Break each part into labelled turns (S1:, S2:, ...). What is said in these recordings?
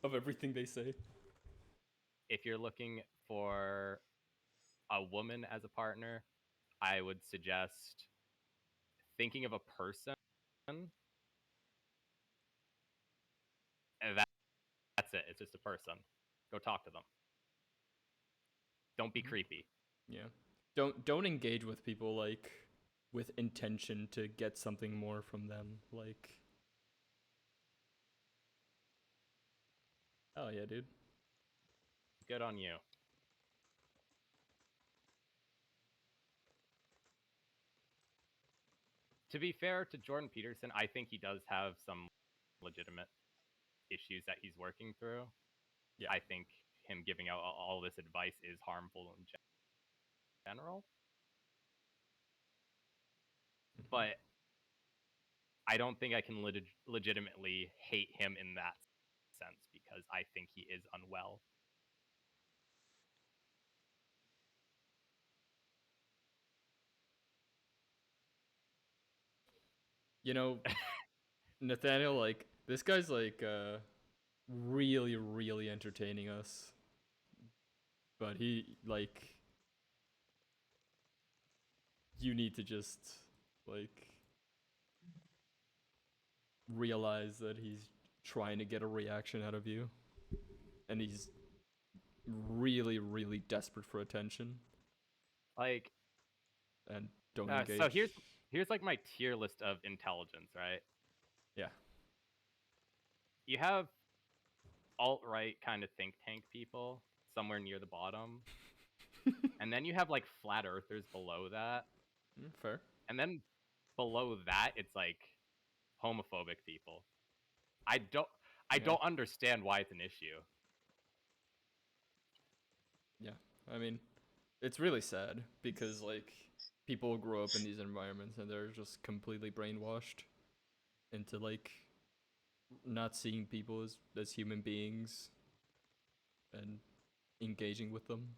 S1: of everything they say.
S2: If you're looking for a woman as a partner, I would suggest thinking of a person. And that's it. It's just a person. Go talk to them. Don't be creepy.
S1: Yeah. Don't engage with people like with intention to get something more from them. Like, oh yeah, dude.
S2: Good on you. To be fair to Jordan Peterson, I think he does have some legitimate issues that he's working through.
S1: Yeah.
S2: I think him giving out all this advice is harmful in general. But I don't think I can legitimately hate him in that sense because I think he is unwell.
S1: You know, Nathaniel, like this guy's like really, really entertaining us. But he like you need to just like realize that he's trying to get a reaction out of you. And he's really, really desperate for attention.
S2: Like,
S1: And don't engage.
S2: so here's like my tier list of intelligence, right?
S1: Yeah.
S2: You have alt-right kind of think tank people somewhere near the bottom. And then you have like flat earthers below that.
S1: Fair.
S2: And then below that it's like homophobic people. I don't understand why it's an issue.
S1: Yeah. I mean, it's really sad because like people grow up in these environments and they're just completely brainwashed into like not seeing people as human beings and engaging with them.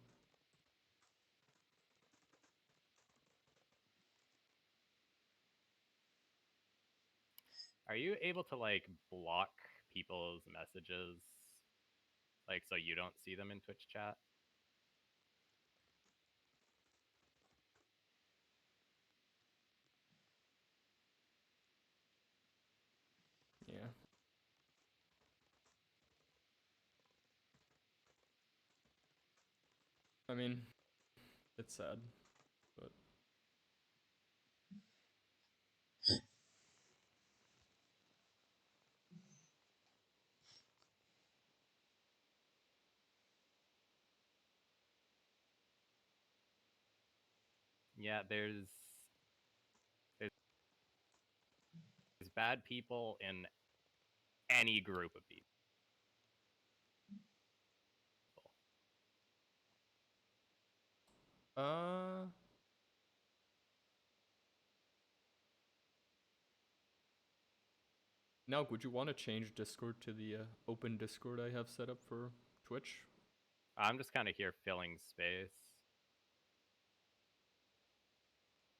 S2: Are you able to like block people's messages like so you don't see them in Twitch chat?
S1: Yeah. I mean, it's sad, but
S2: Yeah, there's bad people in any group of people.
S1: uh now would you want to change Discord to the open Discord I have set up for Twitch?
S2: I'm just kind of here filling space.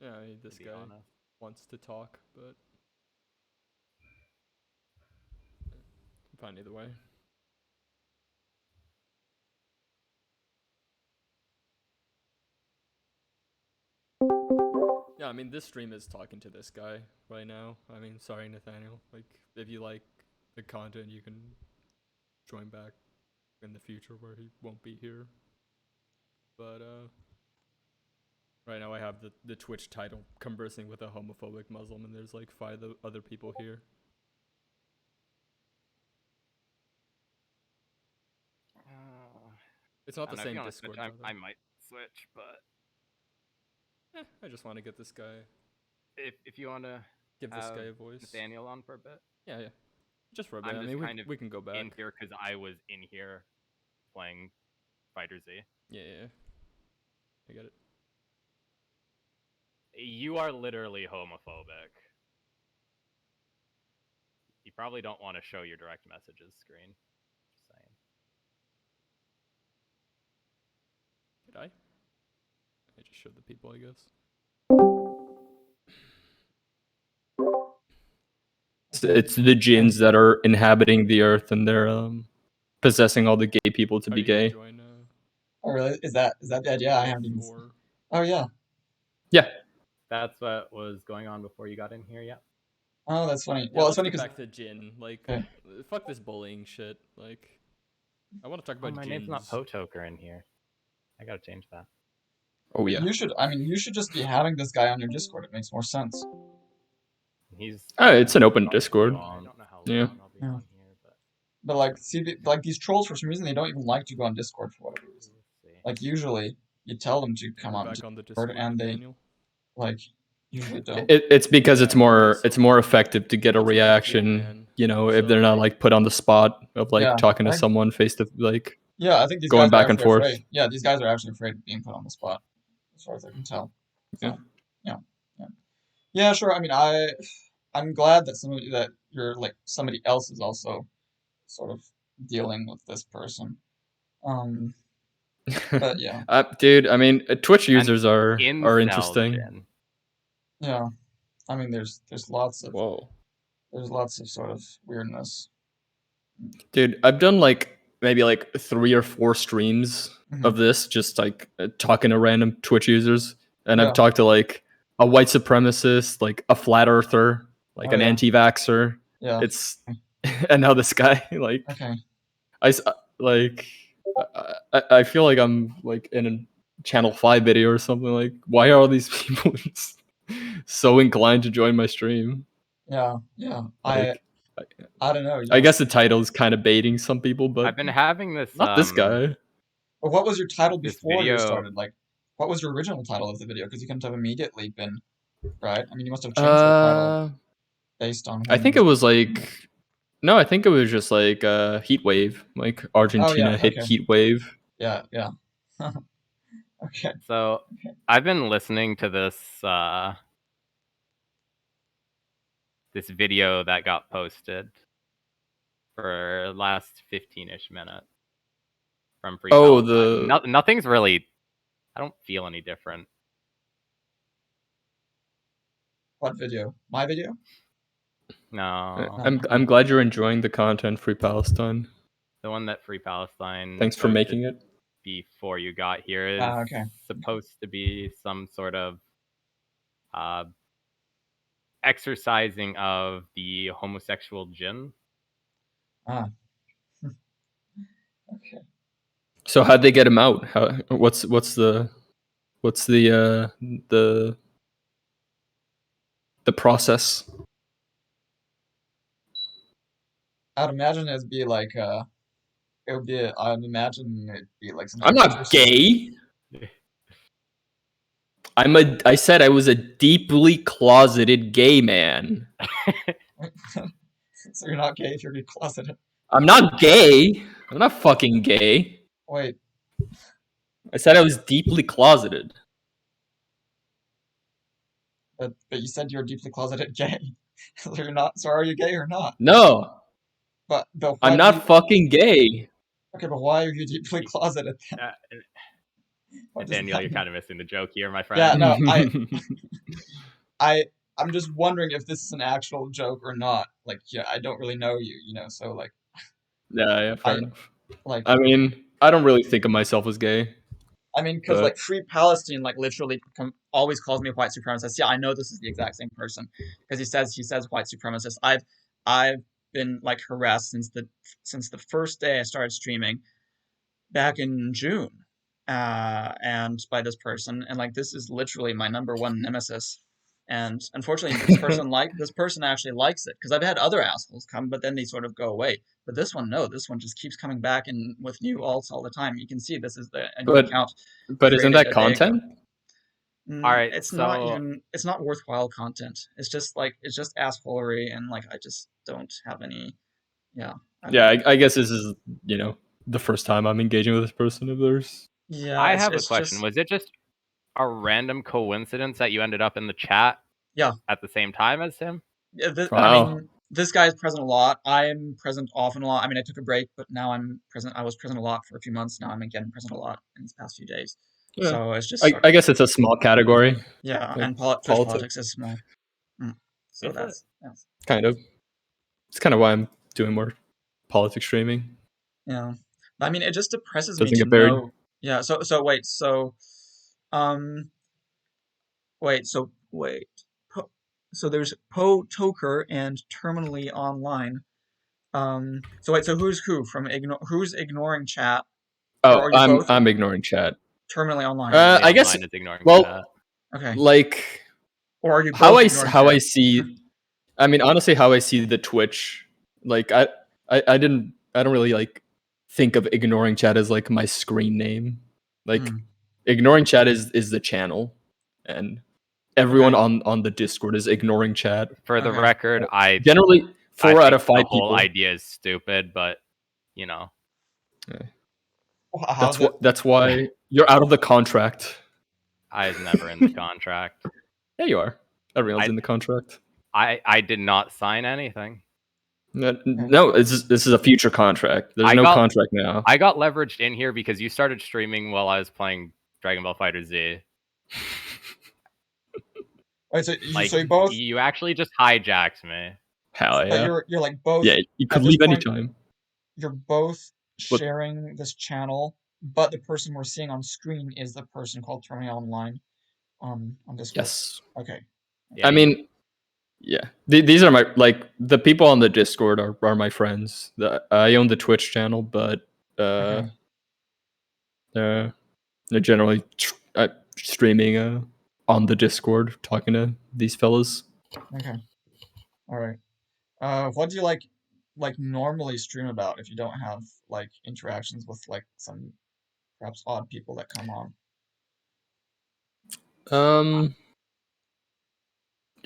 S1: Yeah, I mean, this
S2: To be
S1: guy
S2: honest,
S1: wants to talk, but I'm fine either way. Yeah, I mean, this stream is talking to this guy right now. I mean, sorry, Nathaniel. Like, if you like the content, you can join back in the future where he won't be here. But, right now I have the Twitch title, Conversing with a Homophobic Muslim, and there's like 5 other people here. It's not the same Discord.
S2: Switch, I might switch, but
S1: I just want to get this guy,
S2: if you want to
S1: give this guy a voice.
S2: Nathaniel on for a bit,
S1: Yeah. Just for a bit.
S2: I'm
S1: I
S2: just
S1: mean,
S2: kind of
S1: we can go back.
S2: in here because I was in here playing Fighter Z.
S1: Yeah. I get it.
S2: You are literally homophobic. You probably don't want to show your direct messages screen. Just saying.
S1: Did I? I just showed the people, I guess. It's the jinns that are inhabiting the earth, and they're possessing all the gay people to How
S3: Oh,
S1: do be you
S3: yeah.
S1: gay.
S2: join?
S3: Oh, really? Is that the idea? I haven't even.
S1: Or
S3: Oh, yeah.
S1: yeah.
S2: That's what was going on before you got in here. Yep.
S3: Oh, that's funny.
S1: Yeah,
S3: Well, it's
S1: let's
S3: funny
S1: get
S3: because
S1: back to Jin. Like,
S3: okay.
S1: fuck this bullying shit. Like, I want to talk
S2: Oh,
S1: about
S2: my
S1: Jin's.
S2: name's not Potoker in here. I gotta change that.
S1: Oh yeah.
S3: You should. I mean, you should just be having this guy on your Discord. It makes more sense.
S2: He's.
S1: It's an open
S2: probably
S1: Discord.
S2: long. I don't know how
S1: Yeah.
S2: long I'll be on here, but
S3: But like, see, like these trolls for some reason they don't even like to go on Discord for whatever reason.
S2: we'll see.
S3: Like usually you tell them to come
S1: We're
S3: on
S1: back
S3: Discord,
S1: on the Discord,
S3: and they
S1: Nathaniel.
S3: like usually don't.
S1: It's because
S2: Yeah,
S1: it's more effective to get a
S2: That's a big
S1: reaction.
S2: man.
S1: You know, if
S2: So,
S1: they're not
S2: like-
S1: like put on the spot of like
S3: Yeah,
S1: talking
S3: I
S1: to
S3: think-
S1: someone face to like.
S3: Yeah, I think these
S1: Going
S3: guys
S1: back
S3: are
S1: and
S3: actually
S1: forth.
S3: afraid. Yeah, these guys are actually afraid of being put on the spot, as far as I can tell. So, yeah, sure. I mean, I'm glad that somebody else is also sort of dealing with this person. But yeah,
S1: Dude, I mean, Twitch users are
S2: Incel
S1: interesting.
S2: Jin.
S3: yeah. I mean, there's lots of
S1: Whoa.
S3: sort of weirdness.
S1: Dude, I've done like maybe like 3 or 4 streams
S3: Mhm.
S1: of this, just like talking to random Twitch users, and
S3: Yeah.
S1: I've talked to like a white supremacist, like a flat earther, like
S3: Oh,
S1: an
S3: yeah.
S1: anti-vaxxer.
S3: Yeah.
S1: It's and now this guy, like
S3: Okay.
S1: I feel like I'm like in a Channel 5 video or something. Like, why are all these people just so inclined to join my stream?
S3: Yeah. Yeah.
S1: Like,
S3: I don't know.
S1: I guess the title is kind of baiting some people, but
S2: I've been having this.
S1: not this guy.
S3: But what was your title
S2: This
S3: before you
S2: video-
S3: started? Like, what was your original title of the video? Because you couldn't have immediately been, right? I mean, you must have changed the title based on.
S1: I think it was like, no, I think it was just like heat wave, like Argentina hit
S3: okay.
S1: heat wave.
S3: Yeah. Yeah. Okay.
S2: So I've been listening to this this video that got posted for the last 15-ish minutes from Free
S1: Oh,
S2: Palestine. Nothing's really. I don't feel any different.
S3: What video? My video?
S2: No,
S1: I'm glad you're enjoying the content, Free Palestine.
S2: the one that Free Palestine.
S1: Thanks for making it.
S2: Before you got here is
S3: okay.
S2: supposed to be some sort of exercising of the homosexual jinn.
S3: Ah. Okay.
S1: So how'd they get him out? What's the process?
S3: I'd imagine it'd be like I'd imagine it'd be like some.
S1: I'm not gay. I said I was a deeply closeted gay man.
S3: So you're not gay if you're closeted.
S1: I'm not gay. I'm not fucking gay.
S3: Wait.
S1: I said I was deeply closeted.
S3: But you said you're deeply closeted gay. So you're not. So are you gay or not?
S1: No,
S3: But why
S1: I'm
S3: do
S1: not
S3: you-
S1: fucking gay.
S3: Okay, but why are you deeply closeted? Then? What does
S2: Daniel,
S3: that
S2: you're
S3: mean?
S2: kind of missing the joke here, my friend.
S3: Yeah, no, I'm just wondering if this is an actual joke or not. Like, yeah, I don't really know you, so like,
S1: Yeah, fair enough.
S3: like,
S1: I mean, I don't really think of myself as gay.
S3: because
S1: but-
S3: like Free Palestine, like literally always calls me a white supremacist. Yeah, I know this is the exact same person because he says white supremacist. I've been like harassed since the first day I started streaming back in June, and by this person, and like this is literally my number one nemesis. And unfortunately, this person actually likes it because I've had other assholes come, but then they sort of go away. But this one, no, this one just keeps coming back and with new alts all the time. You can see this is a new account.
S1: But isn't
S3: created
S1: that
S3: a day ago.
S1: content?
S2: Alright,
S3: it's
S2: so-
S3: it's not worthwhile content. It's just assholery, and like I just don't have any. Yeah.
S1: I guess this is the first time I'm engaging with this person. If there's
S3: Yeah.
S2: I have a
S3: it's
S2: question.
S3: just-
S2: Was it just a random coincidence that you ended up in the chat?
S3: Yeah.
S2: At the same time as him?
S3: Yeah, I
S1: Wow.
S3: mean, this guy's present a lot. I'm present often a lot. I mean, I took a break, but now I'm present. I was present a lot for a few months. Now I'm again present a lot in these past few days.
S1: Yeah.
S3: So it's just
S1: I guess it's a small category,
S3: yeah,
S1: like
S3: and Twitch politics is small. So
S2: Is it?
S3: that's
S1: kind of. It's kind of why I'm doing more politics streaming.
S3: Yeah. I mean, it just depresses me
S1: Doesn't
S3: to
S1: get buried.
S3: know. Yeah. Um, wait. So there's Toker and Terminally Online. So who's who from who's ignoring chat, or
S1: Oh,
S3: are you both
S1: I'm ignoring chat.
S3: Terminally Online?
S2: Terminally
S1: I guess.
S2: online is ignoring
S1: Well,
S2: chat.
S3: Okay.
S1: like
S3: Or are you both ignoring
S1: how I
S3: chat?
S1: see. I mean, honestly, how I see the Twitch, like I don't really like think of ignoring chat as like my screen name. Like
S3: Mhm.
S1: ignoring chat is the channel, and everyone
S3: Okay.
S1: on the Discord is ignoring chat.
S2: For the
S3: Okay.
S2: record, I
S1: Generally,
S2: I
S1: 4 out
S2: think
S1: of
S2: the
S1: 5
S2: whole
S1: people.
S2: idea is stupid, but you know,
S3: How's it?
S1: That's why you're out of the contract.
S2: I was never in the contract.
S1: Yeah, you are. Everyone's
S2: I
S1: in the contract.
S2: I did not sign anything.
S1: No, this is a future contract. There's
S2: I
S1: no
S2: got
S1: contract now.
S2: I got leveraged in here because you started streaming while I was playing Dragon Ball Fighter Z.
S3: Wait,
S2: Like
S3: so you both
S2: you actually just hijacked me.
S1: Hell yeah.
S3: you're like both
S1: Yeah, you
S3: at
S1: could
S3: this
S1: leave
S3: point
S1: anytime.
S3: you're both
S1: But
S3: sharing this channel, but the person we're seeing on screen is the person called Terminally Online on Discord.
S1: yes.
S3: Okay.
S1: I mean, yeah. These are my the people on the Discord are my friends. I own the Twitch channel, but
S3: Okay.
S1: they're generally streaming on the Discord, talking to these fellas.
S3: Okay. All right. What do you like normally stream about if you don't have like interactions with like some perhaps odd people that come on?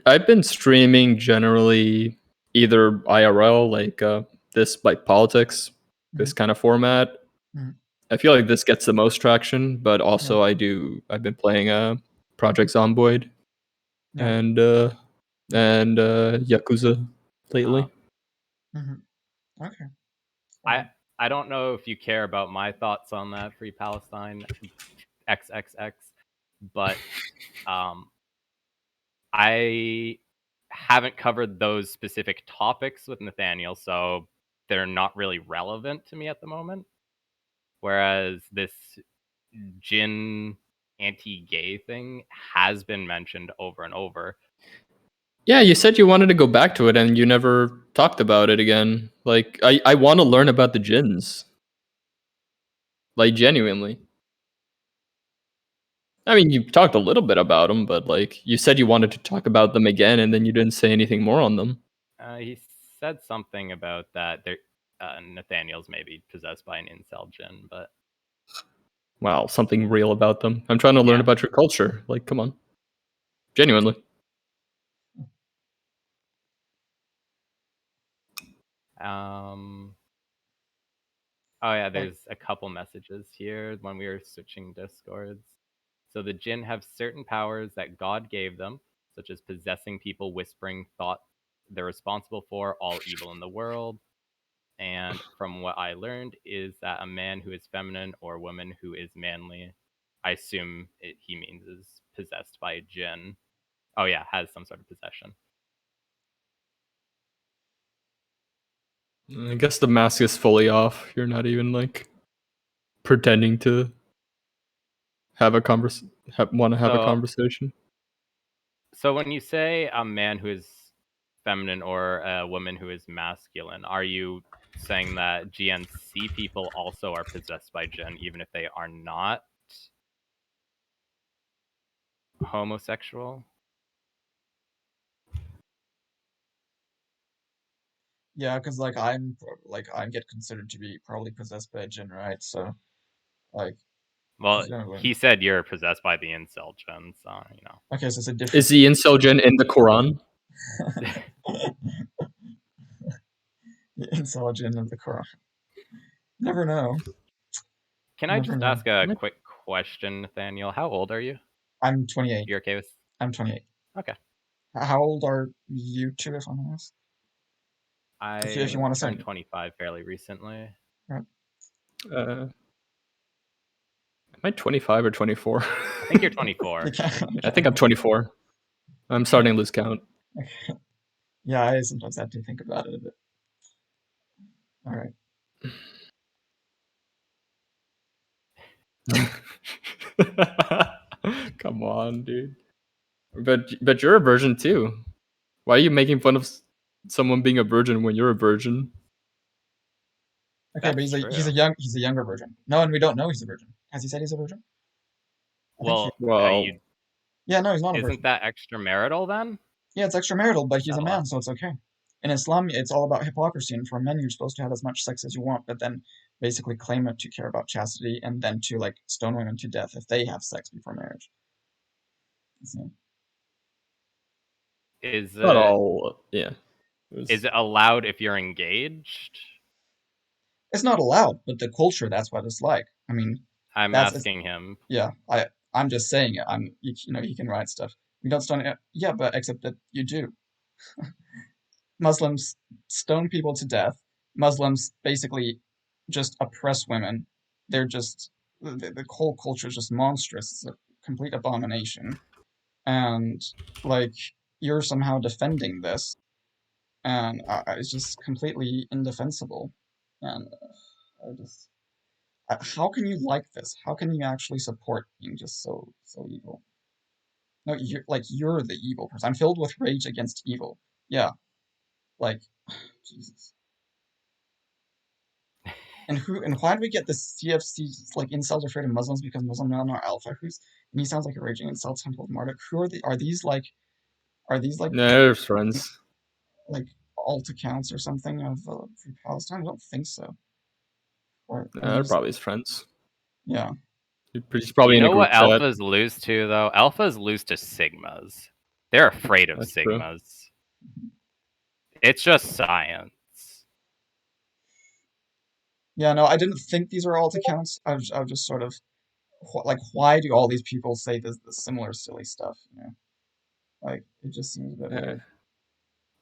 S1: I've been streaming generally either IRL, this like politics, this
S3: Mhm.
S1: kind of format.
S3: Mhm.
S1: I feel like this gets the most traction, but
S3: Yeah.
S1: also I've been playing Project Zomboid
S3: Yeah.
S1: and Yakuza lately.
S3: Hmm. Okay. All
S2: I
S3: right.
S2: I don't know if you care about my thoughts on that Free Palestine XXX, but um, I haven't covered those specific topics with Nathaniel, so they're not really relevant to me at the moment. Whereas this Jin anti-gay thing has been mentioned over and over.
S1: Yeah, you said you wanted to go back to it and you never talked about it again. Like I want to learn about the Jins. Like genuinely. I mean, you talked a little bit about them, but like you said you wanted to talk about them again and then you didn't say anything more on them.
S2: He said something about that Nathaniel's maybe possessed by an incel Jin, but
S1: Wow, something real about them. I'm trying to learn
S2: yeah.
S1: about your culture. Like, come on. Genuinely.
S2: Oh yeah,
S3: Like,
S2: there's a couple messages here when we were switching discords. So the Jinn have certain powers that God gave them, such as possessing people, whispering thoughts they're responsible for all evil in the world. And from what I learned is that a man who is feminine or a woman who is manly, I assume he means is possessed by a Jinn. Oh yeah, has some sort of possession.
S1: I guess the mask is fully off. You're not even like pretending to have a want to have a
S2: So
S1: conversation.
S2: So when you say a man who is feminine or a woman who is masculine, are you saying that GNC people also are possessed by Jinn, even if they are not homosexual?
S3: yeah, because like I get considered to be probably possessed by a Jinn, right? So like
S2: Well,
S3: presumably.
S2: he said you're possessed by the incel Jinn, so you know.
S3: Okay, so it's a
S1: Is
S3: different.
S1: the incel Jinn in the Quran?
S3: The insult Jinn of the Quran. Never know.
S2: Can I
S3: Never
S2: just
S3: know.
S2: ask a quick question, Nathaniel? How old are you?
S3: I'm 28.
S2: You're okay with?
S3: I'm 28.
S2: Okay.
S3: How old are you two, if I'm honest? If you
S2: I
S3: want to say.
S2: turned 25 fairly recently.
S3: Right.
S1: Am I 25 or 24?
S2: I think you're 24.
S1: I think I'm 24. I'm starting to lose count.
S3: Yeah, I sometimes have to think about it a bit. All right.
S1: Come on, dude. But you're a virgin too. Why are you making fun of someone being a virgin when you're a virgin?
S3: Okay, but
S2: That's
S3: he's
S2: true.
S3: a younger virgin. No, and we don't know he's a virgin. Has he said he's a virgin? I think he.
S2: Well,
S1: Well,
S3: Yeah, no, he's not a
S2: isn't
S3: virgin.
S2: that extramarital then?
S3: Yeah, it's extramarital, but he's a
S2: Oh,
S3: man, so it's okay. In Islam, it's all about hypocrisy, and for men, you're supposed to have as much sex as you want, but then basically claim it to care about chastity, and then to like stone women to death if they have sex before marriage. So,
S2: is
S1: not
S2: it
S1: all. Yeah.
S2: is it allowed if you're engaged?
S3: it's not allowed, but the culture, that's what it's like. I mean,
S2: I'm
S3: that's it's,
S2: asking him.
S3: yeah. I'm just saying it. You know he can write stuff. We don't stone it. Yeah, but except that you do. Muslims stone people to death. Muslims basically just oppress women. They're just the whole culture is just monstrous. It's a complete abomination. And like you're somehow defending this, and it's just completely indefensible. And I just, how can you like this? How can you actually support being just so evil? No, you're the evil person. I'm filled with rage against evil. Yeah, like Jesus. And why do we get this CFC like incels afraid of Muslims because Muslim men are alpha? And he sounds like a raging incel Temple of Marduk. Who are these like
S1: No, they're friends.
S3: like alt accounts or something of Free Palestine? I don't think so. Or
S1: No,
S3: are
S1: they're
S3: these
S1: probably his friends.
S3: yeah.
S1: He's probably
S2: You
S1: in a
S2: know
S1: group
S2: what
S1: chat.
S2: alphas lose to though? Alphas lose to sigmas. They're afraid of
S1: That's true.
S2: sigmas. It's just science.
S3: Yeah, no, I didn't think these were alt accounts. I was just sort of like, why do all these people say this similar silly stuff? You know, like it just seems a bit
S1: Yeah.
S3: weird.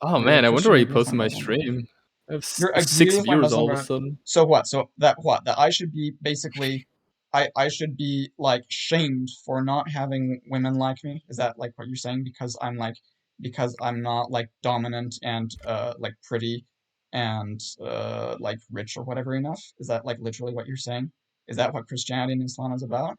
S1: Oh
S3: You're a
S1: man, I wonder
S3: Christian
S1: why
S3: who
S1: he
S3: agrees with
S1: posted
S3: my
S1: my
S3: Muslim brother.
S1: stream. I have
S3: You
S1: have
S3: agree
S1: 6
S3: with my
S1: viewers
S3: Muslim
S1: all of a
S3: brother.
S1: sudden.
S3: So what? So that what? That I should be basically, I should be like shamed for not having women like me? Is that like what you're saying? Because I'm not like dominant and like pretty and like rich or whatever enough? Is that like literally what you're saying? Is that what Christianity and Islam is about?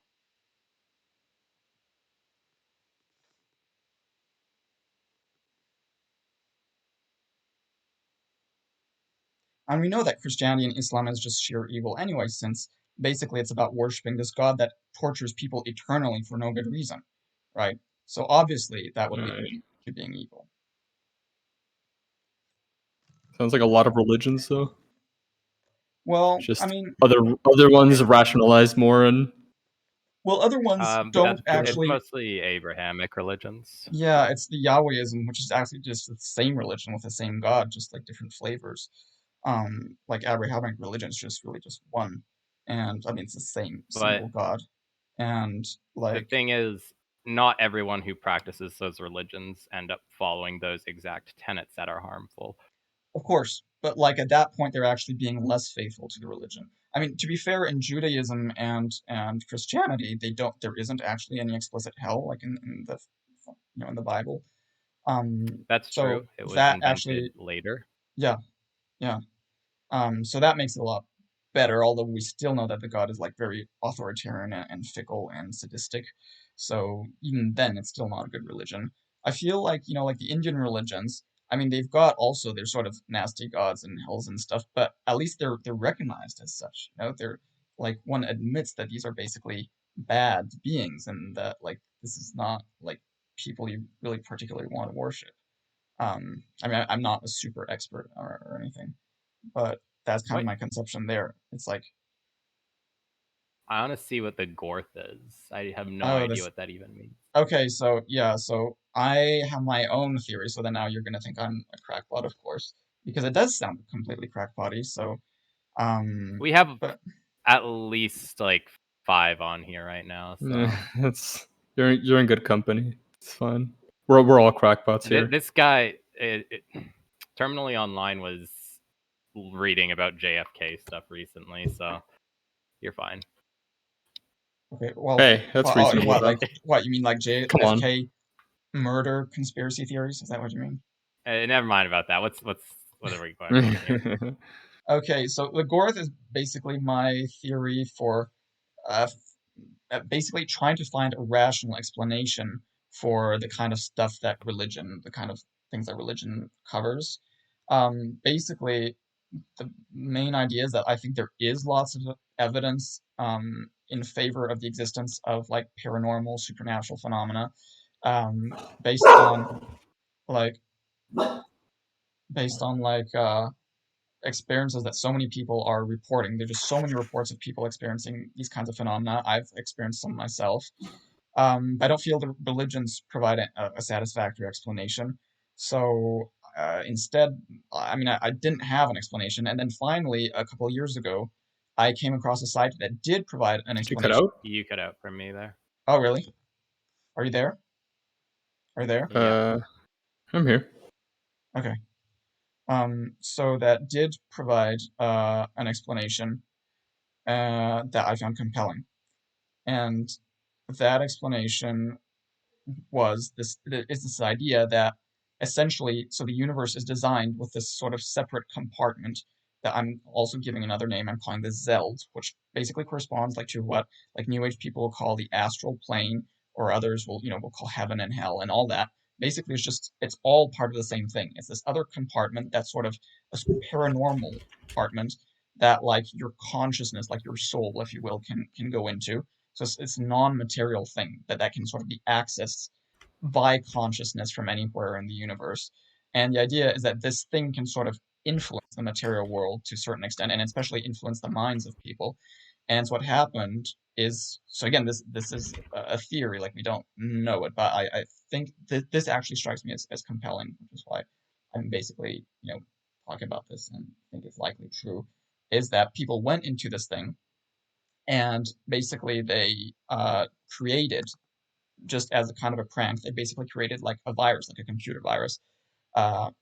S3: And we know that Christianity and Islam is just sheer evil anyway, since basically it's about worshiping this God that tortures people eternally for no good reason, right? So obviously that would lead
S1: Alright.
S3: to being evil.
S1: Sounds like a lot of religions though.
S3: Well, I
S1: Just
S3: mean,
S1: other ones rationalized more and
S3: well, other ones don't
S2: It's
S3: actually.
S2: mostly Abrahamic religions.
S3: Yeah, it's the Yahwehism, which is actually just the same religion with the same God, just like different flavors. Like Abrahamic religion is just really just one, and I mean it's the same
S2: But
S3: single God, and
S2: the
S3: like
S2: thing is, not everyone who practices those religions end up following those exact tenets that are harmful.
S3: of course, but like at that point, they're actually being less faithful to the religion. I mean, to be fair, in Judaism and Christianity, there isn't actually any explicit hell like in the in the Bible.
S2: That's
S3: So
S2: true. It was
S3: that
S2: invented
S3: actually,
S2: later.
S3: yeah, yeah. So that makes it a lot better, although we still know that the god is like very authoritarian and fickle and sadistic. So even then, it's still not a good religion. I feel like, like the Indian religions, I mean, they've got also their sort of nasty gods and hells and stuff, but at least they're recognized as such. They're like one admits that these are basically bad beings and that like this is not like people you really particularly want to worship. I mean, I'm not a super expert or anything, but that's kind of
S2: What
S3: my conception there. It's like,
S2: I want to see what the Gorth is. I have no
S3: oh,
S2: idea
S3: this.
S2: what that even means.
S3: Okay, so yeah, so I have my own theory. So then now you're gonna think I'm a crackpot, of course, because it does sound completely crackpotty. So,
S2: We have
S3: but
S2: at least like 5 on here right now, so
S1: it's you're in good company. It's fine. We're all crackpots here.
S2: this guy, Terminally Online was reading about JFK stuff recently, so you're fine.
S3: okay, well,
S1: Hey, that's reasonable
S3: what
S1: though.
S3: like what you mean like
S1: Come on.
S3: JFK murder conspiracy theories? Is that what you mean?
S2: Never mind about that. What are we going for here?
S3: Okay, so the Gorth is basically my theory for uh, basically trying to find a rational explanation for the kind of stuff that religion, the kind of things that religion covers. Basically, the main idea is that I think there is lots of evidence in favor of the existence of like paranormal, supernatural phenomena, um, based on like based on experiences that so many people are reporting. There's just so many reports of people experiencing these kinds of phenomena. I've experienced some myself. I don't feel the religions provide a satisfactory explanation. So instead, I mean, I didn't have an explanation. And then finally, a couple of years ago, I came across a site that did provide an
S1: Did you cut
S3: explanation.
S1: out?
S2: You cut out from me there.
S3: Oh, really? Are you there? Are you there?
S2: Yeah.
S1: I'm here.
S3: Okay. So that did provide an explanation that I found compelling. And that explanation is this idea that essentially, so the universe is designed with this sort of separate compartment that I'm also giving another name. I'm calling this Zeld, which basically corresponds like to what like New Age people will call the astral plane, or others will call heaven and hell and all that. Basically, it's all part of the same thing. It's this other compartment that's sort of a paranormal compartment that like your consciousness, like your soul, if you will, can go into. So it's a non-material thing that can sort of be accessed by consciousness from anywhere in the universe. And the idea is that this thing can sort of influence the material world to a certain extent, and especially influence the minds of people. And so what happened is, so again, this is a theory, like we don't know it, but I think this actually strikes me as compelling, which is why I'm basically, talking about this and think it's likely true, is that people went into this thing and basically they created, just as a kind of a prank, they basically created like a virus, like a computer virus,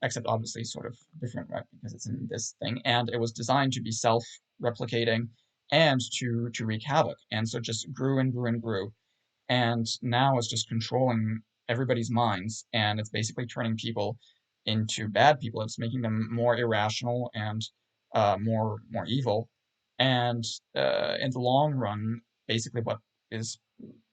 S3: except obviously sort of different, right? Because it's in this thing, and it was designed to be self-replicating and to wreak havoc, and so it just grew and grew and grew, and now it's just controlling everybody's minds, and it's basically turning people into bad people. It's making them more irrational and more evil, and in the long run, basically what is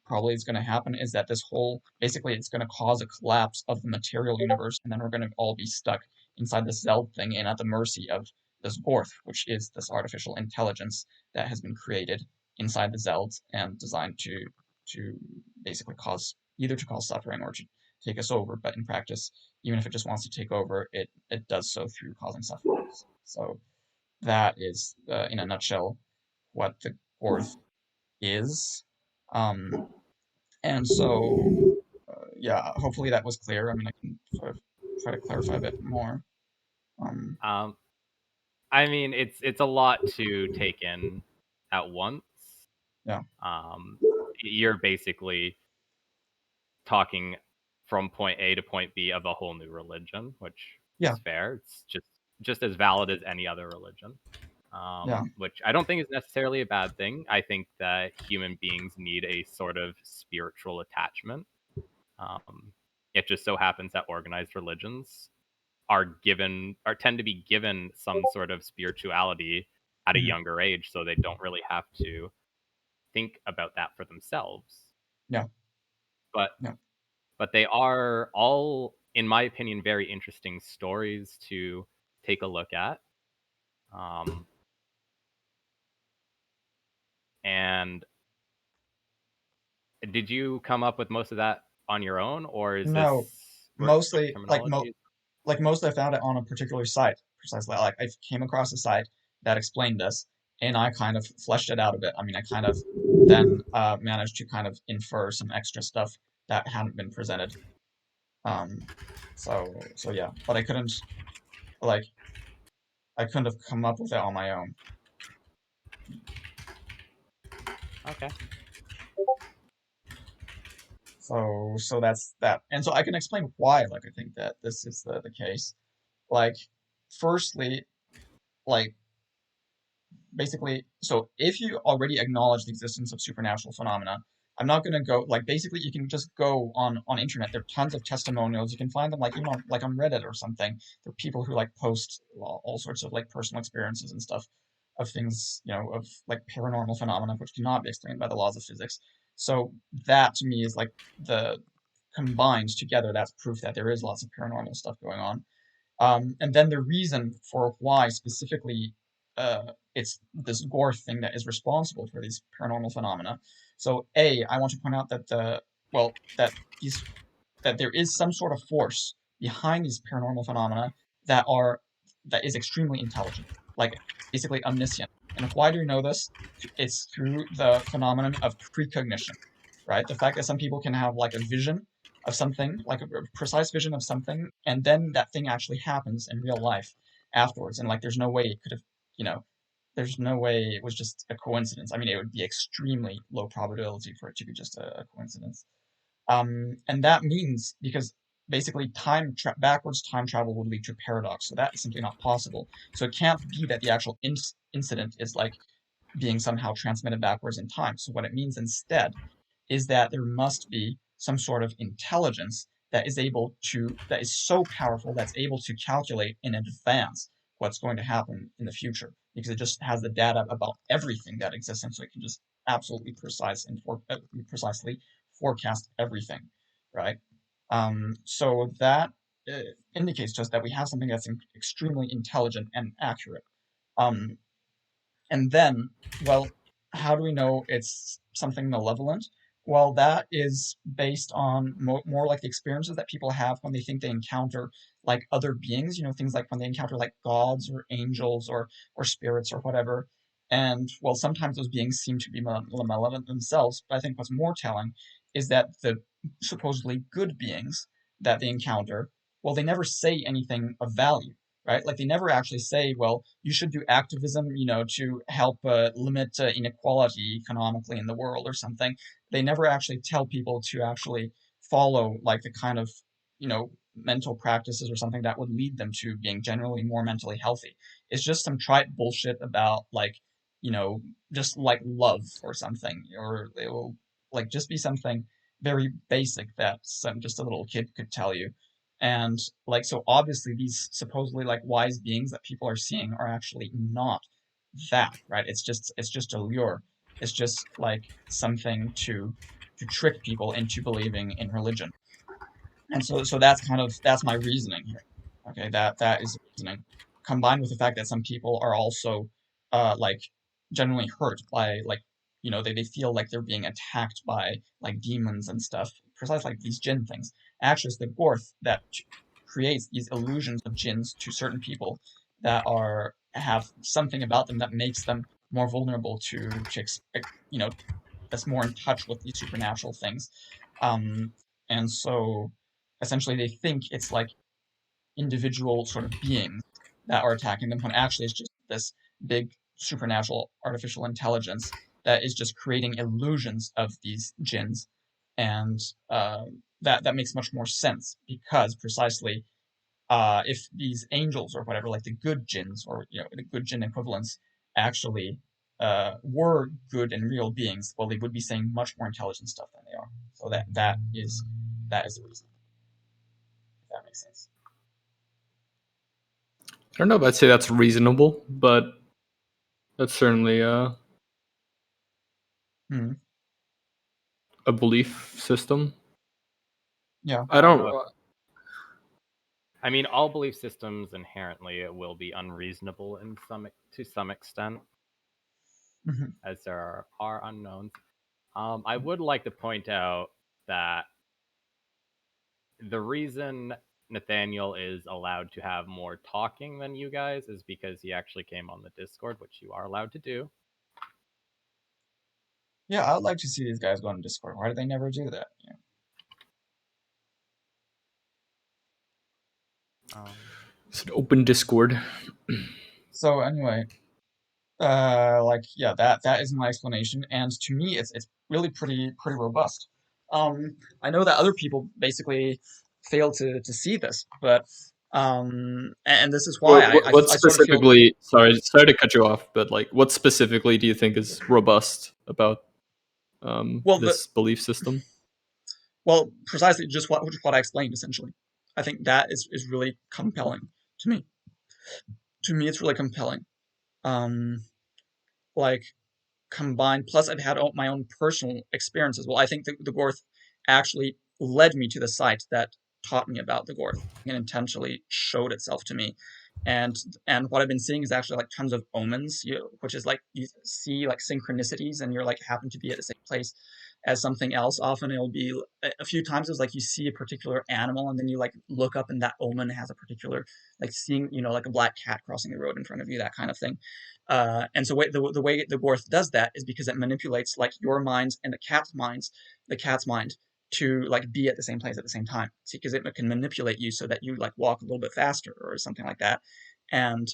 S3: probably is going to happen is that this whole basically it's going to cause a collapse of the material universe, and then we're going to all be stuck inside this Zeld thing and at the mercy of this Borth, which is this artificial intelligence that has been created inside the Zeld and designed to basically cause suffering or to take us over. But in practice, even if it just wants to take over, it does so through causing suffering. So that is, in a nutshell, what the Borth is. Um, and so, yeah, hopefully that was clear. I mean, I can sort of try to clarify a bit more. Um,
S2: I mean, it's a lot to take in at once.
S3: yeah,
S2: You're basically talking from point A to point B of a whole new religion, which
S3: yeah,
S2: is fair. It's just as valid as any other religion.
S3: yeah,
S2: Which I don't think is necessarily a bad thing. I think that human beings need a sort of spiritual attachment. It just so happens that organized religions tend to be given some sort of spirituality at a
S3: mhm,
S2: younger age, so they don't really have to think about that for themselves.
S3: yeah,
S2: But
S3: yeah,
S2: but they are all, in my opinion, very interesting stories to take a look at. And did you come up with most of that on your own, or is this
S3: no,
S2: with
S3: mostly
S2: terminology?
S3: mostly I found it on a particular site, precisely. Like I came across a site that explained this, and I kind of fleshed it out a bit. I mean, I kind of then managed to kind of infer some extra stuff that hadn't been presented. Um, so yeah, but like I couldn't have come up with it on my own.
S2: Okay.
S3: So that's that. And so I can explain why, like I think that this is the case. Like, firstly, like basically, so if you already acknowledge the existence of supernatural phenomena, I'm not gonna go like basically you can just go on internet. There are tons of testimonials. You can find them like even on Reddit or something. There are people who like post all sorts of like personal experiences and stuff of things, of like paranormal phenomena which cannot be explained by the laws of physics. So that to me is like the combined together. That's proof that there is lots of paranormal stuff going on. And then the reason for why specifically it's this gore thing that is responsible for these paranormal phenomena. So I want to point out that that these that there is some sort of force behind these paranormal phenomena that are that is extremely intelligent, like basically omniscient. And why do we know this? It's through the phenomenon of precognition, right? The fact that some people can have like a vision of something, like a precise vision of something, and then that thing actually happens in real life afterwards. And like, there's no way it could have, you know, there's no way it was just a coincidence. I mean, it would be extremely low probability for it to be just a coincidence. And that means because basically backwards time travel would lead to paradox, so that is simply not possible. So it can't be that the actual incident is like being somehow transmitted backwards in time. So what it means instead is that there must be some sort of intelligence that is so powerful that's able to calculate in advance what's going to happen in the future because it just has the data about everything that exists, and so it can just absolutely precisely forecast everything, right? So that uh, indicates to us that we have something that's extremely intelligent and accurate. Um, and then, well, how do we know it's something malevolent? Well, that is based on more like the experiences that people have when they think they encounter like other beings, things like when they encounter like gods or angels or spirits or whatever. And well, sometimes those beings seem to be malevolent themselves, but I think what's more telling is that the supposedly good beings that they encounter, well, they never say anything of value, right? Like they never actually say, well, you should do activism, to help limit inequality economically in the world or something. They never actually tell people to actually follow like the kind of, mental practices or something that would lead them to being generally more mentally healthy. It's just some trite bullshit about like, just like love or something, or it will like just be something very basic that some just a little kid could tell you. And like, so obviously these supposedly like wise beings that people are seeing are actually not that, right? It's just a lure. It's just like something to trick people into believing in religion. And so that's my reasoning here. Okay, that is the reasoning, combined with the fact that some people are also like genuinely hurt by like they feel like they're being attacked by like demons and stuff, precisely like these jinn things. Actually, it's the Gorth that creates these illusions of jinns to certain people that are have something about them that makes them more vulnerable to that's more in touch with these supernatural things. Um, and so essentially they think it's like individual sort of beings that are attacking them when actually it's just this big supernatural artificial intelligence that is just creating illusions of these jinns. And that makes much more sense because precisely if these angels or whatever, like the good jinns or the good jinn equivalents, actually were good and real beings, well, they would be saying much more intelligent stuff than they are. So that is the reason. If that makes sense.
S1: I don't know if I'd say that's reasonable, but that's certainly
S3: Hmm.
S1: a belief system.
S3: Yeah.
S1: I don't.
S2: I mean, all belief systems inherently will be unreasonable to some extent,
S3: Hmm.
S2: as there are unknowns. I would like to point out that the reason Nathaniel is allowed to have more talking than you guys is because he actually came on the Discord, which you are allowed to do.
S3: Yeah, I'd like to see these guys go on Discord. Why do they never do that?
S1: It's an open Discord.
S3: So anyway, like yeah, that is my explanation, and to me, it's really pretty robust. I know that other people basically fail to see this, but and this is why
S1: What
S3: I sort of feel
S1: specifically? Sorry to cut you off, but like, what specifically do you think is robust about
S3: well the
S1: this belief system?
S3: well precisely just what I explained essentially. I think that is really compelling to me. To me, it's really compelling. Um, like combined, plus I've had my own personal experiences. Well, I think the Gorth actually led me to the site that taught me about the Gorth and intentionally showed itself to me. And what I've been seeing is actually like tons of omens, which is like you see like synchronicities, and you're like happen to be at the same place as something else. Often it'll be a few times it's like you see a particular animal, and then you like look up, and that omen has a particular, like seeing, like a black cat crossing the road in front of you, that kind of thing. And so the way the Gorth does that is because it manipulates like your minds and the cat's mind to like be at the same place at the same time. See, because it can manipulate you so that you like walk a little bit faster or something like that. And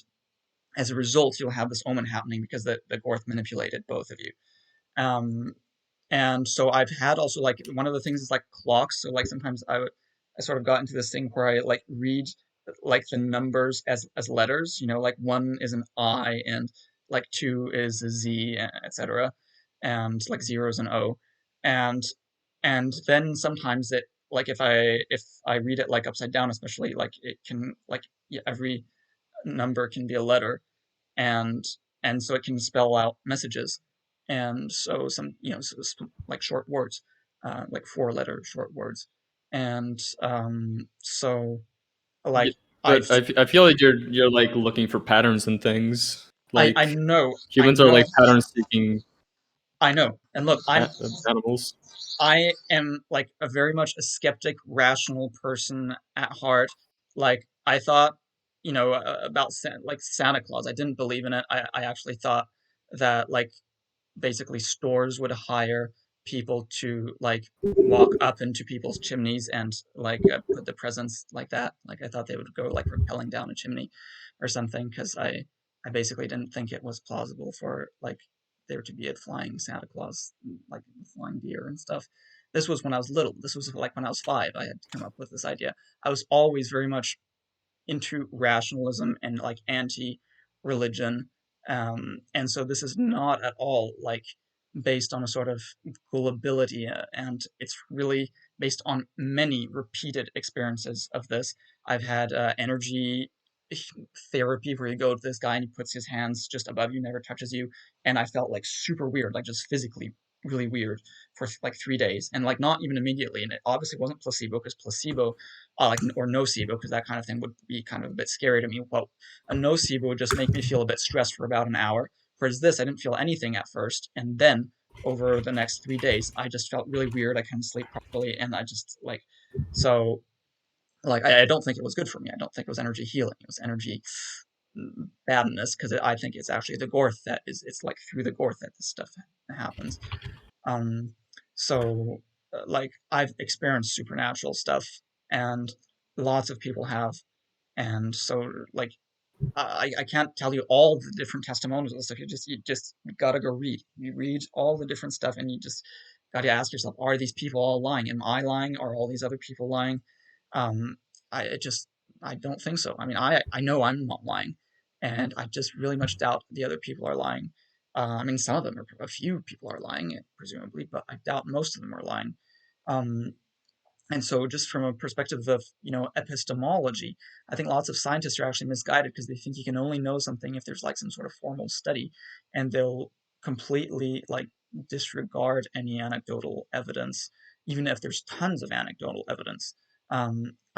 S3: as a result, you'll have this omen happening because the Gorth manipulated both of you. And so I've had also like one of the things is like clocks. So like sometimes I sort of got into this thing where I like read like the numbers as letters. Like 1 is an I, and like 2 is a Z, etc. And like 0 is an O. And then sometimes it, like if I read it like upside down, especially, like it can like, yeah, every number can be a letter, and so it can spell out messages. And so some, like short words, like 4-letter short words. And so
S1: Yeah,
S3: like
S1: but
S3: I've
S1: I feel like you're like looking for patterns and things.
S3: I
S1: Like
S3: know I
S1: humans are
S3: know
S1: like pattern seeking
S3: I know. And look,
S1: animals.
S3: I am like a very much a skeptic, rational person at heart. Like I thought, about like Santa Claus. I didn't believe in it. I actually thought that like basically stores would hire people to like walk up into people's chimneys and like put the presents like that. Like I thought they would go like rappelling down a chimney or something, because I basically didn't think it was plausible for like there to be a flying Santa Claus, like flying deer and stuff. This was when I was little. This was like when I was 5. I had come up with this idea. I was always very much into rationalism and like anti-religion, and so this is not at all like based on a sort of gullibility, and it's really based on many repeated experiences of this. I've had energy therapy where you go to this guy and he puts his hands just above you, never touches you, and I felt like super weird, like just physically really weird for like 3 days, and like not even immediately. And it obviously wasn't placebo, because placebo, like, or nocebo, because that kind of thing would be kind of a bit scary to me. Well, a nocebo would just make me feel a bit stressed for about an hour, whereas this, I didn't feel anything at first, and then over the next 3 days I just felt really weird. I couldn't sleep properly, and I just like, so like I don't think it was good for me. I don't think it was energy healing. It was energy badness, because I think it's actually the Gorth that is, it's like through the Gorth that this stuff happens. Um, so like I've experienced supernatural stuff, and lots of people have, and so like I can't tell you all the different testimonials and stuff. You just gotta go read. You read all the different stuff, and you just gotta ask yourself: are these people all lying? Am I lying? Are all these other people lying? Um, I just I don't think so. I mean, I know I'm not lying, and I just really much doubt the other people are lying. I mean, some of them, a few people are lying, presumably, but I doubt most of them are lying. Um, and so, just from a perspective of, epistemology, I think lots of scientists are actually misguided, because they think you can only know something if there's like some sort of formal study, and they'll completely like disregard any anecdotal evidence, even if there's tons of anecdotal evidence. I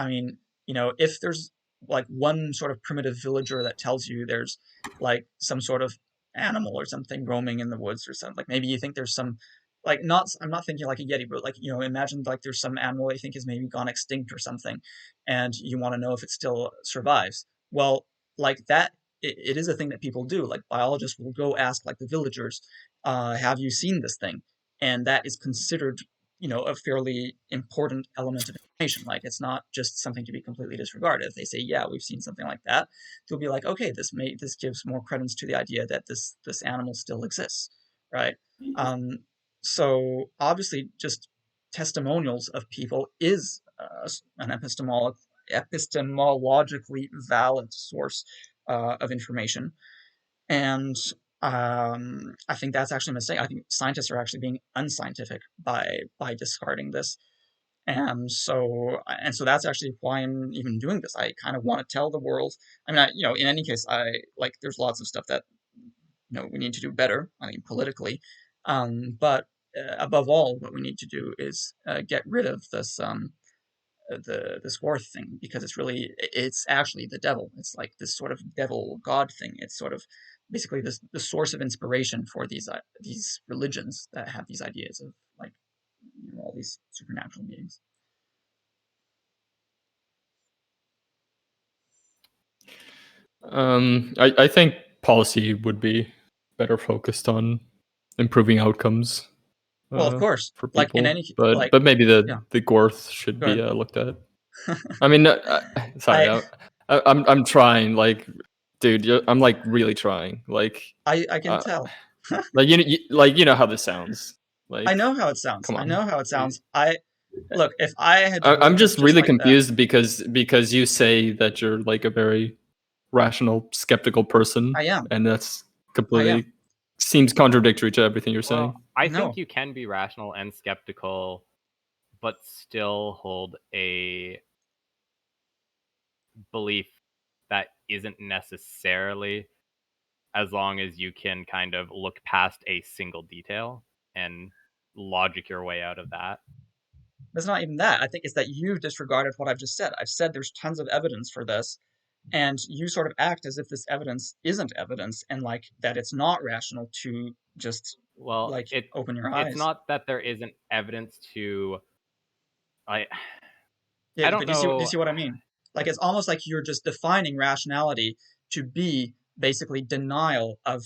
S3: mean, if there's like one sort of primitive villager that tells you there's like some sort of animal or something roaming in the woods or something, like maybe you think there's some, like, not, I'm not thinking like a yeti, but like, imagine like there's some animal you think has maybe gone extinct or something, and you want to know if it still survives. Well, like that, it is a thing that people do. Like biologists will go ask like the villagers, have you seen this thing? And that is considered, a fairly important element of information. Like it's not just something to be completely disregarded. If they say, yeah, we've seen something like that, they'll be like, okay, this gives more credence to the idea that this animal still exists, right? Um, so obviously, just testimonials of people is an epistemologically valid source of information, and I think that's actually a mistake. I think scientists are actually being unscientific by discarding this, and so that's actually why I'm even doing this. I kind of want to tell the world. I mean, in any case, I like there's lots of stuff that we need to do better, I mean, politically. But above all, what we need to do is get rid of this this worth thing, because it's actually the devil. It's like this sort of devil god thing. It's sort of basically the source of inspiration for these religions that have these ideas of like all these supernatural beings.
S1: I think policy would be better focused on improving outcomes
S3: Well, of course,
S1: for
S3: like in
S1: people,
S3: any like
S1: but maybe
S3: yeah,
S1: the Gorth should
S3: go
S1: be
S3: ahead.
S1: looked at. I mean, sorry,
S3: I
S1: I'm trying, like, dude, I'm like really trying, like,
S3: I can
S1: uh,
S3: tell.
S1: like like you know how this sounds,
S3: I
S1: like,
S3: know how it sounds.
S1: come
S3: I
S1: on.
S3: know how it sounds. I look, if I had to
S1: I'm
S3: word this
S1: just
S3: just
S1: really
S3: like that,
S1: confused because you say that you're like a very rational, skeptical person,
S3: I am.
S1: and that's
S3: I am.
S1: completely seems contradictory to everything you're saying.
S2: Well, I think
S3: No.
S2: you can be rational and skeptical, but still hold a belief that isn't necessarily, as long as you can kind of look past a single detail and logic your way out of that.
S3: It's not even that. I think it's that you've disregarded what I've just said. I've said there's tons of evidence for this, and you sort of act as if this evidence isn't evidence, and like that it's not rational to just
S2: Well,
S3: like open your
S2: it's
S3: eyes.
S2: not that there isn't evidence to I
S3: Yeah,
S2: I don't
S3: but you
S2: know.
S3: see what I mean? Like it's almost like you're just defining rationality to be basically denial of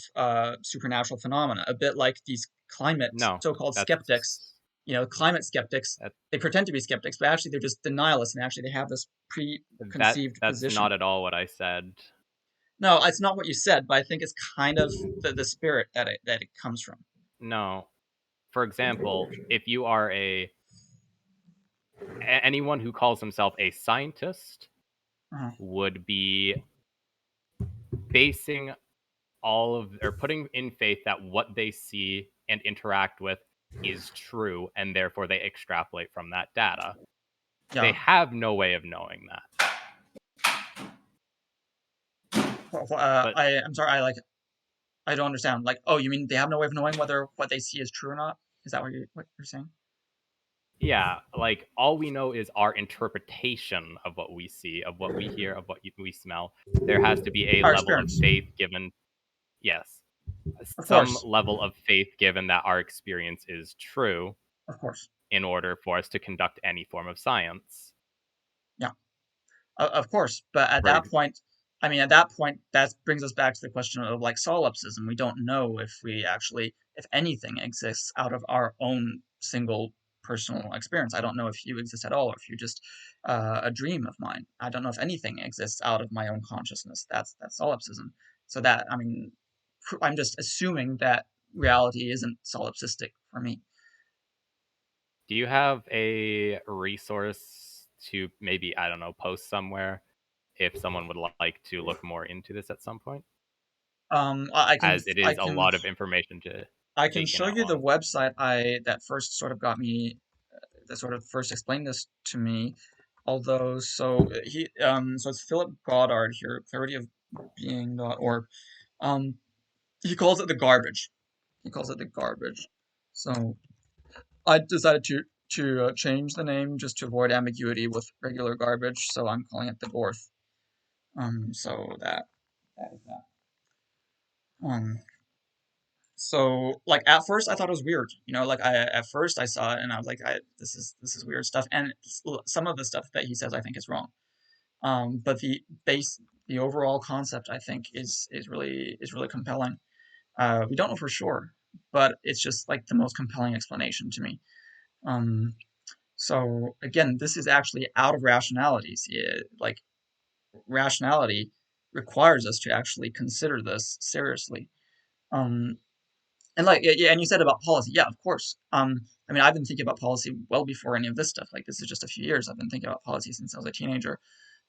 S3: supernatural phenomena, a bit like these climate
S2: No,
S3: so-called skeptics.
S2: that's
S3: Climate skeptics.
S2: that
S3: They pretend to be skeptics, but actually they're just denialists, and actually they have this preconceived
S2: that's not
S3: position.
S2: at all what I said.
S3: No, it's not what you said, but I think it's kind of the spirit that it comes from.
S2: No. For example, if you are anyone who calls himself a scientist
S3: Uh-huh.
S2: would be basing all of or putting in faith that what they see and interact with is true, and therefore they extrapolate from that data. They
S3: Yeah.
S2: have no way of knowing that. But
S3: I'm sorry. I don't understand. Like, oh, you mean they have no way of knowing whether what they see is true or not? Is that what you're saying?
S2: yeah, like all we know is our interpretation of what we see, of what we hear, of what we smell. There has to be a
S3: Our
S2: level of
S3: experience,
S2: faith given. Yes,
S3: of
S2: some
S3: course,
S2: level of faith given that our experience is true
S3: of course.
S2: in order for us to conduct any form of science.
S3: Yeah. Of course, but at
S2: For
S3: that point, I mean, at that point, that brings us back to the question of like solipsism. We don't know if anything exists out of our own single personal experience. I don't know if you exist at all, or if you're just a dream of mine. I don't know if anything exists out of my own consciousness. That's solipsism. So that, I mean, I'm just assuming that reality isn't solipsistic for me.
S2: Do you have a resource to maybe, I don't know, post somewhere if someone would like to look more into this at some point?
S3: I can
S2: As it
S3: I
S2: is a
S3: can
S2: lot of information to
S3: I can
S2: take in
S3: show
S2: at
S3: you the
S2: once.
S3: website I that first sort of got me that sort of first explained this to me. Although, so it's Philip Goddard here, clarityofbeing.org. Um, he calls it the garbage. He calls it the garbage. So I decided to change the name just to avoid ambiguity with regular garbage. So I'm calling it the Gorth. So that is that. Um, So like at first I thought it was weird, like I at first I saw it and I was like, this is weird stuff, and some of the stuff that he says I think is wrong. But the overall concept I think is really compelling. We don't know for sure, but it's just like the most compelling explanation to me. Um, so again, this is actually out of rationality. See, like rationality requires us to actually consider this seriously. Um, And like yeah, and you said about policy, yeah, of course. I mean, I've been thinking about policy well before any of this stuff. Like this is just a few years. I've been thinking about policy since I was a teenager.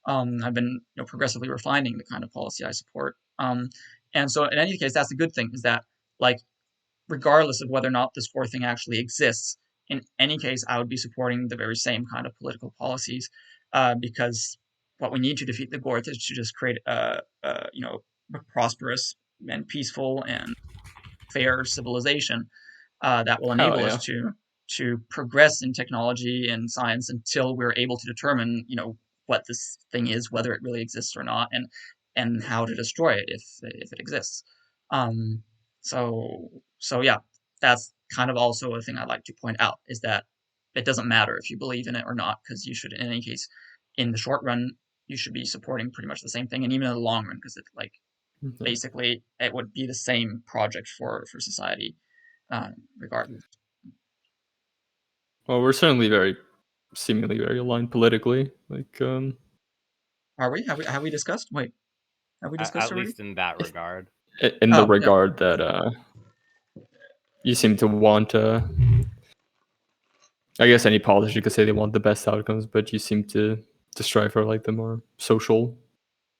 S3: I've been progressively refining the kind of policy I support. And so in any case, that's the good thing is that like regardless of whether or not this core thing actually exists, in any case, I would be supporting the very same kind of political policies because what we need to defeat the Gorth is to just create a prosperous and peaceful and fair civilization that will
S1: Hell
S3: enable
S1: yeah.
S3: us to progress in technology and science until we're able to determine, what this thing is, whether it really exists or not, and how to destroy it if it exists. Um, so yeah, that's kind of also a thing I'd like to point out is that it doesn't matter if you believe in it or not, because you should, in any case, in the short run, you should be supporting pretty much the same thing, and even in the long run, because it like
S1: Yeah.
S3: basically it would be the same project for society, regardless.
S1: Well, we're certainly seemingly very aligned politically. Like,
S3: Are we? Have we discussed? Wait, have we discussed
S2: At
S3: already?
S2: least in that regard.
S1: in the
S3: Oh, yeah,
S1: regard that you seem to want, I guess any politician could say they want the best outcomes, but you seem to strive for like the more social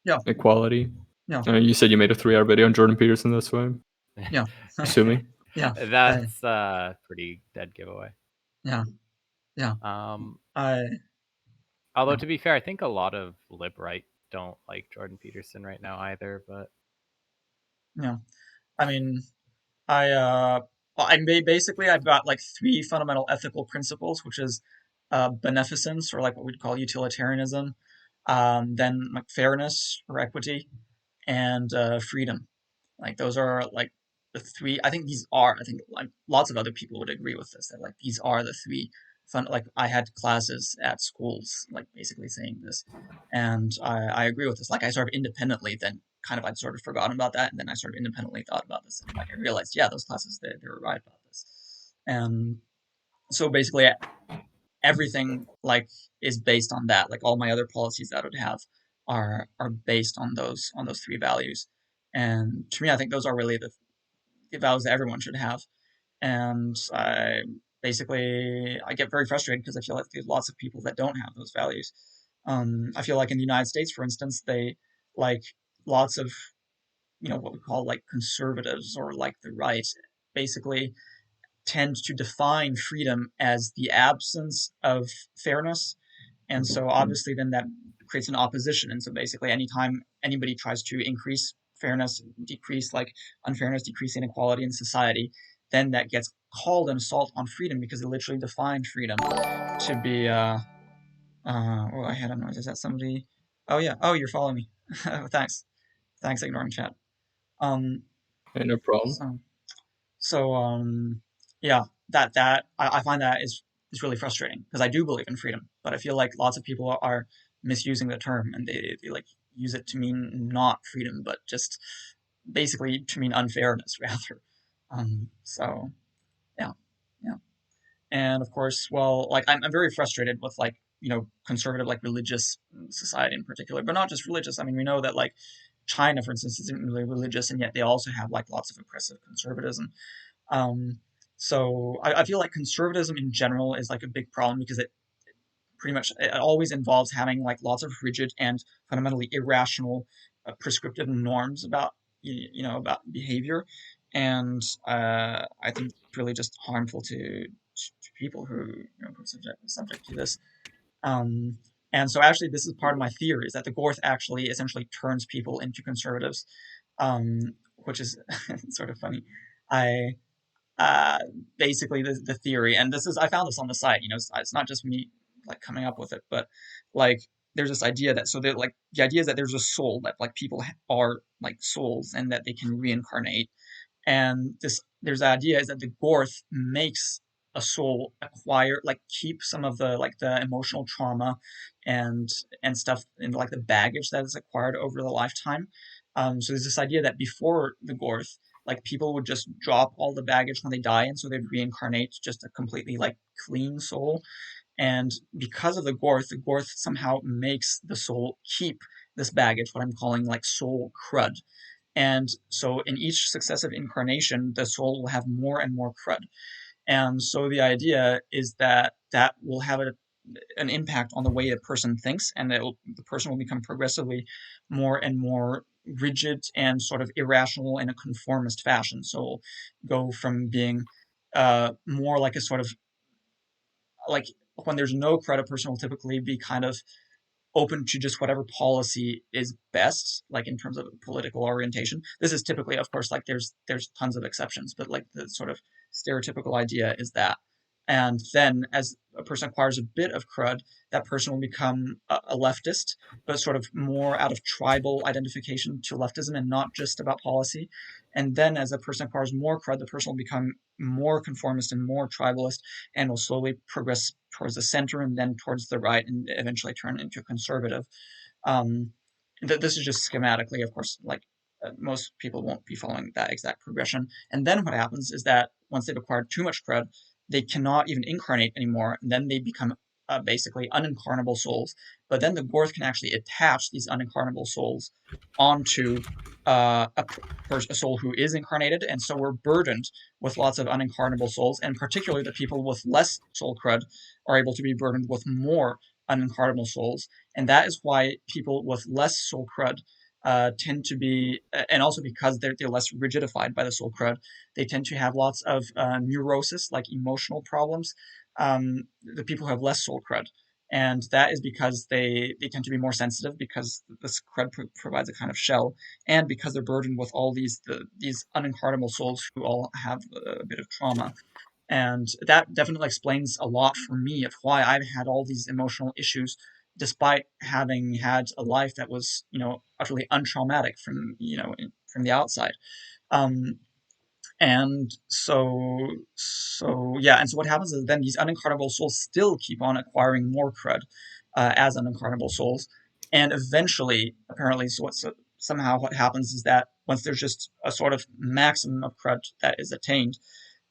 S3: yeah,
S1: equality.
S3: yeah,
S1: You said you made a 3-hour video on Jordan Peterson. That's why I'm
S3: yeah,
S1: assuming.
S3: yeah,
S2: That's a pretty dead giveaway.
S3: yeah, yeah.
S2: Um,
S3: I,
S2: although
S3: yeah,
S2: to be fair, I think a lot of lib right don't like Jordan Peterson right now either. But
S3: yeah. I mean, basically I've got like three fundamental ethical principles, which is beneficence, or like what we'd call utilitarianism, then like fairness or equity, and freedom. Like those are like the three. I think these are. I think like lots of other people would agree with this. That like these are the three fun. Like I had classes at schools like basically saying this, and I agree with this. Like I sort of independently then kind of I'd sort of forgotten about that, and then I sort of independently thought about this, and like I realized, yeah, those classes they were right about this, and so basically everything like is based on that. Like all my other policies that I would have are based on those three values. And to me, I think those are really the values that everyone should have. And I get very frustrated because I feel like there's lots of people that don't have those values. I feel like in the United States, for instance, they like lots of what we call like conservatives or like the right basically tend to define freedom as the absence of fairness. And so obviously then that creates an opposition. And so basically anytime anybody tries to increase fairness, decrease like unfairness, decrease inequality in society, then that gets called an assault on freedom because it literally defined freedom to be oh, I had a noise. Is that somebody? Oh yeah. Oh, you're following me. Thanks. Thanks, ignoring chat. Um
S1: Hey, no problem.
S3: so yeah, that I find that is really frustrating because I do believe in freedom, but I feel like lots of people are misusing the term and they like use it to mean not freedom, but just basically to mean unfairness rather. So yeah, yeah, and of course, well, like I'm very frustrated with like conservative like religious society in particular, but not just religious. I mean, we know that like China, for instance, isn't really religious, and yet they also have like lots of oppressive conservatism. um, so I feel like conservatism in general is like a big problem because it pretty much it always involves having like lots of rigid and fundamentally irrational prescriptive norms about about behavior, and I think it's really just harmful to people who who are subject to this. Um, and so actually this is part of my theory is that the Gorth actually essentially turns people into conservatives, um, which is sort of funny. I uh, basically the theory, and this is I found this on the site. It's not just me like coming up with it, but like there's this idea that so that like the idea is that there's a soul that like people are like souls and that they can reincarnate, and this there's the idea is that the Gorth makes a soul acquire like keep some of the like the emotional trauma and stuff and like the baggage that is acquired over the lifetime. So there's this idea that before the Gorth, like people would just drop all the baggage when they die, and so they'd reincarnate just a completely like clean soul. And because of the Gorth somehow makes the soul keep this baggage, what I'm calling like soul crud. And so in each successive incarnation, the soul will have more and more crud. And so the idea is that that will have an impact on the way a person thinks, and the person will become progressively more and more rigid and sort of irrational in a conformist fashion. So go from being more like a sort of like when there's no crud, a person will typically be kind of open to just whatever policy is best, like in terms of political orientation. This is typically, of course, like there's tons of exceptions, but like the sort of stereotypical idea is that. And then as a person acquires a bit of crud, that person will become a leftist, but sort of more out of tribal identification to leftism and not just about policy. And then as a person acquires more crud, the person will become more conformist and more tribalist and will slowly progress towards the center and then towards the right and eventually turn into a conservative. Um, this is just schematically, of course, like most people won't be following that exact progression. And then what happens is that once they've acquired too much cred, they cannot even incarnate anymore. And then they become basically unincarnable souls. But then the Gorth can actually attach these unincarnable souls onto a soul who is incarnated. And so we're burdened with lots of unincarnable souls. And particularly the people with less soul cred are able to be burdened with more unincarnable souls. And that is why people with less soul cred tend to be, and also because they're less rigidified by the soul crud, they tend to have lots of neurosis, like emotional problems. The people who have less soul crud, and that is because they tend to be more sensitive because this crud provides a kind of shell, and because they're burdened with all these unincarnable souls who all have a bit of trauma. And that definitely explains a lot for me of why I've had all these emotional issues despite having had a life that was, utterly untraumatic from, from the outside. Um, and so yeah, and so what happens is then these unincarnable souls still keep on acquiring more crud as unincarnable souls, and eventually, apparently, somehow what happens is that once there's just a sort of maximum of crud that is attained,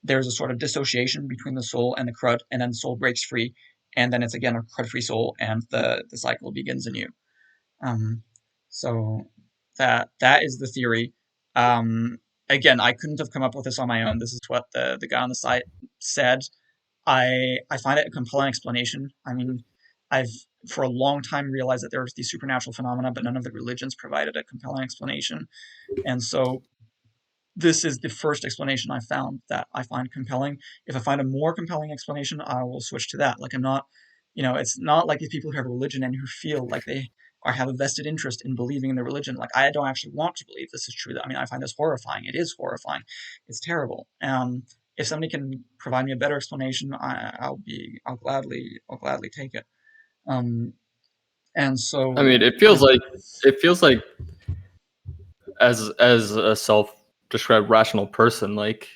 S3: there's a sort of dissociation between the soul and the crud, and then the soul breaks free, and then it's again a crud-free soul, and the cycle begins anew. Um, so that is the theory. Um, Again, I couldn't have come up with this on my own. This is what the guy on the site said. I find it a compelling explanation. I mean, I've for a long time realized that there was these supernatural phenomena, but none of the religions provided a compelling explanation. And so this is the first explanation I found that I find compelling. If I find a more compelling explanation, I will switch to that. Like I'm not, it's not like these people who have religion and who feel like they have a vested interest in believing in the religion. Like I don't actually want to believe this is true. I mean, I find this horrifying. It is horrifying. It's terrible. If somebody can provide me a better explanation, I'll gladly take it. And so,
S1: I mean, it feels like as a self-described rational person, like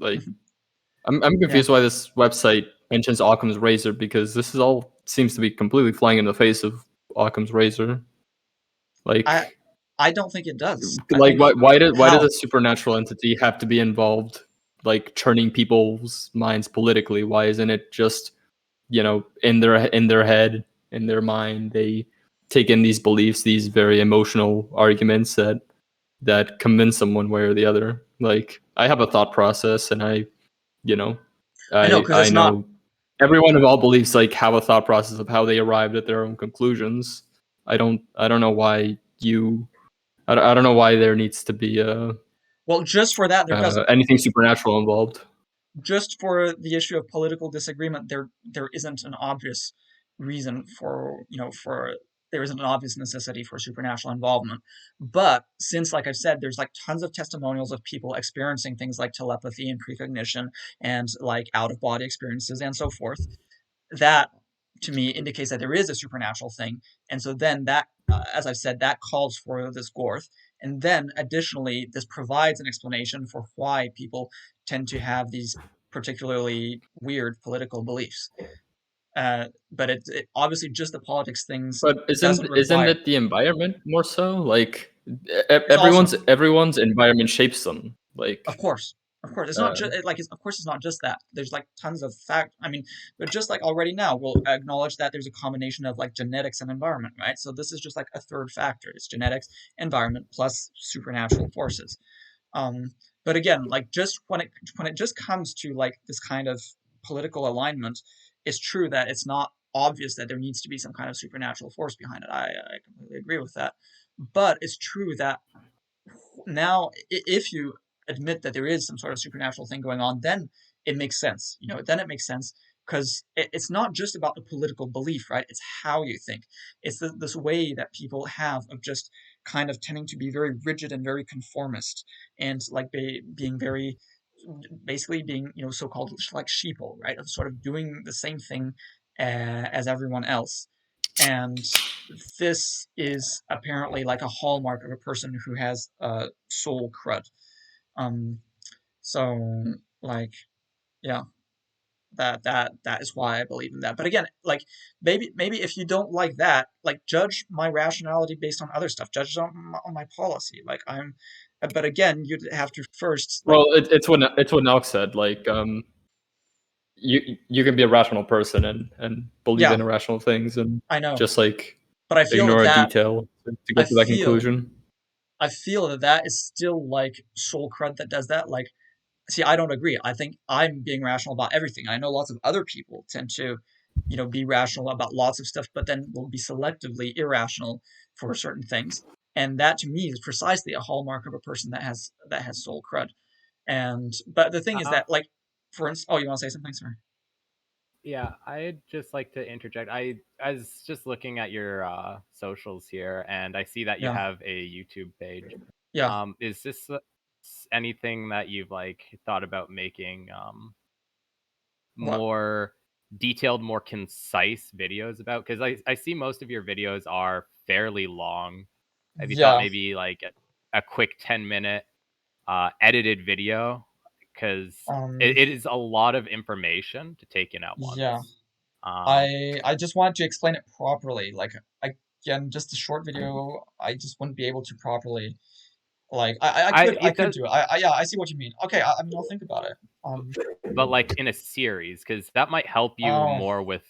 S1: I'm confused why this website mentions Occam's razor, because this is all seems to be completely flying in the face of Occam's razor. Like
S3: I don't think it does.
S1: like why does a supernatural entity have to be involved, like turning people's minds politically? Why isn't it just, in their head, in their mind, they take in these beliefs, these very emotional arguments that convince them one way or the other? Like I have a thought process, and I know
S3: because it's not.
S1: Everyone of all beliefs like have a thought process of how they arrived at their own conclusions. I don't know why I don't know why there needs to be
S3: Well, just for that, there doesn't.
S1: anything supernatural involved.
S3: Just for the issue of political disagreement, there isn't an obvious reason for there isn't an obvious necessity for supernatural involvement. But since, like I've said, there's like tons of testimonials of people experiencing things like telepathy and precognition and like out of body experiences and so forth, that to me indicates that there is a supernatural thing. And so then that, as I've said, that calls for this Gorth. And then additionally, this provides an explanation for why people tend to have these particularly weird political beliefs. But it obviously just the politics things.
S1: But isn't it the environment more so? Like
S3: Also,
S1: everyone's environment shapes them. Like
S3: of course, it's not just of course it's not just that. There's like tons of fact. I mean, but just like already now, we'll acknowledge that there's a combination of like genetics and environment, right? So this is just like a third factor. It's genetics, environment, plus supernatural forces. Um, but again, like just when it just comes to like this kind of political alignment, it's true that it's not obvious that there needs to be some kind of supernatural force behind it. I completely agree with that. But it's true that now, if you admit that there is some sort of supernatural thing going on, then it makes sense. Then it makes sense. because it's not just about the political belief, right? It's how you think. It's this way that people have of just kind of tending to be very rigid and very conformist, and like being very, basically being, so-called like sheeple, right? Of sort of doing the same thing as everyone else. And this is apparently like a hallmark of a person who has soul crud. Um, so like, yeah, that is why I believe in that. But again, like maybe if you don't like that, like judge my rationality based on other stuff. Judge it on my policy. Like but again, you'd have to first like.
S1: Well, it's what Nox said. Like, you can be a rational person and believe
S3: Yeah,
S1: in irrational things and
S3: I know,
S1: just like
S3: but I feel
S1: ignore a
S3: that
S1: detail to
S3: I
S1: get to that
S3: feel
S1: conclusion.
S3: I feel that that is still like soul crud that does that. Like, see, I don't agree. I think I'm being rational about everything. I know lots of other people tend to, be rational about lots of stuff, but then will be selectively irrational for certain things. And that to me is precisely a hallmark of a person that has soul crud. And but the thing is
S2: Uh,
S3: that, like, for instance, oh, you want to say something, sorry?
S2: yeah, I'd just like to interject. I was just looking at your socials here, and I see that you
S3: Yeah,
S2: have a YouTube page.
S3: yeah.
S2: Is this anything that you've like thought about making
S3: What?
S2: more detailed, more concise videos about? Because I see most of your videos are fairly long. Have you thought
S3: Yeah.
S2: maybe like a quick 10-minute edited video? Because
S3: Um.
S2: it is a lot of information to take in at
S3: Yeah.
S2: once. Um,
S3: I just wanted to explain it properly. Like, again, just a short video, I just wouldn't be able to properly. Like, I
S2: it
S3: could
S2: does,
S3: do it. Yeah, I see what you mean. Okay, I mean, I'll think about it.
S2: but like in a series, because that might help you
S3: Oh,
S2: more with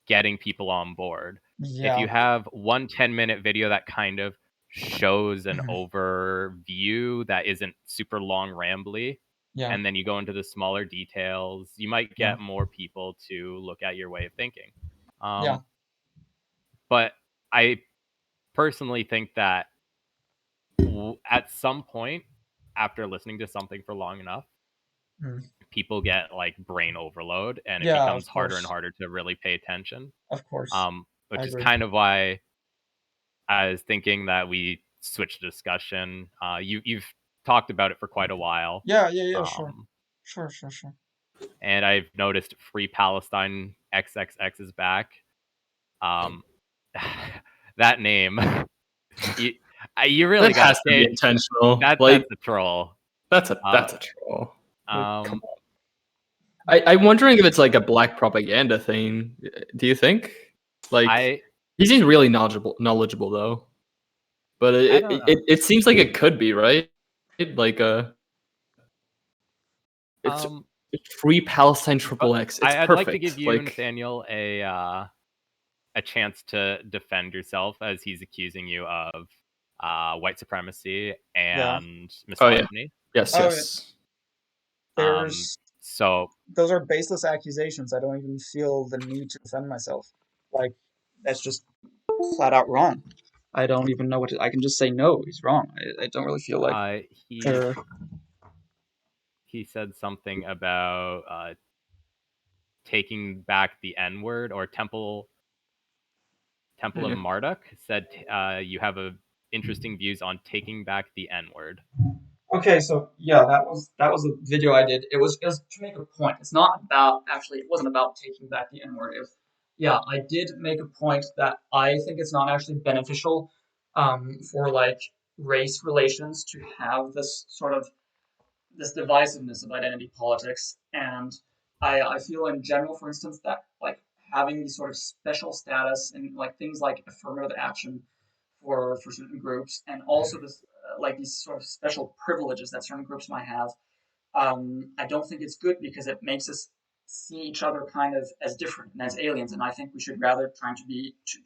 S2: getting people on board. If
S3: yeah,
S2: you have one 10-minute video that kind of shows an
S3: mhm,
S2: overview that isn't super long, rambly,
S3: yeah,
S2: and then you go into the smaller details, you might
S3: yeah,
S2: get more people to look at your way of thinking.
S3: yeah,
S2: Um, but I personally think that at some point, after listening to something for long enough,
S3: mm,
S2: people get like brain overload and it
S3: yeah,
S2: becomes harder and harder to really pay attention.
S3: of course, I
S2: Which is
S3: agree.
S2: kind of why I was thinking that we switch the discussion. You've talked about it for quite a while,
S3: Yeah, yeah, yeah, sure,
S2: um,
S3: sure, sure, sure.
S2: and I've noticed Free Palestine XXX is back. Um, that name, you, you really
S1: That
S2: got to
S1: has to be
S2: say
S1: intentional.
S2: that's
S1: Like
S2: a troll.
S1: that's a
S2: Uh,
S1: that's a troll. Like, come
S2: um,
S1: on. I'm wondering if it's like a black propaganda thing. Do you think? Like,
S2: I
S1: he seems really knowledgeable though. But
S2: I don't know.
S1: it seems like it could be, right? Like it's
S2: Um,
S1: free Palestine
S2: but
S1: triple X. It's
S2: I'd like to
S1: perfect.
S2: give you,
S1: Like,
S2: Nathaniel, a chance to defend yourself as he's accusing you of white supremacy
S3: Yeah.
S2: and
S1: oh yeah,
S2: misogyny.
S1: yes,
S3: Oh,
S1: yes.
S2: Um,
S3: there's
S2: so
S3: those are baseless accusations. I don't even feel the need to defend myself. Like, that's just flat out wrong. I don't even know what I can just say no, he's wrong. I don't really feel like
S2: uh, he
S3: there.
S2: he said something about taking back the N word, or Temple of
S3: Hmm.
S2: Marduk said you have interesting views on taking back the N word.
S3: Okay, so yeah, that was a video I did. It was to make a point. It's not about, actually, it wasn't about taking back the N word. It was, yeah, I did make a point that I think it's not actually beneficial for like race relations to have this divisiveness of identity politics. And I feel in general, for instance, that like having these sort of special status and like things like affirmative action for certain groups, and also this like these sort of special privileges that certain groups might have. I don't think it's good because it makes us see each other kind of as different and as aliens, and I think we should rather try to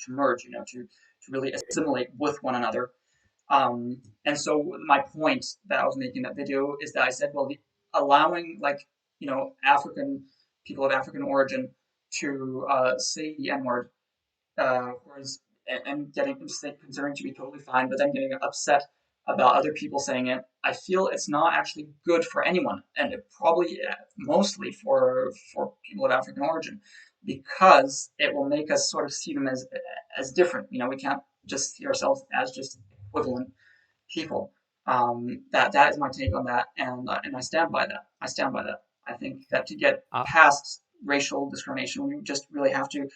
S3: merge, to really assimilate with one another. And so my point that I was making in that video is that I said, well, allowing like African people of African origin to say the N word, whereas and getting considering to be totally fine, but then getting upset about other people saying it, I feel it's not actually good for anyone, and it probably mostly for people of African origin, because it will make us sort of see them as different. We can't just see ourselves as just equivalent people. That is my take on that, and I stand by that. I think that to get past racial discrimination, we just really have to,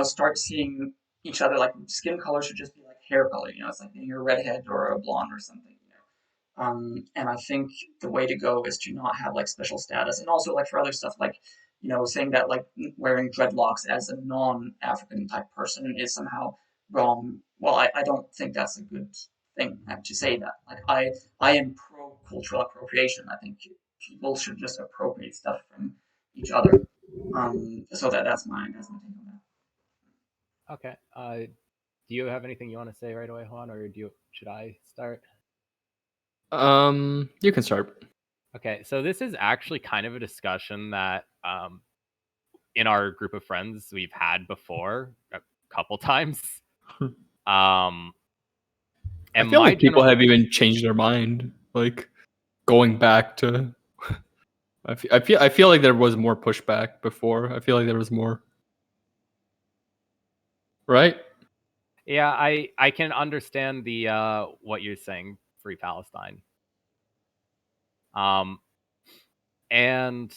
S3: start seeing each other like skin color should just be like hair color. It's like being a redhead or a blonde or something. And I think the way to go is to not have like special status, and also like for other stuff like, saying that like wearing dreadlocks as a non-African type person is somehow wrong. Well, I don't think that's a good thing to say that. Like I am pro cultural appropriation. I think people should just appropriate stuff from each other. So that's my take on that.
S2: Okay. Do you have anything you want to say right away, Juan, or should I start?
S1: You can start.
S2: Okay, so this is actually kind of a discussion that in our group of friends we've had before a couple times.
S1: I feel like people have even changed their mind, like going back to. I feel like there was more pushback before. I feel like there was more. Right?
S2: Yeah, I can understand the what you're saying, Free Palestine. And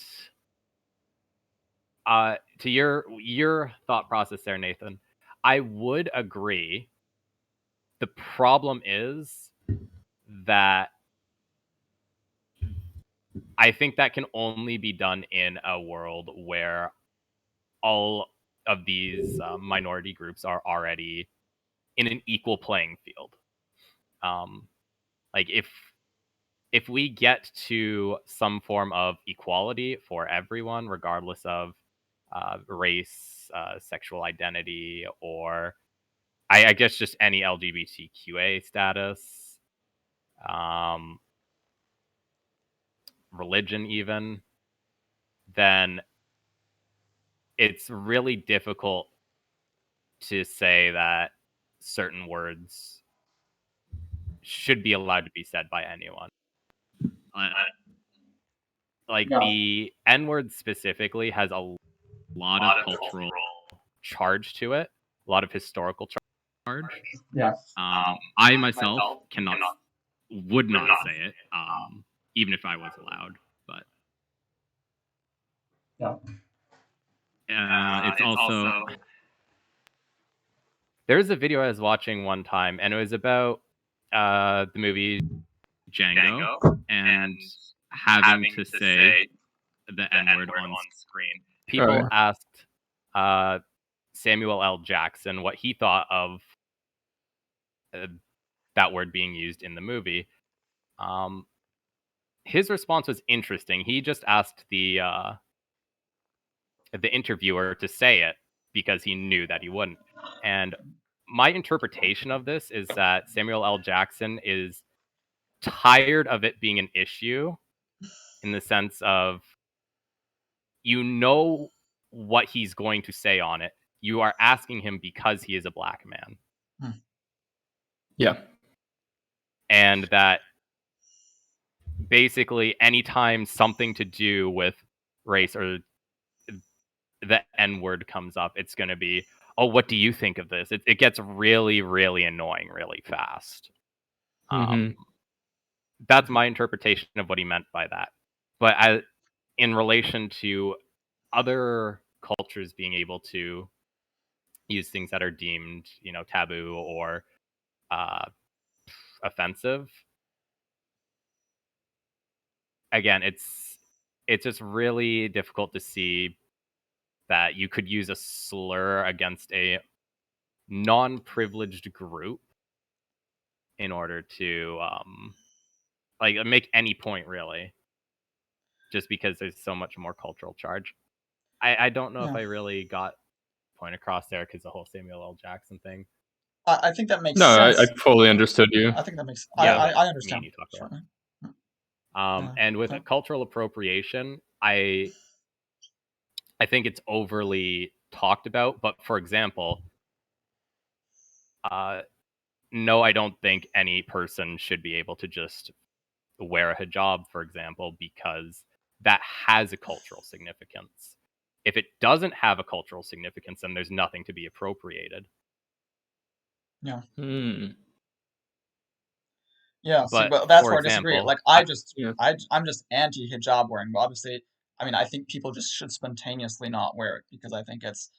S2: to your thought process there, Nathan, I would agree. The problem is that I think that can only be done in a world where all of these minority groups are already in an equal playing field. Like if we get to some form of equality for everyone, regardless of race, sexual identity, or I guess just any LGBTQA status, religion even, then it's really difficult to say that certain words should be allowed to be said by anyone. Like
S3: Yeah.
S2: the N word specifically has a lot of cultural charge to it, a lot of historical charge.
S3: Yeah.
S2: I myself would not say it, even if I was allowed. But
S3: Yeah.
S2: it's also there's a video I was watching one time, and it was about the movie Django and having to say the N word on screen. People asked Samuel L. Jackson what he thought of that word being used in the movie. His response was interesting. He just asked the interviewer to say it because he knew that he wouldn't. And my interpretation of this is that Samuel L. Jackson is tired of it being an issue, in the sense of, you know what he's going to say on it. You are asking him because he is a black man.
S1: Yeah.
S2: And that basically anytime something to do with race or the N word comes up, it's going to be, oh, what do you think of this? It gets really, really annoying really fast. That's my interpretation of what he meant by that. But in relation to other cultures being able to use things that are deemed, taboo or offensive, again, it's just really difficult to see that you could use a slur against a non-privileged group in order to make any point, really, just because there's so much more cultural charge. I don't know if I really got point across there, because the whole Samuel L. Jackson thing.
S3: I think that makes
S1: No,
S3: sense.
S1: I fully understood you.
S3: I think that makes.
S2: Yeah,
S3: I understand.
S2: me and you talked about.
S3: Yeah.
S2: And with cultural appropriation, I think it's overly talked about. But for example, no, I don't think any person should be able to just wear a hijab, for example, because that has a cultural significance. If it doesn't have a cultural significance, then there's nothing to be appropriated.
S3: Yeah.
S1: Hmm.
S3: Yeah, see,
S2: But
S3: but that's
S2: for
S3: where I disagree.
S2: example,
S3: Like, I just,
S1: Yeah.
S3: I'm just anti-hijab wearing. But obviously, I mean, I think people just should spontaneously not wear it because I think it's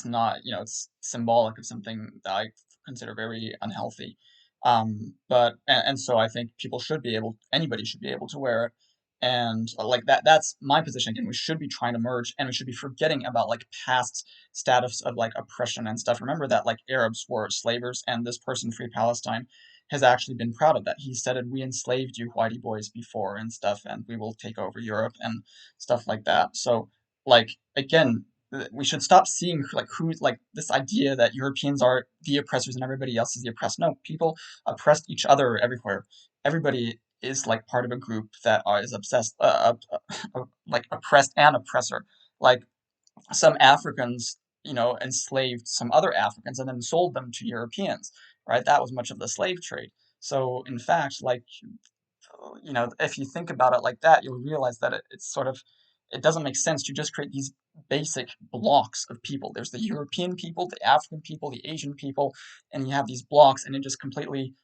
S3: not, it's symbolic of something that I consider very unhealthy. But and so I think people should be able, anybody should be able to wear it. And like that's my position. Again, we should be trying to merge, and we should be forgetting about like past status of like oppression and stuff. Remember that like Arabs were slavers, and this person, Free Palestine, has actually been proud of that. He said, "We enslaved you, whitey boys, before and stuff, and we will take over Europe and stuff like that." So, like again, we should stop seeing like who like this idea that Europeans are the oppressors and everybody else is the oppressed. No, people oppressed each other everywhere. Everybody is like part of a group that is obsessed, like oppressed and oppressor. Like some Africans, enslaved some other Africans and then sold them to Europeans, right? That was much of the slave trade. So, in fact, like, if you think about it like that, you'll realize that it's sort of, it doesn't make sense to just create these basic blocks of people. There's the European people, the African people, the Asian people, and you have these blocks, and it just completely,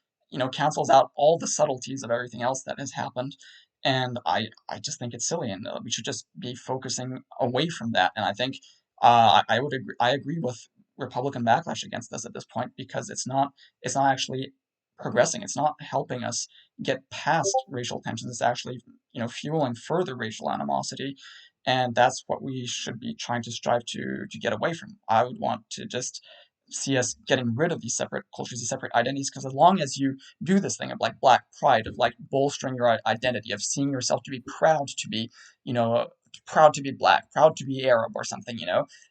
S3: cancels out all the subtleties of everything else that has happened. And I just think it's silly, and we should just be focusing away from that. And I think I agree with Republican backlash against this at this point because it's not actually progressing. It's not helping us get past racial tensions. It's actually, fueling further racial animosity, and that's what we should be trying to strive to get away from. I would want to just see us getting rid of these separate cultures, these separate identities, because as long as you do this thing of like black pride, of like bolstering your identity, of seeing yourself to be proud to be, you know, proud to be black, proud to be Arab or something,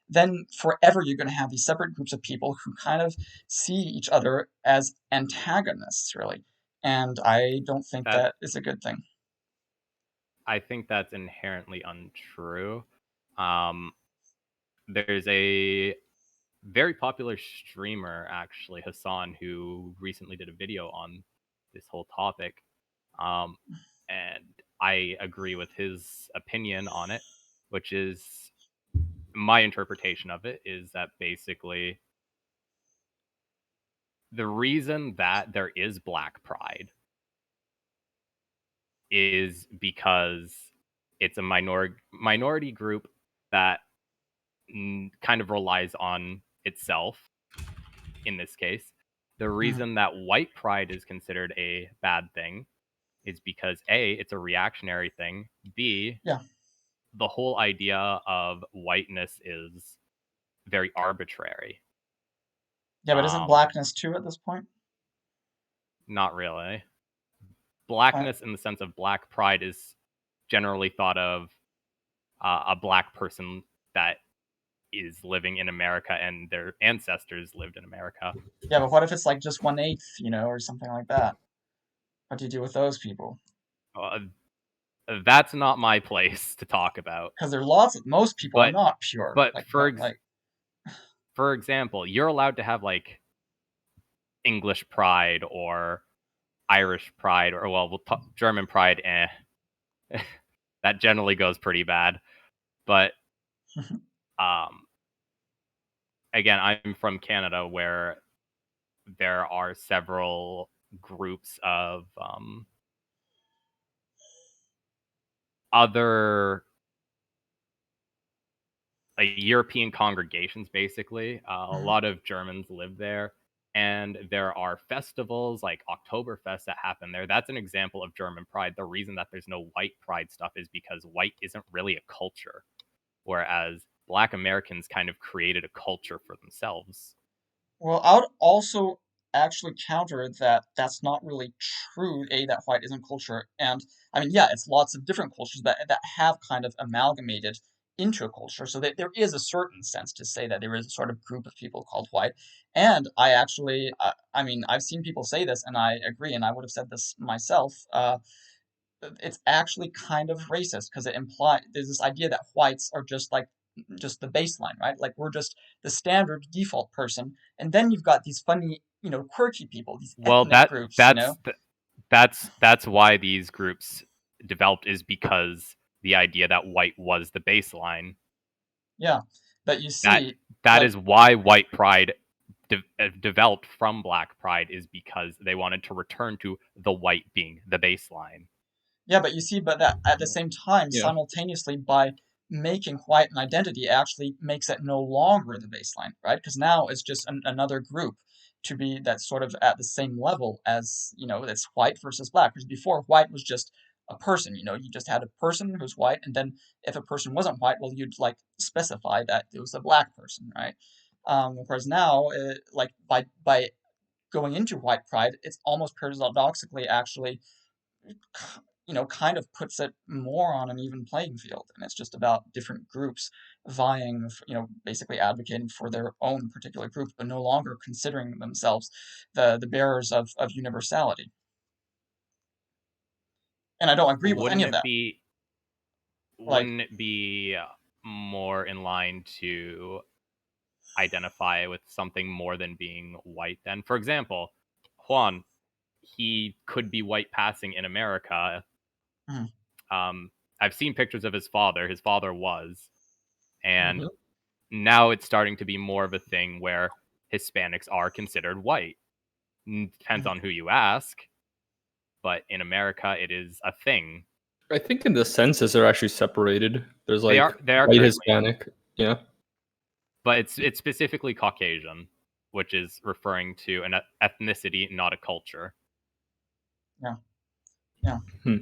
S3: then forever you're going to have these separate groups of people who kind of see each other as antagonists, really. And I don't think
S2: that
S3: that is a good thing.
S2: I think that's inherently untrue. Um, there's a very popular streamer, actually, Hassan, who recently did a video on this whole topic. And I agree with his opinion on it, which is my interpretation of it is that basically the reason that there is black pride is because it's a minority group that kind of relies on itself in this case. The
S3: Mhm.
S2: reason that white pride is considered a bad thing is because A, it's a reactionary thing. B,
S3: Yeah.
S2: the whole idea of whiteness is very arbitrary.
S3: Yeah, but isn't
S2: Um,
S3: blackness too at this point?
S2: Not really.
S3: Uh,
S2: Blackness in the sense of black pride is generally thought of a black person that is living in America and their ancestors lived in America.
S3: yeah, but what if it's like just 1/8, or something like that? What do you do with those people?
S2: Uh, that's not my place to talk about.
S3: Because most people are
S2: But
S3: not pure.
S2: but
S3: Like,
S2: for example, you're allowed to have like English pride or Irish pride or well, German pride. That generally goes pretty bad. But um, again, I'm from Canada where there are several groups of other European congregations, basically. A lot of Germans live there, and there are festivals like Oktoberfest that happen there. That's an example of German pride. The reason that there's no white pride stuff is because white isn't really a culture, whereas Black Americans kind of created a culture for themselves.
S3: well, I would also actually counter that that's not really true. That white isn't culture, and I mean, yeah, it's lots of different cultures that have kind of amalgamated into a culture. So that there is a certain sense to say that there is a sort of group of people called white. And I actually, I mean, I've seen people say this, and I agree, and I would have said this myself. It's actually kind of racist because it implies there's this idea that whites are just the baseline, right? Like we're just the standard default person, and then you've got these funny quirky people, these
S2: Well,
S3: ethnic groups,
S2: that's why these groups developed, is because the idea that white was the baseline.
S3: Yeah, but you
S2: That
S3: see,
S2: that
S3: like,
S2: is why white pride developed from black pride, is because they wanted to return to the white being the baseline.
S3: yeah, but you see, but that at the same time,
S1: Yeah.
S3: simultaneously, by making white an identity, actually makes it no longer the baseline, right? Because now it's just another group to be that's sort of at the same level as, that's white versus black. Because before, white was just a person, you just had a person who's white, and then if a person wasn't white, well, you'd like specify that it was a black person, right? Whereas now, like by going into white pride, it's almost paradoxically actually kind of puts it more on an even playing field. And it's just about different groups vying, basically advocating for their own particular group, but no longer considering themselves the bearers of universality. And I don't agree with any
S2: Wouldn't
S3: of
S2: it
S3: that.
S2: be
S3: Like,
S2: wouldn't it be more in line to identify with something more than being white then? For example, Juan, he could be white passing in America.
S3: mhm,
S2: I've seen pictures of his father. His father was, and
S1: Mhm.
S2: now it's starting to be more of a thing where Hispanics are considered white. Depends
S3: mhm.
S2: on who you ask, but in America, it is a thing.
S1: I think in the census they're actually separated. There's
S2: They
S1: like
S2: are
S1: white
S2: currently,
S1: Hispanic. Yeah.
S2: but it's specifically Caucasian, which is referring to an ethnicity, not a culture.
S3: Yeah, yeah.
S1: Hmm.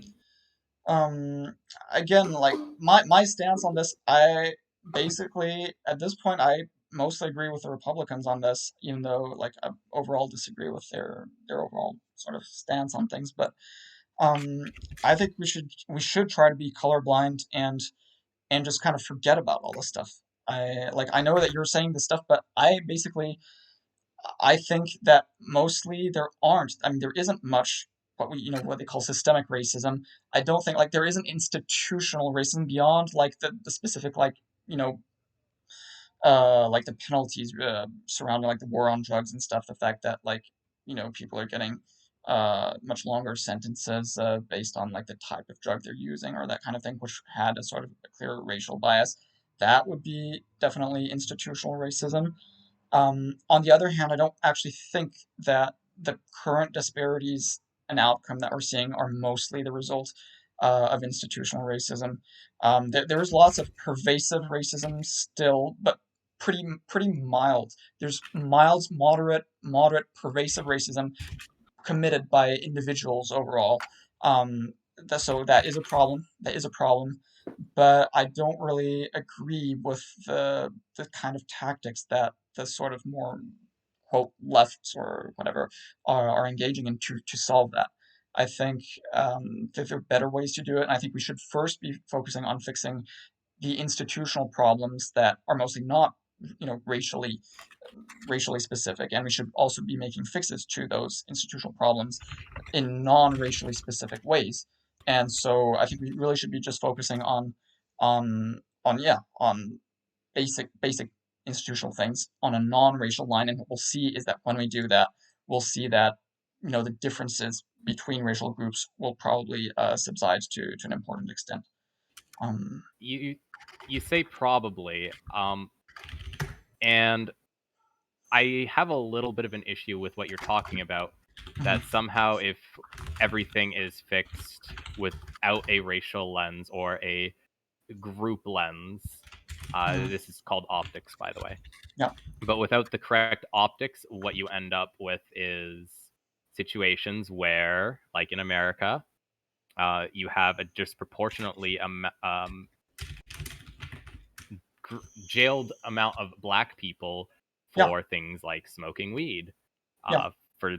S3: Um, Again, like my stance on this, I basically at this point I mostly agree with the Republicans on this, even though like I overall disagree with their overall sort of stance on things. But I think we should try to be colorblind and just kind of forget about all this stuff. I know that you're saying this stuff, but I think that mostly there aren't. I mean, there isn't much what they call systemic racism. I don't think like there isn't institutional racism beyond like the specific you know like the penalties surrounding like the war on drugs and stuff. The fact that like people are getting much longer sentences based on like the type of drug they're using or that kind of thing, which had a sort of a clear racial bias. That would be definitely institutional racism. On the other hand, I don't actually think that the current disparities and outcome that we're seeing are mostly the result of institutional racism. There's lots of pervasive racism still, but pretty mild. There's mild, moderate, pervasive racism committed by individuals overall. So that is a problem. That is a problem, but I don't really agree with the kind of tactics that the sort of more quote lefts or whatever are engaging in to solve that. I think that there are better ways to do it, and I think we should first be focusing on fixing the institutional problems that are mostly not racially specific, and we should also be making fixes to those institutional problems in non-racially specific ways. And so I think we really should be just focusing on basic institutional things on a non-racial line. And what we'll see is that when we do that, we'll see that the differences between racial groups will probably subside to an important extent. Um,
S2: You say probably, and I have a little bit of an issue with what you're talking about.
S3: mhm,
S2: That somehow, if everything is fixed without a racial lens or a group lens,
S3: mhm,
S2: this is called optics, by the way.
S3: yeah,
S2: But without the correct optics, what you end up with is situations where, like in America, you have a disproportionately jailed amount of black people
S3: yeah,
S2: for things like smoking weed.
S3: yeah.
S2: For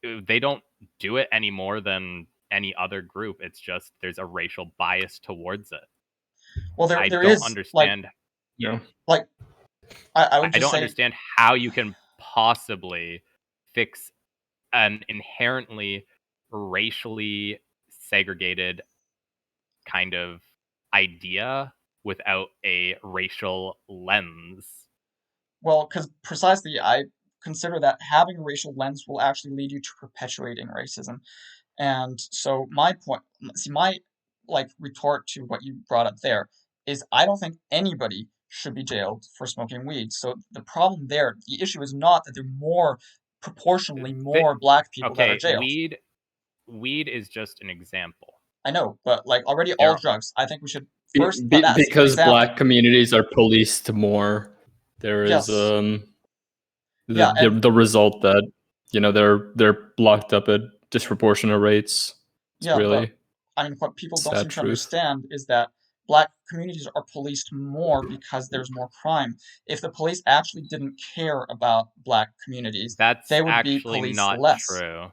S2: They don't do it any more than any other group. It's just there's a racial bias towards it.
S3: Well, there
S2: I
S3: there
S2: don't
S3: is
S2: understand.
S1: Yeah.
S3: like I would
S2: I
S3: just
S2: don't
S3: say,
S2: understand how you can possibly fix an inherently racially segregated kind of idea without a racial lens.
S3: well, because precisely consider that having a racial lens will actually lead you to perpetuating racism. And so my point, see, my like retort to what you brought up there is I don't think anybody should be jailed for smoking weed. So the problem there, the issue is not that there are proportionally more black people that are
S2: Okay,
S3: jailed.
S2: weed is just an example.
S3: I know, but like already all
S2: There-
S3: drugs, I think we should first, but that's an
S1: because
S3: example.
S1: black communities are policed more. There is
S3: Yes. Yeah, and
S1: the result that they're locked up at disproportionate rates. It's
S3: yeah, but
S1: really
S3: I mean, what people don't
S1: sad
S3: seem to
S1: truth.
S3: understand is that black communities are policed more because there's more crime. If the police actually didn't care about black communities,
S2: That's
S3: they would be
S2: actually
S3: policed
S2: not
S3: less.
S2: true.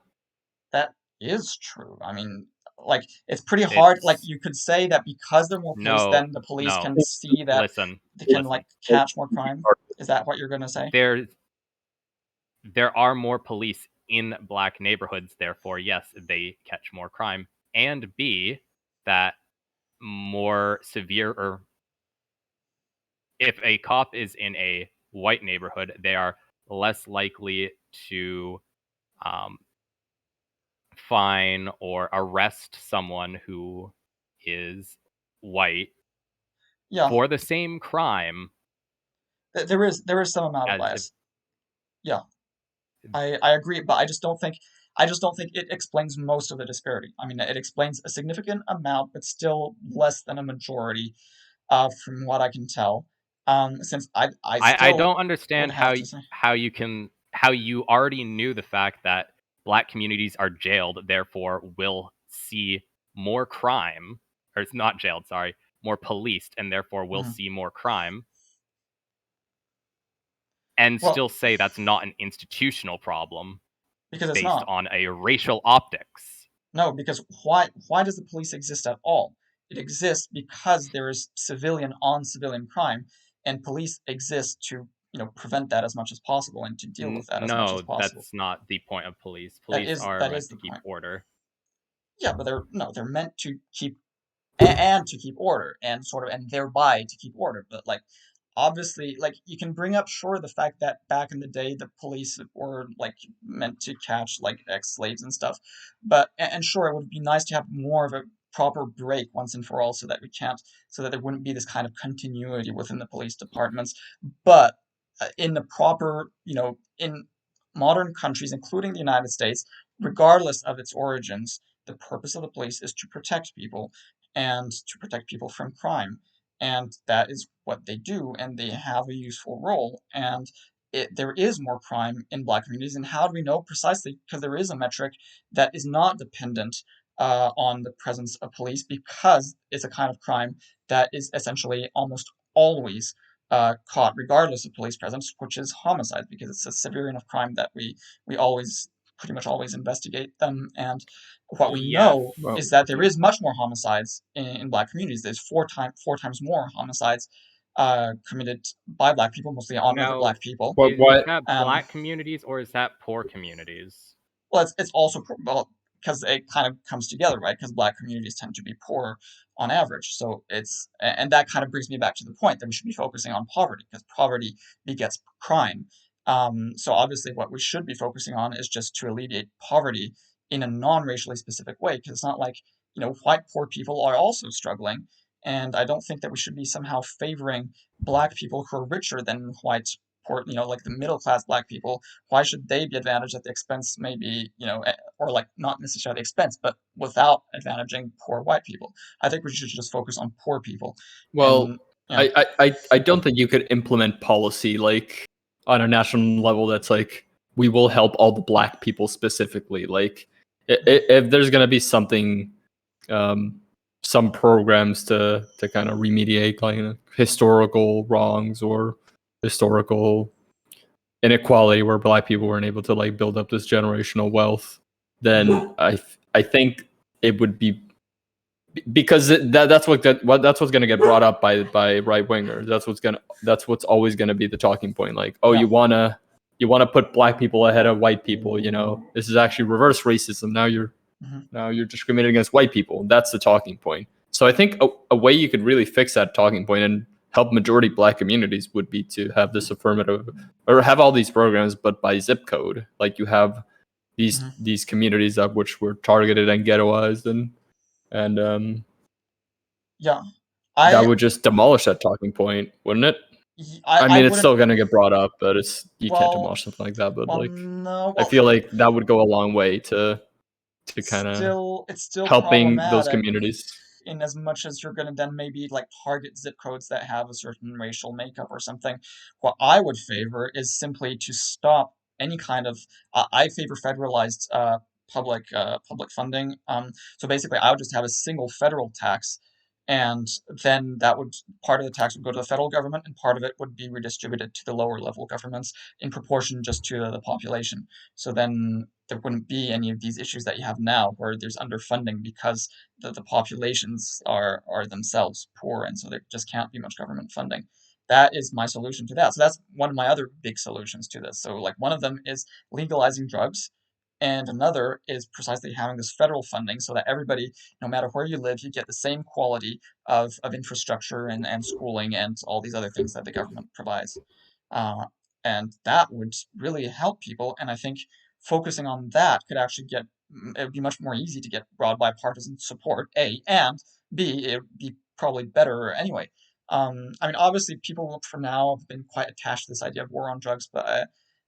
S3: That is true. I mean, like, it's pretty hard. Like, you could say that because they're more policed, then the police can see that
S2: Listen,
S3: they can, like, catch more crime. Is that what you're going to say?
S2: there are more police in black neighborhoods, therefore, yes, they catch more crime. And B, that more severe, or if a cop is in a white neighborhood, they are less likely to fine or arrest someone who is white
S3: Yeah,
S2: for the same crime
S3: there is some amount of
S2: as if
S3: bias. Yeah, I agree, but I just don't think it explains most of the disparity. I mean, it explains a significant amount, but still less than a majority, from what I can tell. Since I
S2: I
S3: still
S2: don't
S3: would
S2: understand
S3: have to say.
S2: how you already knew the fact that black communities are jailed, therefore will see more crime, or it's not jailed, sorry, more policed, and therefore will
S3: Mhm.
S2: see more crime, and
S3: Well,
S2: still say that's not an institutional problem
S3: because it's
S2: based
S3: not.
S2: on a racial optics.
S3: No, because why does the police exist at all? It exists because there is civilian on civilian crime, and police exist to, prevent that as much as possible and to deal with that as much as
S2: No,
S3: possible.
S2: that's not the point of police.
S3: That
S2: Police
S3: is
S2: are
S3: that
S2: meant
S3: is
S2: to
S3: the
S2: keep
S3: point.
S2: order.
S3: Yeah, but they're meant to keep and to keep order and sort of and thereby to keep order. But like obviously, like you can bring up sure the fact that back in the day the police were like meant to catch like ex-slaves and stuff, but and sure it would be nice to have more of a proper break once and for all so that there wouldn't be this kind of continuity within the police departments. But in the proper, in modern countries, including the United States, regardless of its origins, the purpose of the police is to protect people and to protect people from crime. And that is what they do, and they have a useful role. And there is more crime in black communities. And how do we know? Precisely because there is a metric that is not dependent on the presence of police, because it's a kind of crime that is essentially almost always caught regardless of police presence, which is homicide, because it's a severe enough crime that we always pretty much always investigate them. And what we
S2: Yes.
S3: know is that there is much more homicides in black communities. There's four times more homicides committed by black people, mostly on other
S2: Now,
S3: black people.
S2: is that black communities or is that poor communities?
S3: Well, it's also well because it kind of comes together, right? Because black communities tend to be poor on average. So and that kind of brings me back to the point that we should be focusing on poverty, because poverty begets crime. So obviously, what we should be focusing on is just to alleviate poverty in a non-racially specific way, because it's not like, white poor people are also struggling, and I don't think that we should be somehow favoring black people who are richer than white poor, like the middle class black people. Why should they be advantaged at the expense, maybe, or like not necessarily the expense, but without advantaging poor white people? I think we should just focus on poor people.
S1: Well,
S3: And yeah.
S1: I don't think you could implement policy like on a national level that's like we will help all the black people specifically. Like if there's gonna be something, some programs to kind of remediate like historical wrongs or historical inequality where black people weren't able to like build up this generational wealth, then I think it would be because that's what's going to get brought up by right wingers. That's what's always going to be the talking point. Like, oh,
S3: Yeah.
S1: you wanna put black people ahead of white people. This is actually reverse racism. Now you're discriminating against white people. That's the talking point. So I think a way you could really fix that talking point and help majority Black communities would be to have this affirmative, or have all these programs, but by zip code. Like you have these communities of which were targeted and ghettoized, and
S3: Yeah,
S1: that
S3: I
S1: would just demolish that talking point, wouldn't it?
S3: I,
S1: I
S3: I
S1: mean, it's
S3: wouldn't.
S1: still gonna get brought up, but you can't
S3: Well,
S1: demolish something like that. But like,
S3: no.
S1: I
S3: Well,
S1: feel like that would go a long way to kind of
S3: it's still
S1: helping those
S3: problematic
S1: communities.
S3: in as much as you're going to then maybe like target zip codes that have a certain racial makeup or something. What I would favor is simply to stop any kind of. I favor federalized public funding. So basically, I would just have a single federal tax, and then that would part of the tax would go to the federal government, and part of it would be redistributed to the lower level governments in proportion just to the population. So then there wouldn't be any of these issues that you have now, where there's underfunding because the populations are themselves poor, and so there just can't be much government funding. That is my solution to that. So that's one of my other big solutions to this. So like one of them is legalizing drugs, and another is precisely having this federal funding so that everybody, no matter where you live, you get the same quality of infrastructure and schooling and all these other things that the government provides. Uh, and that would really help people. And I think focusing on that could actually it would be much more easy to get broad bipartisan support, A, and B, it would be probably better anyway. I mean, obviously, people for now have been quite attached to this idea of war on drugs, but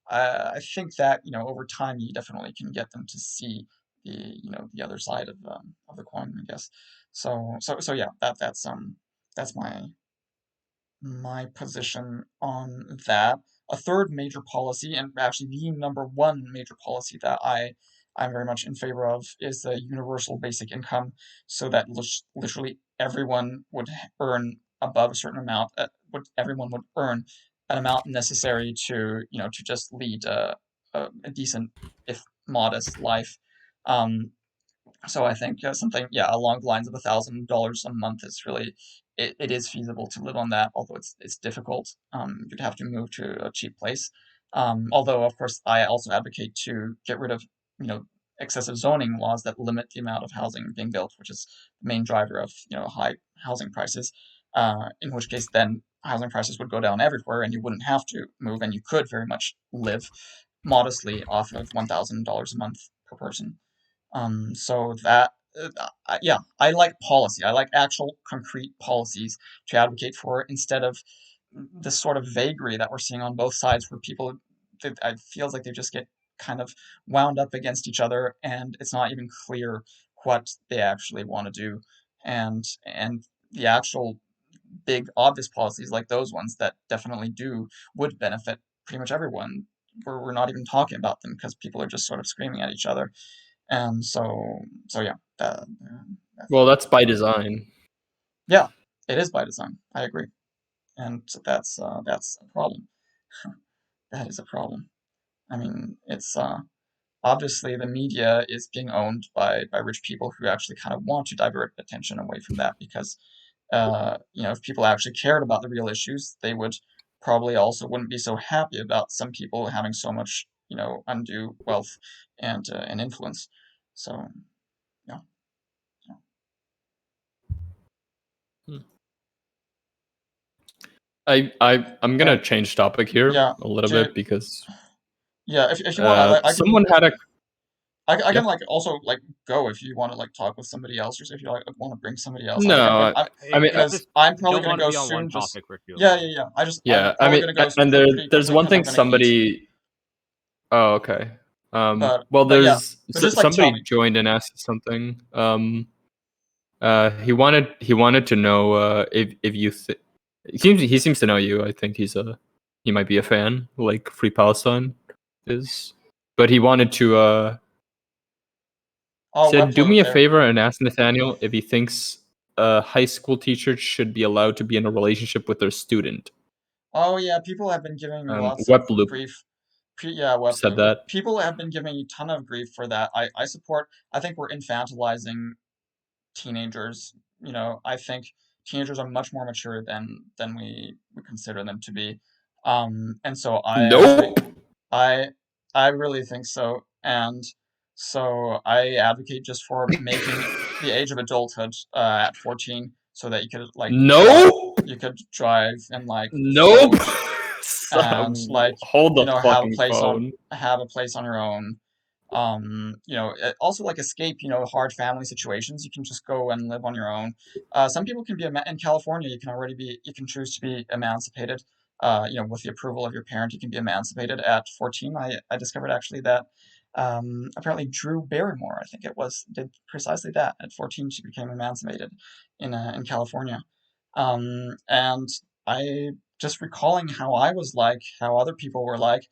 S3: I think that over time you definitely can get them to see the other side of the coin, I guess. So yeah, that's my position on that. A third major policy, and actually the number one major policy that I'm very much in favor of, is the universal basic income, so that literally everyone would earn above a certain amount. Everyone would earn an amount necessary to just lead a decent, if modest, life. Um, so I think something, yeah, along the lines of $1,000 a month is really, it is feasible to live on that, although it's difficult. You'd have to move to a cheap place. Although of course I also advocate to get rid of excessive zoning laws that limit the amount of housing being built, which is the main driver of high housing prices. In which case then housing prices would go down everywhere, and you wouldn't have to move, and you could very much live modestly off of $1,000 a month per person. So that, yeah, I like policy. I like actual concrete policies to advocate for instead of this sort of vagary that we're seeing on both sides, where people, it feels like they just get kind of wound up against each other, and it's not even clear what they actually want to do. And the actual big obvious policies like those ones that definitely would benefit pretty much everyone. We're not even talking about them because people are just sort of screaming at each other. And so yeah,
S1: Well, that's by design.
S3: yeah, it is by design. I agree, and that's a problem. That is a problem. I mean, it's obviously the media is being owned by rich people who actually kind of want to divert attention away from that, because if people actually cared about the real issues, they would probably also wouldn't be so happy about some people having so much undue wealth and influence. So yeah.
S1: I'm gonna change topic here
S3: Yeah,
S1: a little
S3: do
S1: bit because
S3: yeah. If you want, I can
S1: someone had a
S3: I
S1: yeah.
S3: can like also like go if you want to like talk with somebody else, or if you like want to bring somebody else.
S1: No, I mean,
S3: Because I'm probably
S2: don't
S3: gonna
S2: want to
S3: go
S2: be on one
S3: soon. Just
S2: topic for too
S3: yeah,
S2: long.
S3: yeah, yeah. I'm
S1: yeah, I
S3: probably
S1: mean,
S3: gonna go
S1: and
S3: pretty
S1: there's
S3: quickly
S1: one
S3: because I'm
S1: thing
S3: gonna eat.
S1: somebody. Oh, okay. Well,
S3: But yeah,
S1: there's
S3: but just like tell
S1: somebody
S3: me.
S1: joined and asked something. He wanted to know if you he seems to know you. I think he might be a fan, like Free Palestine is, but he wanted to
S3: Oh,
S1: said, do
S3: Webflow
S1: me a
S3: there.
S1: favor and ask Nathaniel if he thinks a high school teacher should be allowed to be in a relationship with their student.
S3: Oh yeah, people have been giving me lots of
S1: Webloop
S3: grief. Yeah,
S1: said
S3: Webflow.
S1: that.
S3: People have been giving me a ton of grief for that. I support. I think we're infantilizing teenagers. I think teenagers are much more mature than we consider them to be. And so
S1: Nope.
S3: I I really think so. And so I advocate just for making the age of adulthood at 14, so that you could like
S1: Nope.
S3: You could drive and like
S1: Nope.
S3: float and like
S1: Hold the
S3: have a
S1: fucking
S3: place
S1: phone.
S3: on your own. Also like escape, hard family situations. You can just go and live on your own. Some people can be in California. You can choose to be emancipated. With the approval of your parent, you can be emancipated at 14. I discovered actually that apparently Drew Barrymore, I think it was, did precisely that. At 14, she became emancipated in California. And I just recalling how I was like, how other people were like,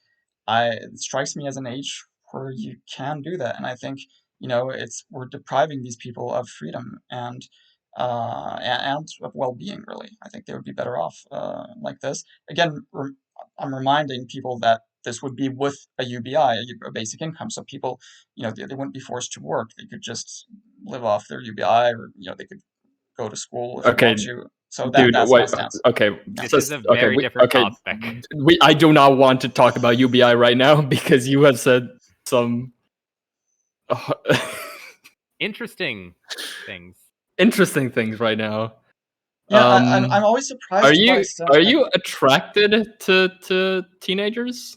S3: it strikes me as an age where you can do that. And I think, we're depriving these people of freedom and of well-being, really. I think they would be better off like this. Again, I'm reminding people that this would be with a UBI, a basic income. So people, they wouldn't be forced to work. They could just live off their UBI, or, they could go to school if they want to. So
S1: Dude,
S3: that's my stance.
S1: Okay,
S2: this is a very different topic.
S1: I do not want to talk about UBI right now because you have said some
S2: interesting things.
S1: Interesting things right now.
S3: Yeah, I'm always surprised.
S1: Are you attracted to teenagers?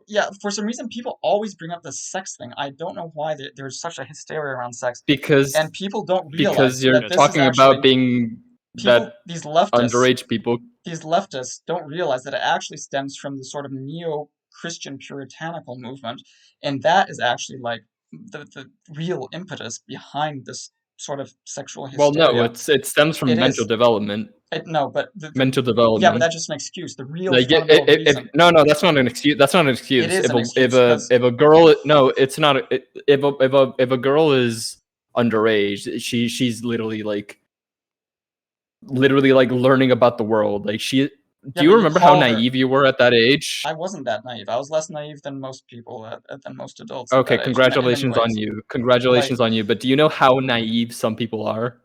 S3: Yeah, for some reason people always bring up the sex thing. I don't know why there's such a hysteria around sex. And people don't realize
S1: because you're
S3: that
S1: talking about being
S3: these leftists,
S1: underage people.
S3: These leftists don't realize that it actually stems from the sort of neo-Christian puritanical movement, and that is actually like the real impetus behind this sort of sexual hysteria.
S1: Well, no, it stems from mental development.
S3: Mental development. Yeah, but that's just an excuse. The real fundamental reason.
S1: No, that's not an excuse. That's not an excuse.
S3: It is an excuse.
S1: If a girl, no, it's not. If a girl is underage, she's literally like learning about the world. Like do you remember how naive you were at that age?
S3: I wasn't that naive. I was less naive than most people, than most adults.
S1: Okay, congratulations on you. Congratulations on you. But do you know how naive some people are?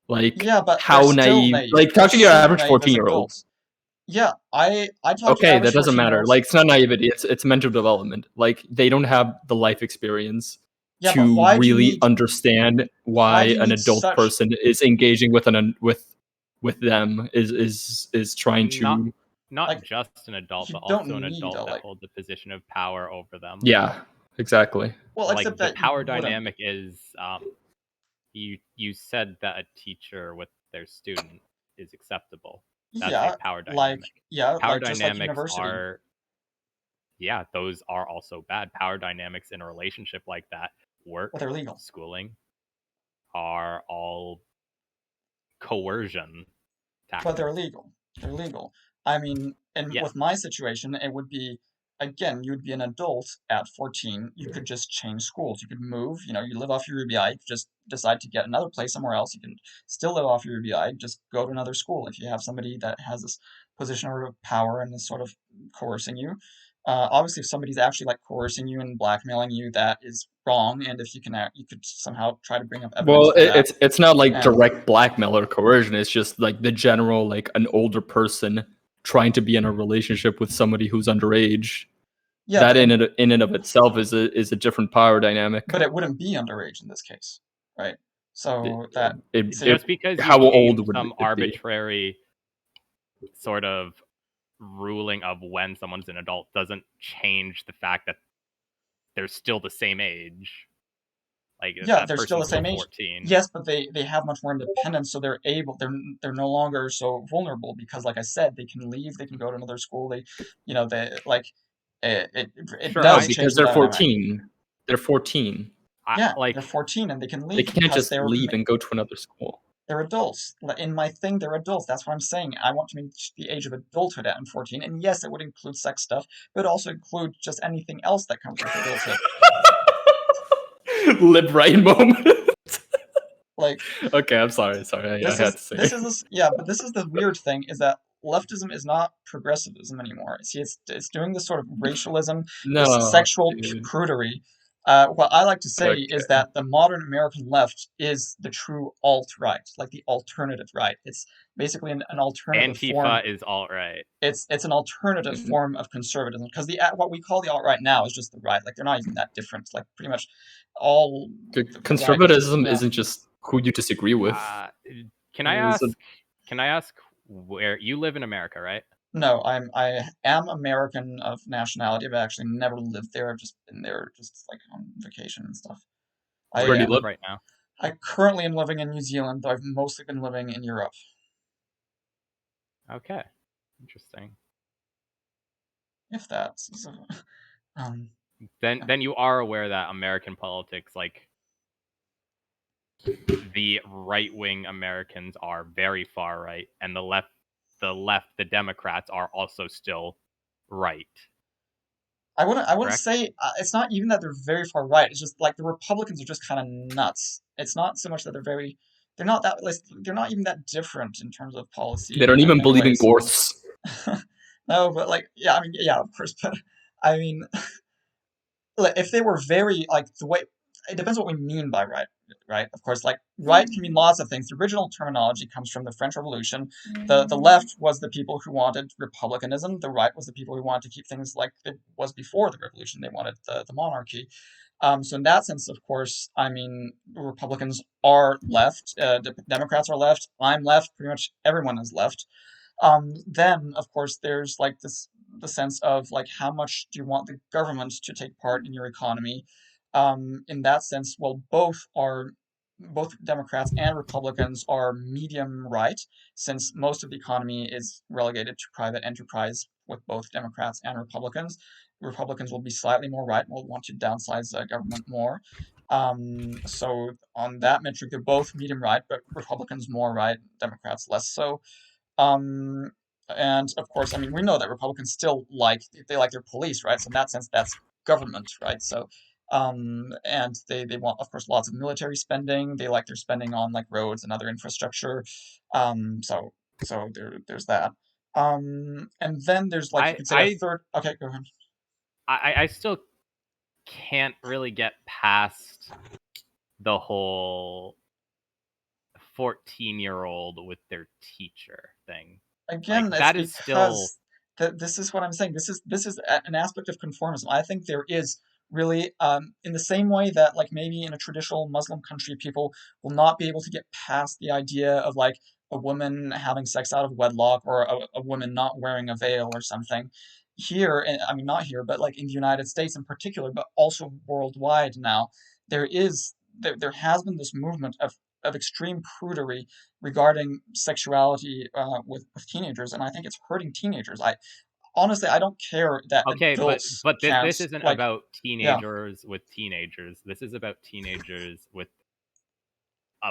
S1: Like,
S3: yeah, but
S1: how naive? Like, talk to your average 14-year-old.
S3: Yeah, I talk
S1: okay, that doesn't matter. Like, it's not naivety. It's mental development. Like, they don't have the life experience to really understand why an adult person is engaging with them is trying to
S2: not just an adult, but also an adult that holds a position of power over them.
S1: Yeah, exactly.
S3: Well,
S2: like the power dynamic is you said that a teacher with their student is acceptable. That's a power dynamic. Power dynamics are those are also bad. Power dynamics in a relationship like that, work,
S3: they're legal.
S2: Schooling, are all coercion tactics.
S3: But they're legal. They're legal. I mean, and with my situation, it would be, again, you'd be an adult at 14. You could just change schools. You could move. You live off your UBI. You could just decide to get another place somewhere else. You can still live off your UBI. Just go to another school. If you have somebody that has this position of power and is sort of coercing you. Obviously, if somebody's actually like coercing you and blackmailing you, that is wrong. And if you could somehow try to bring up evidence.
S1: Well, it's not like direct blackmail or coercion. It's just like the general, like an older person trying to be in a relationship with somebody who's underage. Yeah, that in and of itself is a different power dynamic.
S3: But it wouldn't be underage in this case, right? So
S2: just because how old would some arbitrary sort of ruling of when someone's an adult doesn't change the fact that they're still the same age. Like
S3: they're still the same 14. Age. Yes, but they have much more independence, so they're no longer so vulnerable because, like I said, they can leave, they can go to another school. It does
S1: because they're 14. They're 14.
S3: They're 14 and they can leave.
S1: They can't just leave and go to another school.
S3: They're adults. In my thing, they're adults. That's what I'm saying. I want to make the age of adulthood at 14. And yes, it would include sex stuff, but also include just anything else that comes with adulthood.
S1: Lip right moment.
S3: Okay,
S1: I'm sorry. I had to say.
S3: But this is the weird thing is that leftism is not progressivism anymore. See, it's doing this sort of racialism, this sexual prudery. What I like to say is that the modern American left is the true alt-right, like the alternative right. It's basically an alternative
S2: Antifa
S3: form.
S2: Is alt-right.
S3: It's an alternative form of conservatism because what we call the alt-right now is just the right. Like they're not even that different. Like pretty much all
S1: conservatism isn't just who you disagree with.
S2: Can I ask can I ask where you live in America, right?
S3: No, I am American of nationality, but I actually never lived there. I've just been there, just like on vacation and stuff.
S2: Where do
S3: I
S1: Where do
S2: you
S1: you
S2: live
S1: live?
S2: right now?
S3: I currently am living in New Zealand, though I've mostly been living in Europe.
S2: Okay, interesting.
S3: If that's so, um,
S2: Then you are aware that American politics, like the right-wing Americans are very far right, and the Democrats are also still right.
S3: I wouldn't
S2: Correct?
S3: say it's not even that they're very far right. It's just like the Republicans are just kind of nuts. It's not so much that they're not that they're not even that different in terms of
S1: They
S3: policy
S1: don't
S3: in
S1: even
S3: many
S1: believe in
S3: ways.
S1: ghosts.
S3: No, but like yeah, I mean yeah, of course, but I mean like, if they were very like the way it depends what we mean by right, right? Of course, like right can mean lots of things. The original terminology comes from the French Revolution. The left was the people who wanted republicanism. The right was the people who wanted to keep things like it was before the revolution. They wanted the monarchy. So in that sense, of course, I mean, Republicans are left, Democrats are left. I'm left. Pretty much everyone is left. Then, of course, there's like this the sense of like how much do you want the government to take part in your economy? In that sense, well, both Democrats and Republicans are medium right, since most of the economy is relegated to private enterprise with both Democrats and Republicans. Republicans will be slightly more right, will want to downsize government more. So on that metric, they're both medium right, but Republicans more right, Democrats less so. Um, and of course, I mean, we know that Republicans still they like their police, right? So in that sense, that's government, right? So, and they want, of course, lots of military spending. They like their spending on like roads and other infrastructure. There's that. And then there's like you
S2: I
S3: could say a
S2: I
S3: third. Okay, go ahead.
S2: I still can't really get past the whole 14-year-old with their teacher thing. Like
S3: Again, it's
S2: that is still
S3: because this is what I'm saying. This is an aspect of conformism. I think there is really in the same way that like maybe in a traditional Muslim country, people will not be able to get past the idea of like a woman having sex out of wedlock or a woman not wearing a veil or something. Here, I mean not here, but like in the United States in particular, but also worldwide now, there has been this movement of extreme prudery regarding sexuality with teenagers, and I think it's hurting teenagers. I honestly I don't care that
S2: okay,
S3: adults
S2: but
S3: can't
S2: this isn't
S3: like
S2: about
S3: yeah
S2: teenagers with teenagers. This is about teenagers with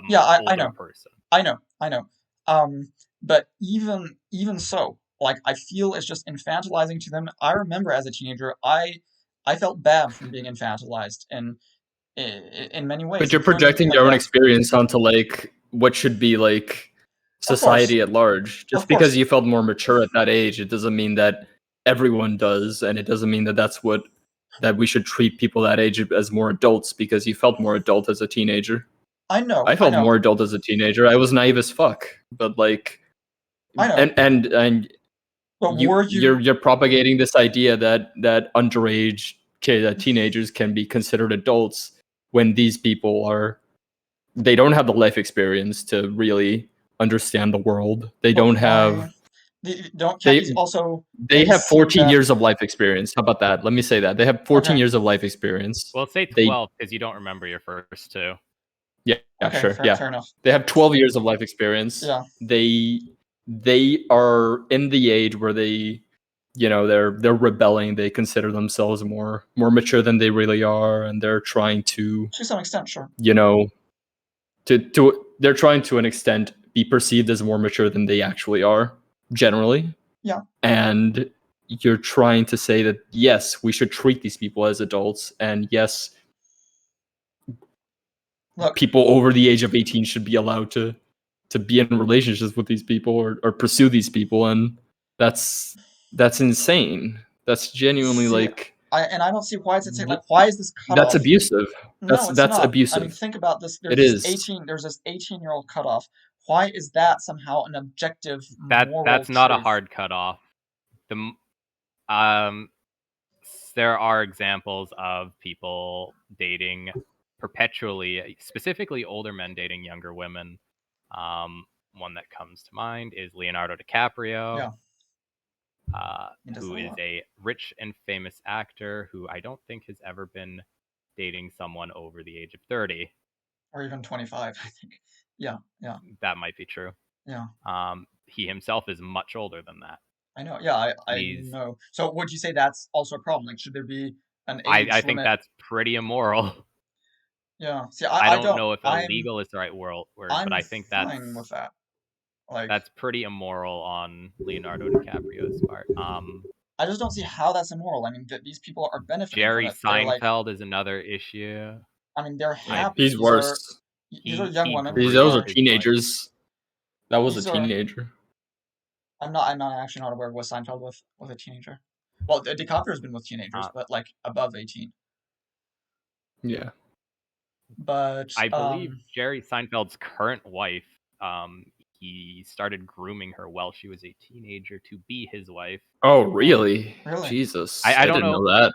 S3: yeah I
S2: older
S3: know
S2: person.
S3: I know but even so like I feel it's just infantilizing to them. I remember as a teenager I felt bad from being infantilized in many
S1: But
S3: ways,
S1: you're
S3: including
S1: projecting
S3: like
S1: your own
S3: yeah
S1: experience onto like what should be like
S3: of course
S1: society at large.
S3: of
S1: Just because
S3: course
S1: you felt more mature at that age, it doesn't mean that everyone does, and it doesn't mean that that we should treat people that age as more adults because you felt more adult as a teenager. I
S3: I
S1: felt
S3: know
S1: more adult as a teenager. I was naive as fuck, but like,
S3: I know
S1: and
S3: but were you
S1: you're propagating this idea that underage teenagers can be considered adults when these people are they don't have the life experience to really understand the world. They
S3: but
S1: don't
S3: why
S1: have
S3: can't you
S1: they
S3: also
S1: they
S3: maybe
S1: have
S3: see
S1: 14
S3: that
S1: years of life experience. How about that? Let me say that. They have 14
S3: okay
S1: years of life experience.
S2: Well, say
S1: They
S2: 12 because you don't remember your first two.
S1: yeah,
S3: okay
S1: sure.
S3: fair
S1: Yeah.
S3: enough
S1: They have 12 years of life experience.
S3: yeah
S1: They are in the age where they're rebelling. They consider themselves more mature than they really are, and they're trying to,
S3: to some extent sure
S1: you know, to they're trying to an extent be perceived as more mature than they actually are generally.
S3: yeah
S1: And you're trying to say that yes, we should treat these people as adults, and yes,
S3: look
S1: people over the age of 18 should be allowed to be in relationships with these people or pursue these people, and that's insane. That's genuinely
S3: see
S1: like
S3: I don't see why it's insane. Like, why is this
S1: that's
S3: cutoff?
S1: abusive.
S3: No, it's
S1: That's
S3: not. I mean,
S1: abusive.
S3: think about this.
S1: It is.
S3: There's this 18-year-old cutoff. Why is that somehow an objective moral
S2: That's not a
S3: truth?
S2: hard cutoff. The um, there are examples of people dating perpetually, specifically older men dating younger women. one that comes to mind is Leonardo DiCaprio.
S3: Yeah. He does
S2: Who
S3: a
S2: is
S3: lot.
S2: a rich and famous actor who I don't think has ever been dating someone over the age of 30.
S3: Or even 25, I think. Yeah.
S2: That might be true.
S3: Yeah.
S2: He himself is much older than that.
S3: I know. Yeah, I
S2: He's-
S3: know. So would you say that's also a problem? Like, should there be an age
S2: I think
S3: limit?
S2: that's pretty immoral.
S3: Yeah. See,
S2: I
S3: I
S2: don't know if illegal is the right word,
S3: I'm
S2: but I think
S3: fine with that. Like,
S2: that's pretty immoral on Leonardo DiCaprio's part.
S3: I just don't see how that's immoral. I mean, these people are benefiting
S2: Jerry
S3: from it. They're like,
S2: Seinfeld is another issue.
S3: I mean, they're
S1: Yeah,
S3: happy.
S1: he's worse.
S3: These are young women.
S1: Those
S2: groomed
S1: are
S2: his
S1: teenagers. That was
S3: These
S1: a
S3: are-
S1: teenager.
S3: I'm actually not aware was Seinfeld with a teenager. Well, DiCaprio's been with teenagers, but like above 18.
S1: Yeah.
S3: But
S2: I believe Jerry Seinfeld's current wife, he started grooming her while she was a teenager to be his wife.
S1: Oh, really?
S3: Really?
S1: Jesus.
S2: I
S1: I
S2: don't
S1: didn't
S2: know.
S1: know that.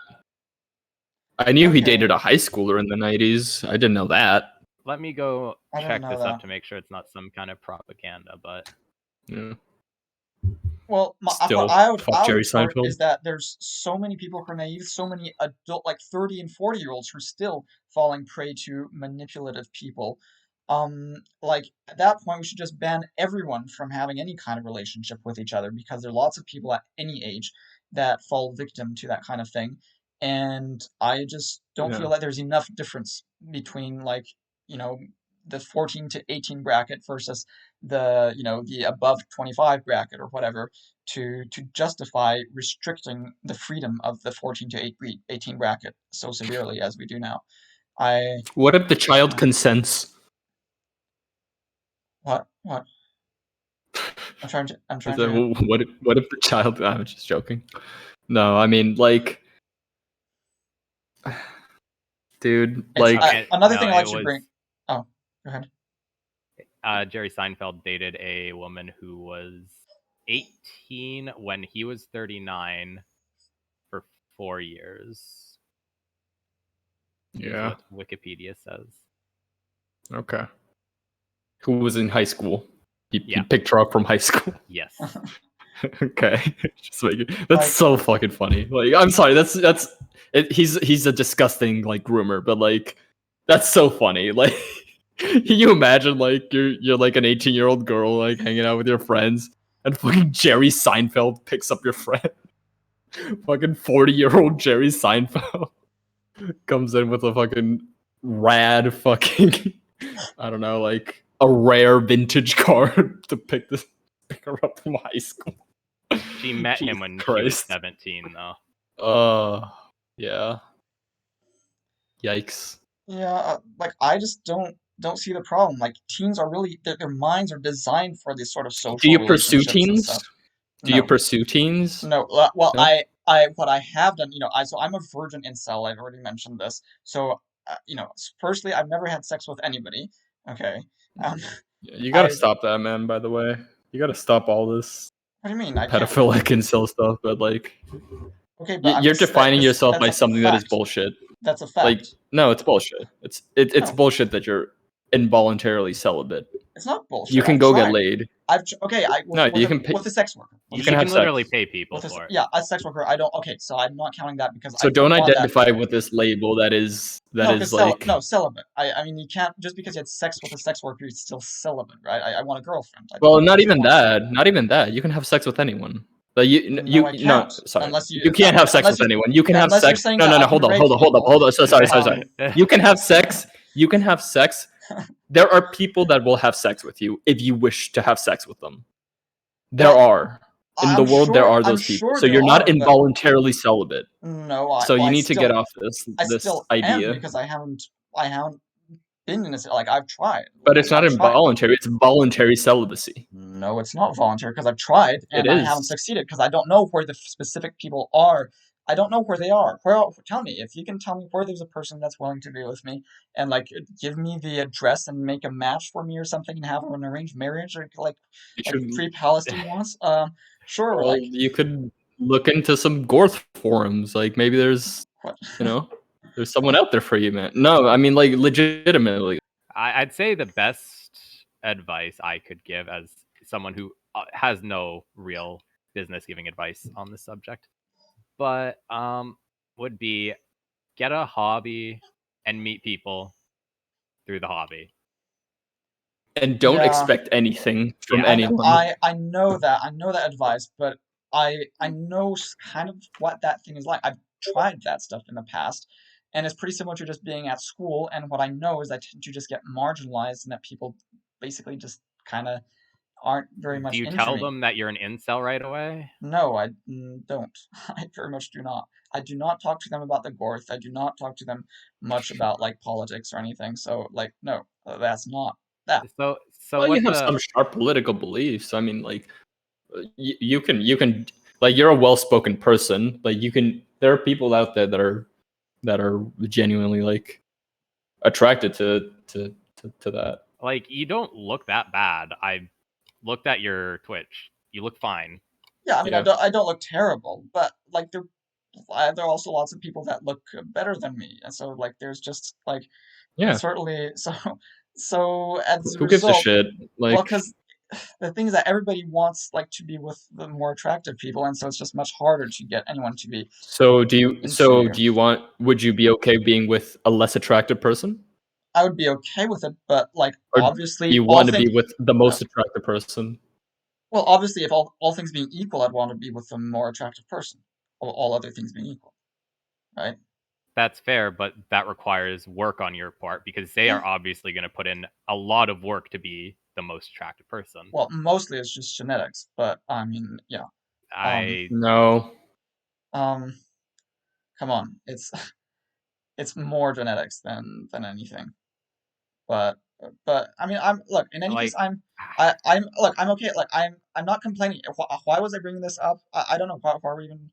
S1: I knew he
S3: Okay.
S1: dated a high schooler in the 90s. I didn't know that.
S2: Let me go
S3: I didn't
S2: check
S3: know
S2: this
S3: that.
S2: up to make sure it's not some kind of propaganda, but
S1: Yeah.
S3: Well,
S1: Still,
S3: what I would
S1: fuck Jerry
S3: report
S1: Seinfeld.
S3: is that there's so many people who are naive, so many adult, like 30 and 40-year-olds who are still falling prey to manipulative people. Like at that point, we should just ban everyone from having any kind of relationship with each other because there are lots of people at any age that fall victim to that kind of thing. And I just don't
S1: Yeah.
S3: feel that there's enough difference between like, the 14 to 18 bracket versus the above 25 bracket or whatever to justify restricting the freedom of the 14 to 18 bracket so severely as we do now.
S1: What if the child
S3: Yeah.
S1: consents?
S3: What? I'm trying to.
S1: What if the child? I'm just joking. No, I mean like, dude, like
S3: another thing I like to bring. Oh, go ahead.
S2: Jerry Seinfeld dated a woman who was 18 when he was 39 for 4 years.
S1: Yeah.
S2: Is what Wikipedia says.
S1: Okay. Who was in high school? He
S2: Yeah.
S1: picked her up from high school.
S2: Yes.
S1: Okay. Just make it. That's so fucking funny. Like, I'm sorry. He's a disgusting like groomer, but like, that's so funny. Like, can you imagine like you're like an 18-year-old girl like hanging out with your friends, and fucking Jerry Seinfeld picks up your friend. Fucking 40-year-old Jerry Seinfeld comes in with a fucking rad fucking I don't know, like a rare vintage car to pick her up from high school.
S2: She met him when she was 17, though.
S1: Yeah. Yikes.
S3: Yeah, like I just don't see the problem. Like teens are really their minds are designed for this sort of social.
S1: Do you pursue
S3: relationships and
S1: teens?
S3: stuff.
S1: Do you pursue teens?
S3: No. Well,
S1: No?
S3: what I have done, so I'm a virgin incel. I've already mentioned this. So, firstly, I've never had sex with anybody. Okay.
S1: Yeah, you gotta stop that, man. By the way, you gotta stop all this.
S3: What do you mean?
S1: Pedophilic incel stuff, but like,
S3: okay, but
S1: you're defining yourself by something that is bullshit.
S3: That's a fact.
S1: Like, no, it's bullshit. It's bullshit that you're involuntarily celibate.
S3: It's not bullshit.
S1: You can go get laid.
S3: With a sex worker.
S2: You can literally pay people for it.
S3: Yeah, a sex worker. I don't. Okay, so I'm not counting that because.
S1: So don't identify with this label that is like
S3: celibate. I mean, you can't just because you had sex with a sex worker, you're still celibate, right? I want a girlfriend.
S1: Well, not even that. Not even that. You can have sex with anyone. Like sorry.
S3: Unless
S1: you can't have sex with anyone. You can have sex. No. Hold on. So sorry. You can have sex. You can have sex. There are people that will have sex with you if you wish to have sex with them. There are. In the world, there are those people. So you're not involuntarily celibate.
S3: No.
S1: So you need to get off this idea.
S3: Because I haven't been in this. Like I've tried.
S1: But it's not involuntary. It's voluntary celibacy.
S3: No, it's not voluntary because I've tried and I haven't succeeded because I don't know where the specific people are. I don't know where they are. Tell me if you can tell me where there's a person that's willing to be with me and like give me the address and make a match for me or something and have an arranged marriage or like pre-Palestine ones. Sure.
S1: Well, like you could look into some Gorth forums. Like maybe there's there's someone out there for you, man. No, I mean like legitimately.
S2: I'd say the best advice I could give as someone who has no real business giving advice on this subject, but would be get a hobby and meet people through the hobby.
S1: And don't
S3: Yeah.
S1: expect anything from
S2: Yeah.
S1: anyone.
S3: I know that advice, but I know kind of what that thing is like. I've tried that stuff in the past, and it's pretty similar to just being at school. And what I know is I tend to just get marginalized, and that people basically just kind of aren't very much
S2: Do you
S3: into
S2: tell
S3: me.
S2: them that you're an incel right away?
S3: No, I don't. I very much do not. I do not talk to them about the Gorth. I do not talk to them much about like politics or anything. So like, no, that's not that.
S2: So
S1: Well,
S2: what
S1: you have
S2: the
S1: some sharp political beliefs. I mean, like, you can like, you're a well-spoken person. Like, you can. There are people out there that are genuinely like attracted to that.
S2: like, you don't look that bad. I looked at your Twitch. You look fine.
S3: Yeah, I mean,
S1: Yeah.
S3: I don't look terrible, but like there are also lots of people that look better than me, and so like there's just like
S1: Yeah.
S3: certainly so as a
S1: Who gives a
S3: result,
S1: shit?
S3: well,
S1: Like,
S3: because the thing is that everybody wants like to be with the more attractive people, and so it's just much harder to get anyone to be
S1: so do you?
S3: into
S1: So
S3: you.
S1: do you want? Would you be okay being with a less attractive person,
S3: I would be okay with it, but like
S1: or do
S3: obviously
S1: you
S3: all
S1: want to be
S3: things
S1: with the most attractive person?
S3: well, obviously if all things being equal, I'd want to be with a more attractive person. All other things being equal, right?
S2: That's fair, but that requires work on your part because they are obviously going to put in a lot of work to be the most attractive person.
S3: Well, mostly it's just genetics, but I mean, yeah.
S1: No.
S3: Um, come on, it's more genetics than anything. But I mean, I'm look. In any case,
S2: Like,
S3: I'm look. I'm okay. Like I'm not complaining. Why was I bringing this up? I don't know. Why we're even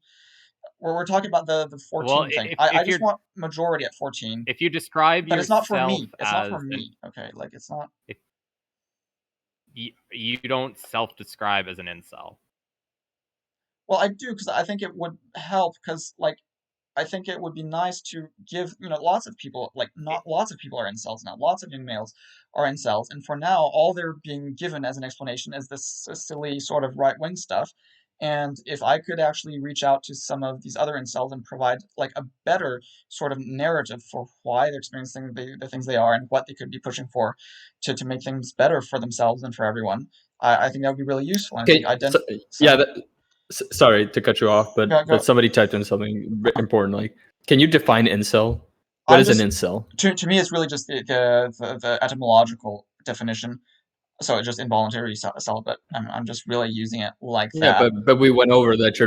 S3: we're talking about the
S2: well,
S3: 14 thing. I
S2: if
S3: just
S2: you're
S3: want majority at 14,
S2: if you describe
S3: but it's not for
S2: yourself
S3: me. It's not for
S2: as
S3: me. Okay, like it's not.
S2: if you don't self-describe as an incel.
S3: Well, I do because I think it would help because like I think it would be nice to give, lots of people, like not lots of people are incels now. Lots of young males are incels, and for now, all they're being given as an explanation is this silly sort of right-wing stuff. And if I could actually reach out to some of these other incels and provide like a better sort of narrative for why they're experiencing the things they are and what they could be pushing for to make things better for themselves and for everyone, I think that would be really useful. And I think
S1: Okay. So, yeah. Sorry to cut you off, but
S3: go.
S1: somebody typed in something important. Like, can you define incel? What
S3: I'm
S1: is an
S3: just
S1: incel?
S3: to me, it's really just the etymological definition. So it's just involuntary celibate. I'm just really using it like
S1: Yeah,
S3: that.
S1: but we went over that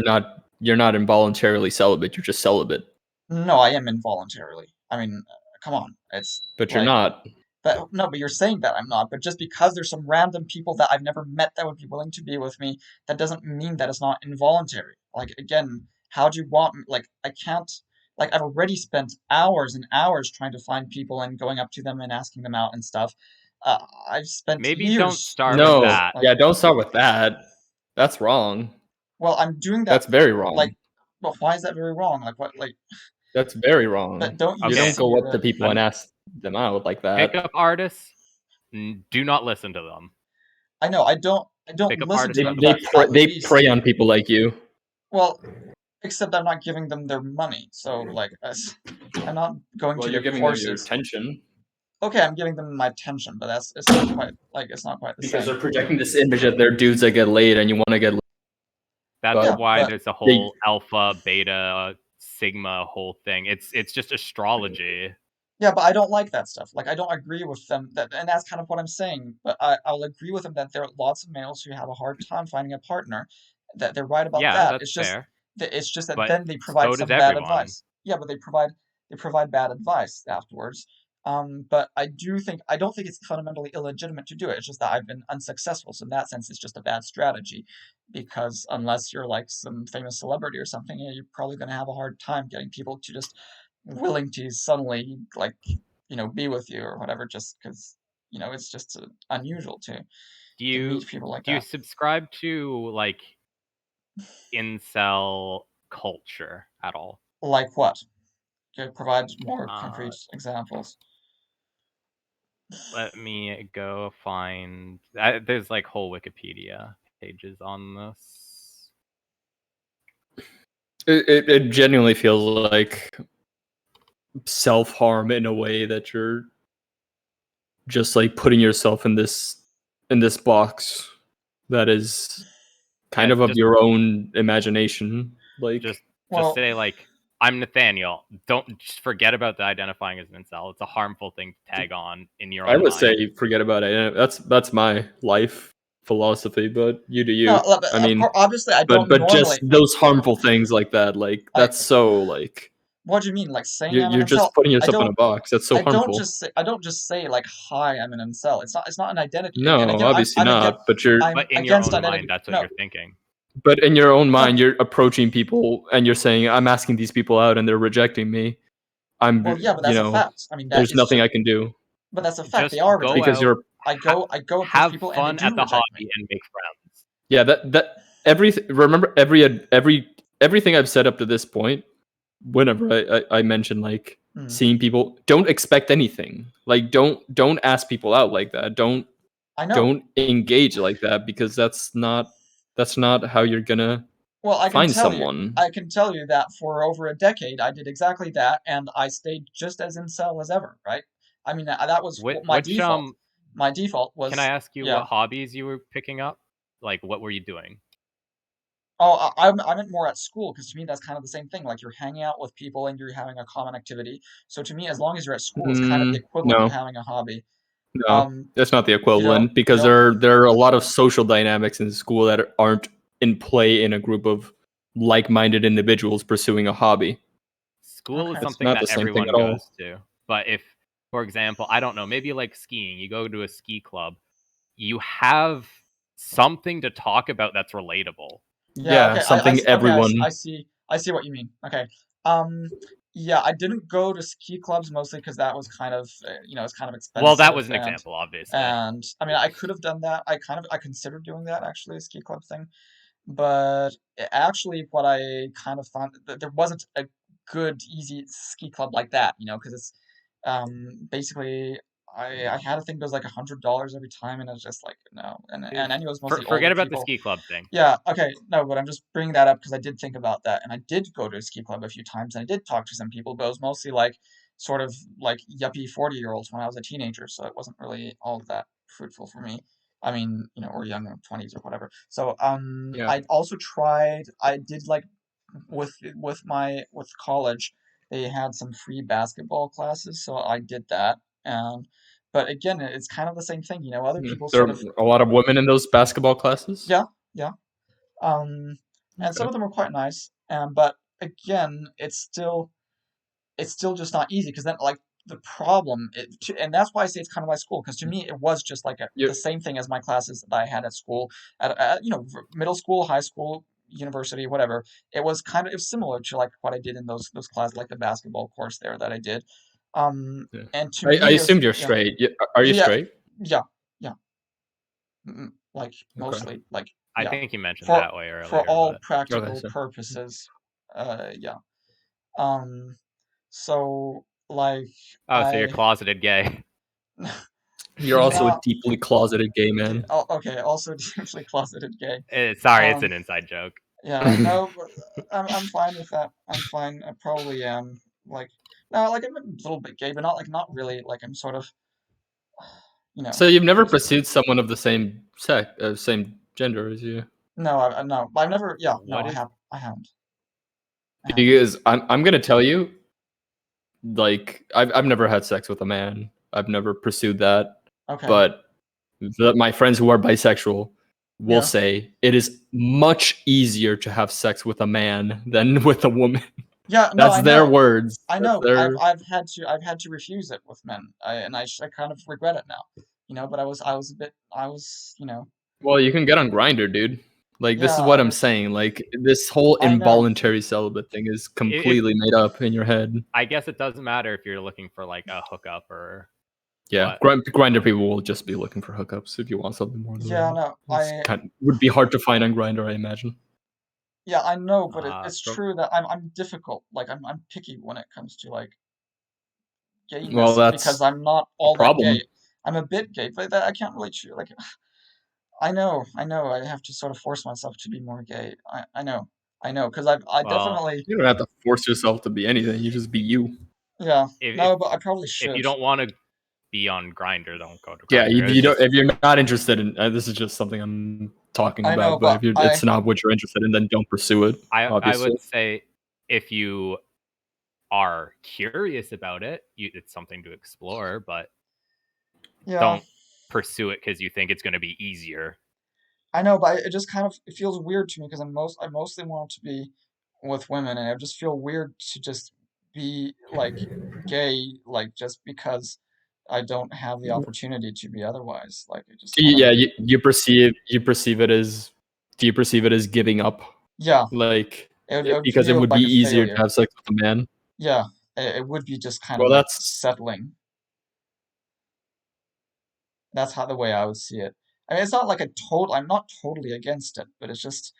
S1: you're not involuntarily celibate. You're just celibate.
S3: No, I am involuntarily. I mean, come on, it's
S1: But you're
S3: like,
S1: not.
S3: but no, but you're saying that I'm not. But just because there's some random people that I've never met that would be willing to be with me, that doesn't mean that it's not involuntary. Like again, how do you want me? Like I can't. Like I've already spent hours and hours trying to find people and going up to them and asking them out and stuff. I've spent
S2: Maybe don't
S3: years
S2: start with
S3: doing this.
S1: No.
S2: that.
S3: Like,
S1: Yeah, don't start with that. That's wrong.
S3: well, I'm doing that.
S1: That's very wrong.
S3: Like, but why is that very wrong? Like, what? Like,
S1: That's very wrong.
S3: but don't you
S1: You
S2: Okay.
S1: don't
S3: see
S1: go up to
S3: that?
S1: people and ask them out like that.
S2: Pickup artists, do not listen to them.
S3: I know. I don't
S2: Pickup
S3: listen to
S2: artists
S1: They
S2: are
S3: them,
S2: the
S1: they
S3: but
S2: worst.
S1: pre-
S3: at
S1: they
S3: least,
S1: prey on people like you.
S3: well, except I'm not giving them their money. So, like, I'm not going
S1: Well,
S3: to
S1: you're
S3: their
S1: giving them your
S3: courses.
S1: attention
S3: Okay, I'm giving them my attention, but it's not quite like it's not quite the
S1: because
S3: same.
S1: they're projecting this image that they're dudes that get laid, and you want to get laid.
S2: That's
S3: Yeah,
S2: why
S3: but
S2: there's a
S1: They,
S2: whole alpha, beta, sigma whole thing. It's just astrology.
S3: yeah, but I don't like that stuff. Like, I don't agree with them that, and that's kind of what I'm saying. But I'll agree with them that there are lots of males who have a hard time finding a partner. That they're right about
S2: Yeah,
S3: that.
S2: that's fair.
S3: It's just that
S2: But
S3: then they provide
S2: so does
S3: some bad
S2: everyone.
S3: advice. Yeah, but they provide bad advice afterwards. But I don't think it's fundamentally illegitimate to do it. It's just that I've been unsuccessful. So in that sense, it's just a bad strategy, because unless you're like some famous celebrity or something, you're probably going to have a hard time getting people to just willing to suddenly like be with you or whatever, just because it's just unusual to meet people like
S2: Do you
S3: that.
S2: subscribe to like incel culture at all?
S3: Like what? Could provide more
S2: Uh,
S3: concrete examples.
S2: Let me go find. There's like whole Wikipedia pages on this.
S1: It genuinely feels like self-harm in a way that you're just like putting yourself in this box that is kind of your own imagination. Like
S2: Just
S3: Well,
S2: say like, I'm Nathaniel. Don't just forget about the identifying as an incel. It's a harmful thing to tag on in your own
S1: I would
S2: mind.
S1: say forget about it. That's my life philosophy, but you do you.
S3: no,
S1: I mean,
S3: obviously, I don't
S1: but
S3: normally.
S1: just those harmful things like that, like that's so like
S3: What do you mean, like saying I'm an
S1: you're just
S3: incel?
S1: putting
S3: I
S1: yourself in a
S3: don't.
S1: box. That's so
S3: I don't
S1: harmful.
S3: just say. I don't just say like, "Hi, I'm an incel." It's not an identity. And
S1: No,
S3: again,
S1: obviously
S3: I'm again.
S1: not. But you're
S3: I'm
S2: But in your
S3: against
S2: own
S3: identity.
S2: mind, that's what
S3: No,
S2: you're thinking.
S1: but in your own mind,
S3: No.
S1: you're approaching people and you're saying, "I'm asking these people out, and they're rejecting me."
S3: Well, yeah, but that's a fact. I mean, that
S1: there's
S3: is
S1: nothing
S3: just.
S1: I can do
S3: But that's a fact.
S2: Just
S3: They are
S2: go
S3: rejecting
S1: because
S3: me.
S2: out,
S1: you're
S3: I go approach
S2: have
S3: people, and they
S2: fun
S3: do
S2: at the
S3: reject
S2: hobby
S3: me.
S2: and make friends.
S1: yeah. That remember everything I've said up to this point. Whenever I mention like seeing people, don't expect anything. Like don't ask people out like that.
S3: I know.
S1: Don't engage like that because that's not how you're gonna find someone.
S3: I can tell you that for over a decade, I did exactly that, and I stayed just as incel as ever. Right? I mean, that was my default. My default was.
S2: Can I ask you what hobbies you were picking up? Like, what were you doing?
S3: Oh, I meant more at school, because to me that's kind of the same thing. Like, you're hanging out with people and you're having a common activity. So to me, as long as you're at school, it's kind of the equivalent of having a hobby.
S1: No, that's not the equivalent because there are a lot of social dynamics in school that aren't in play in a group of like-minded individuals pursuing a hobby.
S2: School is something that everyone goes to. But if, for example, I don't know, maybe like skiing, you go to a ski club, you have something to talk about that's relatable.
S3: Yeah, okay.
S1: Something everyone.
S3: I see what you mean. Okay. Yeah, I didn't go to ski clubs mostly because that was kind of, it's kind of expensive.
S2: Well, that was an example, obviously.
S3: And I mean, I could have done that. I considered doing that, actually, a ski club thing. But actually, what I kind of found, there wasn't a good, easy ski club like that, because it's basically I had a thing that was like $100 every time, and it was just like, no. And I knew it was mostly
S2: forget
S3: older
S2: about
S3: people.
S2: the ski club thing.
S3: Yeah, okay, no, but I'm just bringing that up because I did think about that, and I did go to a ski club a few times, and I did talk to some people, but it was mostly like sort of like yuppie 40-year-olds when I was a teenager, so it wasn't really all that fruitful for me. I mean, or young 20s or whatever. So I also tried. I did like with college, they had some free basketball classes, so I did that. But again, it's kind of the same thing, other people
S1: There
S3: sort
S1: are
S3: of.
S1: a lot of women in those basketball classes.
S3: Yeah, yeah. And some of them are quite nice. But again, it's still just not easy, because then, like, the problem, and that's why I say it's kind of like school, because to me it was just like the same thing as my classes that I had at school, at middle school, high school, university, whatever. It was similar to like what I did in those classes, like the basketball course there that I did. And to me,
S1: I assumed you're straight. Are you straight?
S3: Yeah, yeah. Like mostly, like,
S2: I think you mentioned that way earlier.
S3: For all practical purposes, yeah. So like.
S2: So you're closeted gay.
S1: You're also a deeply closeted gay man.
S3: Okay, also deeply closeted gay.
S2: Sorry, it's an inside joke.
S3: Yeah, no, I'm fine with that. I'm fine. I probably am. Like, no, like, I'm a little bit gay, but not really. Like, I'm sort of,
S1: So you've never pursued someone of the same same gender as you?
S3: No, no, I've never. Yeah, no, I haven't.
S1: Because I'm gonna tell you, like, I've never had sex with a man. I've never pursued that.
S3: Okay.
S1: But my friends who are bisexual will say it is much easier to have sex with a man than with a woman.
S3: Yeah, no,
S1: that's their words.
S3: I know. I've had to refuse it with men, and I kind of regret it now. But I was a bit.
S1: Well, you can get on Grindr, dude. Like, this is what I'm saying. Like, this whole involuntary celibate thing is completely made up in your head.
S2: I guess it doesn't matter if you're looking for like a hookup or.
S1: Yeah, Grindr people will just be looking for hookups if you want something more.
S3: Yeah, no,
S1: would be hard to find on Grindr, I imagine.
S3: Yeah, I know, but it's true that I'm difficult. Like, I'm picky when it comes to like gayness,
S1: well, that's
S3: because I'm not all
S1: problem.
S3: that gay. I'm a bit gay, but that I can't really choose. Like, I know, I have to sort of force myself to be more gay. I know, because I
S2: Well,
S3: definitely,
S1: You don't have to force yourself to be anything. You just be you.
S3: yeah,
S2: if
S3: no, but I probably
S2: if you
S3: should.
S2: don't want to be on Grinder, don't go to
S1: Yeah,
S2: Grinder.
S1: if you don't, if you're not interested in, this is just something I'm talking
S3: I know,
S1: about. But
S3: but
S1: if you're, it's not what you're interested in, then don't pursue it.
S2: I
S1: Obviously.
S2: would say if you are curious about it, it's something to explore, but
S3: yeah,
S2: don't pursue it because you think it's going to be easier.
S3: I know, but it just kind of it feels weird to me because I mostly want to be with women, and I just feel weird to just be like gay, like just because I don't have the opportunity to be otherwise. Like I just kind of
S1: Yeah, you perceive it as. Do you perceive it as giving up?
S3: yeah,
S1: Like
S3: it would
S1: because it
S3: feel
S1: would be
S3: like a
S1: easier to
S3: failure.
S1: have sex with a man.
S3: Yeah, it would be just kind of
S1: Well,
S3: like
S1: that's
S3: settling. That's how the way I would see it. I mean, it's not like a total. I'm not totally against it, but it's just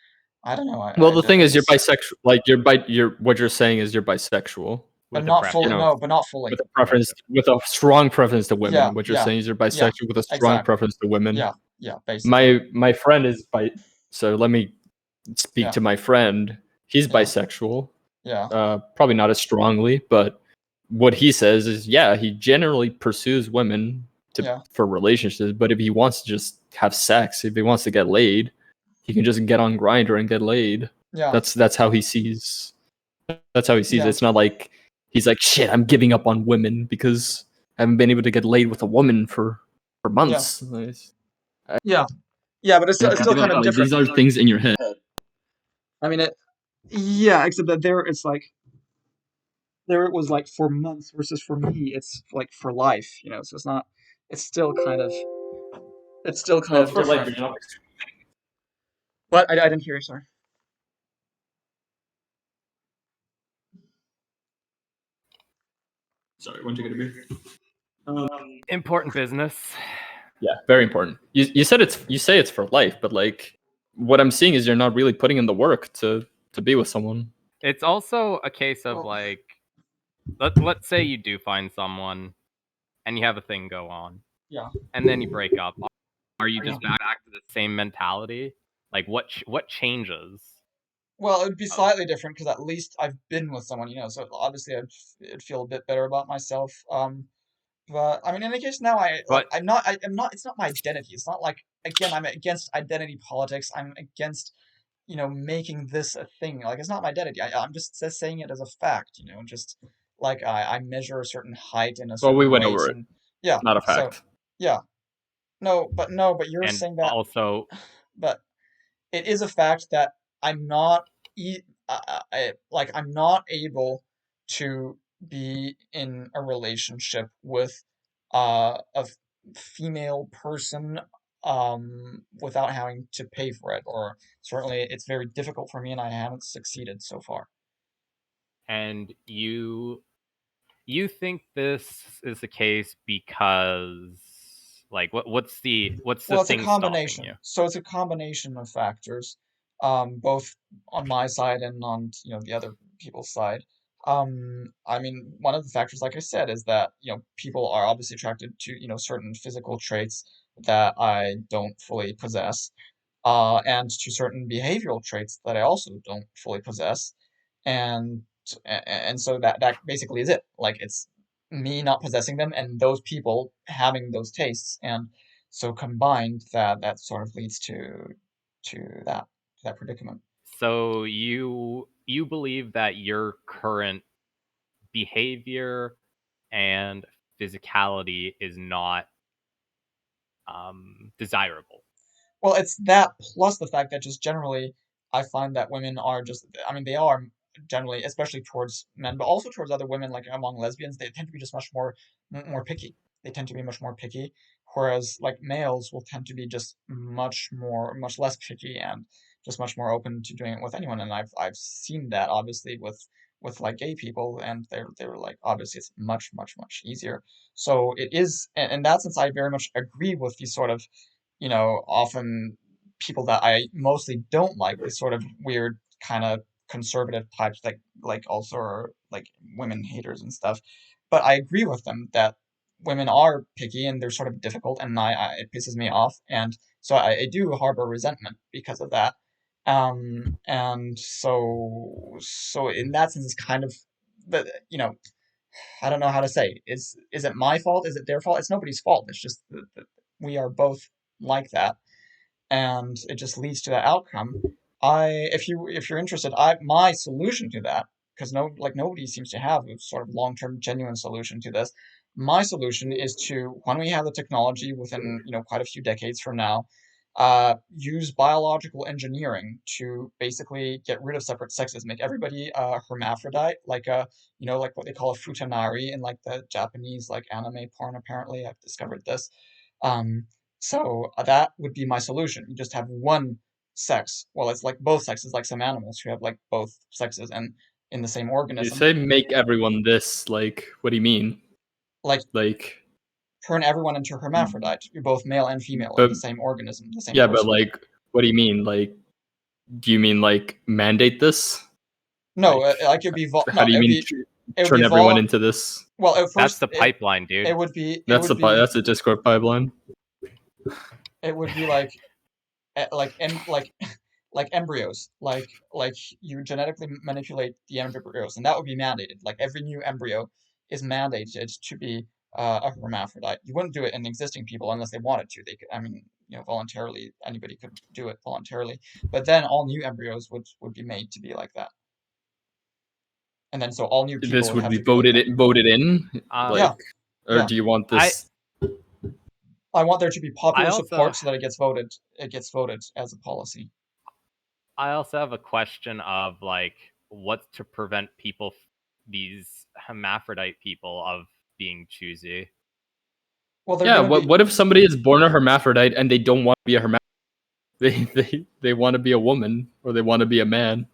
S3: I don't know.
S1: well. The thing
S3: I
S1: is, you're
S3: just
S1: bisexual. Like you're what you're saying is you're bisexual.
S3: but
S2: With a
S3: not
S1: You
S3: fully.
S1: know,
S2: preference.
S3: No, but not fully.
S1: with a preference, with a strong preference to
S3: Yeah,
S1: women. What you're
S3: yeah,
S1: saying is you're
S3: yeah.
S1: bisexual with a strong
S3: Exactly.
S1: preference to women.
S3: Yeah, yeah. Basically.
S1: My friend is bi. So let me speak
S3: Yeah,
S1: to my friend. He's
S3: yeah,
S1: bisexual.
S3: yeah,
S1: Probably not as strongly, but what he says is, yeah, he generally pursues women
S3: yeah,
S1: for relationships. But if he wants to just have sex, if he wants to get laid, he can just get on Grinder and get laid.
S3: yeah,
S1: That's how he sees. That's how he sees it.
S3: yeah,
S1: It's not like he's like, shit, I'm giving up on women because I haven't been able to get laid with a woman for
S3: yeah,
S1: months.
S3: yeah, yeah. But it's still kind of
S1: Like,
S3: different.
S1: these are things in your head.
S3: I mean, yeah, except that there it's like there it was like for months versus for me it's like for life, so it's not it's still kind of
S1: Well, for life,
S3: different.
S1: you're not.
S3: But I didn't hear you, sorry.
S1: Sorry, when'd you get a beer?
S2: Important business.
S1: Yeah, very important. You said you say it's for life, but like what I'm seeing is you're not really putting in the work to be with someone.
S2: It's also a case of
S3: Well,
S2: like, let's say you do find someone and you have a thing go on,
S3: yeah,
S2: and then you break up. Are you
S3: yeah.
S2: just back to the same mentality? Like what changes?
S3: Well, it would be
S2: Oh,
S3: slightly different because at least I've been with someone, so obviously I'd feel a bit better about myself. But I mean, in any case, now
S2: but
S3: I'm not. It's not my identity. It's not like again, I'm against identity politics. I'm against making this a thing. Like it's not my identity. I'm just saying it as a fact. Just like I measure a certain height in a
S1: Well, we
S3: certain
S1: went
S3: weight,
S1: over it.
S3: and yeah.
S1: Not a
S3: So
S1: fact.
S3: yeah, no, but you're
S2: and
S3: saying that,
S2: also
S3: but it is a fact that I'm not like I'm not able to be in a relationship with a female person without having to pay for it, or certainly it's very difficult for me and I haven't succeeded so far.
S2: and you think this is the case because like what's the
S3: Well, it's a
S2: thing stopping
S3: combination.
S2: you?
S3: So it's a combination of factors, both on my side and on, the other people's side. I mean, one of the factors, like I said, is that, people are obviously attracted to, certain physical traits that I don't fully possess, and to certain behavioral traits that I also don't fully possess. And and so that basically is it. Like it's me not possessing them and those people having those tastes. And so combined, that sort of leads to that predicament.
S2: So you believe that your current behavior and physicality is not desirable.
S3: Well, it's that plus the fact that just generally, I find that women are just, I mean, they are generally, especially towards men, but also towards other women, like among lesbians, they tend to be just much more picky. They tend to be much more picky, whereas like males will tend to be just much less picky and just much more open to doing it with anyone. And I've seen that obviously with like gay people, and they're like obviously it's much easier. So it is, and in that sense, I very much agree with these sort of often people that I mostly don't like, these sort of weird kind of conservative types like also are like women haters and stuff. But I agree with them that women are picky and they're sort of difficult, and it pisses me off, and so I do harbor resentment because of that. And so in that sense, it's kind of, but I don't know how to say. Is it my fault? Is it their fault? It's nobody's fault. It's just that we are both like that, and it just leads to that outcome. If you're interested, my solution to that, because nobody seems to have a sort of long-term genuine solution to this. My solution is to, when we have the technology within quite a few decades from now, use biological engineering to basically get rid of separate sexes, make everybody a hermaphrodite, like what they call a futanari in like the Japanese like anime porn. Apparently, I've discovered this. Um, so that would be my solution. You just have one sex. Well, it's like both sexes, like some animals who have like both sexes and in the same
S1: You
S3: organism.
S1: say make everyone this, like, what do you mean?
S3: Like
S1: Like,
S3: turn everyone into hermaphrodite. You're both male and female in
S1: but
S3: the same organism, the same
S1: yeah, but
S3: person.
S1: like, what do you mean? Like, do you mean like mandate this?
S3: No,
S1: Like,
S3: like it'd be
S1: how do you mean
S3: it would
S1: turn
S3: be
S1: everyone into this?
S3: well, at
S2: That's
S3: first
S2: the pipeline, dude.
S3: it would be
S1: That's a Discord pipeline.
S3: it would be like like embryos, like you genetically manipulate the embryos, and that would be mandated. Like every new embryo is mandated to be a hermaphrodite. You wouldn't do it in existing people unless they wanted to. They could, I mean, voluntarily, anybody could do it voluntarily. But then all new embryos would be made to be like that, and then so all new people
S1: This
S3: would
S1: would
S3: have
S1: be
S3: to be like that.
S1: voted in,
S3: Yeah,
S1: like, or
S3: yeah.
S1: do you want
S2: I
S1: this?
S3: I want there to be
S2: I
S3: popular
S2: also
S3: support so that it gets voted. It gets voted as a policy.
S2: I also have a question of like what's to prevent people, these hermaphrodite people, of being choosy.
S3: Well, they're
S1: Yeah,
S3: gonna be
S1: what if somebody is born a hermaphrodite and they don't want to be a hermaphrodite? They want to be a woman or they want to be a man.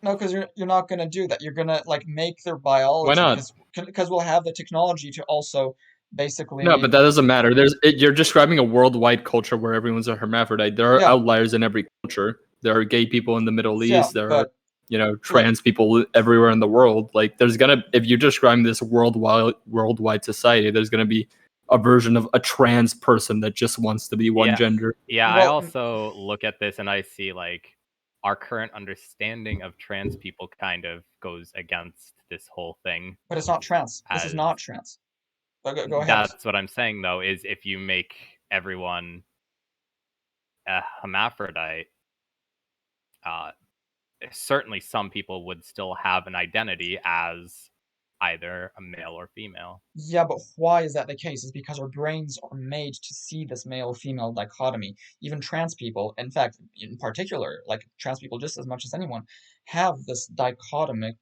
S3: No, because you're not gonna do that. You're gonna like make their
S1: Why
S3: biology,
S1: not?
S3: because we'll have the technology to also
S1: No, but
S3: basically,
S1: that doesn't matter. You're describing a worldwide culture where everyone's a hermaphrodite. There are
S3: yeah,
S1: outliers in every culture. There are gay people in the Middle
S3: yeah.
S1: East. There are,
S3: But look,
S1: trans people everywhere in the world. Like, if you're describing this worldwide society, there's gonna be a version of a trans person that just wants to be one
S2: Yeah.
S1: gender.
S2: Yeah, I
S3: well,
S2: also look at this and I see like our current understanding of trans people kind of goes against this whole thing.
S3: but it's not trans. This is
S2: As
S3: not trans. But go ahead.
S2: that's what I'm saying though, is if you make everyone a hermaphrodite, uh, certainly some people would still have an identity as either a male or female.
S3: Yeah, but why is that the case? Is because our brains are made to see this male-female dichotomy. Even trans people, in fact, in particular, like trans people just as much as anyone, have this dichotomic,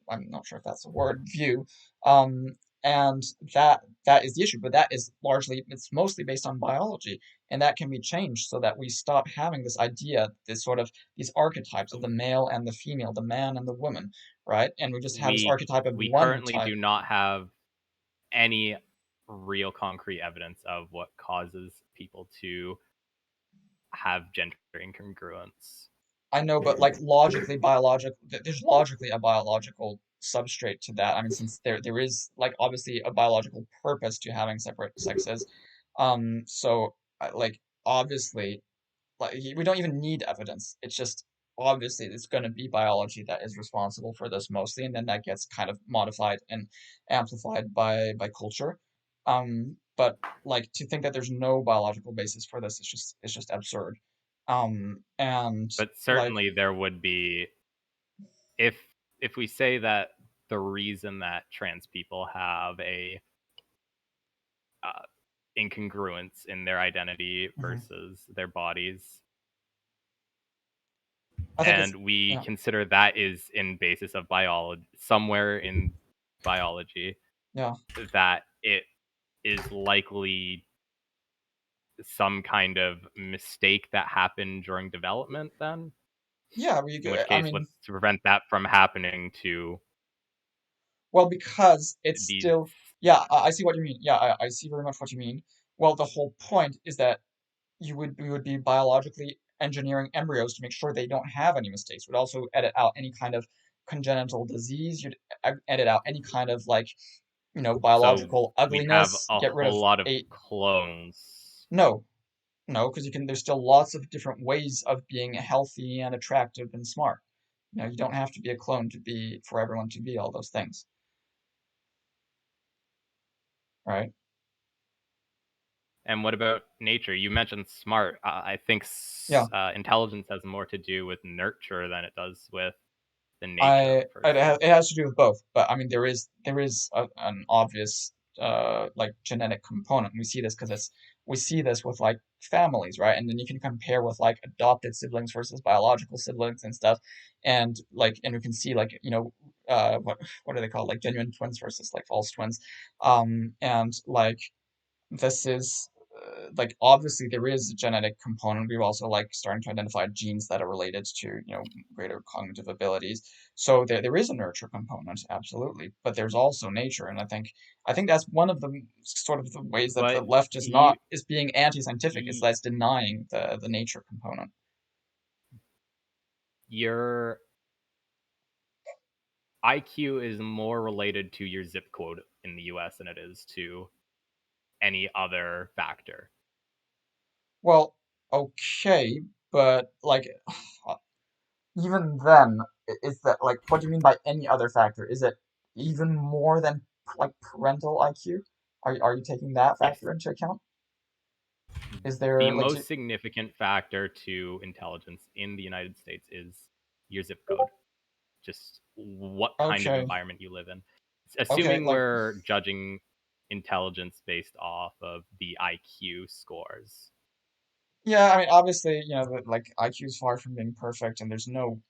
S3: I'm not sure if that's a word, view. Um, and that is the issue, but that is it's mostly based on biology, and that can be changed so that we stop having this idea, this sort of these archetypes of the male and the female, the man and the woman, right? And we just have this
S2: We
S3: archetype of
S2: we
S3: one
S2: currently
S3: type.
S2: do not have any real concrete evidence of what causes people to have gender incongruence.
S3: I know, but like there's logically a biological substrate to that. I mean, since there is like obviously a biological purpose to having separate sexes, so like obviously, like we don't even need evidence. It's just obviously it's going to be biology that is responsible for this mostly, and then that gets kind of modified and amplified by culture. But like to think that there's no biological basis for this is just absurd. And
S2: But
S3: like
S2: certainly there would be, if we say that the reason that trans people have a uh, incongruence in their identity
S3: mhm.
S2: versus their bodies,
S3: I think it's
S2: and we
S3: yeah,
S2: consider that is in basis of biology, somewhere in biology,
S3: yeah,
S2: that it is likely some kind of mistake that happened during development then,
S3: yeah.
S2: in which
S3: I
S2: case
S3: mean,
S2: what's to prevent that from happening to
S3: well, because it's
S2: these.
S3: still, yeah, I see what you mean. Yeah, I see very much what you mean. Well, the whole point is that we would be biologically engineering embryos to make sure they don't have any mistakes. We'd also edit out any kind of congenital disease. You'd edit out any kind of like biological
S2: So we'd have
S3: ugliness,
S2: a
S3: get rid of
S2: whole lot of clones.
S3: no, because there's still lots of different ways of being healthy and attractive and smart. You don't have to be a clone for everyone to be all those things, right?
S2: And what about nature? You mentioned smart. I think
S3: Yeah.
S2: Intelligence has more to do with nurture than it does with the nature of a person.
S3: It has to do with both, but I mean there is an obvious like genetic component. We see this with like families, right? And then you can compare with like adopted siblings versus biological siblings and stuff, and we can see like what are they called, like genuine twins versus like false twins, and like this is like obviously there is a genetic component. We're also like starting to identify genes that are related to greater cognitive abilities. So there is a nurture component, absolutely, but there's also nature, and I think that's one of the sort of the ways that the
S2: But
S3: left is being anti-scientific, is
S2: you,
S3: that's denying the nature component.
S2: your IQ is more related to your zip code in the US than it is to any other factor.
S3: Well, okay, but like even then, is that like what do you mean by any other factor? Is it even more than like parental IQ? Are you taking that
S2: Yes.
S3: factor into account? Is
S2: The
S3: there like
S2: most significant factor to intelligence in the United States is your zip code. Just what kind of
S3: okay,
S2: environment you live in.
S3: okay,
S2: Assuming
S3: like
S2: we're judging intelligence based off of the IQ scores.
S3: yeah, I mean obviously like IQ is far from being perfect, and there's no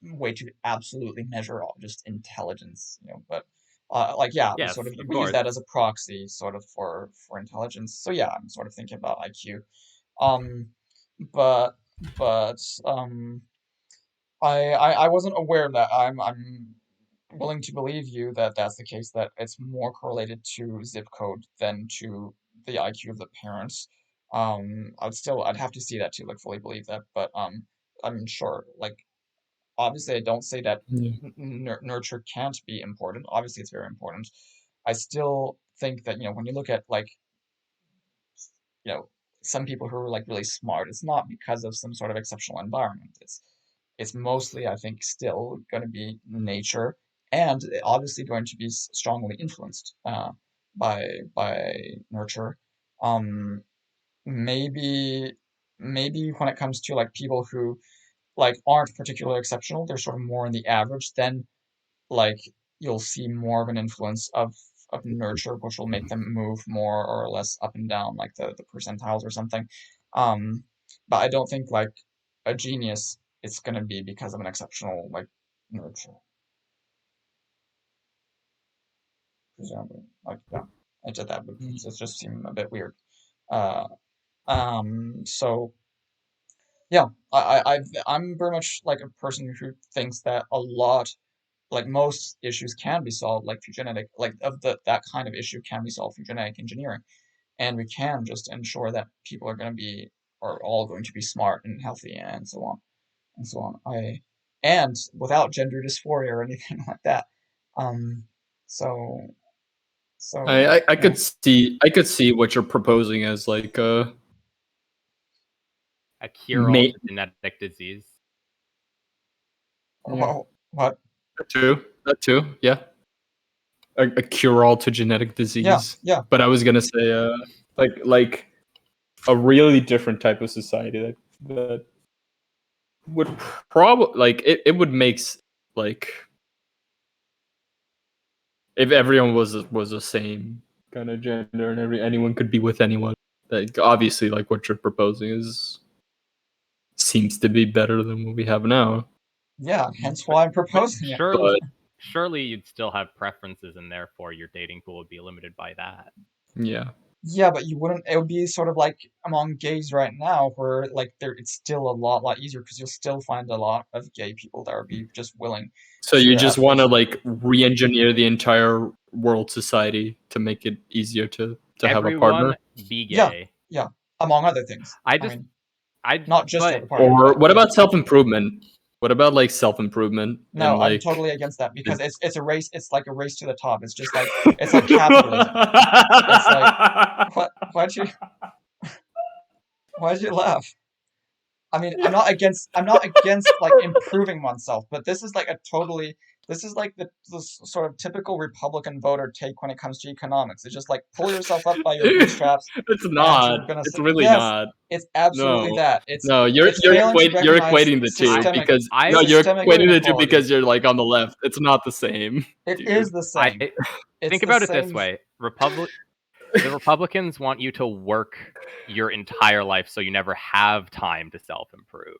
S3: way to absolutely measure all just intelligence, but like yeah,
S2: Yes, of
S3: we use
S2: course.
S3: that as a proxy sort of for intelligence. So yeah, I'm sort of thinking about IQ. Um, but but I wasn't aware of that. I'm willing to believe you that that's the case, that it's more correlated to zip code than to the IQ of the parents. I'd have to see that to like fully believe that, but I'm sure. Like obviously, I don't say that
S1: Yeah.
S3: nurture can't be important. Obviously, it's very important. I still think that when you look at like you know some people who are like really smart, it's not because of some sort of exceptional environment. It's mostly, I think, still going to be nature, and obviously going to be strongly influenced by nurture. Um, maybe maybe when it comes to like people who like aren't particularly exceptional, they're sort of more in the average, then like you'll see more of an influence of nurture, which will make them move more or less up and down, like the percentiles or something. Um, but I don't think like a genius it's gonna be because of an exceptional like nurture, presumably. Like yeah, that would just seem a bit weird. Uh, so yeah, I'm very much like a person who thinks that a lot, like most issues can be solved like through genetic, like of that kind of issue can be solved through genetic engineering, and we can just ensure that people are all going to be smart and healthy and so on and so on. And without gender dysphoria or anything like that. Um, so
S1: I could see what you're proposing as like
S2: A cure-all to genetic disease.
S1: Yeah.
S3: what?
S1: That too, yeah. A cure-all to genetic disease.
S3: Yeah.
S1: But I was gonna say, like a really different type of society that would probably like it would make like if everyone was the same kind of gender and anyone could be with anyone. Like obviously, like what you're proposing seems to be better than what we have now.
S3: Yeah, hence why I'm proposing it.
S2: Surely you'd still have preferences, and therefore your dating pool would be limited by that.
S1: Yeah.
S3: Yeah, but you wouldn't. It would be sort of like among gays right now, where like it's still a lot easier because you'll still find a lot of gay people that would be just willing
S1: So
S3: to
S1: you
S3: have
S1: just want to like re-engineer the entire world society to make it easier to have a partner?
S2: Everyone be
S3: Yeah,
S2: gay.
S3: yeah, among other things. I mean, not just for
S2: but
S3: the partner,
S1: Or
S3: but
S1: what
S3: yeah.
S1: about self-improvement? What about like self-improvement
S3: No,
S1: and
S3: I'm
S1: like
S3: totally against that because it's a race. It's like a race to the top. It's just like it's like capitalism. It's like what? Why'd you laugh? I mean, I'm not against like improving oneself, but this is like this is like the sort of typical Republican voter take when it comes to economics. It's just like pull yourself up by your bootstraps,
S1: It's
S3: and
S1: not.
S3: you're gonna
S1: It's
S3: say,
S1: really
S3: yes,
S1: not.
S3: it's absolutely
S1: No.
S3: that.
S1: No,
S3: It's failing to
S1: you're
S3: recognize
S1: equating the two
S3: systemic
S1: because
S2: I
S1: no, you're
S3: systemic
S1: equating the two
S3: inequality.
S1: because you're like on the left. It's not the same,
S3: It
S1: dude.
S3: is the same. It's
S2: think
S3: the
S2: about it this
S3: same.
S2: way: the Republicans want you to work your entire life, so you never have time to self-improve.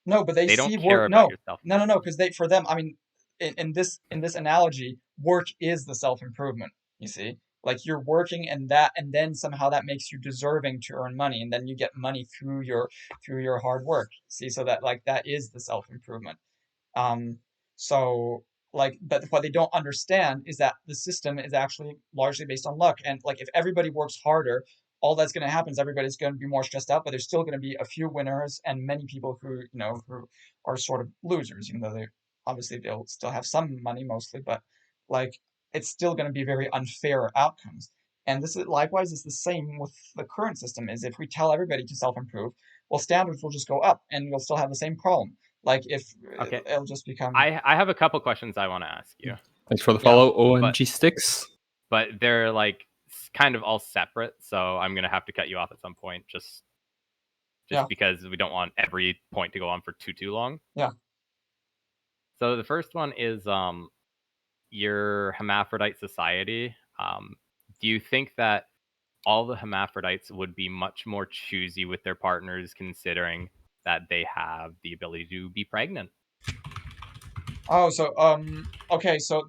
S3: No, but they
S2: They
S3: see
S2: don't care
S3: work.
S2: about
S3: No,
S2: your self.
S3: no, because for them, I mean, in this analogy, work is the self-improvement. You see, like you're working, and then somehow that makes you deserving to earn money, and then you get money through your hard work. See, so that like that is the self-improvement. Um, so like, but what they don't understand is that the system is actually largely based on luck. And like, if everybody works harder, all that's going to happen is everybody's going to be more stressed out, but there's still going to be a few winners and many people who are sort of losers, even though they obviously they'll still have some money mostly, but like it's still going to be very unfair outcomes. And this is likewise is the same with the current system is if we tell everybody to self-improve, well, standards will just go up and you'll still have the same problem. Like if
S2: Okay,
S3: it'll just become
S2: I have a couple questions I want to ask you,
S1: Thanks for the
S3: yeah.
S1: follow,
S2: but
S1: OMG sticks.
S2: they're like kind of all separate. So I'm gonna have to cut you off at some point, just
S3: Yeah.
S2: because we don't want every point to go on for too long.
S3: Yeah.
S2: So the first one is your hermaphrodite society. Do you think that all the hermaphrodites would be much more choosy with their partners, considering that they have the ability to be pregnant?
S3: Oh, so okay, so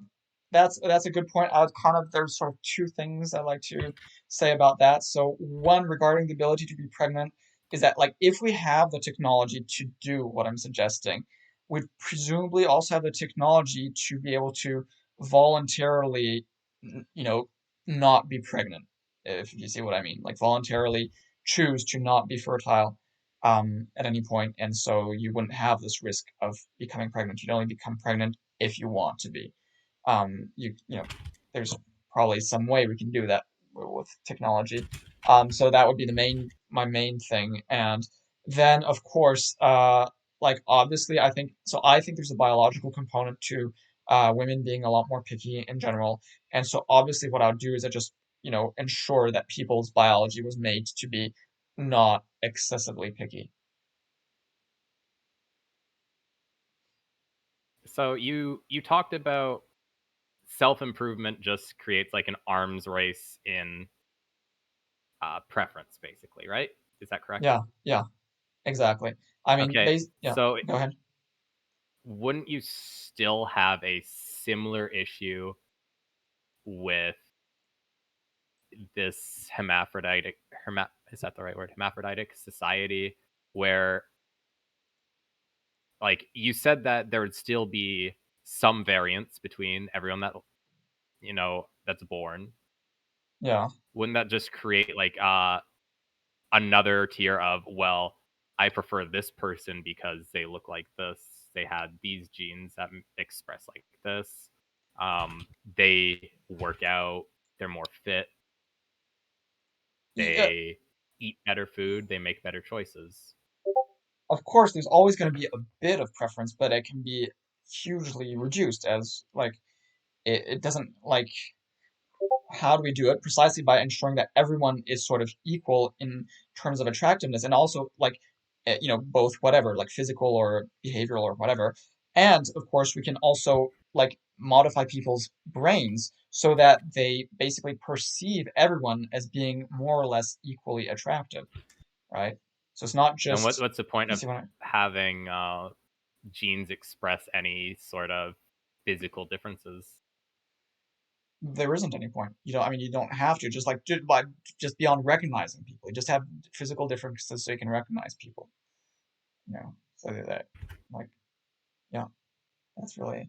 S3: that's a good point. I would kind of there's sort of two things I'd like to say about that. So one regarding the ability to be pregnant is that like if we have the technology to do what I'm suggesting, we'd presumably also have the technology to be able to voluntarily, you know, not be pregnant, if you see what I mean. Like voluntarily choose to not be fertile at any point, and so you wouldn't have this risk of becoming pregnant. You'd only become pregnant if you want to be. You know, there's probably some way we can do that with technology. So that would be my main thing, and then of course, like obviously, I think there's a biological component to women being a lot more picky in general, and so obviously, what I would do is I just ensure that people's biology was made to be not excessively picky.
S2: So you talked about self-improvement just creates like an arms race in preference, basically, right? Is that correct?
S3: Yeah, yeah, exactly. I mean,
S2: Okay,
S3: yeah,
S2: so
S3: go ahead.
S2: wouldn't you still have a similar issue with this is that the right word? Hermaphroditic society, where like you said that there would still be some variance between everyone that that's born.
S3: Yeah,
S2: Wouldn't that just create like another tier of, well, I prefer this person because they look like this, they had these genes that express like this, they work out, they're more fit,
S3: yeah,
S2: they eat better food, they make better choices.
S3: of course, there's always going to be a bit of preference, but it can be hugely reduced as like it doesn't like how do we do it? Precisely by ensuring that everyone is sort of equal in terms of attractiveness and also like both whatever like physical or behavioral or whatever. And of course we can also like modify people's brains so that they basically perceive everyone as being more or less equally attractive, right? So it's not
S2: Then
S3: just
S2: what's the point
S3: you
S2: of
S3: see what I,
S2: having genes express any sort of physical differences?
S3: there isn't any point. I mean, you don't have to just beyond recognizing people. You just have physical differences so you can recognize people. So that like yeah, that's really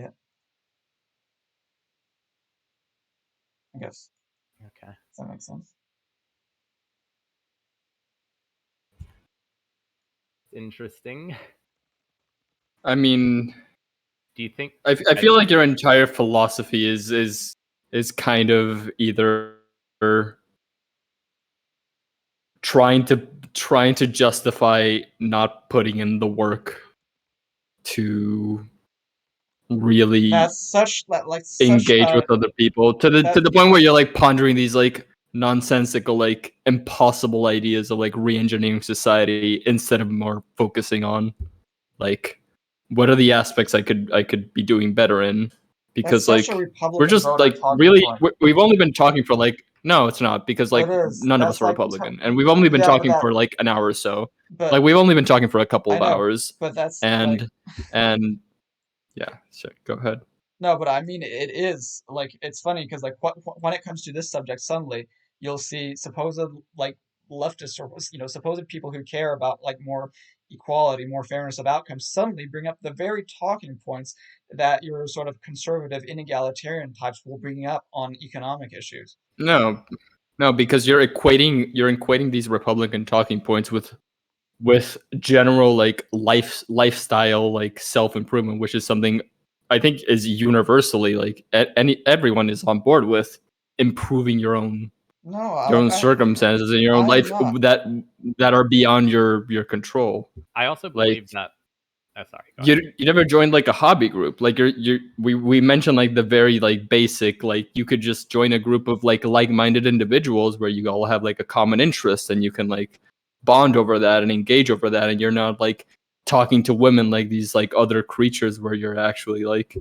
S3: it, I guess.
S2: Okay.
S3: Does that make sense?
S2: interesting.
S1: I mean,
S2: Do you think?
S1: I feel like your entire philosophy is kind of either trying to justify not putting in the work to really
S3: That's such like
S1: engage with other people to the point where you're like pondering these like nonsensical, like impossible ideas of like re-engineering society instead of more focusing on like what are the aspects I could be doing better in,
S3: that's
S1: because
S3: such a
S1: like we're
S3: Republican
S1: just
S3: voter
S1: like
S3: talking
S1: really
S3: point.
S1: we've only been talking for like, no it's not, because like
S3: It is.
S1: none of us
S3: That's
S1: are
S3: like
S1: Republican, and we've only been
S3: yeah,
S1: talking for like an hour or so.
S3: but
S1: Like we've only been talking for a couple
S3: I
S1: of
S3: know,
S1: hours,
S3: but that's like
S1: and yeah, sure, go ahead.
S3: no, but I mean it is like it's funny because like when it comes to this subject, suddenly you'll see supposed like leftists or supposed people who care about like more equality, more fairness of outcomes suddenly bring up the very talking points that your sort of conservative, inegalitarian types will bring up on economic issues.
S1: No, no, because you're equating these Republican talking points with general like lifestyle, like self-improvement, which is something I think is universally like everyone is on board with, improving
S3: No, I
S1: your
S3: like
S1: own circumstances in your own
S3: I am
S1: life
S3: not.
S1: that are beyond your control.
S2: I also
S1: Like
S2: believe that. Sorry, go ahead.
S1: you never joined like a hobby group, like we mentioned like the very like basic, like you could just join a group of like-minded individuals where you all have like a common interest and you can like bond over that and engage over that, and you're not like talking to women like these like other creatures, where you're actually like,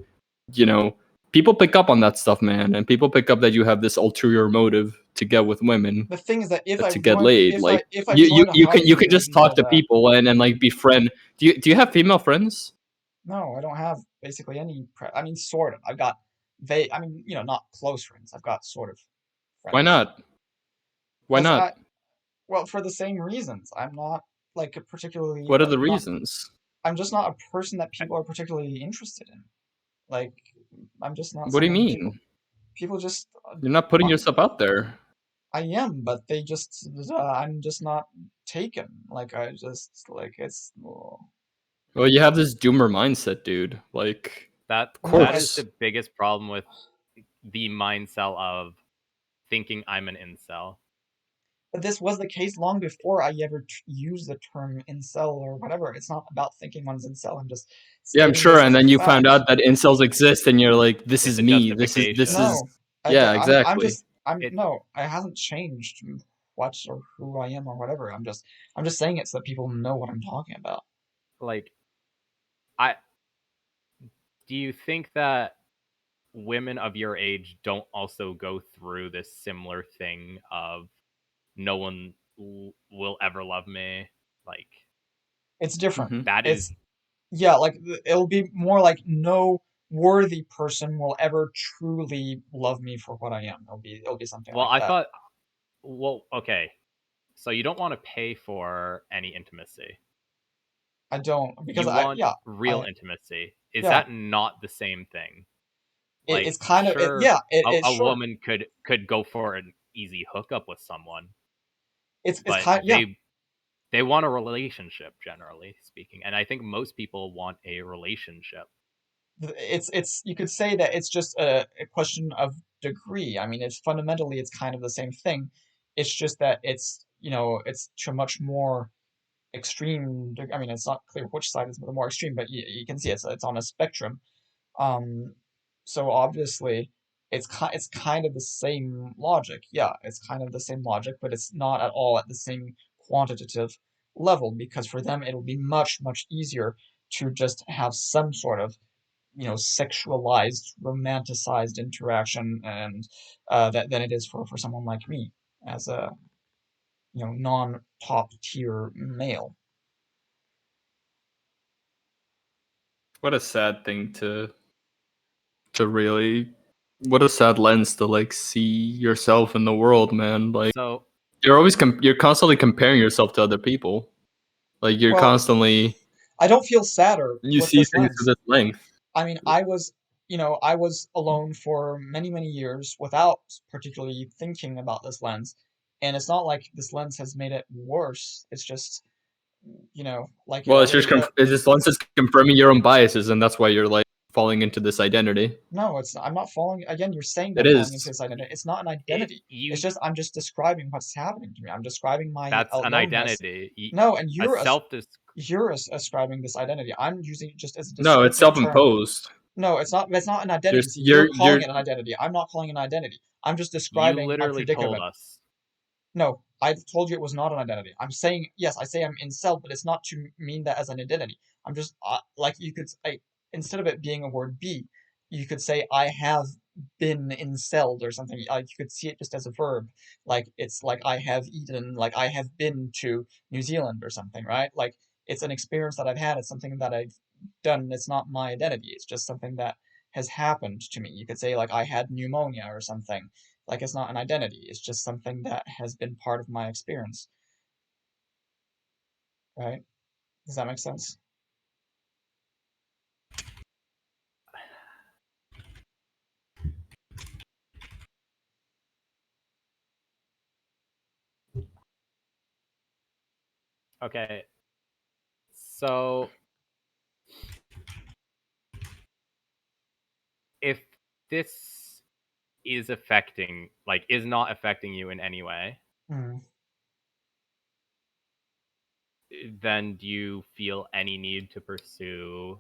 S1: you know, people pick up on that stuff, man, and people pick up that you have this ulterior motive to get with women,
S3: The thing is that
S1: to get laid. Like
S3: if I've joined a
S1: you can
S3: hobby
S1: you can
S3: group
S1: just talk to
S3: because
S1: people and like befriend. Do you have female friends?
S3: no, I don't have basically any I mean sort of. I've got they I mean, not close friends. I've got sort of
S1: Why
S3: friends.
S1: not? Why
S3: Because
S1: not?
S3: well, for the same reasons. I'm not like a particularly
S1: What are
S3: like
S1: the
S3: not
S1: reasons?
S3: I'm just not a person that people are particularly interested in. Like I'm just not
S1: What do you
S3: someone people
S1: mean?
S3: people just
S1: You're not putting
S3: uh,
S1: yourself out there.
S3: I am, but they just I'm just not taken. Like I just like it's
S1: Well, you have this doomer mindset, dude. Like,
S2: That
S1: of
S3: no,
S2: that is
S3: it's
S2: the
S1: course.
S2: biggest problem with the mindset of thinking I'm an incel.
S3: but this was the case long before I ever used the term incel or whatever. It's not about thinking one's incel. I'm just
S1: Yeah, I'm
S3: stating
S1: sure.
S3: this
S1: And
S3: as a
S1: then you found
S3: fact.
S1: out that incels exist, and you're like, "This
S2: It's
S1: is
S2: a
S1: me. This
S2: justification.
S1: is."
S3: No,
S1: Yeah,
S3: I'm
S1: exactly.
S3: just I'm
S2: It
S3: no, I haven't changed what or who I am or whatever. I'm just saying it so that people know what I'm talking about.
S2: like I do you think that women of your age don't also go through this similar thing of no one will ever love me? Like
S3: It's different.
S1: Hmm.
S2: that is
S3: It's yeah, like it'll be more like no worthy person will ever truly love me for what I am. It'll be something
S2: well,
S3: like
S2: I
S3: that.
S2: thought okay. So you don't want to pay for any intimacy.
S3: I don't because
S2: You want real
S3: I
S2: intimacy. Is
S3: yeah,
S2: that not the same thing?
S3: it's
S2: Like,
S3: kind of
S2: sure,
S3: yeah, it's
S2: a
S3: short.
S2: woman could go for an easy hookup with someone,
S3: It's
S2: but
S3: kind yeah,
S2: they want a relationship, generally speaking, and I think most people want a relationship.
S3: it's you could say that it's just a question of degree. I mean, it's fundamentally it's kind of the same thing. It's just that it's it's to a much more extreme. I mean, it's not clear which side is the more extreme, but you can see it's on a spectrum. Um, so obviously it's kind of the same logic. Yeah, it's kind of the same logic, but it's not at all at the same quantitative level because for them it'll be much easier to just have some sort of sexualized, romanticized interaction, and that than it is for someone like me as a non top tier male.
S1: What a sad thing to really. What a sad lens to like see yourself in the world, man. Like
S2: So,
S1: you're constantly comparing yourself to other people. Like you're
S3: Well,
S1: constantly
S3: I don't feel sadder
S1: you
S3: with
S1: see
S3: this
S1: things to
S3: lens.
S1: this length.
S3: I mean, I was alone for many years without particularly thinking about this lens, and it's not like this lens has made it worse. It's just like
S1: Well, it's just once it's confirming your own biases, and that's why you're like falling into this identity.
S3: No, it's not. I'm not falling. Again, you're saying
S1: It
S3: that falling into
S1: is.
S3: this identity. It's not an identity. It's just I'm just describing what's happening to me. I'm describing my
S2: That's an
S3: aloneness.
S2: identity.
S3: No, and you're ascribing this identity. I'm using it just as a
S1: No, it's
S3: descriptive term.
S1: self-imposed.
S3: No, it's not. It's not an identity. See,
S1: You're
S3: calling it an identity. I'm not calling it an identity. I'm just
S2: You
S3: describing my
S2: literally told
S3: predicament.
S2: us.
S3: No, I've told you it was not an identity. I'm saying, yes, I say I'm incel, but it's not to mean that as an identity. I'm just, like, you could say, instead of it being a word be, you could say, I have been inceled or something. Like, you could see it just as a verb. Like, it's like, I have eaten, like, I have been to New Zealand or something, right? Like, it's an experience that I've had. It's something that I've done. It's not my identity. It's just something that has happened to me. You could say, like, I had pneumonia or something. Like, it's not an identity. It's just something that has been part of my experience. Right? Does that make sense?
S2: Okay. So if this is not affecting you in any way,
S3: Mm.
S2: then do you feel any need to pursue,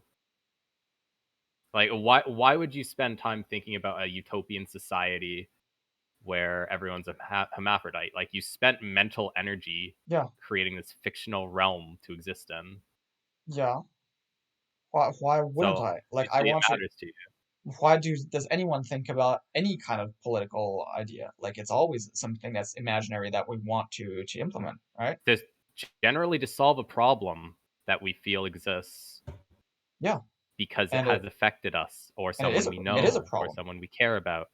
S2: like, why would you spend time thinking about a utopian society where everyone's a hermaphrodite? Like, you spent mental energy
S3: Yeah.
S2: creating this fictional realm to exist in.
S3: Yeah. Why wouldn't
S2: So
S3: I? Like, I
S2: obviously it
S3: want to.
S2: matters to you.
S3: Why does anyone think about any kind of political idea? Like, it's always something that's imaginary that we want to implement, right?
S2: Generally to solve a problem that we feel exists
S3: Yeah.
S2: because it
S3: And
S2: has affected us or
S3: it is
S2: someone we
S3: it is a
S2: know or
S3: problem.
S2: someone we care about.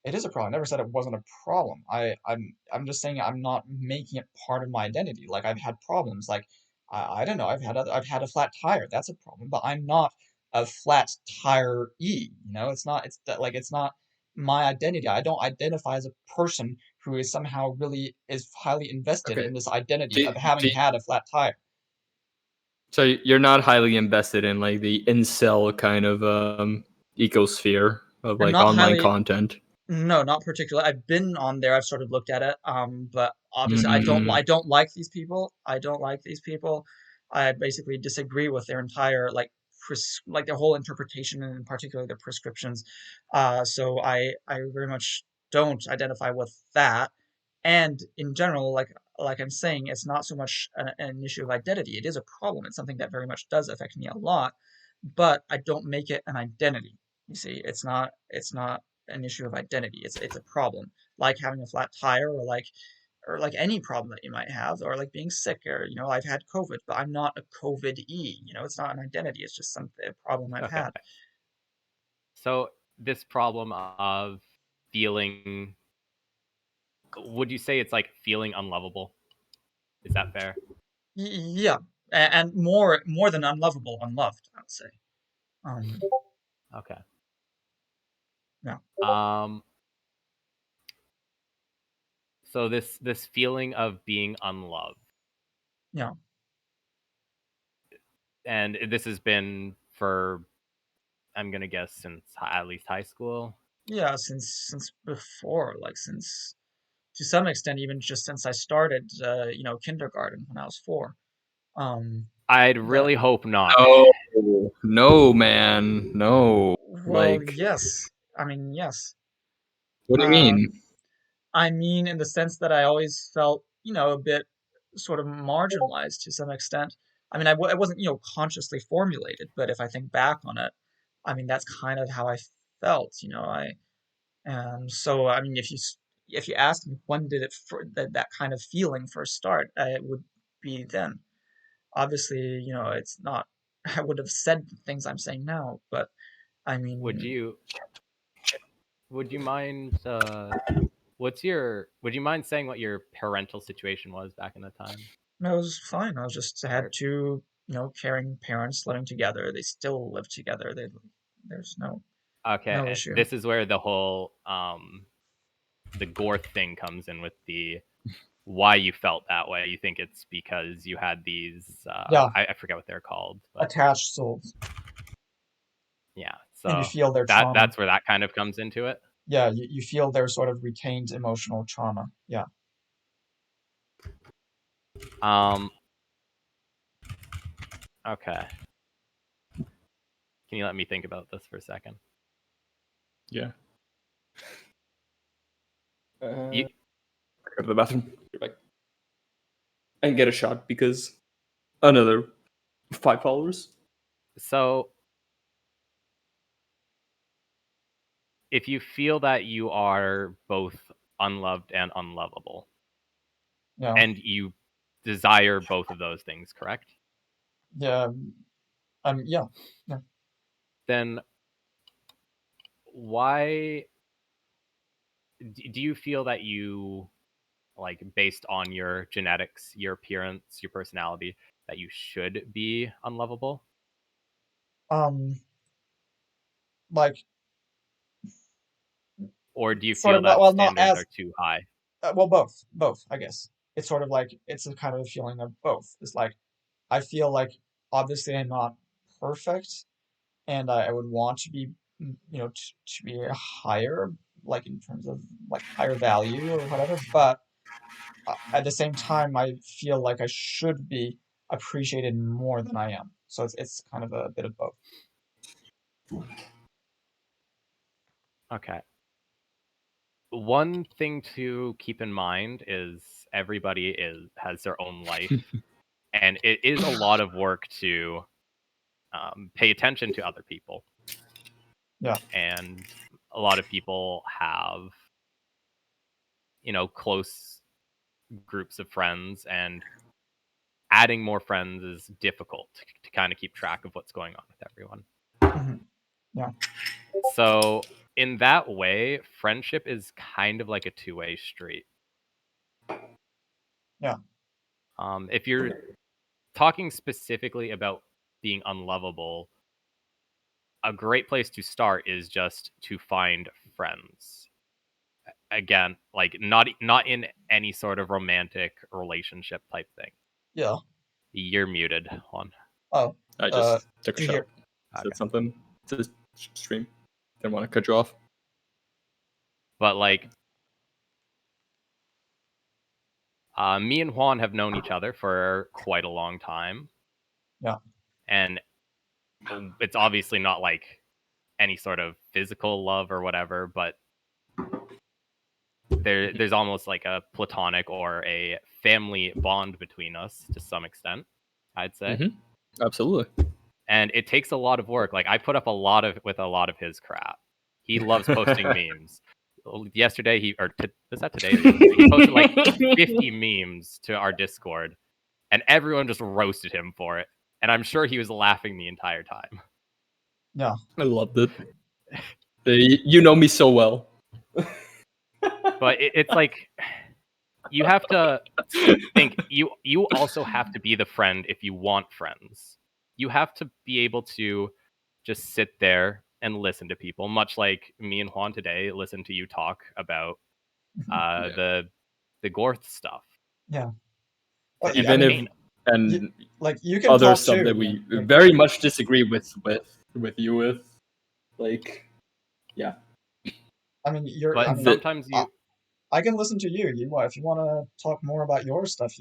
S3: It is a problem. I never said it wasn't a problem. I'm just saying I'm not making it part of my identity. Like, I've had problems. Like, I don't know. I've had a flat tire. That's a problem. But I'm not a flat tire E. It's not. It's not my identity. I don't identify as a person who is somehow really is highly invested
S1: Okay.
S3: in this identity
S1: Do,
S3: of having
S1: do,
S3: had a flat tire.
S1: so you're not highly invested in like the incel kind of ecosphere of
S3: I'm
S1: like
S3: not
S1: online
S3: highly.
S1: content.
S3: No, not particularly. I've been on there. I've sort of looked at it. But obviously,
S1: Mm,
S3: I don't like these people. I don't like these people. I basically disagree with their entire like their whole interpretation and in particular their prescriptions. So I very much don't identify with that. And in general, like I'm saying, it's not so much an issue of identity. It is a problem. It's something that very much does affect me a lot, but I don't make it an identity. You see, it's not an issue of identity. It's a problem, like having a flat tire, or like any problem that you might have, or like being sick, or I've had COVID, but I'm not a COVID-E. It's not an identity. It's just a problem I've
S2: Okay.
S3: had.
S2: So this problem of feeling, would you say it's like feeling unlovable? Is that fair?
S3: Yeah, and more than unlovable, unloved, I would say. Um,
S2: Okay.
S3: yeah,
S2: So this feeling of being unloved,
S3: yeah,
S2: and this has been for, I'm gonna guess, since at least high school.
S3: yeah. Since before, like since to some extent, even just since I started, kindergarten when I was 4.
S2: I'd
S3: But
S2: really hope not.
S1: no, man, no.
S3: well,
S1: Like,
S3: yes. I mean, yes.
S1: what do you
S3: Um,
S1: mean?
S3: I mean, in the sense that I always felt, a bit sort of marginalized to some extent. I mean, it wasn't, consciously formulated, but if I think back on it, I mean, that's kind of how I felt. So I mean, if you ask me when did that kind of feeling first start, it would be then. Obviously, it's not. I would have said the things I'm saying now, but I
S2: Would
S3: mean,
S2: you would you mind would you mind saying what your parental situation was back in the time?
S3: no, it was fine. I was just had
S2: Or,
S3: two, caring parents living together. They still live together. There's no
S2: okay,
S3: issue.
S2: this is where the whole the gore thing comes in with the why you felt that way. You think it's because you had these
S3: Yeah.
S2: I forget what they're called, but
S3: Attached souls,
S2: yeah.
S3: and you
S2: So
S3: feel their trauma.
S2: that's where that kind of comes into it.
S3: Yeah, you feel their sort of retained emotional trauma. Yeah.
S2: Okay. Can you let me think about this for a second?
S1: Yeah.
S2: You,
S1: Go to the bathroom. You're back. And get a shot because another 5 followers.
S2: so if you feel that you are both unloved and unlovable,
S3: Yeah.
S2: and you desire both of those things, correct?
S3: Yeah. Yeah.
S2: Then why do you feel that you, like, based on your genetics, your appearance, your personality, that you should be unlovable?
S3: Like
S2: Or do you
S3: sort
S2: feel
S3: of not,
S2: that
S3: well, not
S2: standards
S3: as
S2: are too high?
S3: well, both, I guess. It's sort of like it's a kind of a feeling of both. It's like I feel like obviously I'm not perfect, and I would want to be, to be higher, like in terms of like higher value or whatever. But at the same time, I feel like I should be appreciated more than I am. So it's kind of a bit of both.
S2: Okay. One thing to keep in mind is everybody has their own life, and it is a lot of work to pay attention to other people.
S3: Yeah.
S2: And a lot of people have, close groups of friends, and adding more friends is difficult to kind of keep track of what's going on with everyone.
S3: Hmm. Yeah.
S2: So in that way, friendship is kind of like a two-way street.
S3: Yeah.
S2: If you're talking specifically about being unlovable, a great place to start is just to find friends. Again, like not in any sort of romantic relationship type thing.
S3: Yeah.
S2: You're muted, Juan.
S3: Oh.
S1: I just took a
S3: You
S1: shot.
S3: hear?
S2: Okay.
S1: Said something to the stream. Didn't want to cut you off.
S2: But like, me and Juan have known each other for quite a long time.
S3: Yeah.
S2: And it's obviously not like any sort of physical love or whatever, but there's almost like a platonic or a family bond between us to some extent, I'd say.
S1: Mm-hmm. Absolutely.
S2: And it takes a lot of work. Like, I put up a lot of his crap. He loves posting memes. Yesterday, was that today or yesterday? He posted like 50 memes to our Discord, and everyone just roasted him for it. And I'm sure he was laughing the entire time.
S3: Yeah.
S1: I loved it. You know me so well.
S2: But it's like, you have to think, you also have to be the friend if you want friends. You have to be able to just sit there and listen to people, much like me and Juan today listen to you talk about the Gorth stuff.
S3: Yeah.
S2: To
S3: I
S1: Even
S3: mean,
S1: if and
S3: you can
S1: other
S3: talk
S1: stuff
S3: too.
S1: that we
S3: Like,
S1: very much disagree with you with, like, yeah.
S3: I mean,
S2: But sometimes
S3: I can listen to you. If you want to talk more about your stuff,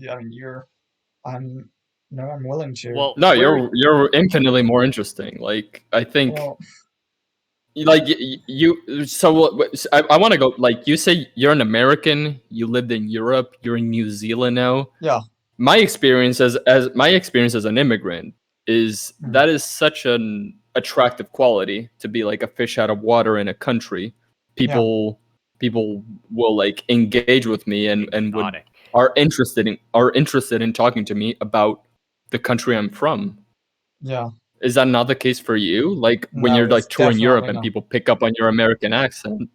S3: I'm, I'm willing to.
S2: well,
S1: No, you're infinitely more interesting. Like, I think,
S3: Well,
S1: like you. So I want to go. Like, you say you're an American. You lived in Europe. You're in New Zealand now.
S3: yeah.
S1: My experience as an immigrant is that is such an attractive quality to be like a fish out of water in a country. People will like engage with me and
S2: exotic.
S1: are interested in talking to me about the country I'm from.
S3: Yeah.
S1: Is that not the case for you? Like, when
S3: No,
S1: you're
S3: it's
S1: like touring Europe
S3: definitely
S1: and
S3: not.
S1: people pick up on your American accent,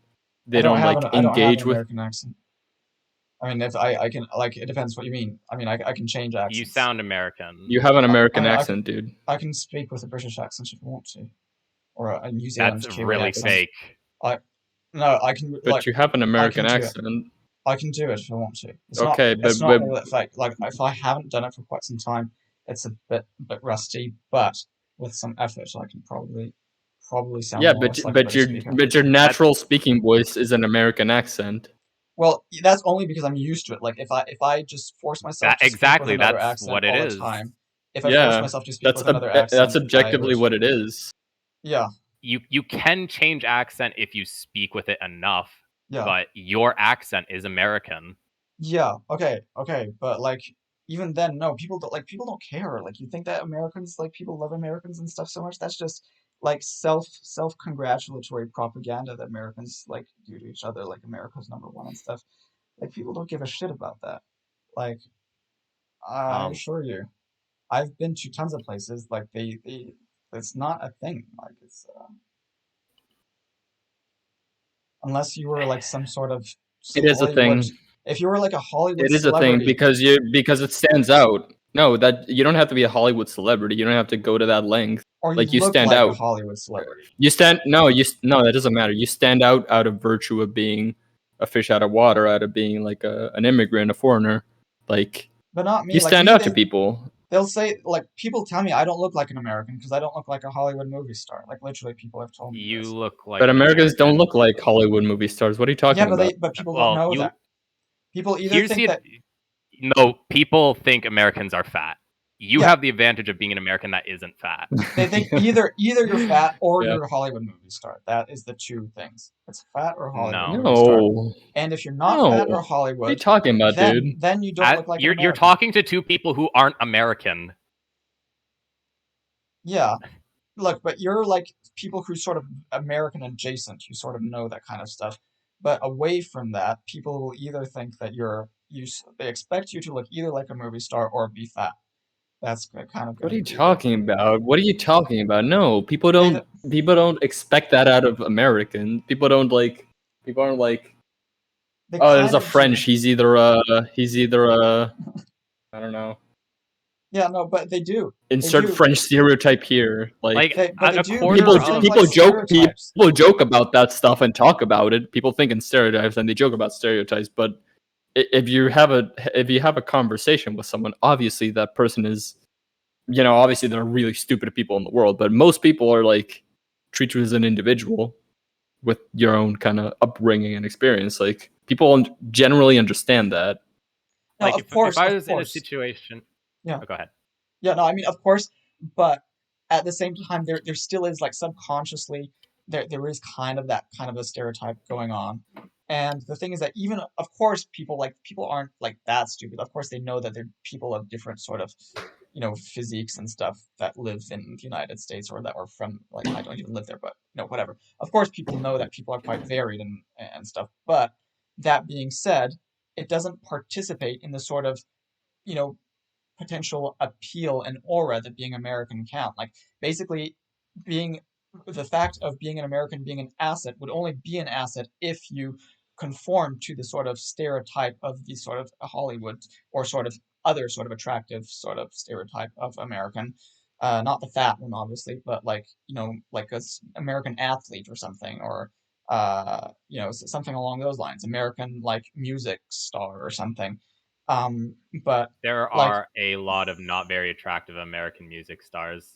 S1: they don't like
S3: I don't have an
S1: engage with.
S3: American accent. I mean, if I can, like, it depends what you mean. I mean, I can change
S2: You
S3: accents.
S2: sound American.
S1: You have an American
S3: I
S1: accent, dude.
S3: I can speak with a British accent if I want to, or a New Zealand
S2: That's
S3: Kiwi
S2: really
S3: accent.
S2: fake.
S3: No, I can
S1: But you have an
S3: I
S1: American
S3: can do it.
S1: accent.
S3: I can do it if I want to. It's
S1: Okay,
S3: it's not all that fake. Like if I haven't done it for quite some time, it's a bit rusty, but with some effort, I can probably sound
S1: yeah,
S3: more or less like a British speaker.
S1: but your natural speaking voice is an American accent.
S3: Well, that's only because I'm used to it. Like if I just force myself to speak with another
S2: That's
S3: accent
S2: what it
S3: all the
S2: is.
S3: time, if I force
S1: Yeah,
S3: myself to speak with another accent,
S1: that's
S3: I
S1: objectively
S3: would.
S1: what it is.
S3: Yeah,
S2: You can change accent if you speak with it enough,
S3: yeah,
S2: but your accent is American.
S3: yeah. Okay, okay, but like even then, no, people don't care. Like you think that Americans like people love Americans and stuff so much. That's just like self congratulatory propaganda that Americans like do to each other. Like America's number one and stuff. Like people don't give a shit about that. Like I
S2: Um,
S3: assure you. I've been to tons of places like it's not a thing. Like it's unless you were like some sort of
S1: It is a
S3: Hollywood.
S1: thing.
S3: If you were like a Hollywood
S1: It is a thing
S3: celebrity,
S1: because it stands out. No, that you don't have to be a Hollywood celebrity. You don't have to go to that length.
S3: or you
S1: Like you
S3: look
S1: stand
S3: like a
S1: out.
S3: Hollywood celebrity,
S1: You stand no, no, that doesn't matter. You stand out of virtue of being a fish out of water, out of being like an immigrant, a foreigner. Like
S3: but not
S1: you
S3: me. Like
S1: stand
S3: me,
S1: out to people.
S3: they'll say like people tell me I don't look like an American because I don't look like a Hollywood movie star. Like literally, people have told me
S2: you
S3: this.
S2: look like
S1: But
S2: an
S1: Americans don't
S2: American.
S1: look like Hollywood movie stars. What are you
S3: Yeah,
S1: talking about?
S3: but people don't
S2: Well,
S3: know that. People either
S2: here's
S3: think
S2: the
S3: that
S2: no. People think Americans are fat. You
S3: yeah,
S2: have the advantage of being an American that isn't fat.
S3: they think either you're fat or
S1: Yeah.
S3: you're a Hollywood movie star. That is the two things. It's fat or Hollywood
S2: No.
S3: movie star.
S1: No.
S3: And if you're not
S1: No.
S3: fat or
S1: What are you
S3: Hollywood,
S1: talking about, dude?
S3: then you don't look like an
S2: You're
S3: American.
S2: talking to two people who aren't American.
S3: Yeah. Look, but you're like people who sort of American adjacent, you sort of know that kind of stuff. But away from that, people will either think that they expect you to look either like a movie star or be fat. That's kind of
S1: What
S3: going
S1: are
S3: to
S1: you
S3: be the
S1: talking about? What are you talking about? No,
S3: they th-
S1: people don't expect that out of Americans. People aren't like,
S3: they
S1: oh, there's
S3: kind
S1: a
S3: of do.
S1: French. He's either I don't know.
S3: Yeah, no, but they do. They
S1: Insert
S3: do.
S1: French stereotype here. Like
S3: But they
S2: A
S3: do because
S2: quarter
S3: they think
S2: of
S3: like stereotypes.
S1: people joke about that stuff and talk about it. People think in stereotypes and they joke about stereotypes. But if you have a conversation with someone, obviously that person is, obviously there are really stupid people in the world, but most people are like treat you as an individual with your own kind of upbringing and experience. Like people generally understand that.
S3: No,
S2: like
S3: of
S2: if
S3: course,
S2: I
S3: of
S2: was in a
S3: course.
S2: situation.
S3: Yeah.
S2: Oh, go ahead.
S3: Yeah, no, I mean, of course, but at the same time, there still is like subconsciously there is kind of that kind of a stereotype going on. And the thing is that even of course people aren't like that stupid. Of course they know that they're people of different sort of physiques and stuff that live in the United States or that are from like I don't even live there, but whatever. Of course people know that people are quite varied and stuff. But that being said, it doesn't participate in the sort of you know potential appeal and aura that being American count. Like basically being the fact of being an American being an asset would only be an asset if you conform to the sort of stereotype of the sort of Hollywood or sort of other sort of attractive sort of stereotype of American. Not the fat one, obviously, but like like a American athlete or something, or something along those lines. American like music star or something. But
S2: There
S3: like
S2: are a lot of not very attractive American music stars.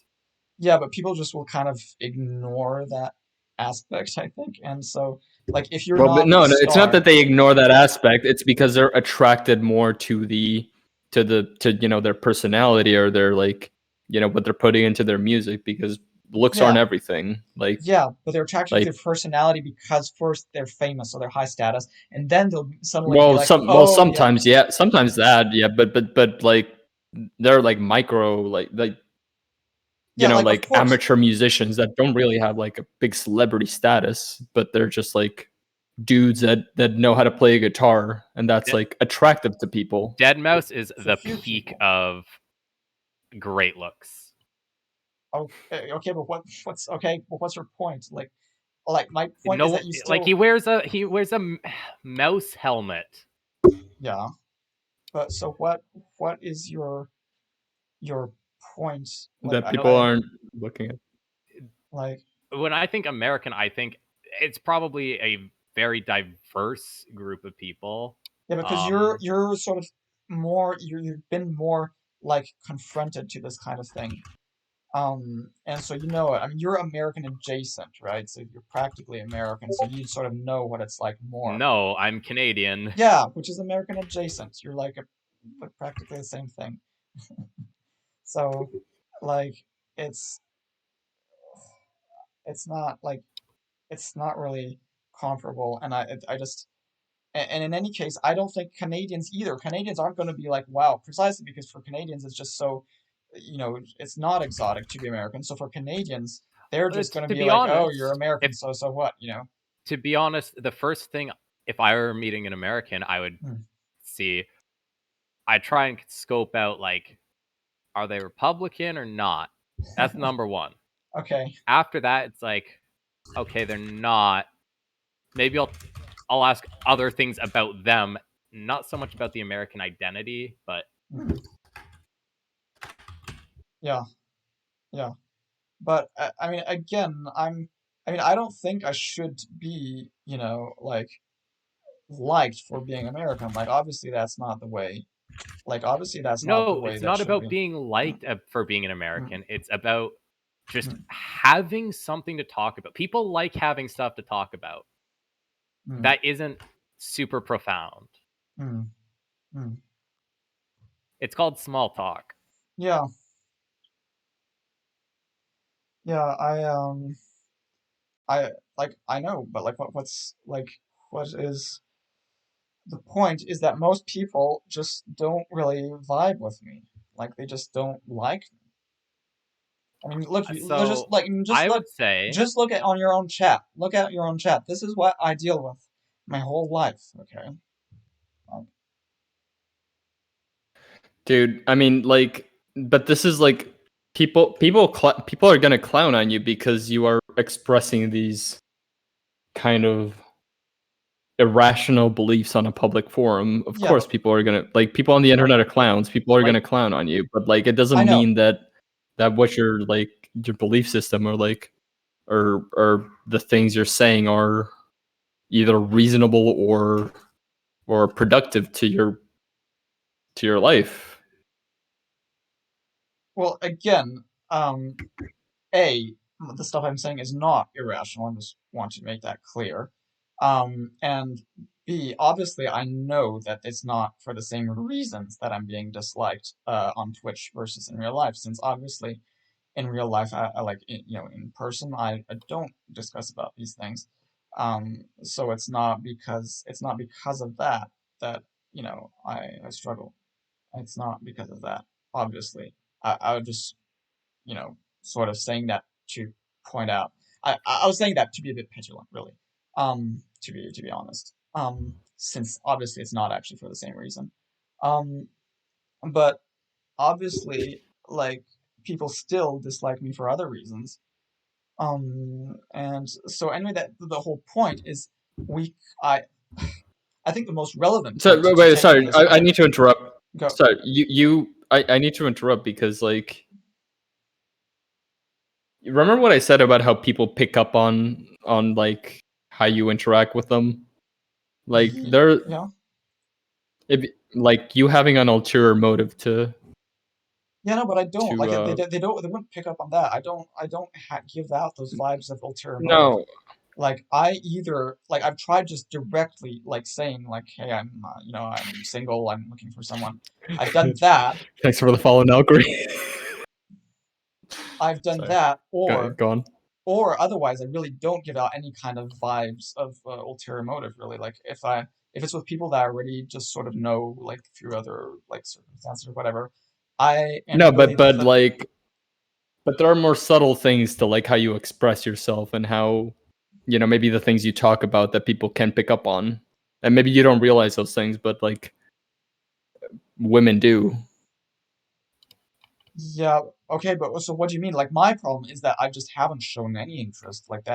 S3: yeah, but people just will kind of ignore that aspect, I think. And so, like, if you're
S1: Well, but
S3: not a
S1: no, it's not
S3: star,
S1: that they ignore that aspect. It's because they're attracted more to their personality or their like what they're putting into their music because looks
S3: yeah,
S1: aren't everything.
S3: yeah, but they're attracted to
S1: Like
S3: their personality because first they're famous, so they're high status, and then they'll suddenly be
S1: well,
S3: like, oh yeah,
S1: sometimes yeah, sometimes that yeah, but like they're like micro like
S3: yeah, like of
S1: like
S3: course,
S1: amateur musicians that don't really have like a big celebrity status, but they're just like dudes that know how to play a guitar and that's
S2: De-
S1: like attractive to people.
S2: Deadmau5 is
S3: to a
S2: the
S3: few
S2: peak
S3: people.
S2: of great looks.
S3: Okay, okay, but what's okay? But what's your point? Like my point is
S2: No,
S3: that you
S2: like
S3: still,
S2: he wears a mouse helmet.
S3: yeah, but so what is your point? Like
S1: That people aren't looking at.
S3: like
S2: When I think American, I think it's probably a very diverse group of people.
S3: Yeah, because you're sort of more you've been more like confronted to this kind of thing. And so you know it. I mean, you're American adjacent, right? So you're practically American, so you sort of know what it's like more.
S2: No, I'm Canadian.
S3: Yeah, which is American adjacent. You're like practically the same thing. So, like, it's it's not like it's not really comparable. And I just and in any case, I don't think Canadians either. Canadians aren't going to be like, wow, precisely because for Canadians it's just so, it's not exotic to be American. So for Canadians, they're just going to
S2: To
S3: be
S2: be
S3: like, oh, you're
S2: honest,
S3: American,
S2: if
S3: so what,
S2: to be honest, the first thing, if I were meeting an American, I would
S3: Hmm.
S2: see. I try and scope out like, are they Republican or not? That's number one.
S3: Okay.
S2: After that, it's like, okay, they're not. Maybe I'll ask other things about them, not so much about the American identity, but
S3: Hmm. Yeah, yeah. But I mean, again, I mean, I don't think I should be, like liked for being American. Like, obviously, that's not the way. Like, obviously, that's not the
S2: no,
S3: way
S2: it's
S3: that
S2: not
S3: should
S2: about
S3: be.
S2: being
S3: Mm,
S2: liked for being an
S3: mm,
S2: American. It's about just
S3: mm,
S2: having something to talk about. People like having stuff to talk about.
S3: mm,
S2: That isn't super profound.
S3: mm, mm.
S2: It's called small talk.
S3: Yeah, yeah. I like I know, but like, what is the point is that most people just don't really vibe with me. Like, they just don't like. I mean, look,
S2: So I would say,
S3: just look at on your own chat. Look at your own chat. This is what I deal with my whole life. Okay. Um,
S1: Dude, I mean, like, but this is like people are gonna clown on you because you are expressing these kind of irrational beliefs on a public forum. Of
S3: yeah,
S1: course, people are gonna like people on the internet are clowns. People are
S2: like,
S1: gonna clown on you, but like it
S3: I
S1: doesn't
S3: know.
S1: mean that what your like your belief system or like or the things you're saying are either reasonable or productive to your life.
S3: Well, again, A, the stuff I'm saying is not irrational. I just want to make that clear. And B, obviously, I know that it's not for the same reasons that I'm being disliked on Twitch versus in real life, since obviously in real life, I like, in person, I don't discuss about these things. So it's not because of that I struggle. It's not because of that, obviously. I would just sort of saying that to point out. I was saying that to be a bit petulant, really. To be honest. Since obviously it's not actually for the same reason. Um, but obviously, like, people still dislike me for other reasons. And so anyway, that the whole point is we I I think the most relevant
S1: So
S3: point to
S1: wait,
S3: take from
S1: sorry,
S3: this
S1: I
S3: point
S1: need to interrupt.
S3: go.
S1: Sorry, I need to interrupt because like you remember what I said about how people pick up on like how you interact with them? Like they're
S3: Yeah.
S1: if like you having an ulterior motive
S3: Yeah, no, but I don't
S1: to
S3: like it. They wouldn't pick up on that. I don't give out those vibes of ulterior motive.
S1: no.
S3: Like, I either like I've tried just directly like saying like, hey, I'm single, I'm looking for someone. I've done that.
S1: Thanks for the follow, Valkyrie.
S3: I've done
S1: Sorry,
S3: that,
S1: go on.
S3: or otherwise I really don't give out any kind of vibes of ulterior motive. Really, like, if it's with people that I already just sort of know, like through other like circumstances or whatever, I am
S1: No,
S3: really
S1: but there are more subtle things to like how you express yourself and how maybe the things you talk about that people can pick up on, and maybe you don't realize those things, but like women do.
S3: Yeah, okay, but so what do you mean? Like, my problem is that I just haven't shown any interest. Like,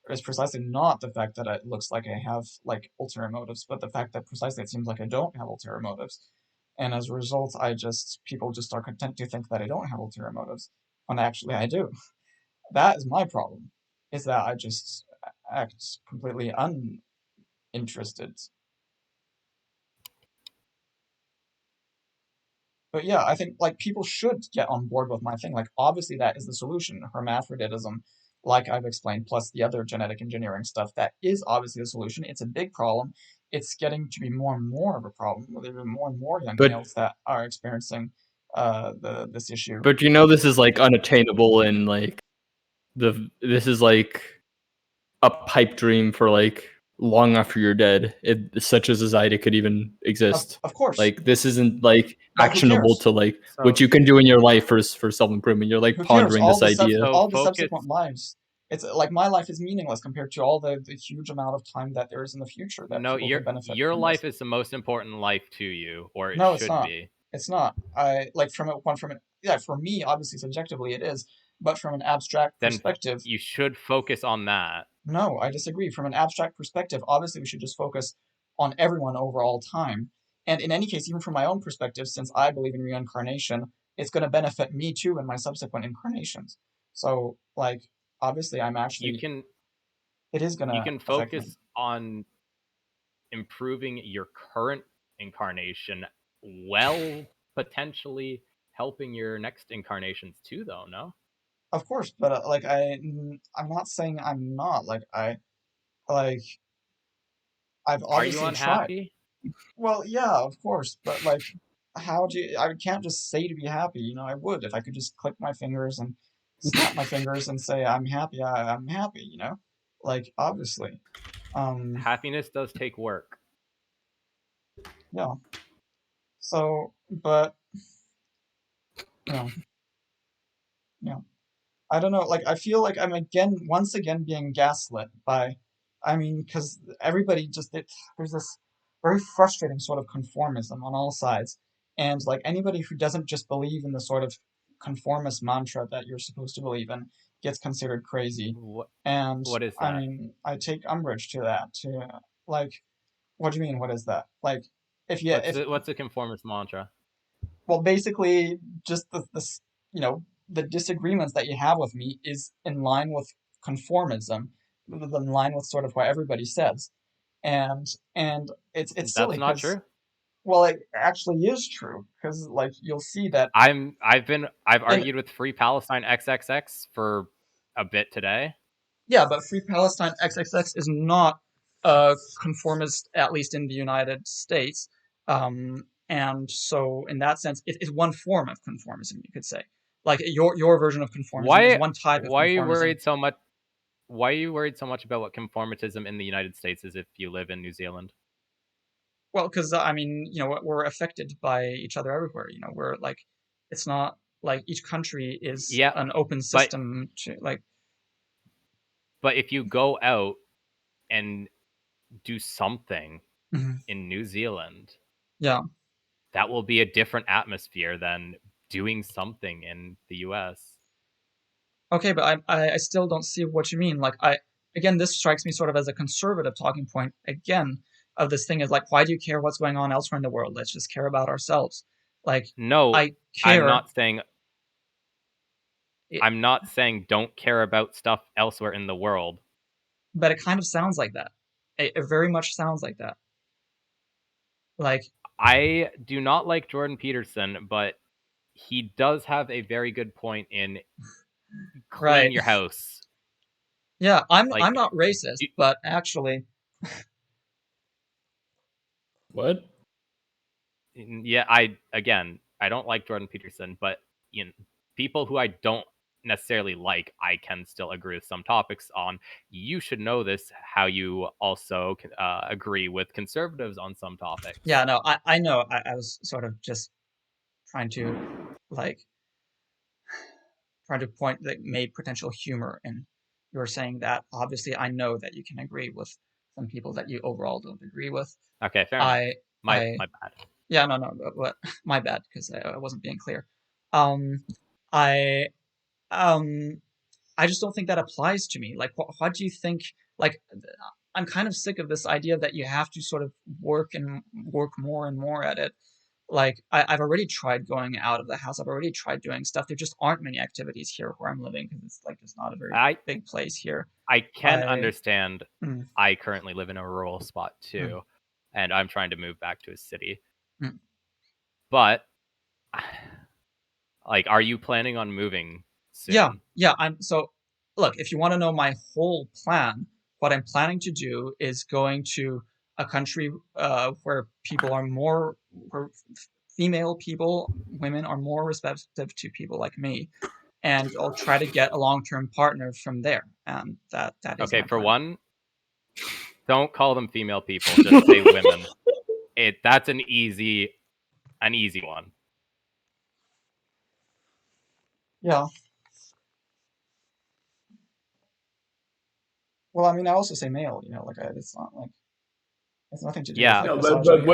S3: is precisely not the fact that it looks like I have like ulterior motives, but the fact that precisely it seems like I don't have ulterior motives. And as a result, people just are content to think that I don't have ulterior motives, when actually I do. That is my problem, is that I just act completely uninterested. But yeah, I think like people should get on board with my thing. Like obviously that is the solution. Hermaphroditism, like I've explained, plus the other genetic engineering stuff, that is obviously the solution. It's a big problem. It's getting to be more and more of a problem. There are more and more young
S1: But
S3: males that are experiencing this issue.
S1: but this is like unattainable, and like this is like a pipe dream for like long after you're dead. Such a society could even exist.
S3: Of course,
S1: Like this isn't like
S3: but who
S1: actionable
S3: cares?
S1: to like
S2: So
S1: what you can do in your life for self improvement. You're like
S3: Who cares?
S1: pondering this idea.
S2: So
S3: All the
S2: focus.
S3: subsequent lives. It's like my life is meaningless compared to all the huge amount of time that there is in the future that
S2: No,
S3: people could benefit
S2: your
S3: from
S2: life
S3: this.
S2: is the most important life to you, or it
S3: No, it's
S2: should
S3: not.
S2: be.
S3: It's not. I like from it. Yeah, for me, obviously subjectively it is, but from an abstract
S2: Then
S3: perspective,
S2: you should focus on that.
S3: no, I disagree. From an abstract perspective, obviously we should just focus on everyone over all time. And in any case, even from my own perspective, since I believe in reincarnation, it's going to benefit me too in my subsequent incarnations. So, like, obviously,
S2: You can
S3: it is going
S2: you
S3: to
S2: can
S3: affect me.
S2: focus on improving your current incarnation while potentially helping your next incarnations too, though. No,
S3: Of course, but I'm not saying I'm not. Like, I've
S2: are you
S3: obviously tried.
S2: unhappy?
S3: Well, yeah, of course, but like, how do you? I can't just say to be happy. I would if I could just click my fingers and snap my fingers and say I'm happy. I'm happy. Like obviously.
S2: Happiness does take work.
S3: Yeah. So, but yeah, yeah. I don't know. Like, I feel like I'm once again being gaslit by, I mean, because everybody there's this very frustrating sort of conformism on all sides. And like anybody who doesn't just believe in the sort of conformist mantra that you're supposed to believe in gets considered crazy.
S2: What
S3: And
S2: what is
S3: I
S2: that?
S3: mean, I take umbrage to that. Like, what do you mean? What is that? Like, if
S2: What's a conformist mantra?
S3: well, basically, just the disagreements that you have with me is in line with conformism, in line with sort of what everybody says, and it's silly
S2: That's not
S3: because
S2: true.
S3: well, it actually is true because like you'll see that
S2: I've
S3: in
S2: argued with Free Palestine XXX for a bit today.
S3: yeah, but Free Palestine XXX is not conformist, at least in the United States. And so, in that sense, it is one form of conformism, you could say. Like your version of conformism is
S2: Why
S3: one type of
S2: why are you
S3: conformism.
S2: worried so much? Why are you worried so much about what conformitism in the United States is if you live in New Zealand?
S3: Well, because I mean, we're affected by each other everywhere. We're like, it's not like each country is
S2: Yeah,
S3: an open
S2: but
S3: system to like.
S2: if you go out and do something
S3: Mhm.
S2: in New Zealand,
S3: Yeah.
S2: that will be a different atmosphere than doing something in the US.
S3: Okay, but I still don't see what you mean. Like again, this strikes me sort of as a conservative talking point again of this thing is like, why do you care what's going on elsewhere in the world? Let's just care about ourselves. Like
S2: No,
S3: I
S2: I'm
S3: care.
S2: not saying
S3: It,
S2: I'm not saying don't care about stuff elsewhere in the world.
S3: but it kind of sounds like that. It very much sounds like that. Like
S2: I do not like Jordan Peterson, but he does have a very good point in clean
S3: right.
S2: your house.
S3: Yeah, I'm
S2: Like,
S3: I'm not racist, but actually,
S1: What?
S2: yeah, I don't like Jordan Peterson, but people who I don't necessarily like, I can still agree with some topics on. You should know this. How you also agree with conservatives on some topics.
S3: yeah, no, I know. I was sort of just trying to like trying to point that made potential humor in your saying that. Obviously, I know that you can agree with some people that you overall don't agree with.
S2: Okay, fair enough.
S3: I
S2: My
S3: I
S2: bad.
S3: yeah, no, but my bad because I wasn't being clear. Um, I um I just don't think that applies to me. Like, what do you think? Like, I'm kind of sick of this idea that you have to sort of work more and more at it. Like, I've already tried going out of the house. I've already tried doing stuff. There just aren't many activities here where I'm living because it's like it's not a very
S2: I
S3: big place here.
S2: I can
S3: I
S2: understand.
S3: mm,
S2: I currently live in a rural spot
S3: mm,
S2: too, and I'm trying to move back to a city.
S3: mm,
S2: But Like, are you planning on moving soon?
S3: Yeah. So look, if you want to know my whole plan, what I'm planning to do is going to a country where where female people, women are more receptive to people like me, and I'll try to get a long-term partner from there. And that is
S2: Okay,
S3: my
S2: for
S3: plan.
S2: one, don't call them female people. Just say women. That's an easy one.
S3: Yeah. Well, I mean, I also say male. Like it's not like it's nothing to do with
S2: Yeah.
S3: like
S1: No,
S3: misogyny.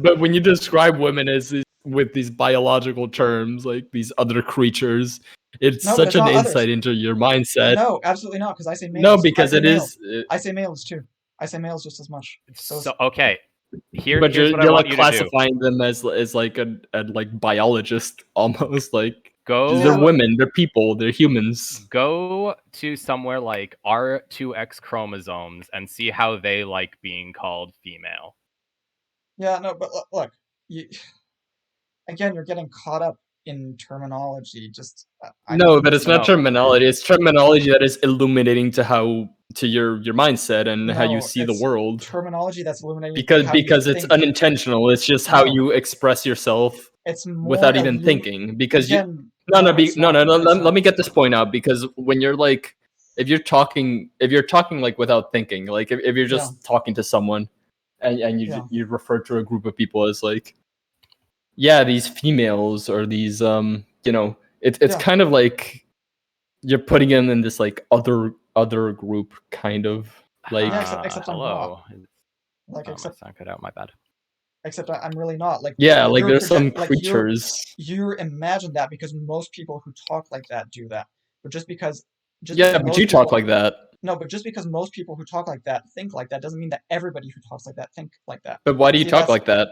S1: but when you describe women as with these biological terms, like these other creatures, it's
S3: No, but
S1: such
S3: it's
S1: an
S3: not others.
S1: insight into your mindset.
S3: No, absolutely not, because I say
S1: No,
S3: males. I
S1: because
S3: say
S1: it
S3: male.
S1: is.
S3: I say males too. I say males just as much.
S2: So okay,
S1: But
S2: here's what I
S1: you're
S2: want
S1: like
S2: you to do.
S1: classifying them as like a like biologist almost like they're
S3: Yeah,
S2: Go
S1: women, they're people, they're humans.
S2: go to somewhere like R2X chromosomes and see how they like being called female.
S3: yeah, no, but look, you, again, you're getting caught up in terminology. Just, I
S1: No,
S3: need
S1: but
S3: to
S1: it's not
S3: know.
S1: terminology. It's terminology that is illuminating to your mindset and how you
S3: No,
S1: see the
S3: it's
S1: world.
S3: terminology that's illuminating
S1: Because
S3: how you
S1: because it's
S3: think.
S1: unintentional. It's just how
S3: No,
S1: you express yourself
S3: it's more
S1: without
S3: of
S1: even
S3: you.
S1: thinking. Because you
S3: Again,
S1: no no
S3: no,
S1: be,
S3: it's
S1: no
S3: not.
S1: no no
S3: It's
S1: let
S3: not.
S1: me get this point out because when you're like if you're talking like without thinking, like if you're
S3: Yeah,
S1: just talking to someone and
S3: yeah,
S1: you refer to a group of people as like yeah, these females or these it's
S3: yeah,
S1: kind of like you're putting them in this like other group kind of
S3: yeah.
S1: like
S3: Except I'm not.
S2: Hello.
S3: Like,
S2: Oh, my sound cut out. My bad.
S3: except I'm really not. Like,
S1: yeah, like
S3: you're
S1: there's some
S3: project. Like
S1: creatures.
S3: you imagine that because most people who talk like that do that. But just
S1: Yeah,
S3: because
S1: but
S3: most
S1: you talk
S3: people
S1: like that.
S3: no, but just because most people who talk like that think like that doesn't mean that everybody who talks like that think like that.
S1: But why do you
S3: See,
S1: talk
S3: that's
S1: like that?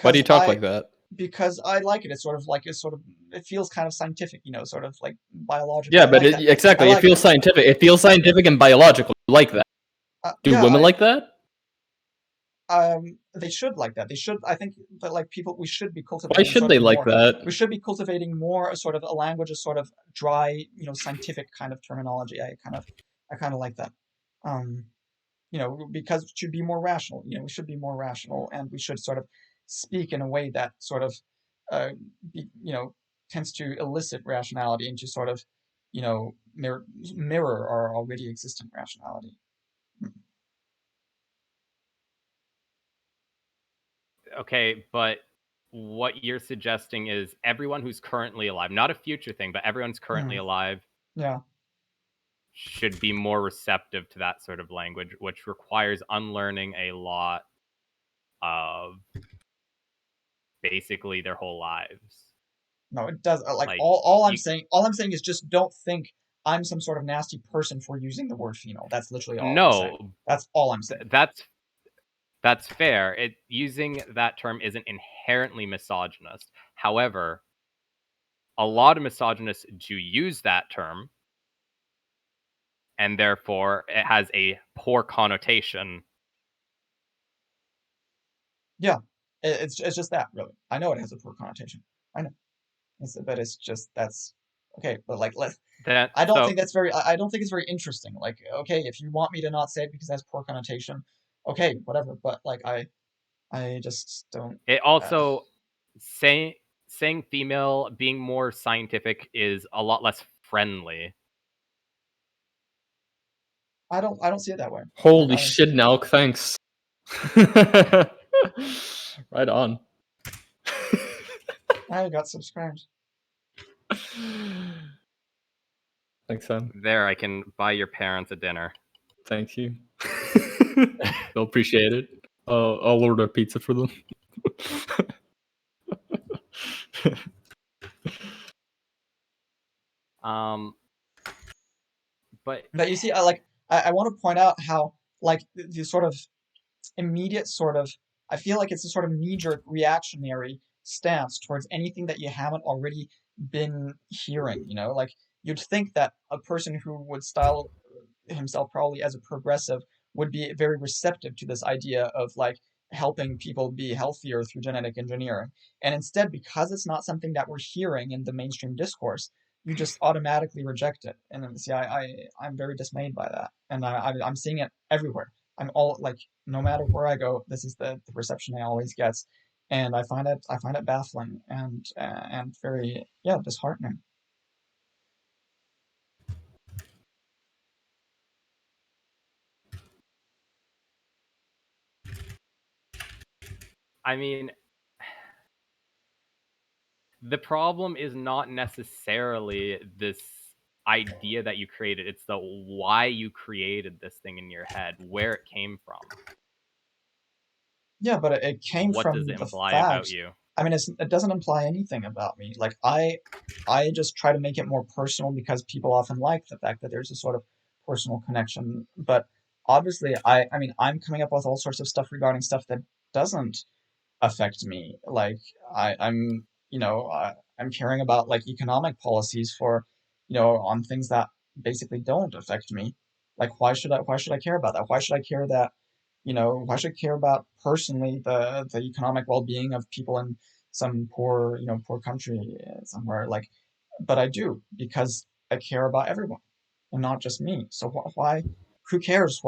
S1: Why do
S3: because
S1: you talk like that?
S3: I like it. It's sort of it feels kind of scientific, sort of like biological.
S1: Yeah,
S3: I
S1: but
S3: like that. I
S1: exactly, it
S3: like
S1: feels
S3: that.
S1: scientific. It feels scientific and biological. You like that? Do
S3: Yeah,
S1: women like that?
S3: they should like that. They should. I think that like people, we should be
S1: Why
S3: cultivating
S1: should
S3: sort
S1: they
S3: of
S1: like
S3: more.
S1: that?
S3: We should be cultivating more a sort of a language, a sort of dry, scientific kind of terminology. I kind of like that. Um, because it should be more rational. We should be more rational, and we should sort of speak in a way that sort of, uh, tends to elicit rationality and to sort of, mirror our already existent rationality.
S2: Okay, but what you're suggesting is everyone who's currently alive, not a future thing, but everyone's currently
S3: Mm,
S2: alive
S3: yeah.
S2: should be more receptive to that sort of language, which requires unlearning a lot of basically their whole lives.
S3: No, it does. Like
S2: Like
S3: all
S2: you
S3: I'm saying is just don't think I'm some sort of nasty person for using the word female. That's literally all I'm saying.
S2: no,
S3: That's all I'm saying.
S2: that's fair. Using that term isn't inherently misogynist. However, a lot of misogynists do use that term, and therefore it has a poor connotation.
S3: Yeah, it's just that really. I know it has a poor connotation. I know, but it's just that's okay. But like,
S2: That
S3: I don't
S2: so
S3: think that's very. I don't think it's very interesting. Like, okay, if you want me to not say it because it has poor connotation, okay, whatever. But like, I just don't.
S2: it
S3: Uh,
S2: also saying female being more scientific is a lot less friendly.
S3: I don't see it that way. Like
S1: Holy shit, Nelk, thanks. Right on.
S3: I got subscribed.
S1: Thanks, Sam.
S2: There, I can buy your parents a dinner.
S1: Thank you. They'll appreciate it. I'll order a pizza for them.
S2: Um, but
S3: But you see, I want to point out how like the sort of immediate sort of I feel like it's a sort of knee-jerk reactionary stance towards anything that you haven't already been hearing, like you'd think that a person who would style himself probably as a progressive would be very receptive to this idea of like helping people be healthier through genetic engineering. And instead, because it's not something that we're hearing in the mainstream discourse, you just automatically reject it. And then, see, I'm very dismayed by that, and I'm seeing it everywhere. I'm all like, no matter where I go, this is the perception I always get, and I find it baffling and very, yeah, disheartening.
S2: I mean, the problem is not necessarily this idea that you created. It's the why you created this thing in your head, where it came from.
S3: Yeah, but it came
S2: What does
S3: from
S2: it
S3: the
S2: imply about
S3: fact.
S2: you?
S3: I mean, it doesn't imply anything about me. Like I just try to make it more personal because people often like the fact that there's a sort of personal connection. But obviously, I mean, I'm coming up with all sorts of stuff regarding stuff that doesn't affect me. Like I'm caring about like economic policies for, on things that basically don't affect me. Like why should I care about that? Why should I care that, why should I care about personally the economic well-being of people in some poor, poor country somewhere, like, but I do because I care about everyone and not just me. So why, who cares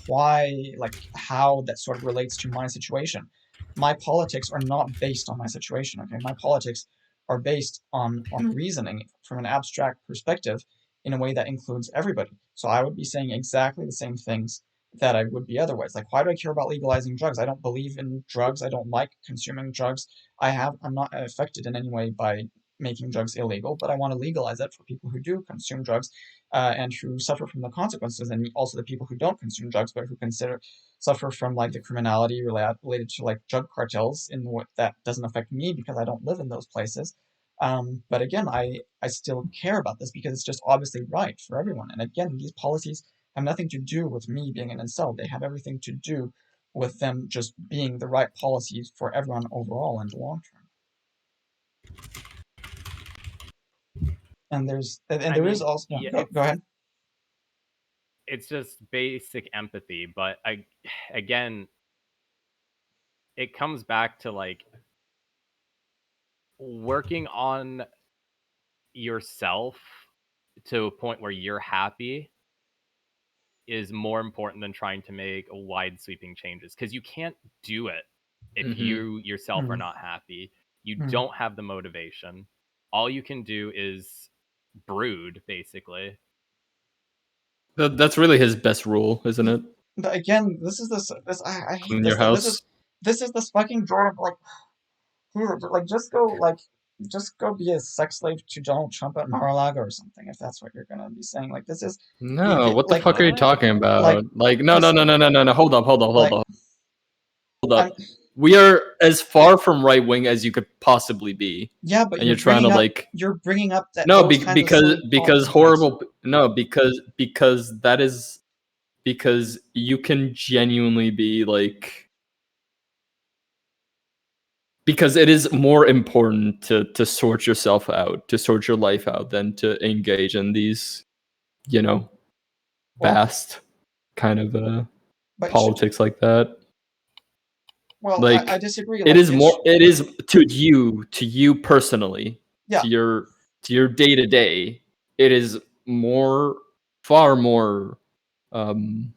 S3: why, like, how that sort of relates to my situation? My politics are not based on my situation. Okay, my politics are based on reasoning from an abstract perspective in a way that includes everybody. So I would be saying exactly the same things that I would be otherwise. Like, why do I care about legalizing drugs? I don't believe in drugs. I don't like consuming drugs. I'm not affected in any way by making drugs illegal, but I want to legalize it for people who do consume drugs, and who suffer from the consequences, and also the people who don't consume drugs but who consider suffer from like the criminality related to like drug cartels in what that doesn't affect me because I don't live in those places. But again, I still care about this because it's just obviously right for everyone. And again, these policies have nothing to do with me being an incel. They have everything to do with them just being the right policies for everyone overall in the long term. And
S2: I
S3: there is
S2: mean,
S3: also, yeah,
S2: yeah,
S3: go ahead.
S2: it's just basic empathy, but again, it comes back to like working on yourself to a point where you're happy is more important than trying to make wide sweeping changes, because you can't do it if
S1: Mm-hmm.
S2: you yourself are
S3: Hmm.
S2: not happy. You
S3: Hmm.
S2: don't have the motivation. All you can do is brood, basically.
S1: That's really his best rule, isn't it?
S3: But again, this I hate
S1: Clean
S3: this
S1: your
S3: though.
S1: house.
S3: This is this fucking Jordan, like, here, just go be a sex slave to Donald Trump at Mar-a-Lago or something, if that's what you're gonna be saying. Like, this is
S1: No, what the
S3: like,
S1: fuck are you
S2: What?
S1: talking
S3: like
S1: about? Like, no, no,
S3: this
S1: no, no, no, no, no. Hold up, hold up, hold
S3: like
S1: up, hold
S3: I'm
S1: up. We are as far from right wing as you could possibly be,
S3: yeah, but
S1: and you're trying to like
S3: you're bringing up that
S1: no,
S3: those kinds of
S1: because
S3: silly
S1: because
S3: talking points.
S1: horrible. No, because that is because you can genuinely be like because it is more important to sort yourself out, to sort your life out, than to engage in these, you know,
S3: Well,
S1: vast kind of
S3: but
S1: politics like that.
S3: I
S1: Like
S3: disagree.
S1: it
S3: Like,
S1: is more. It is to you personally,
S3: yeah,
S1: to your day to day. It is more, far more, um,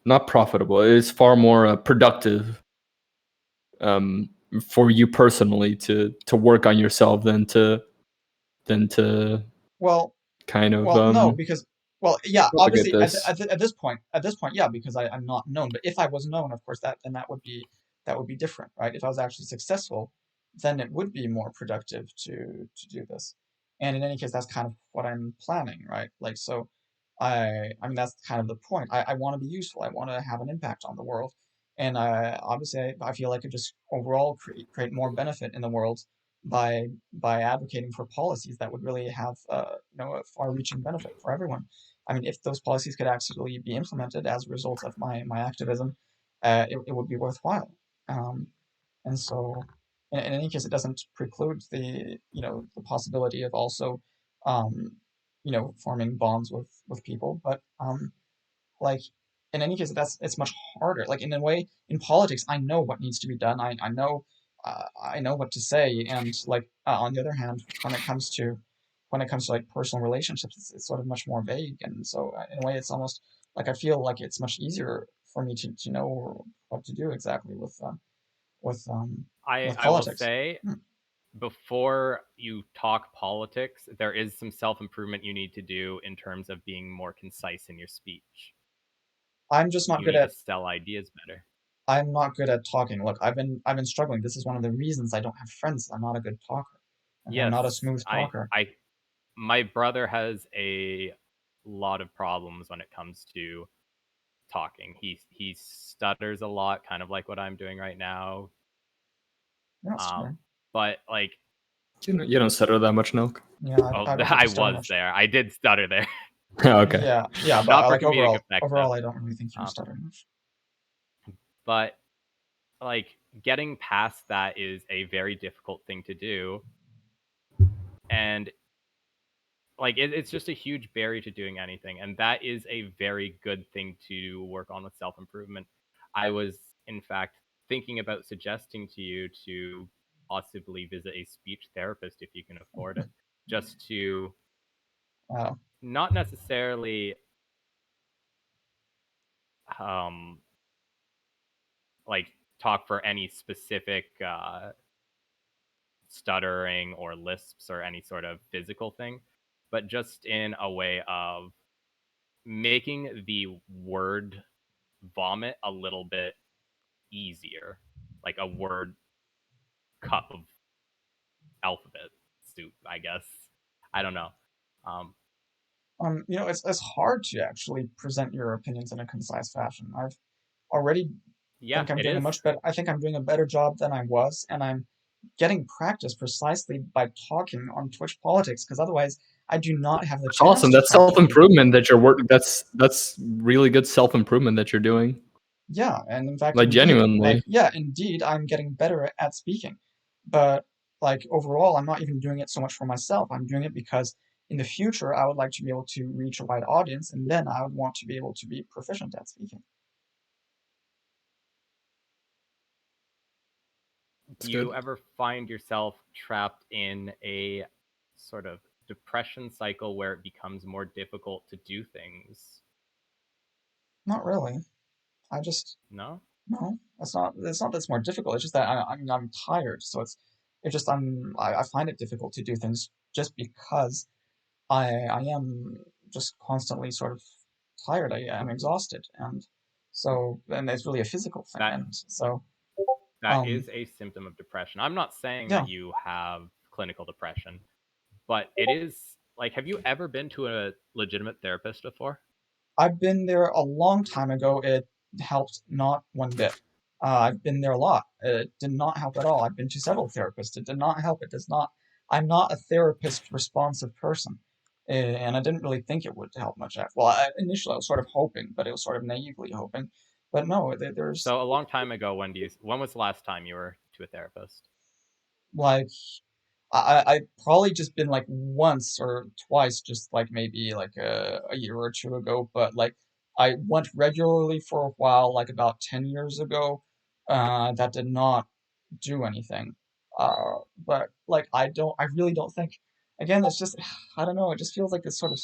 S1: not profitable. It is far more productive, um, for you personally to work on yourself than to
S3: well,
S1: kind of
S3: no, because, well, yeah,
S1: propagate
S3: obviously
S1: this.
S3: at this point, yeah, because I'm not known. But if I was known, of course, that would be different, right? If I was actually successful, then it would be more productive to do this. And in any case, that's kind of what I'm planning, right? Like, so I mean, that's kind of the point. I want to be useful. I want to have an impact on the world, and obviously, I feel I could just overall create more benefit in the world by advocating for policies that would really have, a far-reaching benefit for everyone. I mean, if those policies could actually be implemented as a result of my activism, it would be worthwhile. Um, and so, in any case, it doesn't preclude the possibility of also, um, forming bonds with people. But like, in any case, it's much harder. Like in a way, in politics, I know what needs to be done. I know what to say, and like on the other hand, when it comes to like personal relationships, it's sort of much more vague, and so in a way, it's almost like I feel like it's much easier for me to know what to do exactly with
S2: I will
S3: politics.
S2: say, before you talk politics, there is some self-improvement you need to do in terms of being more concise in your speech.
S3: I'm just not
S2: You
S3: good
S2: need to
S3: at
S2: sell ideas better.
S3: I'm not good at talking. Look, I've been struggling. This is one of the reasons I don't have friends. I'm not a good talker. Okay, I'm
S2: Yes,
S3: not a smooth talker.
S2: my brother has a lot of problems when it comes to talking. He stutters a lot, kind of like what I'm doing right now.
S3: Yeah, that's fair.
S2: But like,
S1: You don't stutter that much, Milk.
S3: Yeah,
S2: oh,
S3: I don't think
S2: I
S3: you stutter
S2: was
S3: much.
S2: there. I did stutter there.
S1: Okay.
S3: Yeah, but
S2: Not for
S3: like
S2: comedic effect though.
S3: overall, I don't really think you stutter much.
S2: But like, getting past that is a very difficult thing to do, and like it's just a huge barrier to doing anything, and that is a very good thing to work on with self-improvement. I was in fact thinking about suggesting to you to possibly visit a speech therapist if you can afford it, just to
S3: Wow.
S2: not necessarily um like talk for any specific stuttering or lisps or any sort of physical thing, but just in a way of making the word vomit a little bit easier, like a word cup of alphabet soup, I guess. I don't know. Um,
S3: It's hard to actually present your opinions in a concise fashion. I've already
S2: yeah,
S3: think I'm
S2: it
S3: doing a
S2: is.
S3: much better. I think I'm doing a better job than I was, and I'm getting practice precisely by talking on Twitch Politics. Because otherwise, I do not have the
S1: That's
S3: chance
S1: awesome.
S3: to
S1: That's
S3: talk
S1: self
S3: to people.
S1: improvement that you're working. That's really good self improvement that you're doing.
S3: Yeah, and in fact,
S1: Like genuinely.
S3: indeed, I'm getting better at speaking. But like overall, I'm not even doing it so much for myself. I'm doing it because in the future, I would like to be able to reach a wide audience, and then I would want to be able to be proficient at speaking.
S2: Do
S1: That's
S2: you
S1: good.
S2: ever find yourself trapped in a sort of depression cycle where it becomes more difficult to do things?
S3: Not really. I just
S2: No?
S3: No, that's not. It's not that it's more difficult. It's just that I'm tired. So it's just I find it difficult to do things just because I am just constantly sort of tired. I am exhausted, and it's really a physical thing.
S2: That
S3: And so
S2: that
S3: um
S2: is a symptom of depression. I'm not saying
S3: yeah,
S2: that you have clinical depression, but it is like, have you ever been to a legitimate therapist before?
S3: I've been there a long time ago. It helped not one bit. I've been there a lot. It did not help at all. I've been to several therapists. It did not help. It does not. I'm not a therapist responsive person, and I didn't really think it would help much. Well, initially I was sort of hoping, but it was sort of naively hoping. But no, there's
S2: So a long time ago, when was the last time you were to a therapist?
S3: like I probably just been like once or twice, just like maybe like a year or two ago. But like I went regularly for a while, like about 10 years ago. That did not do anything. But like I really don't think. Again, it's just I don't know. It just feels like this sort of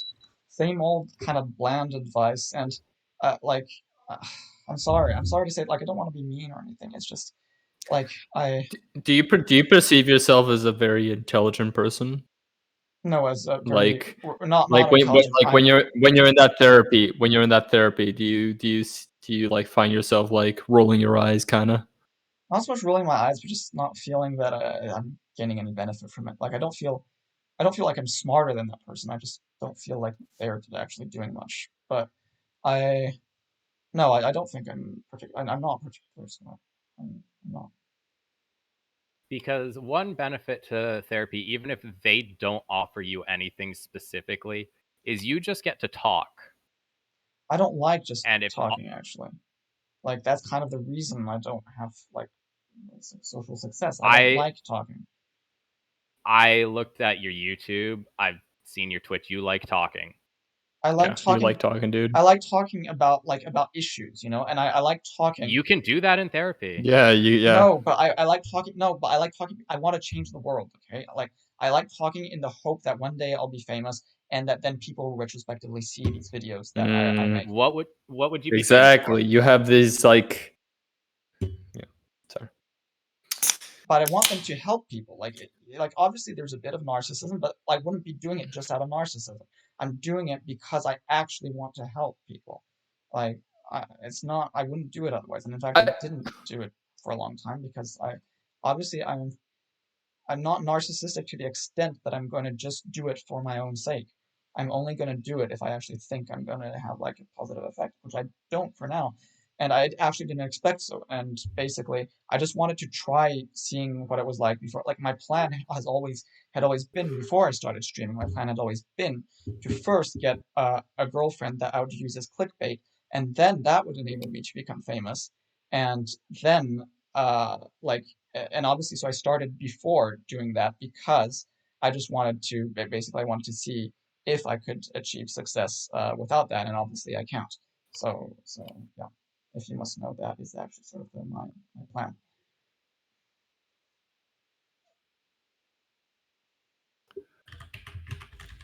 S3: same old kind of bland advice. And like uh, I'm sorry to say it. Like I don't want to be mean or anything. It's just like I
S1: Do you perceive yourself as a very intelligent person?
S3: know as a very
S1: Like
S3: not intelligent. I'm
S1: when you're in that therapy, do you like find yourself like rolling your eyes kind of?
S3: not so much rolling my eyes, but just not feeling that I'm gaining any benefit from it. Like I don't feel like I'm smarter than that person. I just don't feel like they're actually doing much. But I no, I don't think I'm particular. I'm not particularly smart. I'm not.
S2: Because one benefit to therapy, even if they don't offer you anything specifically, is you just get to talk.
S3: I don't like just
S2: And if
S3: talking actually. Like that's kind of the reason I don't have like social success. I don't
S2: I
S3: like talking.
S2: I looked at your YouTube, I've seen your Twitch, you like talking.
S3: I like
S1: Yeah,
S3: talking.
S1: you like talking, dude.
S3: I like talking about issues, and I like talking.
S2: You can do that in therapy.
S1: Yeah,
S3: No, but I like talking. No, but I like talking. I want to change the world. Okay, I like talking in the hope that one day I'll be famous, and that then people will retrospectively see these videos that I make.
S2: What would you be
S1: Exactly.
S2: famous for?
S1: You have these like. Yeah. Sorry.
S3: But I want them to help people. Like obviously there's a bit of narcissism, but I wouldn't be doing it just out of narcissism. I'm doing it because I actually want to help people. Like it's not. I wouldn't do it otherwise. And in fact, I didn't do it for a long time because I'm not narcissistic to the extent that I'm going to just do it for my own sake. I'm only going to do it if I actually think I'm going to have like a positive effect, which I don't for now. And I actually didn't expect so. And basically, I just wanted to try seeing what it was like before. Like my plan had always been before I started streaming. My plan had always been to first get a girlfriend that I would use as clickbait, and then that would enable me to become famous. And then and obviously, so I started before doing that because I just wanted to basically I wanted to see if I could achieve success without that, and obviously I can't. So yeah, if you must know, that is actually sort of my plan.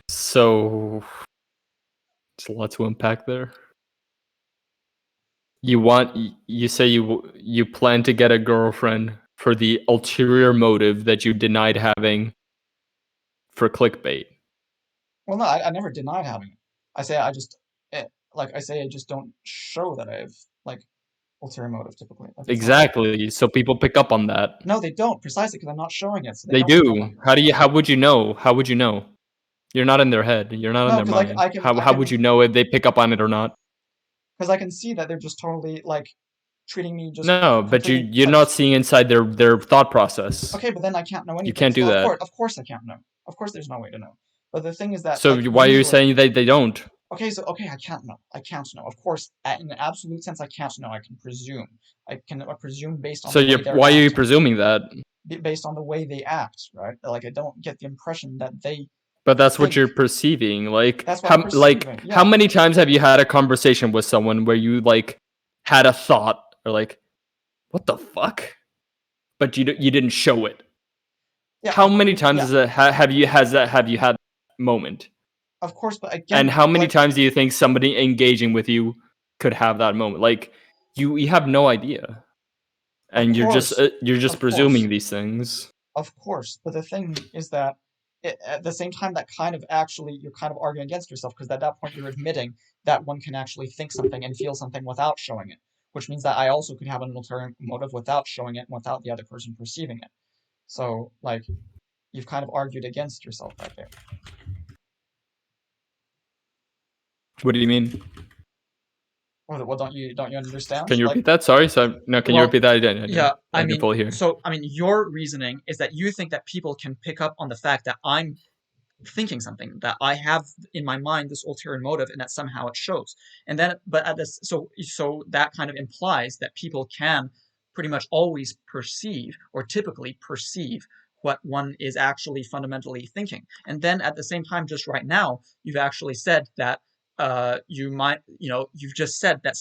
S1: So, there's a lot to unpack there. You say you plan to get a girlfriend for the ulterior motive that you denied having for clickbait.
S3: Well, no, I never denied having it. I say I just don't show that I have like ulterior motive typically. Like,
S1: Exactly. So people pick up on that.
S3: No, they don't, precisely because I'm not showing it. So
S1: They
S3: don't pick up
S1: do.
S3: on it.
S1: How would you know? How would you know? You're not in their head. You're not in
S3: No,
S1: their
S3: 'cause
S1: mind.
S3: I can
S1: How would you know if they pick up on it or not?
S3: because I can see that they're just totally like treating me just
S1: No, but
S3: completely
S1: you're not seeing inside their thought process.
S3: Okay, but then I can't know anything.
S1: You can't do
S3: So
S1: that.
S3: Of course I can't know. Of course there's no way to know. But the thing is that
S1: So
S3: like
S1: why are you
S3: usually
S1: saying they don't?
S3: Okay, so I can't know. I can't know. Of course, in the absolute sense, I can't know. I can presume. I can presume based on
S1: So
S3: the way they're
S1: why are you
S3: acting.
S1: presuming that?
S3: Based on the way they act, right? Like I don't get the impression that they.
S1: But that's what you're perceiving. Like
S3: That's what I'm perceiving. Yeah.
S1: how many times have you had a conversation with someone where you like had a thought or like, what the fuck? But you didn't show it.
S3: Yeah.
S1: How many times have you had that moment?
S3: Of course, but again.
S1: And how many times do you think somebody engaging with you could have that moment? Like you have no idea, and you're just presuming these things.
S3: Of course, but the thing is that at the same time, that kind of actually you're kind of arguing against yourself because at that point you're admitting that one can actually think something and feel something without showing it, which means that I also could have an ulterior motive without showing it and without the other person perceiving it. So, like, you've kind of argued against yourself right there.
S1: What do you mean?
S3: Well, don't you understand?
S1: Can you repeat that? Sorry, can you repeat that again?
S3: Yeah, I mean,
S1: fully hear.
S3: so I mean, your reasoning is that you think that people can pick up on the fact that I'm thinking something, that I have in my mind this ulterior motive, and that somehow it shows. And then, but at this, so that kind of implies that people can pretty much always perceive, or typically perceive, what one is actually fundamentally thinking. And then at the same time, just right now, you've actually said that you've just said that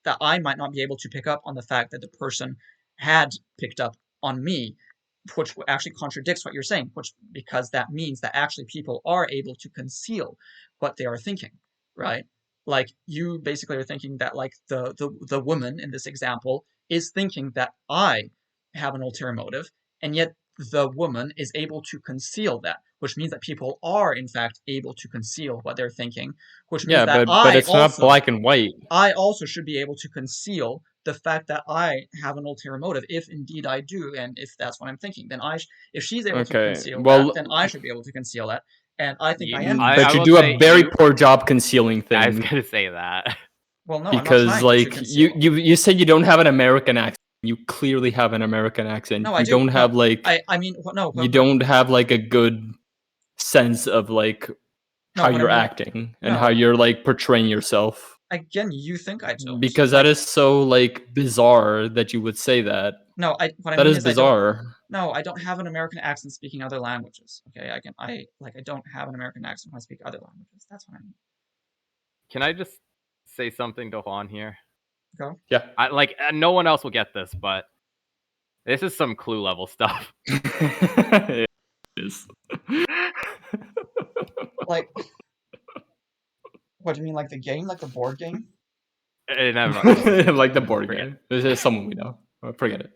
S3: that I might not be able to pick up on the fact that the person had picked up on me, which actually contradicts what you're saying, because that means that actually people are able to conceal what they are thinking, right? Like you basically are thinking that like the woman in this example is thinking that I have an ulterior motive, and yet the woman is able to conceal that, which means that people are in fact able to conceal what they're thinking, which means that
S1: but it's not black and white.
S3: I also should be able to conceal the fact that I have an ulterior motive, if indeed I do, and if that's what I'm thinking. Then if she's able to conceal that, then I should be able to conceal that, and I think I am.
S1: But you do a very poor job concealing things.
S2: I was gonna say that.
S3: Well, no,
S1: because like you said you don't have an American accent. You clearly have an American accent.
S3: No,
S1: you don't have like
S3: you
S1: don't have like a good sense of like how you're acting and how you're like portraying yourself.
S3: Again, you think I don't.
S1: Because that is so like bizarre that you would say that.
S3: No, what I
S1: That
S3: mean
S1: is
S3: is I don't.
S1: bizarre.
S3: No, I don't have an American accent speaking other languages. Okay, I don't have an American accent when I speak other languages. That's what I mean.
S2: Can I just say something to Juan here?
S3: Go.
S1: Yeah.
S2: No one else will get this, but this is some Clue level stuff.
S1: It is.
S3: Like, what do you mean, like the game, like the board game?
S2: Never mind.
S1: Like the board
S2: Forget
S1: game. This is someone we know. Forget it.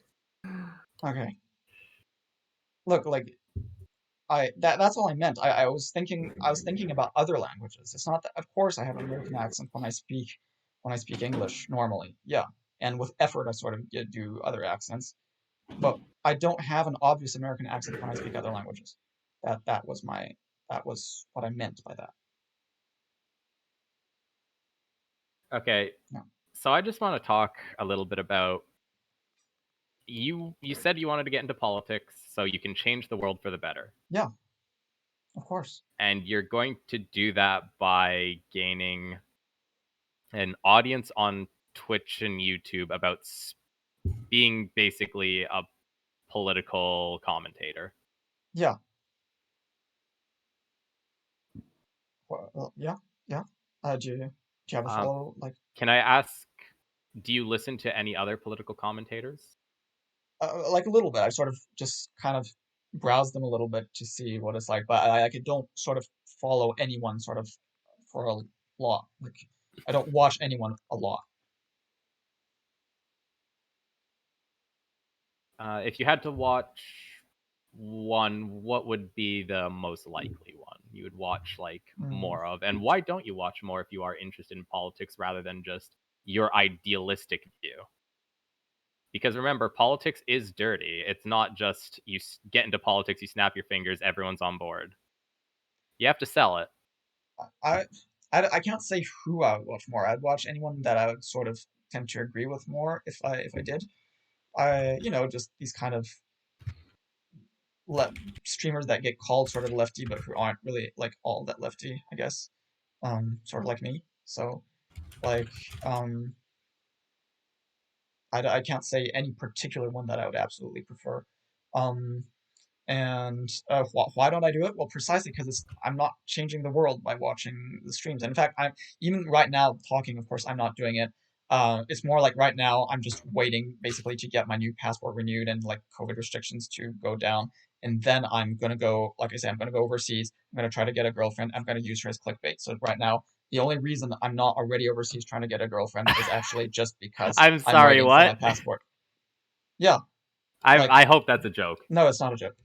S3: Okay. Look, like that's all I meant. I was thinking about other languages. It's not that, of course I have an American accent when I speak English normally. Yeah. And with effort I sort of do other accents. But I don't have an obvious American accent when I speak other languages. That was what I meant by that.
S2: Okay.
S3: Yeah.
S2: So I just want to talk a little bit about you said you wanted to get into politics so you can change the world for the better.
S3: Yeah. Of course.
S2: And you're going to do that by gaining an audience on Twitch and YouTube about being basically a political commentator.
S3: Yeah. Well, yeah. Do you have a follow like?
S2: Can I ask? Do you listen to any other political commentators?
S3: Like a little bit. I sort of just kind of browse them a little bit to see what it's like, but I don't sort of follow anyone sort of for a lot. Like I don't watch anyone a lot.
S2: If you had to watch one, what would be the most likely one you would watch more of? And why don't you watch more if you are interested in politics rather than just your idealistic view? Because remember, politics is dirty. It's not just you get into politics, you snap your fingers, everyone's on board. You have to sell it.
S3: I can't say who I would watch more. I'd watch anyone that I would sort of tend to agree with more if I did. Just these kind of streamers that get called sort of lefty, but who aren't really like all that lefty, I guess. Sort of like me. So, like, I can't say any particular one that I would absolutely prefer. And why don't I do it? Well, precisely because I'm not changing the world by watching the streams. And in fact, I'm even right now talking. Of course, I'm not doing it. It's more like right now I'm just waiting basically to get my new passport renewed and like COVID restrictions to go down. And then I'm gonna go, like I said, I'm gonna go overseas. I'm gonna try to get a girlfriend. I'm gonna use her as clickbait. So right now, the only reason I'm not already overseas trying to get a girlfriend is actually just because
S2: I'm sorry,
S3: waiting
S2: what?
S3: for my passport. Yeah.
S2: I hope that's a joke.
S3: No, it's not a joke.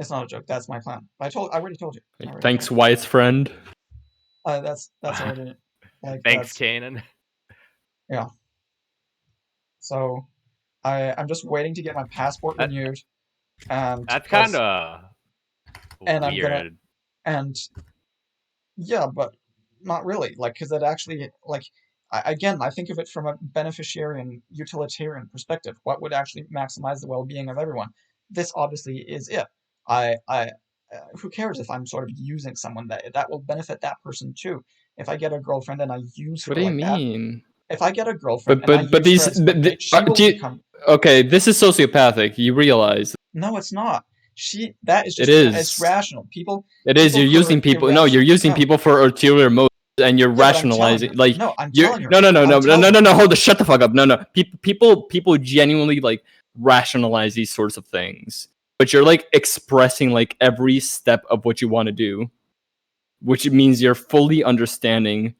S3: It's not a joke. That's my plan. I already told you.
S1: Thanks, Wyatt's friend.
S3: That's already like.
S2: Thanks, Kanan.
S3: Yeah. So, I'm just waiting to get my passport renewed, and
S2: that's kind of
S3: and
S2: weird.
S3: Yeah, but not really. Like, because it actually like. I think of it from a beneficiary and utilitarian perspective. What would actually maximize the well-being of everyone? This obviously is it. Who cares if I'm sort of using someone that will benefit that person too? If I get a girlfriend and I use her
S1: What do you
S3: like that,
S1: mean?
S3: if I get a girlfriend
S1: But
S3: and I use her as clickbait, she will become.
S1: Okay, this is sociopathic. You realize?
S3: No, it's not. That is just.
S1: It is.
S3: It's rational. People.
S1: It is. You're using people. No, you're using people for ulterior motives. And you're rationalizing, like
S3: no, I'm
S1: you're
S3: telling her.
S1: No. Hold the shut the fuck up. No. People genuinely like rationalize these sorts of things, but you're like expressing like every step of what you want to do, which means you're fully understanding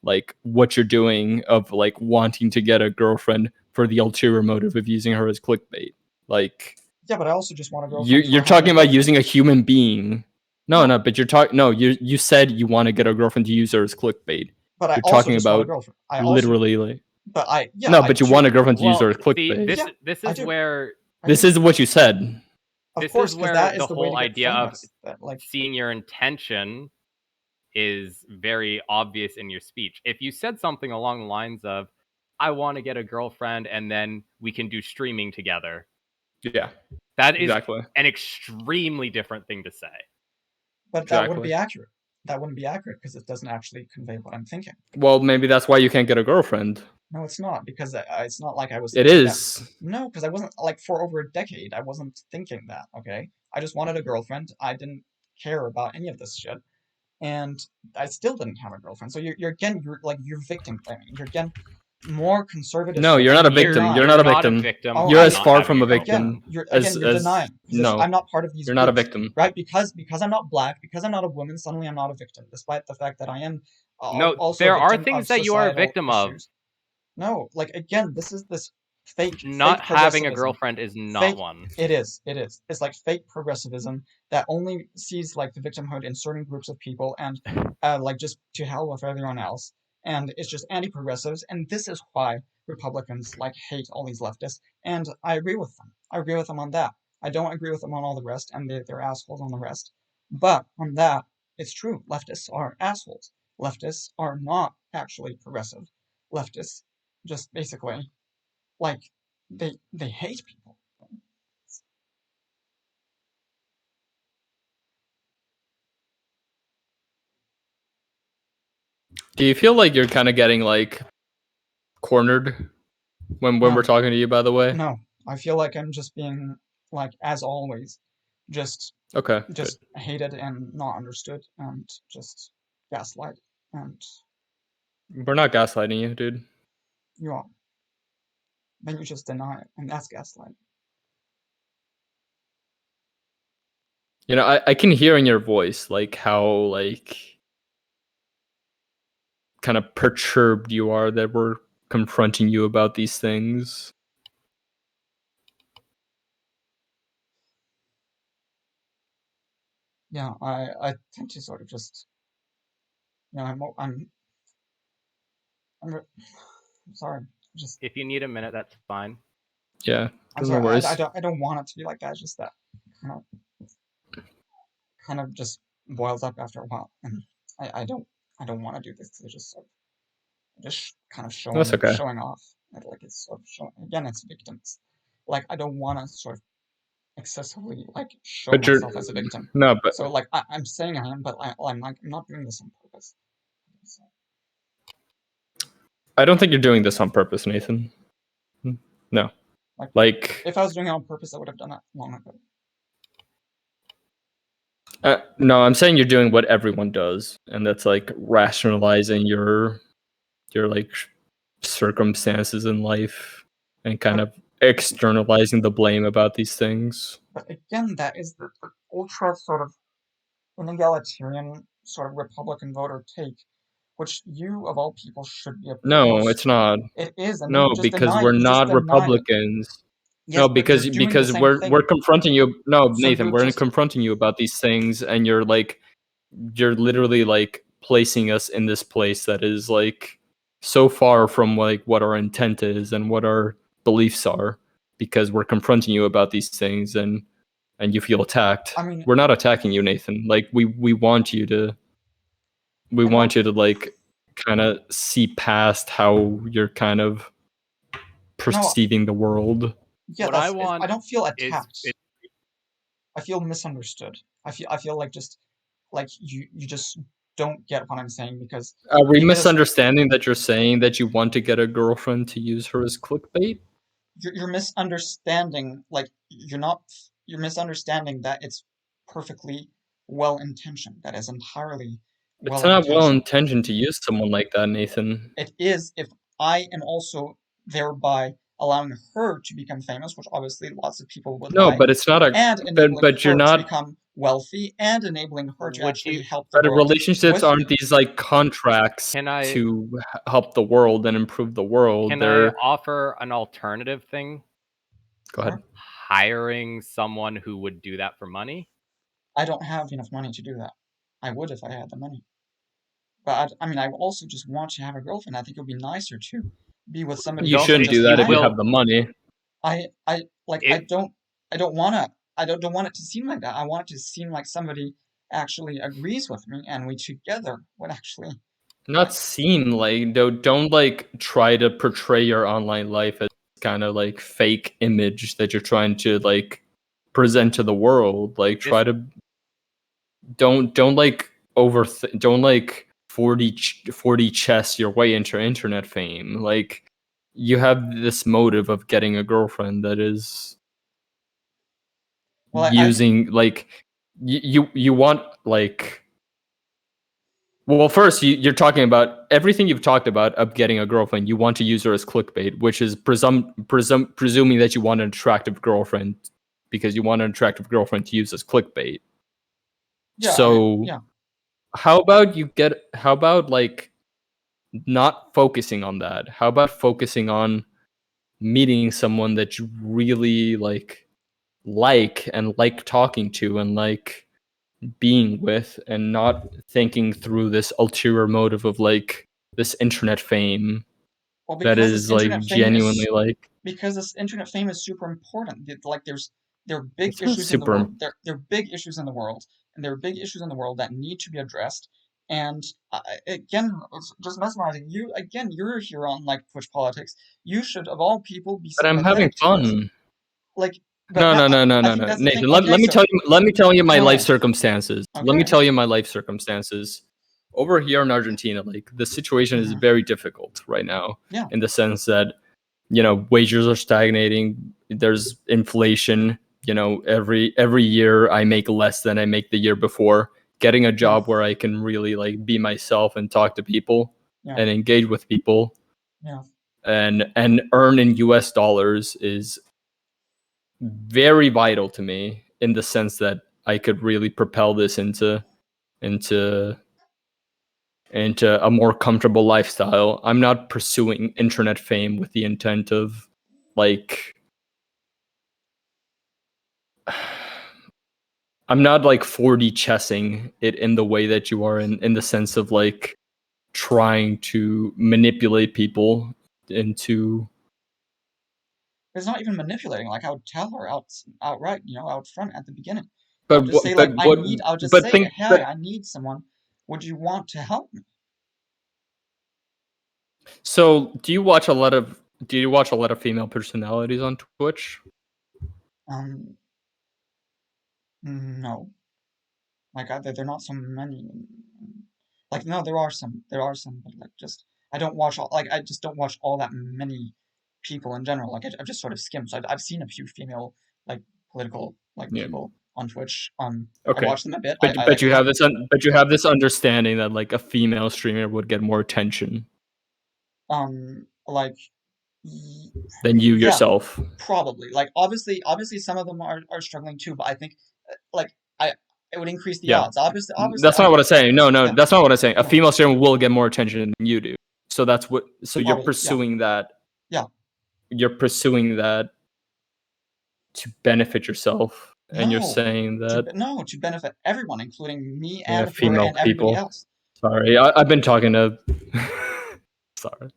S1: like what you're doing of like wanting to get a girlfriend for the ulterior motive of using her as clickbait. Like,
S3: yeah, but I also just want a girlfriend.
S1: You're talking about using a human being. No, but you're talking. No, you said you want to get a girlfriend to use her as clickbait.
S3: But I
S1: you're
S3: also
S1: talking
S3: just
S1: about
S3: want a girlfriend.
S1: literally like.
S3: But
S1: you want a girlfriend to use her as clickbait.
S2: This is where.
S1: This is what you said.
S3: Of course,
S2: is where
S3: that is
S2: the whole idea of
S3: like
S2: seeing your intention is very obvious in your speech. If you said something along the lines of, "I want to get a girlfriend, and then we can do streaming together."
S1: Yeah.
S2: That is an extremely different thing to say.
S3: But that wouldn't be accurate. That wouldn't be accurate because it doesn't actually convey what I'm thinking.
S1: Well, maybe that's why you can't get a girlfriend.
S3: No, it's not, because it's not like I was
S1: It
S3: thinking that.
S1: is.
S3: No, because I wasn't, like, for over a decade, I wasn't thinking that, okay? I just wanted a girlfriend. I didn't care about any of this shit. And I still didn't have a girlfriend. So you're victim blaming. You're again more conservative
S1: No,
S3: shit
S1: you're
S3: than
S1: not a
S3: you need
S1: victim.
S3: not.
S1: You're
S2: You're
S1: not a
S2: not a
S1: victim.
S2: victim
S3: Oh,
S1: You're
S2: by
S1: as
S2: not
S1: far
S2: having
S1: from a
S2: a
S1: victim
S3: Again, you're
S1: as
S3: denying because
S1: no.
S3: I'm not part of these
S1: You're not a
S3: groups,
S1: victim.
S3: right? Because I'm not black, because I'm not a woman, suddenly I'm not a victim, despite the fact that I am
S2: No,
S3: also a
S2: there are
S3: victim
S2: things
S3: of
S2: that you are a
S3: societal
S2: victim of.
S3: issues. No, like again, this is this fake
S2: Not having a
S3: progressivism.
S2: girlfriend is not
S3: Fake.
S2: one.
S3: It is. It is. It's like fake progressivism that only sees like the victimhood in certain groups of people and like just to hell with everyone else. And it's just anti-progressives. And this is why Republicans like hate all these leftists. And I agree with them. I agree with them on that. I don't agree with them on all the rest, and they're assholes on the rest. But on that, it's true. Leftists are assholes. Leftists are not actually progressive. Leftists just basically like they hate people.
S1: Do you feel like you're kind of getting like cornered when
S3: No.
S1: we're talking to you? By the way.
S3: No, I feel like I'm just being like, as always, just
S1: Okay. Good.
S3: hated and not understood and just gaslight. And
S1: We're not gaslighting you, dude.
S3: you are. Then you just deny it, and that's gaslight.
S1: You know, I can hear in your voice like how like kind of perturbed you are that we're confronting you about these things.
S3: Yeah, I tend to sort of just, you know, I'm sorry. Just
S2: If you need a minute, that's fine.
S1: Yeah.
S3: I'm
S1: No
S3: sorry.
S1: worries.
S3: I don't want it to be like that. It's just that kind of just boils up after a while, and I don't want to do this. It's just sort of just kind of
S1: That's okay.
S3: showing off. Like it's sort of showing again. It's victims. Like I don't want to sort of excessively like show
S1: But you're
S3: myself as a victim.
S1: no, but
S3: So like I'm saying I am, but I'm like I'm not doing this on purpose. So,
S1: I don't think you're doing this on purpose, Nathan. No. Like
S3: if I was doing it on purpose, I would have done it long ago.
S1: no, I'm saying you're doing what everyone does, and that's like rationalizing your like circumstances in life and kind of externalizing the blame about these things.
S3: But again, that is the ultra sort of egalitarian sort of Republican voter take, which you of all people should be
S1: No,
S3: opposed
S1: it's
S3: to.
S1: not.
S3: It is, and then
S1: No, because we're
S3: you just
S1: not
S3: deny it.
S1: Republicans.
S3: Yes,
S1: No,
S3: but you're doing the
S1: because
S3: same
S1: we're
S3: thing.
S1: confronting you. No,
S3: So
S1: Nathan,
S3: you're
S1: we're
S3: just
S1: confronting you about these things, and you're literally like placing us in this place that is like so far from like what our intent is and what our beliefs are, because we're confronting you about these things, and you feel attacked.
S3: I mean,
S1: We're not attacking you, Nathan. Like we want you to
S3: I don't.
S1: like kind of see past how you're kind of
S3: No,
S1: perceiving the world.
S3: yeah,
S2: What I
S3: I
S2: want
S3: don't feel
S2: is
S3: attacked. I feel misunderstood. I feel like just like you just don't get what I'm saying because
S1: Are we
S3: you get a
S1: misunderstanding that you're saying that you want to get a girlfriend to use her as clickbait?
S3: you're misunderstanding like you're misunderstanding that it's perfectly well intentioned. That is entirely
S1: It's
S3: well
S1: not well
S3: intentioned.
S1: intentioned to use someone like that, Nathan.
S3: It is if I am also thereby allowing her to become famous, which obviously lots of people would
S1: No,
S3: like,
S1: but it's not a.
S3: and enabling
S1: But you're
S3: her to
S1: not.
S3: become wealthy and enabling her to
S2: would
S3: actually
S2: you
S3: help the
S1: But
S3: world
S1: relationships
S3: with
S1: aren't
S3: me.
S1: these like contracts
S2: can I
S1: to help the world and improve the world.
S2: can I offer an alternative thing?
S1: Go ahead.
S2: Hiring someone who would do that for money?
S3: I don't have enough money to do that. I would if I had the money. But I mean, I also just want to have a girlfriend. I think it would be nicer to be with somebody
S1: You
S3: who can
S1: shouldn't do
S3: just
S1: that if you
S3: hang.
S1: have the money.
S3: I like
S2: It,
S3: I don't wanna don't want it to seem like that. I want it to seem like somebody actually agrees with me and we together would actually
S1: Not
S3: like
S1: seem like don't like try to portray your online life as kind of like fake image that you're trying to like present to the world. Like try
S2: this
S1: to don't like don't like 40 chess your way into internet fame. Like you have this motive of getting a girlfriend that is using like you want like. Well, first, you're talking about everything you've talked about of getting a girlfriend. You want to use her as clickbait, which is presuming that you want an attractive girlfriend because you want an attractive girlfriend to use as clickbait.
S3: Yeah,
S1: so,
S3: yeah.
S1: how about like not focusing on that? How about focusing on meeting someone that you really like and like talking to and like being with, and not thinking through this ulterior motive of like this internet fame
S3: Well,
S1: that
S3: because this
S1: is like
S3: internet fame
S1: genuinely
S3: is
S1: like
S3: because this internet fame is super important. Like there are big
S1: it's not
S3: issues in the
S1: super.
S3: world. There are big issues in the world, and there are big issues in the world that need to be addressed. And again, it's just mesmerizing. You again, you're here on like Twitch politics. You should, of all people, be
S1: But I'm having
S3: sympathetic to this.
S1: fun.
S3: Like, but
S1: No,
S3: that
S1: no, no, no,
S3: I
S1: no,
S3: think
S1: no.
S3: that's the thing.
S1: Nathan,
S3: Okay,
S1: let me
S3: so
S1: tell you my
S3: go
S1: life
S3: ahead.
S1: circumstances. Let me
S3: Okay.
S1: tell you my life circumstances. Over here in Argentina, like the situation is very difficult right now.
S3: Yeah.
S1: In the sense that, you know, wages are stagnating. There's inflation. You know, every year I make less than I make the year before. Getting a job where I can really like be myself and talk to people and engage with people and earn in US dollars is very vital to me, in the sense that I could really propel this into a more comfortable lifestyle. I'm not pursuing internet fame with the intent of like I'm not like 4D chessing it in the way that you are, in the sense of like trying to manipulate people into.
S3: It's not even manipulating. Like I would tell her outright, out front at the beginning. I
S1: But
S3: would just say like I'll just
S1: but
S3: say,
S1: think
S3: hey, I need someone. Would you want to help me?
S1: so. Do you watch a lot of female personalities on Twitch?
S3: No. Like they're not so many. Like no, there are some, but like just I don't watch all. Like I just don't watch all that many people in general. Like I've just sort of skimmed. So I've seen a few female like political like people on Twitch. I
S1: Okay,
S3: watch them a bit.
S1: but
S3: I
S1: but
S3: like
S1: you
S3: them.
S1: have this understanding that like a female streamer would get more attention
S3: Like
S1: than you
S3: yeah,
S1: yourself.
S3: probably. Like obviously some of them are struggling too, but I think like I it would increase the
S1: Yeah,
S3: odds. Obviously,
S1: that's not what I'm saying. No,
S3: yeah,
S1: that's not what I'm saying. A
S3: yeah,
S1: female streamer will get more attention than you do. So that's what. So you're
S3: probably,
S1: pursuing that.
S3: yeah.
S1: You're pursuing that to benefit yourself, and you're
S3: No,
S1: saying that.
S3: to benefit everyone, including me
S1: Yeah,
S3: and her
S1: female
S3: and everybody
S1: people.
S3: else.
S1: Sorry, I've been talking to. Sorry.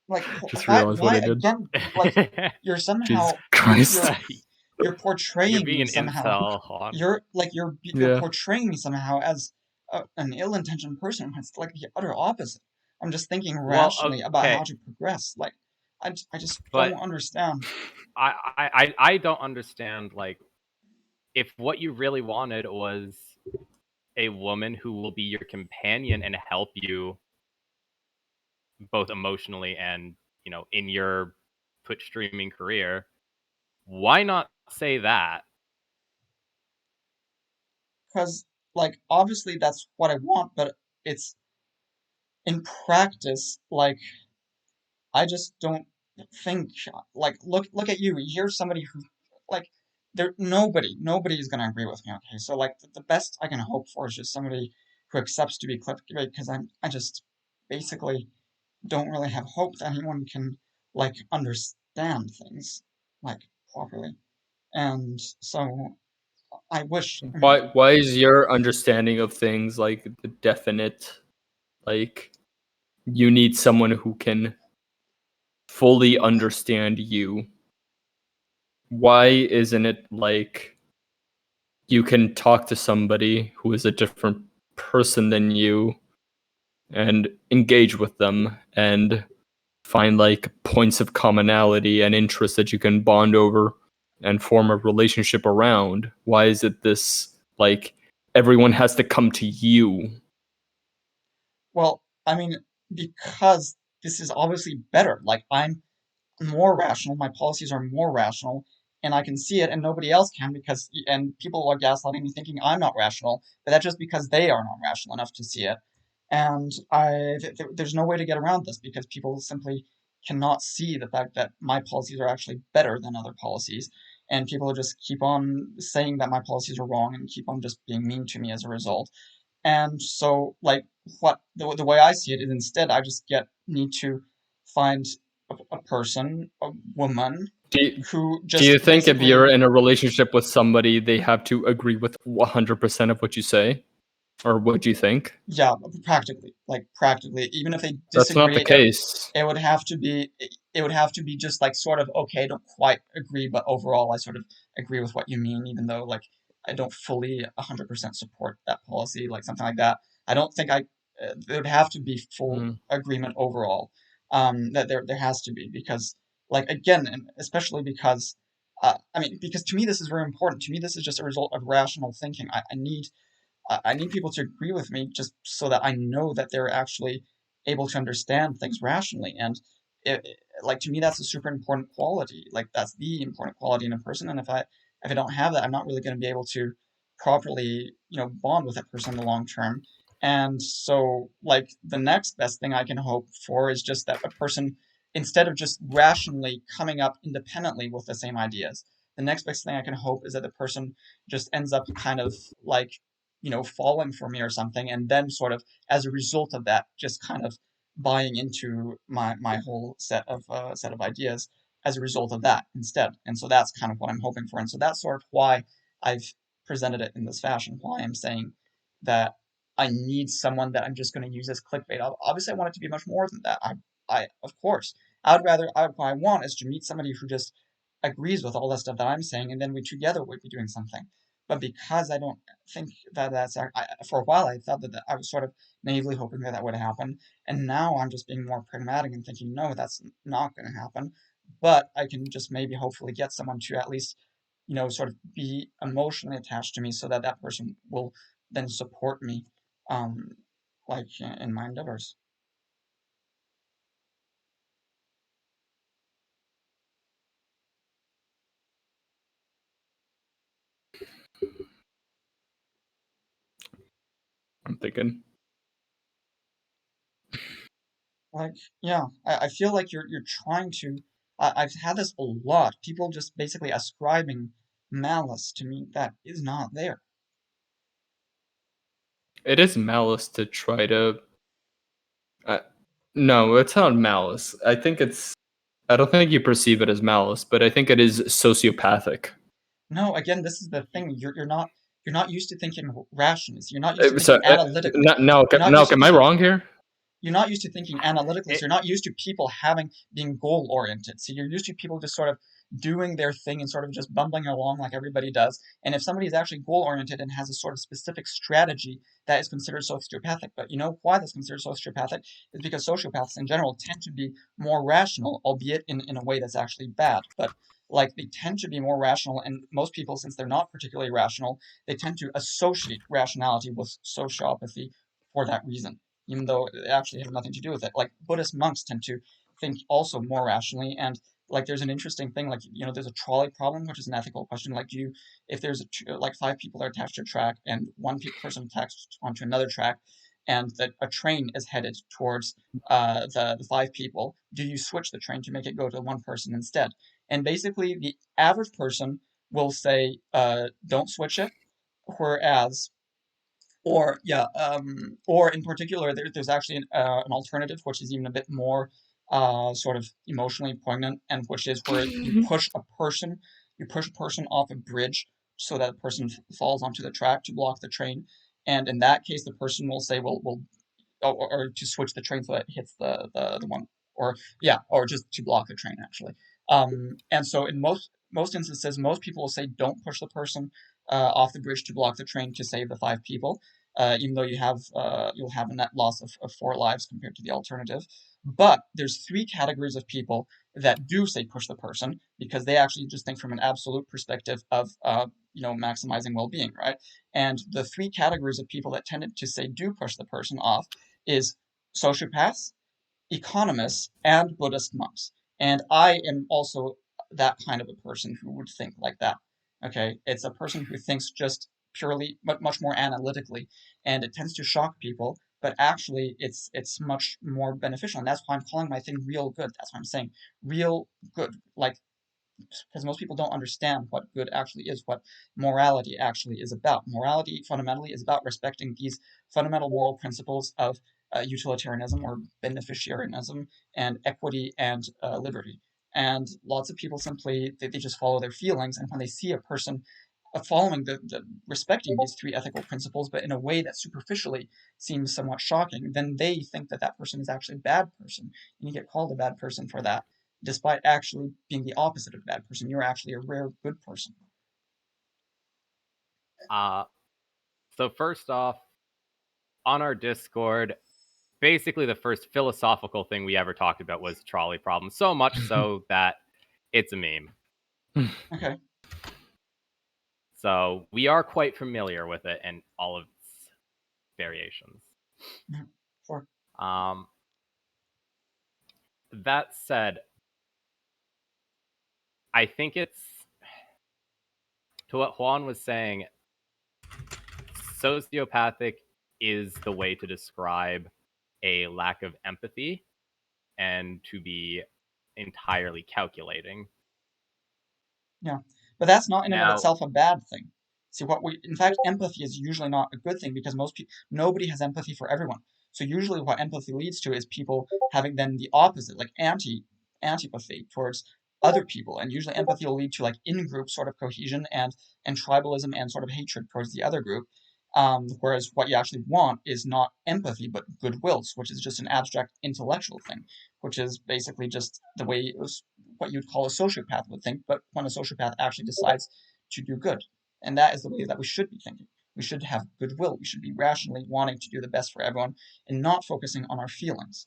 S3: Like
S1: Just realized what
S3: why
S1: I did.
S3: again? Like you're somehow
S1: Jesus Christ.
S3: you're portraying
S2: You're being
S3: me
S2: an
S3: somehow.
S2: incel, Hon.
S3: You're
S1: Yeah.
S3: portraying me somehow as an ill-intentioned person. It's like the utter opposite. I'm just thinking rationally about how to progress. Like I just don't understand.
S2: I don't understand, like, if what you really wanted was a woman who will be your companion and help you both emotionally and, in your Twitch streaming career, why not say that?
S3: Because like obviously that's what I want, but it's in practice like I just don't think like look at you. You're somebody who like nobody is gonna agree with me. Okay, so like the best I can hope for is just somebody who accepts to be clickbait because I just basically don't really have hope that anyone can like understand things like properly. And so I wish. I mean,
S1: Why is your understanding of things like the definite, like you need someone who can fully understand you? Why isn't it like you can talk to somebody who is a different person than you and engage with them and find like points of commonality and interest that you can bond over and form a relationship around? Why is it this like everyone has to come to you?
S3: well, I mean, because this is obviously better. Like, I'm more rational, my policies are more rational, and I can see it, and nobody else can because, and people are gaslighting me thinking I'm not rational, but that's just because they are not rational enough to see it. And there's no way to get around this because people simply cannot see the fact that my policies are actually better than other policies, and people just keep on saying that my policies are wrong and keep on just being mean to me as a result. And so, like, the way I see it is instead I just need to find a person, a woman,
S1: Do you,
S3: who
S1: do you
S3: just
S1: think if you're
S3: basically,
S1: in a relationship with somebody, they have to agree with 100% of what you say or what you think?
S3: yeah, practically, even if they
S1: That's not the
S3: disagree,
S1: case.
S3: it would have to be it would have to be just like sort of okay, I don't quite agree, but overall I sort of agree with what you mean, even though like I don't fully 100% support that policy, like something like that. I don't think there would have to be full
S1: Mm.
S3: agreement overall. That there has to be because like again, and especially because I mean because to me this is very important. To me this is just a result of rational thinking. I need people to agree with me just so that I know that they're actually able to understand things rationally. And like to me, that's a super important quality. Like that's the important quality in a person. And if I don't have that, I'm not really going to be able to properly, bond with that person in the long term. And so, like the next best thing I can hope for is just that a person, instead of just rationally coming up independently with the same ideas, the next best thing I can hope is that the person just ends up kind of like falling for me or something, and then sort of as a result of that, just kind of buying into my whole set of ideas as a result of that instead. And so that's kind of what I'm hoping for. And so that's sort of why I've presented it in this fashion. Why I'm saying that I need someone that I'm just going to use as clickbait. Obviously, I want it to be much more than that. I of course, what I want is to meet somebody who just agrees with all the stuff that I'm saying, and then we together would be doing something. But because I don't think that for a while I thought that I was sort of naively hoping that that would happen, and now I'm just being more pragmatic and thinking, no, that's not going to happen. But I can just maybe hopefully get someone to at least, sort of be emotionally attached to me, so that that person will then support me, um, like in my endeavors.
S1: I'm thinking.
S3: Like, yeah, I feel like you're trying to. I've had this a lot. People just basically ascribing malice to me that is not there.
S1: It is malice to try to. Uh, no, it's not malice. I don't think you perceive it as malice, but I think it is sociopathic.
S3: No, again, this is the thing. You're not used to thinking rationally. You're not used to
S1: So,
S3: thinking analytically.
S1: no,
S3: You're not
S1: no,
S3: used to
S1: am I
S3: thinking
S1: wrong here?
S3: you're not used to thinking analytically, so
S2: It,
S3: you're not used to people being goal oriented. So you're used to people just sort of doing their thing and sort of just bumbling along like everybody does. And if somebody is actually goal oriented and has a sort of specific strategy, that is considered sociopathic. But you know why that's considered sociopathic is because sociopaths in general tend to be more rational, albeit in a way that's actually bad. But like they tend to be more rational, and most people, since they're not particularly rational, they tend to associate rationality with sociopathy for that reason, even though it actually has nothing to do with it. Like Buddhist monks tend to think also more rationally, and like there's an interesting thing, like there's a trolley problem, which is an ethical question. Like, if there's like five people are attached to a track, and one person attached onto another track, and that a train is headed towards the five people, do you switch the train to make it go to one person instead? And basically, the average person will say, don't switch it, whereas or in particular, there's actually an alternative which is even a bit more sort of emotionally poignant, and which is where you push a person off a bridge so that the person falls onto the track to block the train, and in that case, the person will say, well, or to switch the train so that it hits the one, or yeah, or just to block the train actually. And so in most instances, most people will say don't push the person off the bridge to block the train to save the five people, even though you'll have a net loss of four lives compared to the alternative. But there's three categories of people that do say push the person because they actually just think from an absolute perspective of maximizing well-being, right? And the three categories of people that tended to say do push the person off is sociopaths, economists and Buddhist monks. And I am also that kind of a person who would think like that. Okay, it's a person who thinks just purely, much more analytically, and it tends to shock people. But actually, it's much more beneficial, and that's why I'm calling my thing real good. That's why I'm saying real good, like because most people don't understand what good actually is, what morality actually is about. Morality fundamentally is about respecting these fundamental moral principles of utilitarianism or beneficiarism and equity and liberty. And lots of people simply they just follow their feelings, and when they see a person following respecting these three ethical principles, but in a way that superficially seems somewhat shocking, then they think that that person is actually a bad person, and you get called a bad person for that despite actually being the opposite of a bad person. You're actually a rare good person.
S2: So first off, on our Discord, basically the first philosophical thing we ever talked about was trolley problem. So much so that it's a meme.
S3: Okay.
S2: So we are quite familiar with it and all of its variations.
S3: Sure.
S2: That said, I think it's to what Juan was saying, sociopathic is the way to describe a lack of empathy and to be entirely calculating.
S3: Yeah, but that's not in and of
S2: Now,
S3: itself a bad thing. See, in fact, empathy is usually not a good thing because nobody has empathy for everyone. So usually, what empathy leads to is people having then the opposite, like antipathy towards other people, and usually empathy will lead to like in-group sort of cohesion and tribalism and sort of hatred towards the other group. Whereas what you actually want is not empathy but goodwill, which is just an abstract intellectual thing, which is basically just the way it was what you'd call a sociopath would think, but when a sociopath actually decides to do good. And that is the way that we should be thinking. We should have goodwill. We should be rationally wanting to do the best for everyone and not focusing on our feelings.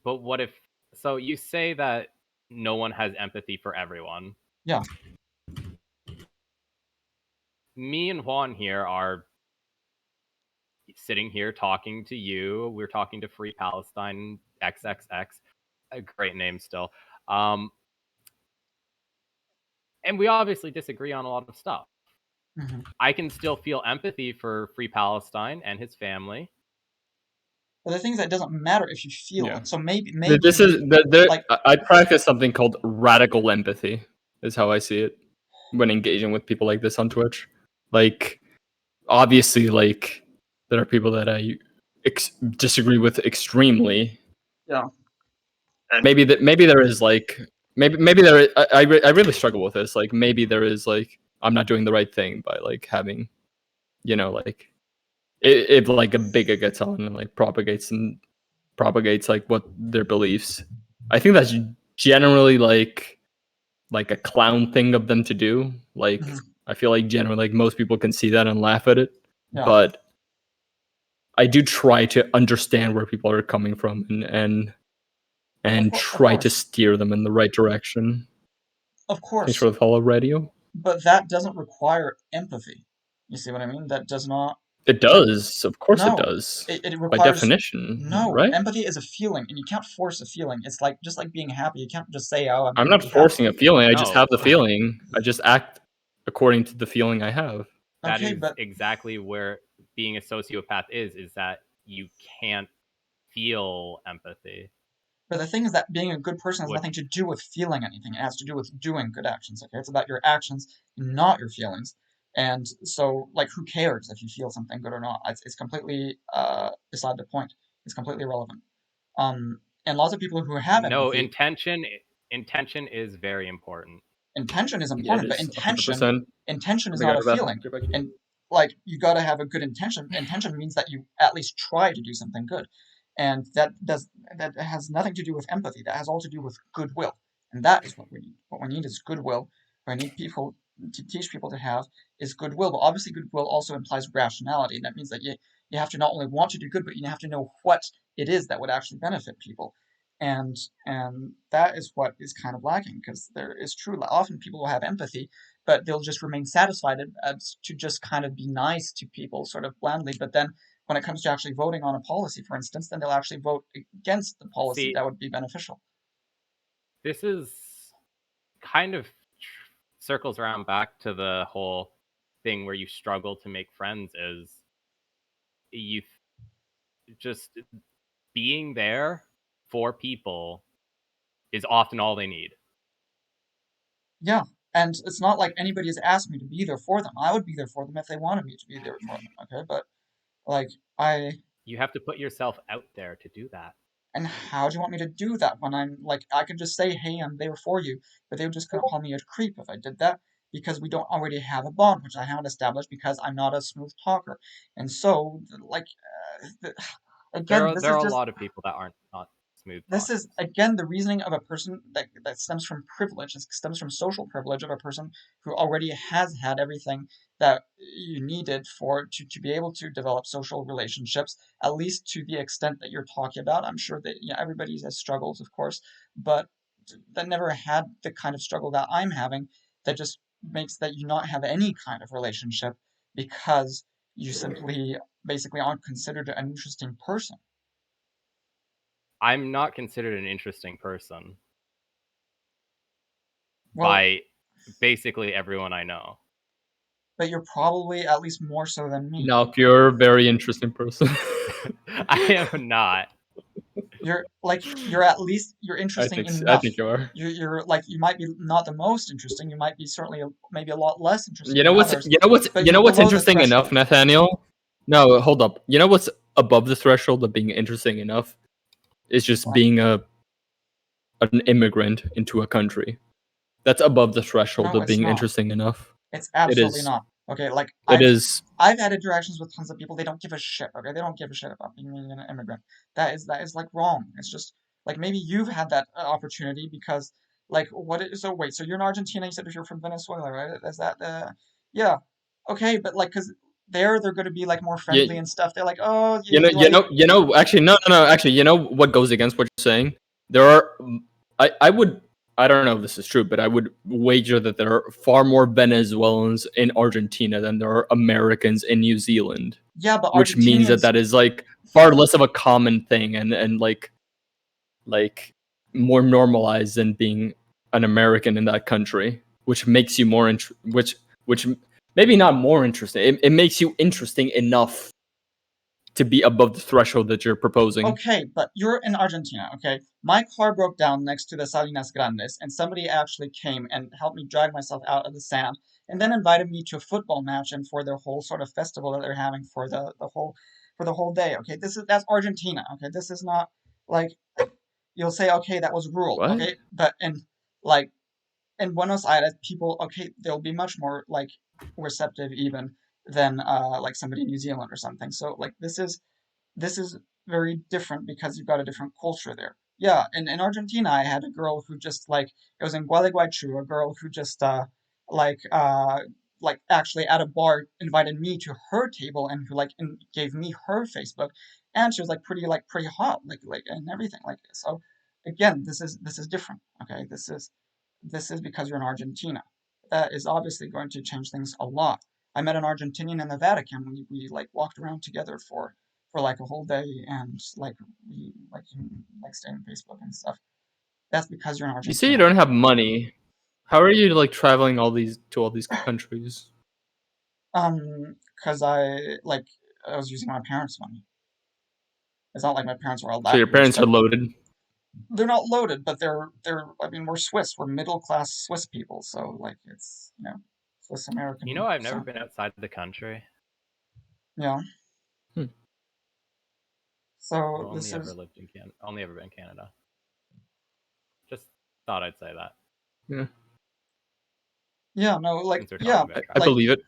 S2: but what if, so you say that no one has empathy for everyone.
S3: Yeah.
S2: Me and Juan here are sitting here talking to you. We're talking to Free Palestine XXX, a great name still. And we obviously disagree on a lot of stuff.
S3: Mm-hmm.
S2: I can still feel empathy for Free Palestine and his family.
S3: But the thing is that it doesn't matter if you feel
S1: Yeah.
S3: it. So maybe
S1: This is there.
S3: like
S1: I practice something called radical empathy. Is how I see it when engaging with people like this on Twitch. Like, obviously, like there are people that I disagree with extremely.
S3: yeah.
S1: And maybe there is like maybe there is, I really struggle with this. Like maybe there is like I'm not doing the right thing by like having, like if like a bigot gets on and like propagates like what their beliefs. I think that's generally like a clown thing of them to do. Like
S3: Mm-hmm.
S1: I feel like generally like most people can see that and laugh at it.
S3: Yeah.
S1: But I do try to understand where people are coming from and try to steer them in the right direction.
S3: Of course.
S1: Thanks for the follow, radio.
S3: But that doesn't require empathy. You see what I mean? That does not.
S1: It does, of course,
S3: No,
S1: it does.
S3: it
S1: By
S3: requires
S1: definition,
S3: no.
S1: right?
S3: Empathy is a feeling, and you can't force a feeling. It's like just like being happy. You can't just say, "Oh, I'm
S1: I'm
S3: going
S1: not
S3: to be happy."
S1: forcing a feeling. I just
S2: No.
S1: have the feeling. I just act according to the feeling I have.
S2: That
S3: Okay,
S2: is
S3: but
S2: exactly where being a sociopath is that you can't feel empathy.
S3: the thing is that being a good person has
S2: Which,
S3: nothing to do with feeling anything. It has to do with doing good actions. Okay, it's about your actions, not your feelings. And so, like, who cares if you feel something good or not? It's completely beside the point. It's completely irrelevant. And lots of people who have
S2: no,
S3: empathy,
S2: intention is very important.
S3: intention is
S1: Yeah, it
S3: important, but
S1: is 100%.
S3: intention is
S1: Big
S3: not
S1: out
S3: a
S1: of that.
S3: feeling. And like you got to have a good intention. Intention means that you at least try to do something good, and that has nothing to do with empathy. That has all to do with goodwill, and that is what we need. What we need is goodwill. What I need people to teach people to have is goodwill. But obviously, goodwill also implies rationality, and that means that you have to not only want to do good, but you have to know what it is that would actually benefit people. And that is what is kind of lacking because there is true often people will have empathy but they'll just remain satisfied to just kind of be nice to people sort of blandly but then when it comes to actually voting on a policy, for instance, then they'll actually vote against the policy
S2: See,
S3: that would be beneficial.
S2: this is kind of circles around back to the whole thing where you struggle to make friends is you just being there for people is often all they need.
S3: Yeah, and it's not like anybody has asked me to be there for them. I would be there for them if they wanted me to be there for them, okay? But, like,
S2: You have to put yourself out there to do that.
S3: and how do you want me to do that when I'm, like, I could just say, hey, I'm there for you, but they would just call me a creep if I did that, because we don't already have a bond, which I haven't established because I'm not a smooth talker. And so, like, again, this
S2: There
S3: is
S2: are a
S3: just
S2: lot of people that aren't not smooth
S3: this
S2: talkers.
S3: is again the reasoning of a person that stems from privilege. It stems from social privilege of a person who already has had everything that you needed to be able to develop social relationships, at least to the extent that you're talking about. I'm sure that everybody has struggles, of course, but that never had the kind of struggle that I'm having, that just makes that you not have any kind of relationship because you simply basically aren't considered an interesting person.
S2: I'm not considered an interesting person
S3: Well,
S2: by basically everyone I know.
S3: but you're probably at least more so than me.
S1: No, you're a very interesting person.
S2: I am not.
S3: You're at least you're interesting
S1: I
S3: enough.
S1: think you are.
S3: You're like, you might be not the most interesting. You might be certainly maybe a lot less interesting
S1: You know
S3: than
S1: what's
S3: others,
S1: you know what's
S3: but
S1: you
S3: you're
S1: know what's
S3: below the
S1: interesting enough,
S3: threshold.
S1: Nathaniel? No, hold up. You know what's above the threshold of being interesting enough is just
S3: What?
S1: being an immigrant into a country. That's above the threshold
S3: No,
S1: of
S3: it's
S1: being
S3: not.
S1: interesting enough.
S3: It's
S1: It
S3: absolutely
S1: is.
S3: not. Okay, like
S1: It is.
S3: I've had interactions with tons of people. They don't give a shit. Okay, they don't give a shit about being an immigrant. That is like wrong. It's just like maybe you've had that opportunity because like so wait, so you're in Argentina. You said if you're from Venezuela, right? Is that yeah? Okay, but like because they're going to be like more friendly
S1: You,
S3: and stuff. They're like, oh,
S1: you know,
S3: you like
S1: actually, no. Actually, you know what goes against what you're saying? There are, I don't know if this is true, but I would wager that there are far more Venezuelans in Argentina than there are Americans in New Zealand,
S3: yeah, but
S1: which means that
S3: Argentinians.
S1: that is like far less of a common thing and like more normalized than being an American in that country, which makes you more which maybe not more interesting. It makes you interesting enough to be above the threshold that you're proposing.
S3: Okay, but you're in Argentina, okay? My car broke down next to the Salinas Grandes, and somebody actually came and helped me drag myself out of the sand, and then invited me to a football match and for their whole sort of festival that they're having for the whole day. Okay, that's Argentina. Okay, this is not like you'll say, okay, that was rural.
S1: What?
S3: Okay, but like in Buenos Aires, people, okay, they'll be much more like receptive even than like somebody in New Zealand or something. So like this is very different because you've got a different culture there. Yeah, in Argentina, I had a girl who just like it was in Gualeguaychú, a girl who just like uh like actually at a bar invited me to her table and who like gave me her Facebook, and she was like pretty hot like and everything like this. So again, this is different. Okay, this is because you're in Argentina. That is obviously going to change things a lot. I met an Argentinian in the Vatican. We like walked around together for like a whole day and like we like stayed on Facebook and stuff. That's because you're in
S1: You say you
S3: Argentina.
S1: don't have money. How are you like traveling all these countries?
S3: Because I was using my parents' money. It's not like my parents were all
S1: So
S3: that
S1: your
S3: rich.
S1: parents are loaded.
S3: They're not loaded, but they're. I mean, we're Swiss. We're middle class Swiss people. So like it's Swiss
S2: You know,
S3: American.
S2: I've never
S3: So
S2: been outside the country.
S3: yeah.
S1: Hmm.
S2: I've
S3: So
S2: only
S3: this
S2: ever
S3: is
S2: lived in only ever been in Canada. Just thought I'd say that
S1: Yeah,
S3: yeah no like
S2: since we're talking
S3: yeah
S2: about
S1: I
S3: like
S2: travel.
S1: believe it.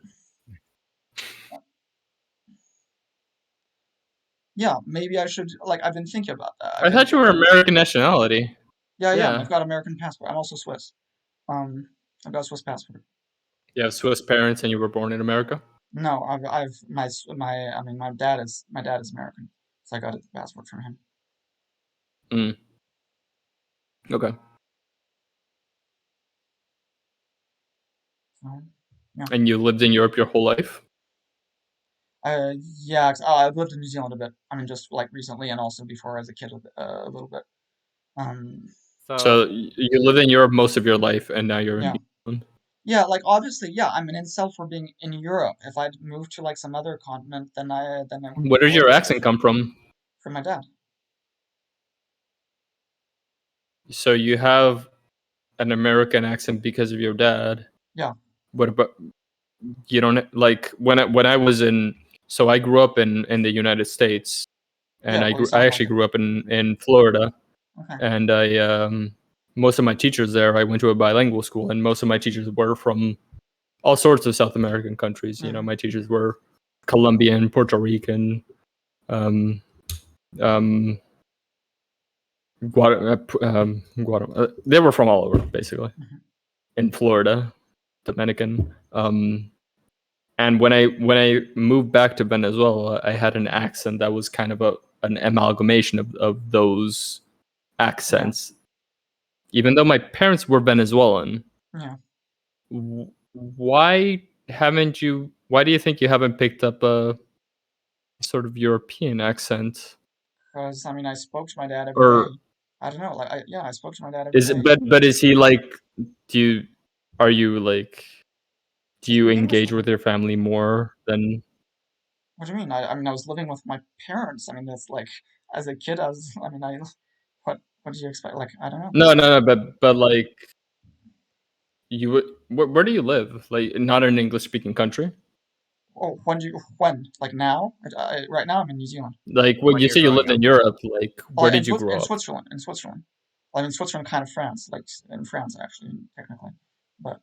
S3: yeah maybe I should like I've been thinking about that. I've
S1: I
S3: been
S1: thought you were American nationality.
S3: yeah yeah
S1: Yeah,
S3: I've got American passport. I'm also Swiss. I've got a Swiss passport.
S1: you have Swiss parents and you were born in America.
S3: No, I've my I mean my dad is American, so I got a passport from him.
S1: Mm. Okay.
S3: So, yeah,
S1: And you lived in Europe your whole life.
S3: Yeah, I've lived in New Zealand a bit. I mean, just like recently, and also before as a kid, a little bit.
S1: So
S2: So
S1: you lived in Europe most of your life, and now you're in
S3: Yeah.
S1: New Zealand.
S3: Yeah, like obviously, yeah, I'm an incel for being in Europe. If I'd moved to like some other continent, then it would
S1: Where
S3: be a
S1: does
S3: little
S1: your
S3: bit
S1: accent
S3: different.
S1: come from?
S3: From my dad.
S1: So you have an American accent because of your dad.
S3: Yeah.
S1: What about you? Don't like when I was in. So I grew up in the United States, and
S3: Yeah, well, you
S1: I
S3: sound like
S1: actually
S3: it.
S1: grew up in Florida,
S3: Okay.
S1: and I most of my teachers there. I went to a bilingual school, and most of my teachers were from all sorts of South American countries. You know,
S3: Mm.
S1: my teachers were Colombian, Puerto Rican, um, um, Guatemala. They were from all over, basically.
S3: Mhm.
S1: In Florida, Dominican. And when I moved back to Venezuela, I had an accent that was kind of an amalgamation of those
S3: Yeah.
S1: accents. Even though my parents were Venezuelan,
S3: Yeah.
S1: why haven't you? Why do you think you haven't picked up a sort of European accent?
S3: Because I mean, I spoke to my dad every
S1: Or
S3: day. I don't know, like I spoke to my dad every
S1: is it?
S3: day.
S1: But is he like? Do you? Are you like? Do
S3: I
S1: you
S3: speak English
S1: engage
S3: with
S1: with
S3: him.
S1: your family more than?
S3: What do you mean? I mean, I was living with my parents. I mean, that's like as a kid, I was. I mean, what do you expect? Like, I don't know.
S1: No, no, no. But like you would. Where do you live? Like not in an English speaking country.
S3: Oh, when? Like now? Right now, I'm in New Zealand.
S1: Like when
S2: when
S1: you
S2: you're
S1: say you
S2: growing
S1: lived
S2: up,
S1: in Europe, like
S3: Oh,
S1: where did you grow
S3: In
S1: up?
S3: Switzerland. In Switzerland. Well, I mean, Switzerland, kind of France, like in France, actually, technically. But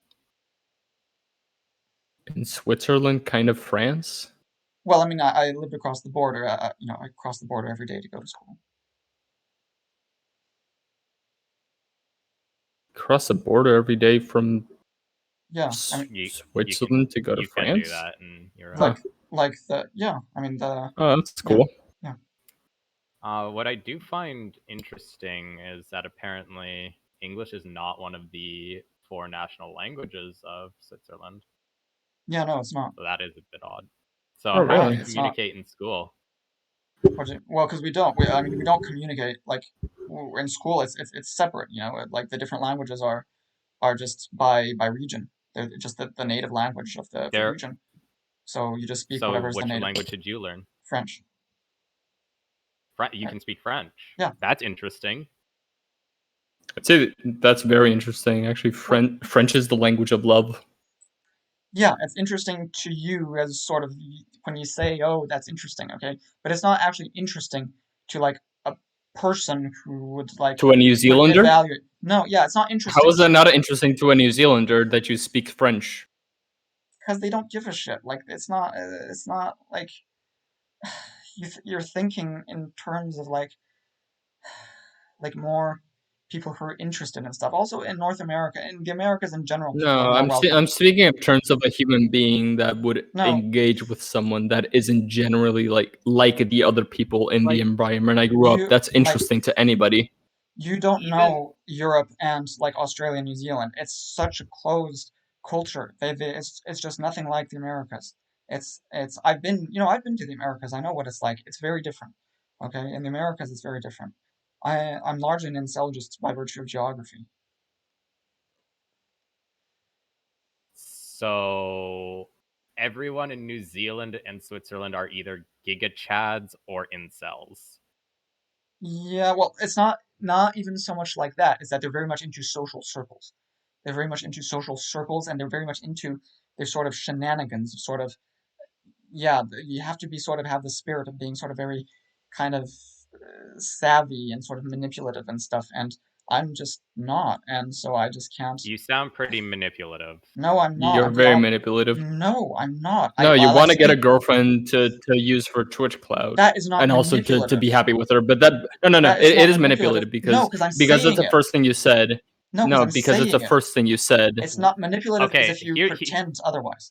S1: In Switzerland, kind of France.
S3: well, I mean, I lived across the border. I cross the border every day to go to school.
S1: Cross the border every day from
S3: Yeah, I mean,
S1: Switzerland to go to
S2: you can do
S1: France.
S2: that in Europe.
S1: Huh.
S3: like the yeah. I mean
S1: Oh, that's
S3: yeah
S1: cool.
S3: yeah
S2: What I do find interesting is that apparently English is not one of the four national languages of Switzerland.
S3: yeah. No, it's not.
S2: So that is a bit odd. So
S1: Oh,
S2: how do
S3: Why?
S2: you
S1: really?
S3: It's not.
S2: communicate in school?
S3: Well, because we don't. I mean, we don't communicate like in school. It's separate. You know, like the different languages are just by region. They're just the native language of the
S2: There.
S3: region. So you just speak
S2: So
S3: whatever is the
S2: which
S3: native.
S2: language did you learn?
S3: French.
S2: You
S3: Right?
S2: can speak French.
S3: Yeah.
S2: That's interesting.
S1: I'd say that's very interesting. Actually,
S3: Well,
S1: French is the language of love.
S3: yeah, it's interesting to you as sort of when you say, "Oh, that's interesting," okay, but it's not actually interesting to like a person who would like
S1: To a New
S3: would
S1: Zealander,
S3: evaluate. No, yeah, it's not
S1: how
S3: interesting
S1: is that
S3: to
S1: not interesting to a New Zealander that you speak French?
S3: because they don't give a shit. Like it's not like you're thinking in terms of like more people who are interested in stuff. Also in North America, in the Americas in general, people are
S1: No,
S3: more
S1: I'm
S3: welcoming.
S1: speaking in terms of a human being that would
S3: No,
S1: engage with someone that isn't generally like the other people in the
S3: like
S1: environment I grew up.
S3: you
S1: That's
S3: like
S1: interesting to anybody.
S3: you don't
S2: Even
S3: know Europe and like Australia and New Zealand. It's such a closed culture. It's just nothing like the Americas. It's I've been to the Americas. I know what it's like. It's very different. Okay, in the Americas it's very different. I'm largely an incel just by virtue of geography.
S2: so everyone in New Zealand and Switzerland are either Giga Chads or incels.
S3: Yeah, well, it's not even so much like that. It's that they're very much into social circles. They're very much into social circles, and they're very much into their sort of shenanigans, sort of yeah. You have to be sort of have the spirit of being sort of very kind of savvy and sort of manipulative and stuff. And I'm just not, and so I just can't.
S2: You sound pretty manipulative.
S3: No, I'm not.
S1: You're
S3: I'm the
S1: very
S3: op.
S1: manipulative.
S3: No, I'm not.
S1: No, you
S3: I
S1: want to get a
S3: speak.
S1: girlfriend to use for Twitch Cloud,
S3: That is not
S1: and also to
S3: manipulative.
S1: be happy with her. But that no,
S3: That is
S1: it
S3: not
S1: is
S3: manipulative.
S1: manipulative
S3: No,
S1: because that's
S3: saying
S1: the
S3: it.
S1: first thing you said.
S3: No, because
S1: No,
S3: I'm
S1: because it's the
S3: saying it.
S1: first thing you said.
S3: It's not manipulative as
S2: Okay,
S3: if you
S2: here.
S3: pretend otherwise.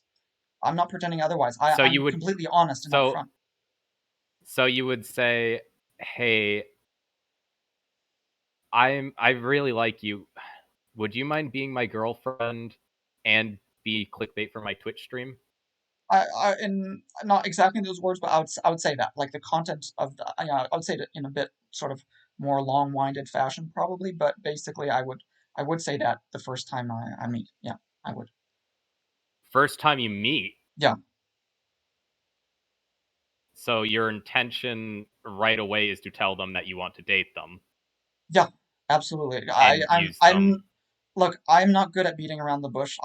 S3: I'm not pretending otherwise.
S2: So you
S3: I'm
S2: would.
S3: completely honest and
S2: So
S3: upfront.
S2: so you would say, "Hey, I really like you. Would you mind being my girlfriend and be clickbait for my Twitch stream?"
S3: in not exactly those words, but I would say that, like, the content of the, I would say it in a bit sort of more long-winded fashion, probably, but basically, I would say that the first time I meet, yeah, I would,
S2: First time you meet.
S3: yeah,
S2: So your intention right away is to tell them that you want to date them
S3: yeah, absolutely.
S2: and use them.
S3: Look, I'm not good at beating around the bush.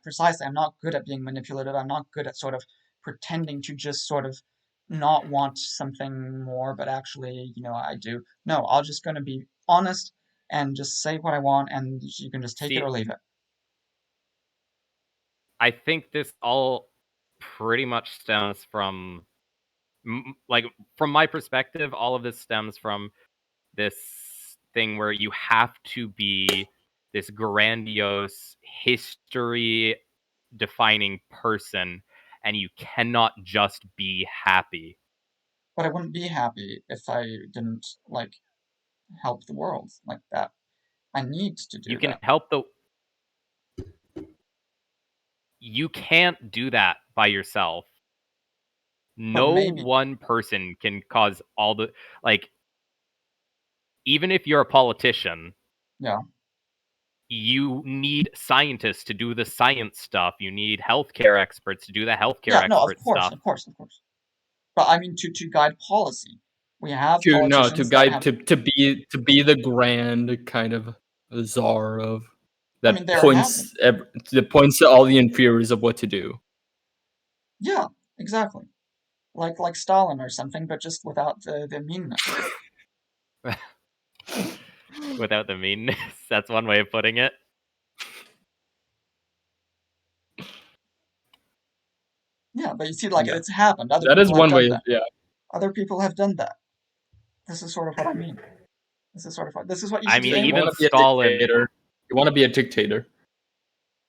S3: Precisely, I'm not good at being manipulative. I'm not good at sort of pretending to just sort of not want something more, but actually, I do. No, I'm just going to be honest and just say what I want, and you can just take it
S2: See,
S3: or leave it.
S2: I think this all pretty much stems from, like, from my perspective, all of this stems from this thing where you have to be this grandiose history defining person and you cannot just be happy.
S3: But I wouldn't be happy if I didn't, like, help the world like that. I need to
S2: You
S3: do
S2: can
S3: that.
S2: help the You can't do that by yourself.
S3: But
S2: No
S3: maybe,
S2: one person can cause all the, like, even if you're a politician,
S3: yeah.
S2: you need scientists to do the science stuff. You need healthcare experts to do the healthcare
S3: Yeah, no, of
S2: expert
S3: course,
S2: stuff.
S3: of course, of course. But I mean, to guide policy. We have
S1: To
S3: politicians that
S1: guide
S3: have,
S1: to be the grand kind of czar of
S3: I mean,
S1: that
S3: there have been.
S1: that points to all the inferiors of what to do.
S3: Yeah, exactly. Like Stalin or something, but just without the meanness.
S2: Without the meanness. That's one way of putting it.
S3: Yeah, but you see, like,
S1: Yeah,
S3: it's happened. Other
S1: that is
S3: people have
S1: one
S3: done
S1: way.
S3: that.
S1: Yeah,
S3: Other people have done that. This is sort of what I mean. This is what you
S2: I
S3: should
S2: mean,
S3: say.
S1: you want
S2: even
S1: to be a
S2: Stalin.
S1: dictator. You want to be a dictator.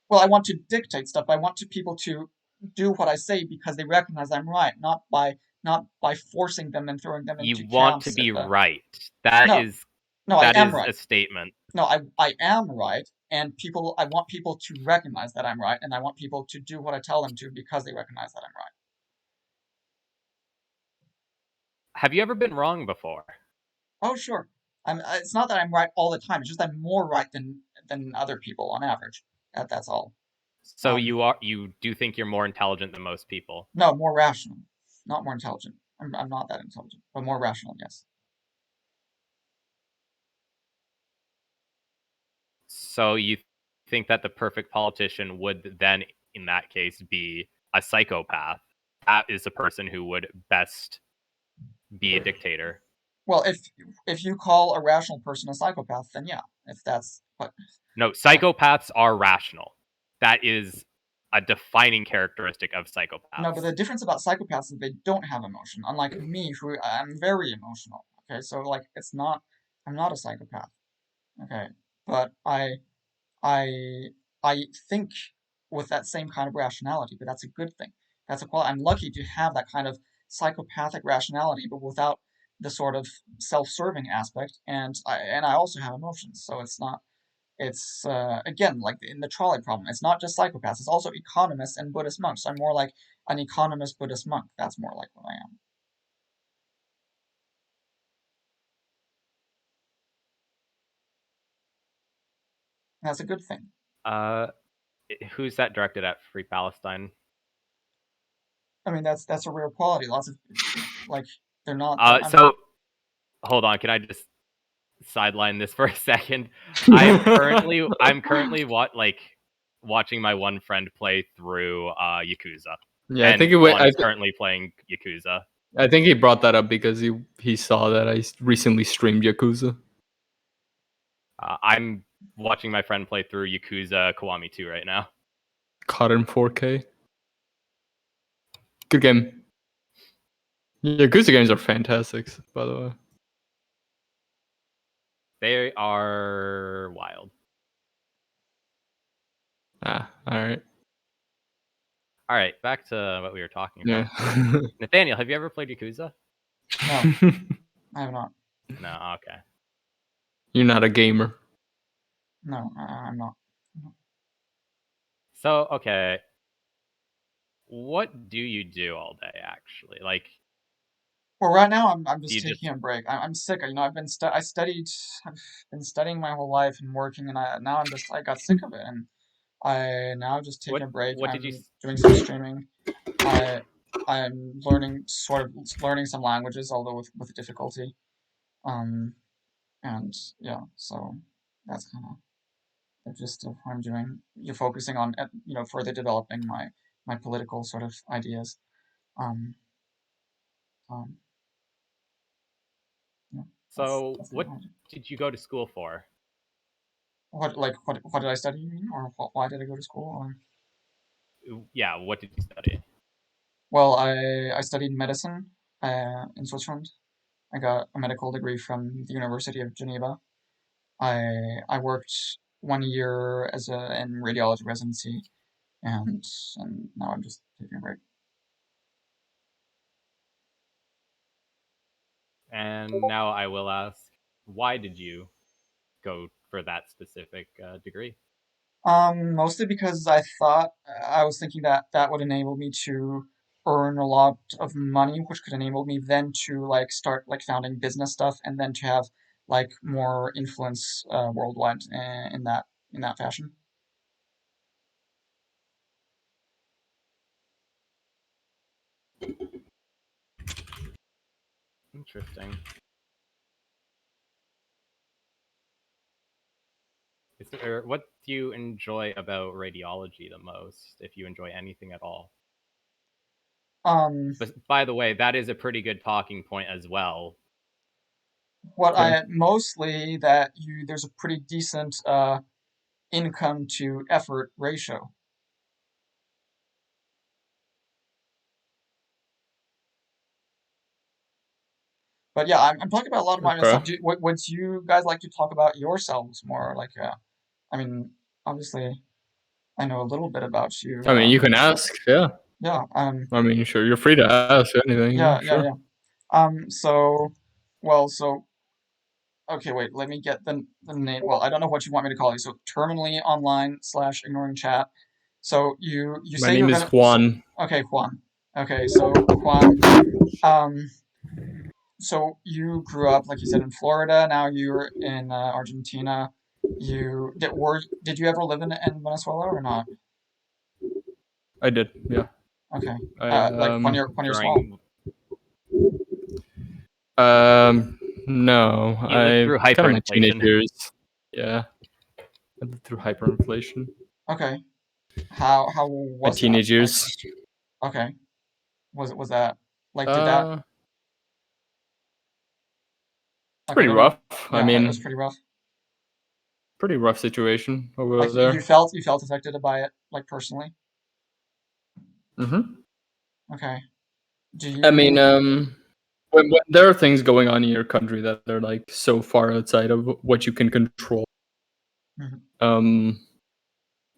S3: Well, I want to dictate stuff. I want people to do what I say because they recognize I'm right, not by forcing them and throwing them
S2: You
S3: into
S2: want to
S3: camps.
S2: be right. That
S3: No,
S2: is
S3: no, I am
S2: a
S3: right.
S2: statement.
S3: No, I am right, and I want people to recognize that I'm right, and I want people to do what I tell them to because they recognize that I'm right.
S2: Have you ever been wrong before?
S3: Oh, sure. It's not that I'm right all the time. It's just I'm more right than other people on average. That's all.
S2: So you do think you're more intelligent than most people.
S3: No, more rational, not more intelligent. I'm not that intelligent, but more rational. Yes.
S2: So you think that the perfect politician would then, in that case, be a psychopath. That is the person who would best be a dictator.
S3: Well, if you call a rational person a psychopath, then yeah. If that's what.
S2: No, psychopaths are rational. That is a defining characteristic of
S3: No, but the
S2: psychopaths.
S3: difference about psychopaths is they don't have emotion, unlike me, who I'm very emotional. Okay, so, like, it's not. I'm not a psychopath. Okay, but I I think with that same kind of rationality, but that's a good thing. That's a quality. I'm lucky to have that kind of psychopathic rationality, but without the sort of self-serving aspect. And I also have emotions, so it's not. It's again, like in the trolley problem. It's not just psychopaths. It's also economists and Buddhist monks. I'm more like an economist Buddhist monk. That's more like what I am. And that's a good thing.
S2: Uh, who's that directed at? Free Palestine.
S3: I mean, that's a rare quality. Lots of, like, they're not.
S2: So hold on. Can I just sideline this for a second? I'm currently watching my one friend play through Yakuza,
S1: Yeah,
S2: and Juan's currently playing Yakuza.
S1: I think he brought that up because he saw that I recently streamed Yakuza.
S2: I'm watching my friend play through Yakuza Kiwami 2 right now.
S1: Caught in 4K. Good game. Yakuza games are fantastic, by the way.
S2: They are wild.
S1: Ah, alright.
S2: Alright, back to what we were talking about.
S1: Yeah.
S2: Nathaniel, have you ever played Yakuza?
S3: No, I have not.
S2: No, okay.
S1: You're not a gamer.
S3: No, I'm not.
S2: So, okay. what do you do all day actually? Like,
S3: Well, right now I'm
S2: do
S3: just
S2: you just
S3: taking a break. I'm sick. You know, I've been I've been studying my whole life and working, and I got sick of it, and I now just take a break.
S2: what did you
S3: I'm doing some streaming. I I'm learning some languages, although with difficulty. Um, and yeah, so that's kind of the gist of what I'm doing. You're focusing on further developing my political sort of ideas. Um, um, yeah,
S2: so
S3: that's kind
S2: what
S3: of what I do.
S2: did you go to school for?
S3: What did I study, you mean? Or why did I go to school? Or
S2: Yeah, what did you study?
S3: well, I studied medicine in Switzerland. I got a medical degree from the University of Geneva. I worked 1 year in radiology residency, and and now I'm just taking a break.
S2: And now I will ask, why did you go for that specific degree?
S3: Mostly because I was thinking that that would enable me to earn a lot of money, which could enable me then to like start like founding business stuff, and then to have like more influence worldwide in that fashion.
S2: Interesting. What do you enjoy about radiology the most, if you enjoy anything at all?
S3: Um,
S2: But by the way, that is a pretty good talking point as well.
S3: what
S1: Okay.
S3: I mostly that you there's a pretty decent income to effort ratio. But yeah, I'm talking about a lot of my
S1: Okay.
S3: stuff. Would you guys like to talk about yourselves more? Like, I mean, obviously, I know a little bit about you.
S1: I mean, you can ask. Yeah.
S3: Yeah,
S1: I mean, sure. You're free to ask anything. Yeah.
S3: yeah.
S1: Sure.
S3: So, well, so okay, wait. Let me get the name. Well, I don't know what you want me to call you. So, terminally online slash ignoring chat. So you
S1: My
S3: say you're
S1: name is
S3: gonna.
S1: Juan.
S3: Okay, Juan. Okay, so Juan. Um, so you grew up, like you said, in Florida. Now you're in Argentina. Did you ever live in Venezuela or not?
S1: I did. Yeah.
S3: Okay.
S1: I
S3: Like when you're small.
S2: During
S1: um no,
S2: You lived
S1: I
S2: through
S1: kind of my teenage
S2: hyperinflation.
S1: years. Yeah. I lived through hyperinflation.
S3: Okay. How
S1: My
S3: was that?
S1: teenage
S3: Like,
S1: years.
S3: okay. Was that like did that
S1: It's
S3: like I
S1: pretty
S3: don't know.
S1: rough. I
S3: Yeah, it was
S1: mean,
S3: pretty rough.
S1: pretty rough situation over
S3: Like
S1: there.
S3: you felt affected by it, like personally.
S1: Hmm.
S3: Okay. Do
S1: I mean,
S3: you?
S1: when there are things going on in your country that are like so far outside of what you can control,
S3: Mhm,
S1: um,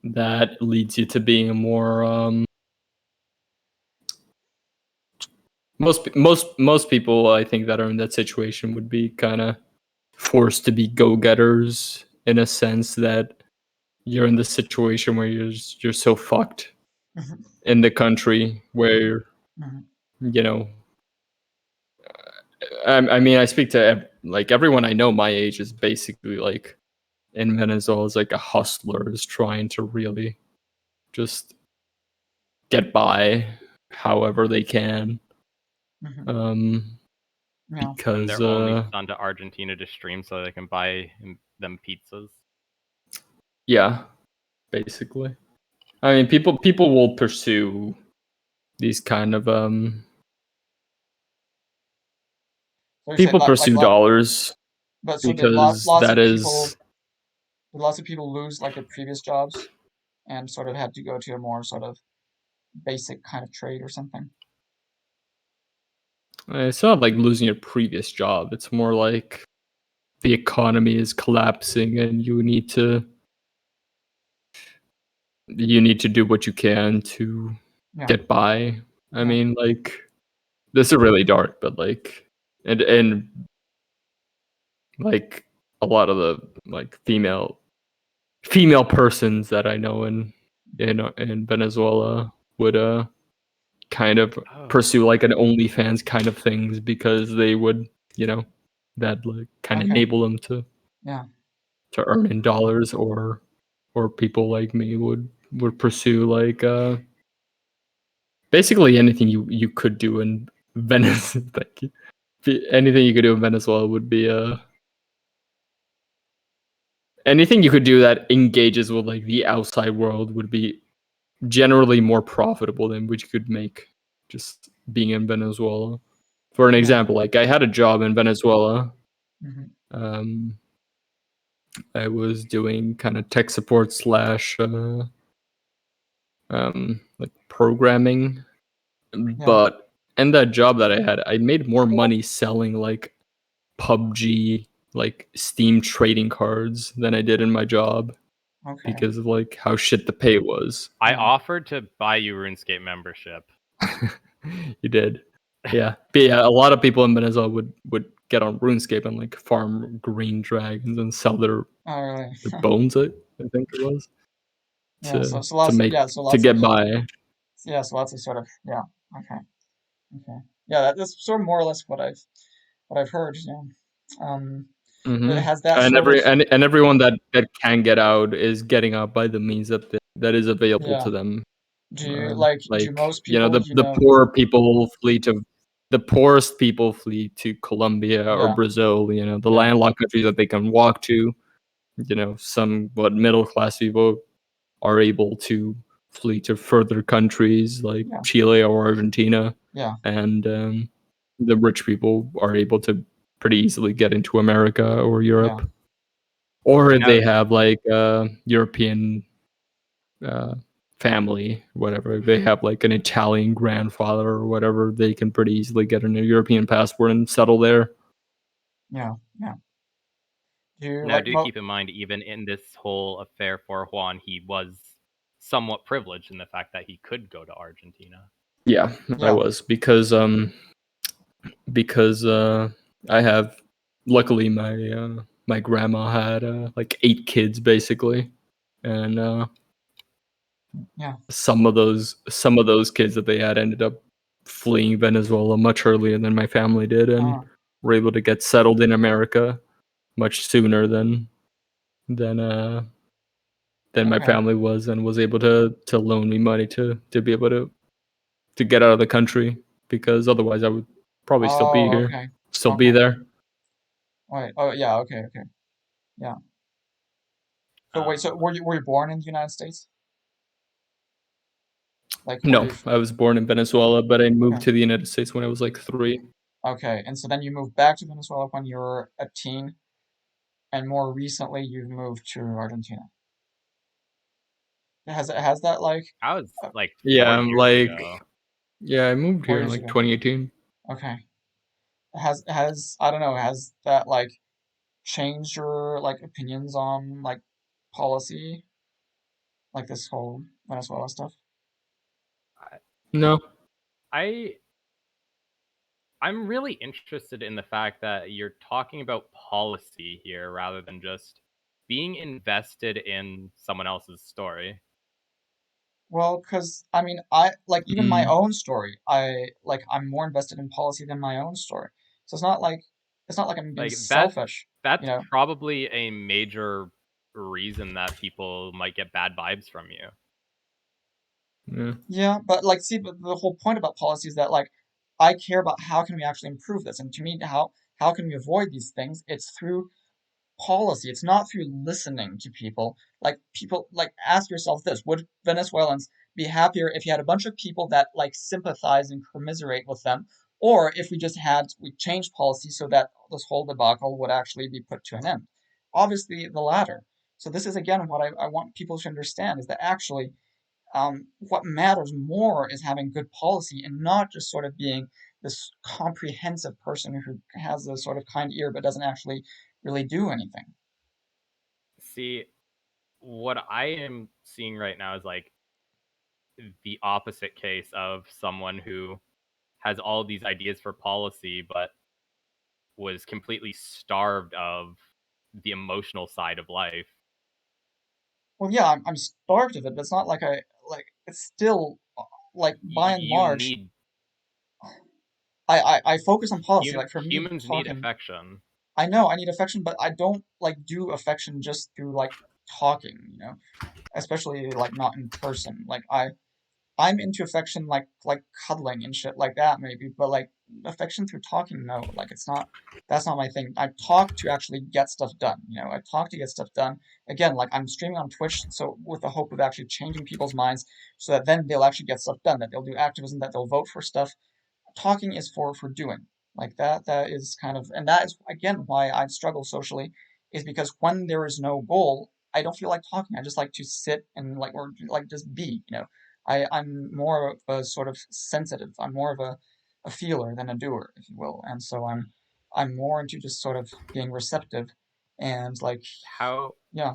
S1: that leads you to being a more most people I think that are in that situation would be kind of forced to be go-getters in a sense that you're in the situation where you're so fucked
S3: mhm,
S1: in the country where
S3: mhm,
S1: you know I mean I speak to like everyone I know my age is basically like in Venezuela is like a hustler is trying to really just get by however they can
S3: mhm.
S1: um
S3: Yeah.
S2: And
S1: because
S2: they're only gone to Argentina to stream so they can buy them pizzas.
S1: yeah, basically. I mean, people will pursue these kind of
S3: So you're saying
S1: people pursue dollars
S3: but so did
S1: because that is
S3: lots of people lose like their previous jobs and sort of had to go to a more sort of basic kind of trade or something.
S1: it's not like losing your previous job. It's more like the economy is collapsing and you need to do what you can to
S3: Yeah.
S1: get by. I
S3: Yeah.
S1: mean, like this is really dark, but like and like a lot of the like female persons that I know in Venezuela would kind of pursue like an OnlyFans kind of things because they would, that like kind of enable them to earn in dollars, or people like me would pursue like basically anything you could do in Venice. Thank you. Anything you could do in Venezuela would be anything you could do that engages with like the outside world would be generally more profitable than what you could make just being in Venezuela. For an example, like I had a job in Venezuela. I was doing kind of tech support / like programming, but in that job that I had, I made more money selling like PUBG, like Steam trading cards than I did in my job. Because of like how shit the pay was.
S2: I offered to buy you RuneScape membership.
S1: You did. Yeah. But yeah, a lot of people in Venezuela would get on RuneScape and like farm green dragons and sell their bones, I think it was. To get by.
S3: Yeah, so lots of sort of okay. Yeah, that's sort of more or less what I've heard. It has that
S1: and everyone that can get out is getting out by the means that is available to them.
S3: Do you do most people
S1: the poor people flee to the poorest people flee to Colombia or Brazil, the landlocked countries that they can walk to. Somewhat middle class people are able to flee to further countries like Chile or Argentina. And the rich people are able to pretty easily get into America or Europe. Or they have like European family, whatever. They have like an Italian grandfather or whatever. They can pretty easily get a European passport and settle there.
S3: Yeah.
S2: Now, do keep in mind, even in this whole affair for Juan, he was somewhat privileged in the fact that he could go to Argentina.
S1: Yeah, I was because I have, luckily my grandma had like 8 kids basically, and some of those kids that they had ended up fleeing Venezuela much earlier than my family did, and were able to get settled in America much sooner than my family was, and was able to loan me money to be able to get out of the country, because otherwise I would probably still be here, be there.
S3: Right. Oh yeah. Okay. Yeah. So wait. So were you born in the United States?
S1: No, I was born in Venezuela, but I moved to the United States when I was like 3.
S3: Okay, and so then you moved back to Venezuela when you were a teen, and more recently you've moved to Argentina. Has that like?
S2: I was like 4
S1: years
S2: ago.
S1: Yeah, I moved here in like 2018.
S3: Okay. Has I don't know, has that like changed your like opinions on like policy, like this whole Venezuela stuff?
S1: No.
S2: I'm really interested in the fact that you're talking about policy here rather than just being invested in someone else's story.
S3: Well, because I mean, I like even my own story. I'm more invested in policy than my own story. So it's not like I'm being selfish.
S2: That's probably a major reason that people might get bad vibes from you.
S3: Yeah, but like, see, but the whole point about policy is that like, I care about how can we actually improve this, and to me, how can we avoid these things? It's through policy. It's not through listening to people. Like people, like ask yourself this: would Venezuelans be happier if you had a bunch of people that like sympathize and commiserate with them, or if we changed policy so that this whole debacle would actually be put to an end? Obviously, the latter. So this is again what I want people to understand is that actually what matters more is having good policy and not just sort of being this comprehensive person who has a sort of kind ear but doesn't actually really do anything.
S2: See, what I am seeing right now is like the opposite case of someone who has all these ideas for policy but was completely starved of the emotional side of life.
S3: Well, yeah, I'm starved of it, but it's not like it's still like by and
S2: You
S3: large,
S2: need
S3: I focus on policy. Like for me,
S2: humans need
S3: talking.
S2: affection.
S3: I know I need affection, but I don't like do affection just through like talking. Especially like not in person. Like I'm into affection like cuddling and shit like that maybe, but like affection through talking, no. Like that's not my thing. I talk to actually get stuff done. I talk to get stuff done. Again, like I'm streaming on Twitch, so with the hope of actually changing people's minds so that then they'll actually get stuff done, that they'll do activism, that they'll vote for stuff. Talking is for doing. Like that is kind of, and that is again why I struggle socially, is because when there is no goal, I don't feel like talking. I just like to sit and like, or like just be. I'm more of a sort of sensitive. I'm more of a feeler than a doer, if you will. And so I'm more into just sort of being receptive and like,
S2: How
S3: yeah,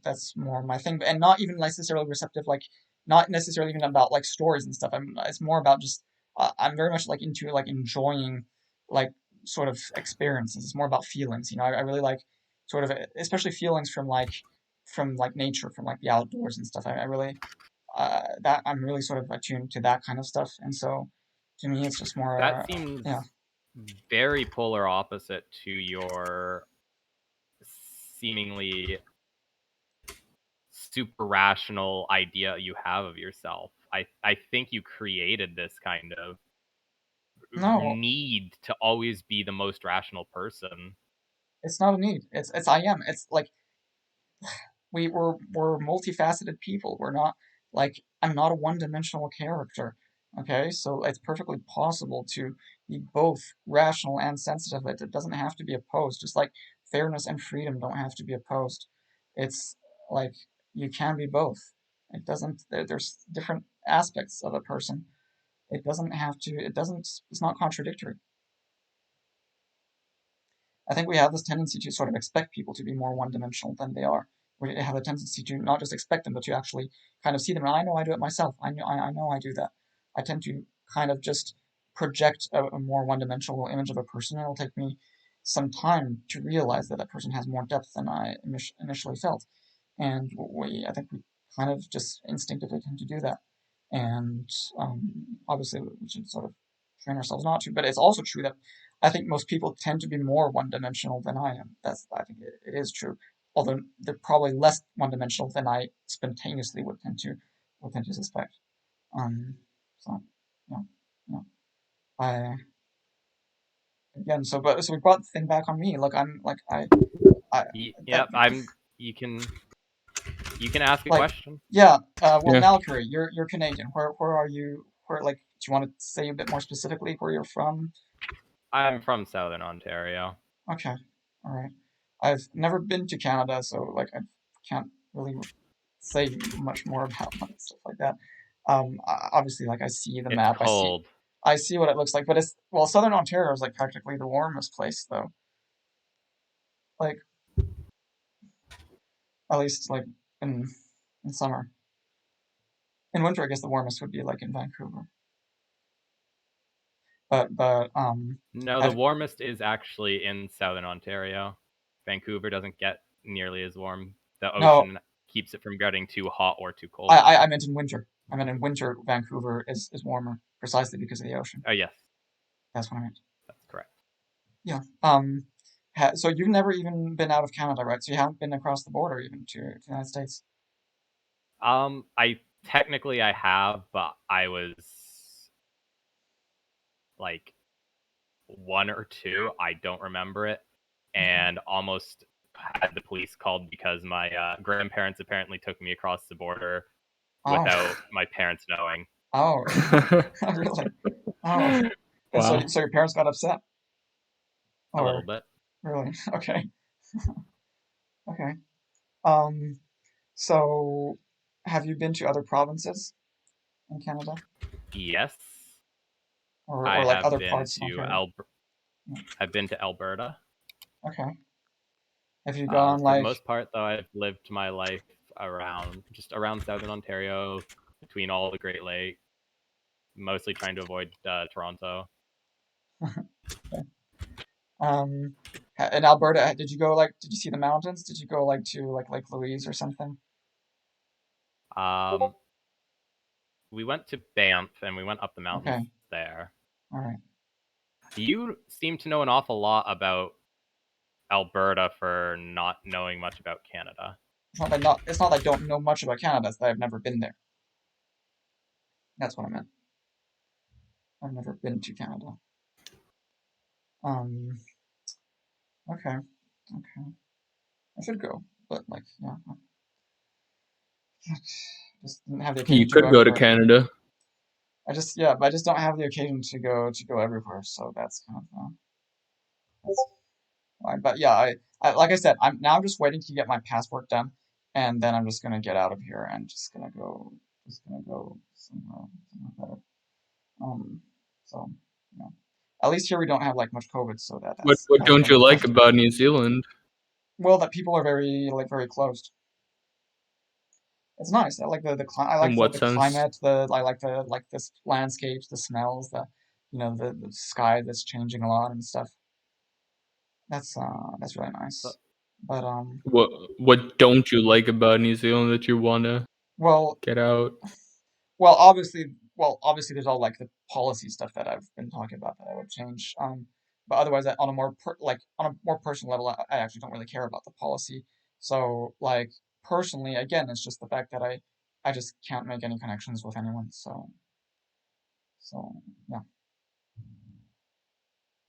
S3: that's more my thing. And not even necessarily receptive, like not necessarily even about like stories and stuff. It's more about just I'm very much like into like enjoying like sort of experiences. It's more about feelings. I really like sort of especially feelings from like nature, from like the outdoors and stuff. I really that I'm really sort of attuned to that kind of stuff. And so to me, it's just
S2: that
S3: more
S2: seems
S3: yeah.
S2: very polar opposite to your seemingly super rational idea you have of yourself. I think you created this kind of
S3: No,
S2: need to always be the most rational person.
S3: it's not a need. It's I am. It's like we're multifaceted people. We're not like I'm not a one-dimensional character. Okay, so it's perfectly possible to be both rational and sensitive. It doesn't have to be opposed. Just like fairness and freedom don't have to be opposed. It's like you can be both. It doesn't. There's different aspects of a person. It doesn't have to. It doesn't. It's not contradictory. I think we have this tendency to sort of expect people to be more one-dimensional than they are. We have a tendency to not just expect them, but to actually kind of see them. And I know I do it myself. I know I do that. I tend to kind of just project a more one-dimensional image of a person. It'll take me some time to realize that that person has more depth than I initially felt. And I think we kind of just instinctively tend to do that. And obviously, we should sort of train ourselves not to. But it's also true that I think most people tend to be more one-dimensional than I am. I think it is true. Although they're probably less one-dimensional than I spontaneously would tend to suspect. Um, so yeah, yeah. I again. So we brought the thing back on me. Look, I'm like I that
S2: Yep, I'm. You can ask a
S3: like
S2: question.
S3: yeah. Well,
S1: Yeah.
S3: Malcury, you're Canadian. Where are you? Where like do you want to say a bit more specifically where you're from?
S2: I'm from Southern Ontario.
S3: Okay, all right. I've never been to Canada, so like I can't really say much more about like, stuff like that. Obviously, like I see the
S2: It's
S3: map,
S2: cold.
S3: I see what it looks like, but it's well, Southern Ontario is like practically the warmest place, though. Like at least like in in summer. In winter, I guess the warmest would be like in Vancouver. But
S2: No, the
S3: have
S2: warmest is actually in Southern Ontario. Vancouver doesn't get nearly as warm. The
S3: no,
S2: ocean keeps it from getting too hot or too
S3: I,
S2: cold.
S3: I I meant in winter. I meant in winter, Vancouver is warmer precisely because of the ocean.
S2: Oh, yes,
S3: That's what I meant.
S2: that's correct.
S3: Yeah. So you've never even been out of Canada, right? So you haven't been across the border even to the United States.
S2: I technically I have, but I was like one or two. I don't remember it,
S3: Okay.
S2: and almost had the police called because my grandparents apparently took me across the border
S3: Oh,
S2: without my parents knowing.
S3: oh, really? Oh, and so
S1: Wow.
S3: so your parents got upset,
S2: A little
S3: or
S2: bit.
S3: really? Okay, okay. Um, so have you been to other provinces in Canada,
S2: Yes,
S3: or
S2: I
S3: like
S2: have
S3: other
S2: been
S3: parts of
S2: to
S3: Ontario? Yeah.
S2: I've been to Alberta.
S3: Okay. Have you gone
S2: For the
S3: like?
S2: most part, though, I've lived my life around Southern Ontario, between all the Great Lakes, mostly trying to avoid Toronto.
S3: Okay. Um, in Alberta, did you go like? Did you see the mountains? Did you go like to like Lake Louise or something?
S2: We went to Banff and we went up the mountains
S3: Okay.
S2: there.
S3: All right.
S2: You seem to know an awful lot about Alberta for not knowing much about Canada.
S3: It's not that I don't know much about Canada, it's that I've never been there. That's what I meant. I've never been to Canada. Okay. Okay. I should go, but like, yeah. Just didn't have the occasion
S1: You
S3: to go
S1: could go to
S3: everywhere.
S1: Canada.
S3: But I just don't have the occasion to go everywhere, so that's kind of that's why. But yeah, I like I said, I'm now just waiting to get my passport done, and then I'm just gonna get out of here and just gonna go somewhere better. So yeah. At least here we don't have like much COVID, so that's
S1: What
S3: kind of a
S1: don't
S3: thing
S1: you
S3: to
S1: like
S3: test.
S1: about New Zealand?
S3: Well, that people are very closed. It's nice. I like
S1: In what
S3: the
S1: sense?
S3: climate. I like this landscapes, the smells, the sky that's changing a lot and stuff. That's really
S2: So,
S3: nice. But
S1: What don't you like about New Zealand that you wanna
S3: well,
S1: get out?
S3: well, obviously, there's all like the policy stuff that I've been talking about that I would change. But otherwise, on a on a more personal level, I actually don't really care about the policy. So like personally, again, it's just the fact that I just can't make any connections with anyone. So yeah,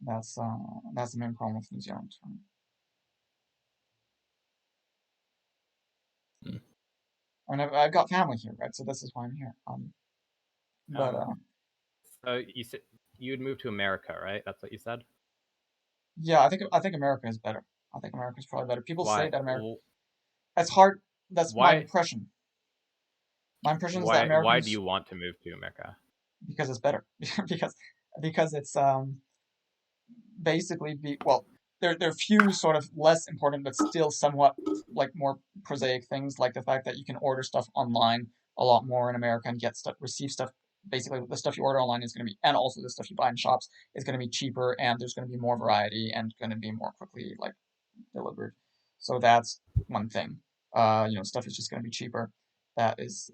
S3: that's the main problem with New Zealand.
S1: Hmm.
S3: I mean, I've got family here, right? So this is why I'm here. But
S2: so you said you'd move to America, right? That's what you said.
S3: yeah, I think America is better. I think America is probably better. People say
S2: Why?
S3: that America. That's hard. That's my
S2: Why?
S3: impression. My impression is that
S2: Why do
S3: Americans
S2: you want to move to America?
S3: because it's better because it's basically there are few sort of less important but still somewhat like more prosaic things like the fact that you can order stuff online a lot more in America and get stuff receive stuff basically the stuff you order online is going to be and also the stuff you buy in shops is going to be cheaper and there's going to be more variety and going to be more quickly like delivered. So that's one thing. Stuff is just going to be cheaper. That is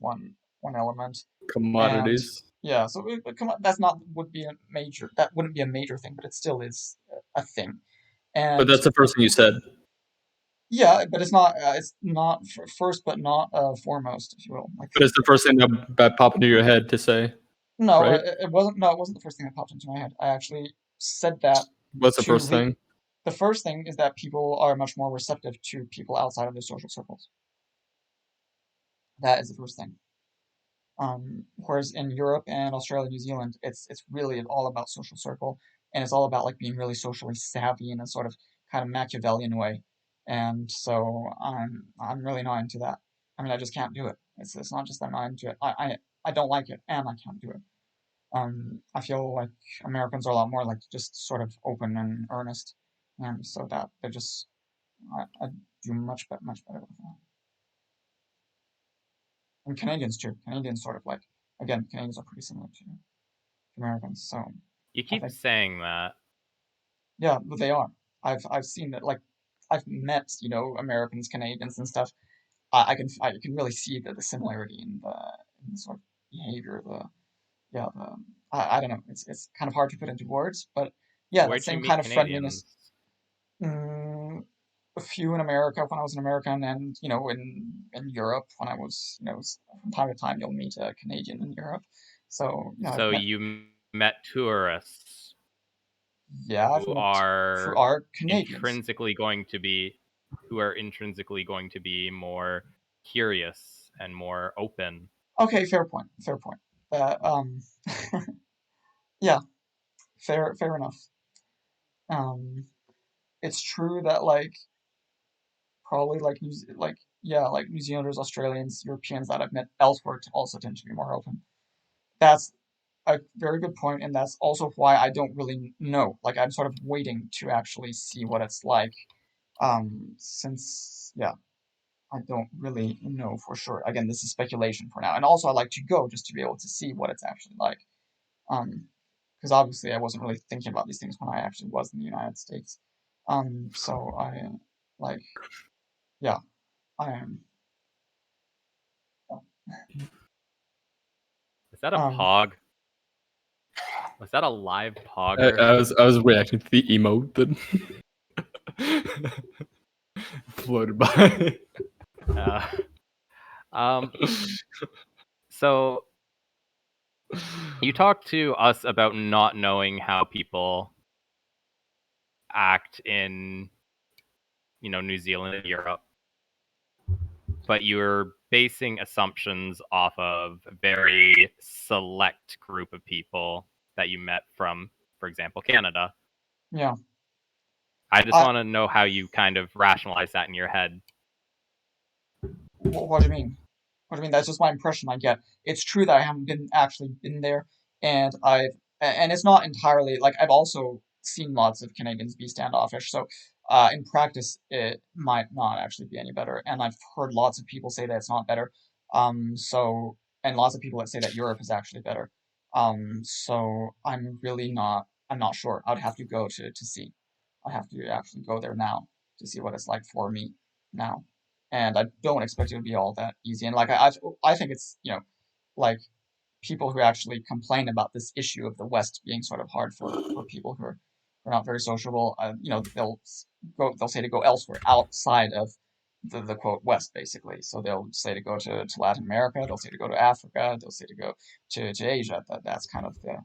S3: one element. And
S1: Commodities.
S3: yeah, so come on, that's not would be a major that wouldn't be a major thing, but it still is a thing.
S1: But
S3: And
S1: that's the first thing you said.
S3: yeah, but it's not first, but not foremost, if you will. Like
S1: But it's the first thing that popped into your head to say,
S3: no,
S1: right?
S3: it wasn't. No, it wasn't the first thing that popped into my head. I actually said that
S1: What's the
S3: to
S1: first
S3: le
S1: thing?
S3: the first thing is that people are much more receptive to people outside of their social circles. That is the first thing. Whereas in Europe and Australia, New Zealand, it's really all about social circle, and it's all about like being really socially savvy in a sort of kind of Machiavellian way. And so I'm really not into that. I mean, I just can't do it. It's not just that I'm not into it. I don't like it, and I can't do it. I feel like Americans are a lot more like just sort of open and earnest, and so that they're just I do much better with that. And Canadians too. Canadians sort of like again, Canadians are pretty similar to Americans. So
S2: You
S3: I
S2: keep
S3: think
S2: saying that.
S3: yeah, but they are. I've seen that like I've met Americans, Canadians, and stuff. I can really see the similarity in the sort of behavior. I don't know. It's kind of hard to put into words, but yeah, that
S2: Where'd you
S3: same
S2: meet
S3: kind of friendliness.
S2: Canadians?
S3: Mm, a few in America when I was an American, and in Europe when I was from time to time you'll meet a Canadian in Europe. So I've
S2: So
S3: met
S2: you met tourists
S3: yeah I've
S2: who
S3: met who
S2: are
S3: are Canadians.
S2: intrinsically going to be more curious and more open.
S3: Okay, fair point. Fair point. Um, yeah, fair enough. Um, it's true that like probably like like New Zealanders, Australians, Europeans that I've met elsewhere also tend to be more open. That's a very good point, and that's also why I don't really know. Like I'm sort of waiting to actually see what it's like. Since yeah, I don't really know for sure. Again, this is speculation for now, and also I like to go just to be able to see what it's actually like. Um, because obviously I wasn't really thinking about these things when I actually was in the United States. So I like, yeah, I am.
S2: Is that a pog? Was that a live pogger?
S1: I was reacting to the emote that floated by.
S2: So you talked to us about not knowing how people act in, New Zealand and Europe, but you're basing assumptions off of a very select group of people that you met from, for example, Canada.
S3: Yeah.
S2: I just want to know how you kind of rationalize that in your head.
S3: What do you mean? What do you mean? That's just my impression I get. It's true that I haven't actually been there, and it's not entirely like I've also seen lots of Canadians be standoffish. So, in practice, it might not actually be any better. And I've heard lots of people say that it's not better. And lots of people that say that Europe is actually better. So I'm not sure. I'd have to go to see. I have to actually go there now to see what it's like for me now. And I don't expect it to be all that easy. And like I think it's like people who actually complain about this issue of the West being sort of hard for people who are not very sociable. They'll say to go elsewhere outside of the quote West basically. So they'll say to go to Latin America. They'll say to go to Africa. They'll say to go to Asia. That's kind of the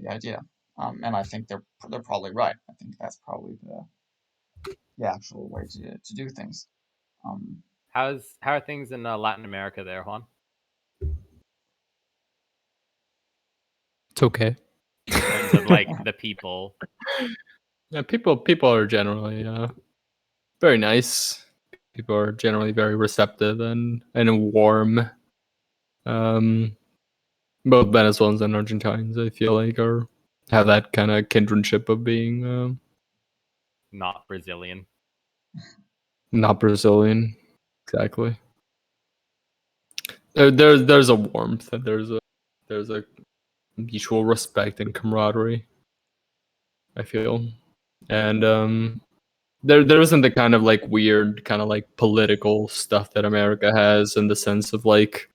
S3: idea. And I think they're probably right. I think that's probably the actual way to do things.
S2: How are things in Latin America there, Juan?
S1: It's okay.
S2: In terms of like the people.
S1: Yeah, people are generally very nice. People are generally very receptive and warm. Both Venezuelans and Argentines, I feel like, have that kind of kindredship of being
S2: not Brazilian.
S1: Not Brazilian, exactly. There's a warmth and there's a mutual respect and camaraderie, I feel, and there isn't the kind of like weird kind of like political stuff that America has in the sense of like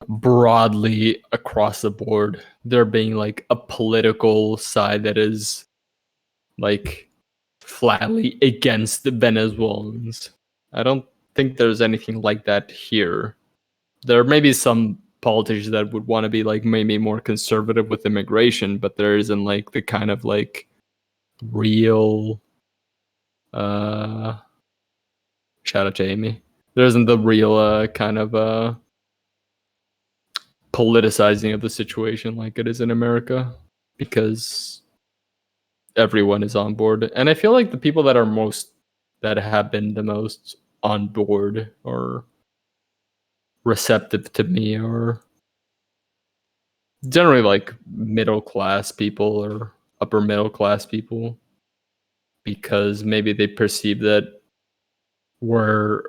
S1: broadly across the board there being like a political side that is like flatly against the Venezuelans. I don't think there's anything like that here. There may be some politicians that would want to be like maybe more conservative with immigration, but there isn't like the kind of like real shout out to Amy. There isn't the real kind of politicizing of the situation like it is in America because everyone is on board. And I feel like the people that have been the most on board or receptive to me are generally like middle class people or upper middle class people because maybe they perceive that we're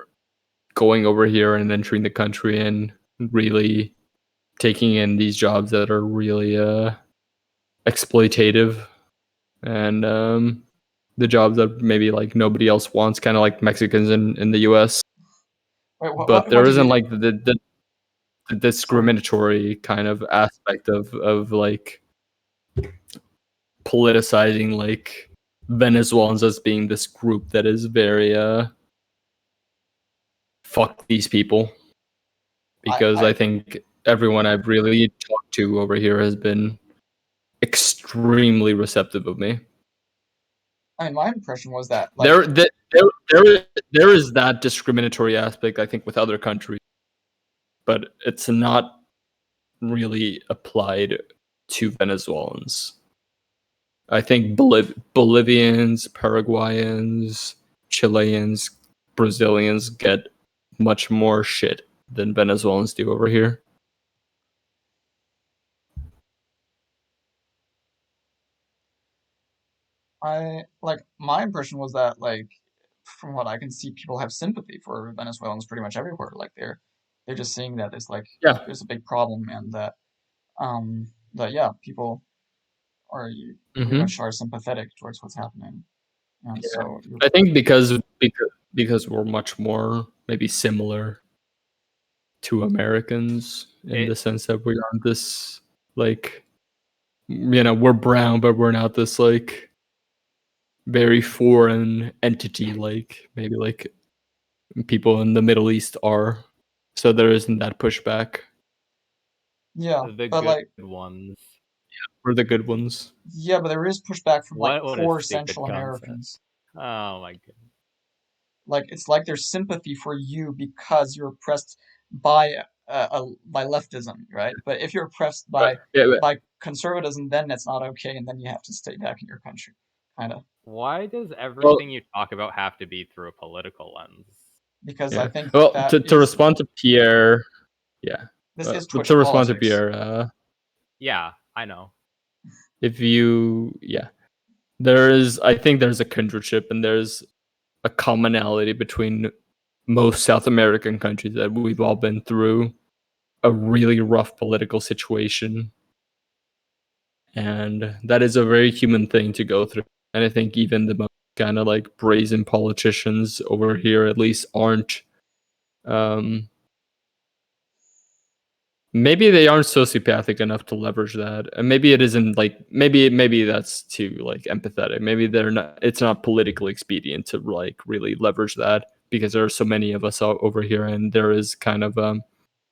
S1: going over here and entering the country and really taking in these jobs that are really exploitative and the jobs that maybe like nobody else wants, kind of like Mexicans in the US.
S3: Wait,
S1: But
S3: what
S1: there
S3: do you
S1: isn't
S3: mean?
S1: like the discriminatory kind of aspect of like politicizing like Venezuelans as being this group that is very fuck these people. Because I think everyone I've really talked to over here has been extremely receptive of me.
S3: I mean, my impression was that like
S1: there is that discriminatory aspect, I think, with other countries, but it's not really applied to Venezuelans. I think Bolivians, Paraguayans, Chileans, Brazilians get much more shit than Venezuelans do over here.
S3: my impression was that like from what I can see, people have sympathy for Venezuelans pretty much everywhere. Like they're just seeing that
S1: Yeah.
S3: there's a big problem and that yeah, people are pretty much are sympathetic towards what's happening. And
S1: Yeah.
S3: so
S1: I think because because we're much more maybe similar to Americans in the sense that we aren't this like, we're brown, but we're not this like very foreign entity like maybe like people in the Middle East are. So there isn't that pushback.
S3: Yeah,
S2: The
S3: but
S2: good
S3: like,
S2: ones.
S1: We're the good ones.
S3: yeah, but there is pushback from like
S2: What a
S3: poor
S2: stupid
S3: Central
S2: concept.
S3: Americans.
S2: Oh my goodness.
S3: Like it's like there's sympathy for you because you're oppressed by by leftism, right? But if you're oppressed
S1: Right.
S3: by conservatism, then it's not okay, and then you have to stay back in your country, kind of.
S2: Why does everything you talk about have to be through a political lens?
S3: Because I
S1: Yeah.
S3: think
S1: Well,
S3: that
S1: to
S3: is
S1: respond to Pierre, yeah.
S3: this is
S1: But
S3: Twitch
S1: to respond to
S3: politics.
S1: Pierre,
S2: Yeah, I know.
S1: if you, I think there's a kindredship and there's a commonality between most South American countries that we've all been through a really rough political situation. And that is a very human thing to go through. And I think even the most kind of like brazen politicians over here at least aren't maybe they aren't sociopathic enough to leverage that, and maybe it isn't like maybe that's too like empathetic. Maybe they're not. It's not politically expedient to like really leverage that because there are so many of us over here, and there is kind of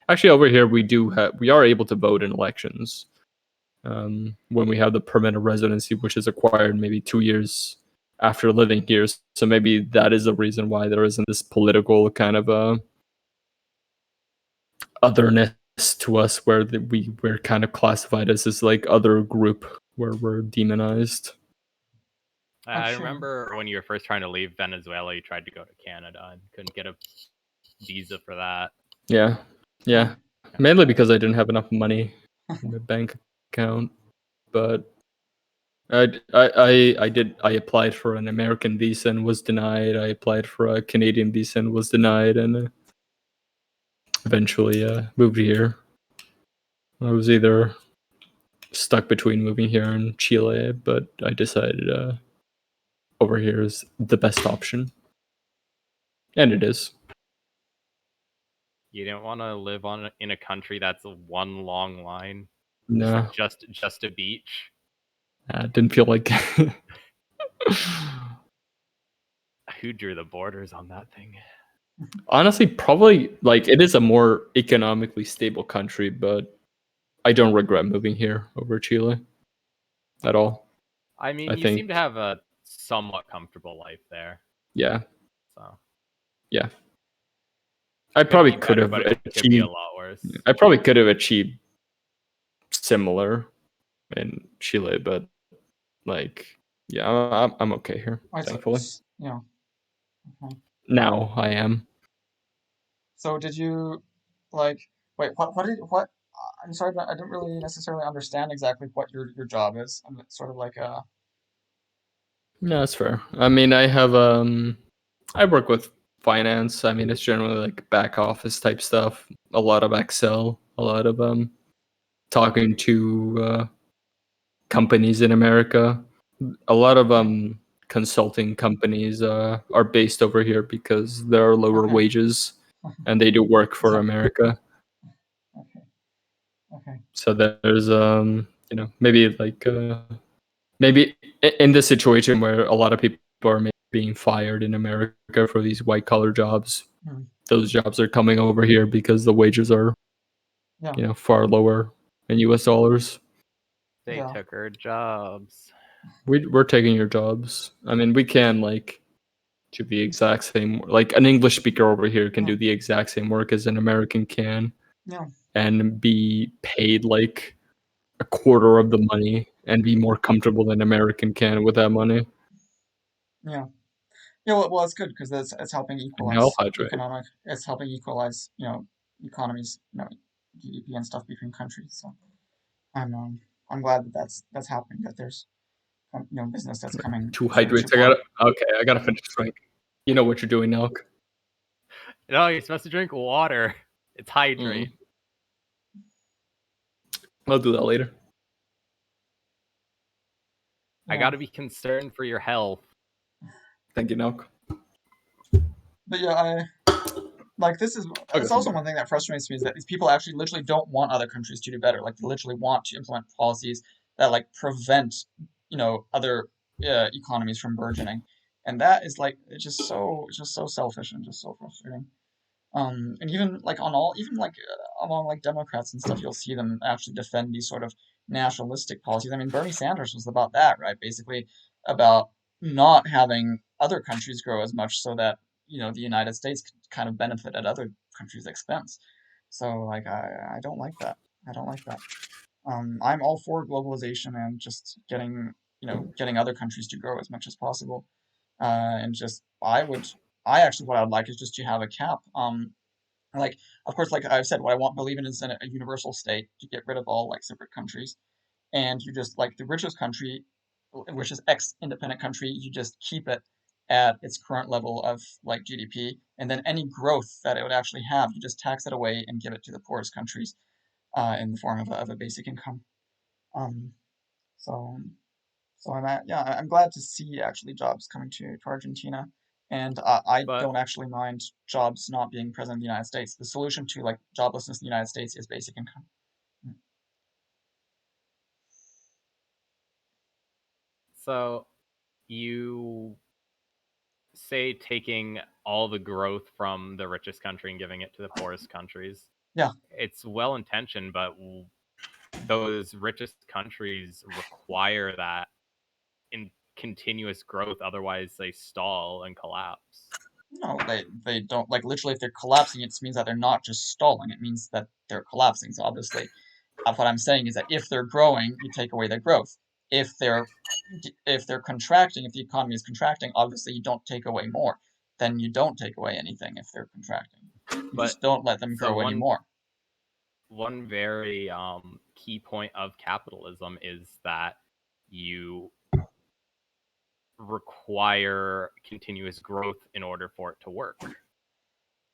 S1: actually over here we are able to vote in elections when we have the permanent residency, which is acquired maybe 2 years after living here. So maybe that is the reason why there isn't this political kind of otherness to us where we're kind of classified as this like other group where we're demonized.
S2: I
S3: Actually,
S2: remember when you were first trying to leave Venezuela, you tried to go to Canada and couldn't get a visa for that.
S1: Yeah, mainly because I didn't have enough money in my bank account. But I applied for an American visa and was denied. I applied for a Canadian visa and was denied, and eventually moved here. I was either stuck between moving here and Chile, but I decided over here is the best option, and it is.
S2: You didn't want to live in a country that's one long line,
S1: No,
S2: just a beach.
S1: I didn't feel like.
S2: Who drew the borders on that thing?
S1: Honestly, probably like it is a more economically stable country, but I don't regret moving here over Chile at all.
S2: I mean,
S1: I
S2: you seem
S1: think,
S2: to have a somewhat comfortable life there.
S1: yeah,
S2: So
S1: yeah. I
S2: could
S1: probably
S2: be
S1: could
S2: better,
S1: have
S2: but it could be a
S1: achieved.
S2: lot worse.
S1: I probably could have achieved similar in Chile, but like, yeah, I'm okay here. Thankfully,
S3: yeah. Okay.
S1: now I am.
S3: So did you like wait? What? I'm sorry, but I didn't really necessarily understand exactly what your job is. I'm sort of like
S1: Yeah, that's fair. I mean, I work with finance. I mean, it's generally like back office type stuff. A lot of Excel. A lot of talking to companies in America. A lot of consulting companies are based over here because there are lower
S3: okay.
S1: wages, and they do work for America.
S3: Okay. Okay.
S1: So there's maybe like maybe in this situation where a lot of people are maybe being fired in America for these white collar jobs,
S3: Hmm.
S1: those jobs are coming over here because the wages are
S3: Yeah.
S1: far lower in US dollars.
S2: They
S3: Yeah.
S2: took our jobs.
S1: We're taking your jobs. I mean, we can like do the exact same, like an English speaker over here can
S3: Yeah.
S1: do the exact same work as an American can
S3: Yeah.
S1: and be paid like a quarter of the money and be more comfortable than American can with that money.
S3: Yeah. Yeah. Well, it's good because it's helping
S1: And I'll
S3: equalize
S1: hydrate.
S3: economic. It's helping equalize economies, GDP and stuff between countries. So I'm glad that that's happening. That there's business that's coming
S1: Two
S3: through
S1: hydrates.
S3: support.
S1: I gotta finish drink. You know what you're doing, Elk.
S2: No, you're supposed to drink water. It's hydrate.
S1: I'll do that later.
S2: I
S3: Yeah.
S2: gotta be concerned for your health.
S1: Thank you, Nelk.
S3: But yeah, like this is it's also one thing that frustrates me is that these people actually literally don't want other countries to do better. Like they literally want to implement policies that like prevent, other economies from burgeoning, and that is like it's just so selfish and just so frustrating. And even like even like among like Democrats and stuff, you'll see them actually defend these sort of nationalistic policies. I mean, Bernie Sanders was about that, right? Basically about not having other countries grow as much so that, the United States can kind of benefit at other countries' expense. So like I don't like that. I don't like that. I'm all for globalization and just getting other countries to grow as much as possible. And just I actually what I'd like is just to have a cap. Like, of course, like I've said, what I believe in is a universal state to get rid of all like separate countries, and you just like the richest country, which is ex-independent country, you just keep it at its current level of like GDP, and then any growth that it would actually have, you just tax it away and give it to the poorest countries, in the form of a basic income. Um, so yeah, I'm glad to see actually jobs coming to Argentina, and I
S2: But
S3: don't actually mind jobs not being present in the United States. The solution to like joblessness in the United States is basic income.
S2: so you say taking all the growth from the richest country and giving it to the poorest countries.
S3: Yeah,
S2: It's well intentioned, but those richest countries require that in continuous growth, otherwise they stall and collapse.
S3: no, they don't like literally if they're collapsing, it means that they're not just stalling. It means that they're collapsing. So obviously, what I'm saying is that if they're growing, you take away their growth. If they're if they're contracting, if the economy is contracting, obviously you don't take away more. Then you don't take away anything if they're contracting. You
S2: But
S3: just don't let them
S2: so
S3: grow anymore.
S2: one very key point of capitalism is that you require continuous growth in order for it to work.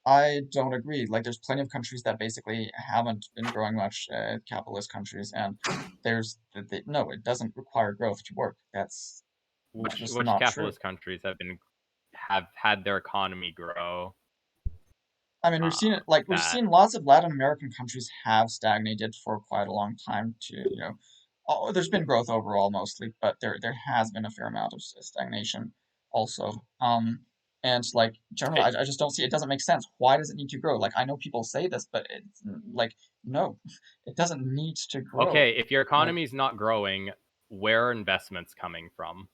S3: I don't agree. Like, there's plenty of countries that basically haven't been growing much, capitalist countries, and no, it doesn't require growth to work. That's just
S2: Which
S3: not true.
S2: capitalist countries have had their economy grow?
S3: I mean, we've
S2: That
S3: seen lots of Latin American countries have stagnated for quite a long time. There's been growth overall mostly, but there has been a fair amount of stagnation also. And like generally,
S2: okay,
S3: I just don't see it doesn't make sense. Why does it need to grow? Like I know people say this, but it's like no, it doesn't need to grow.
S2: okay, if your
S3: Like
S2: economy is not growing, where are investments coming from?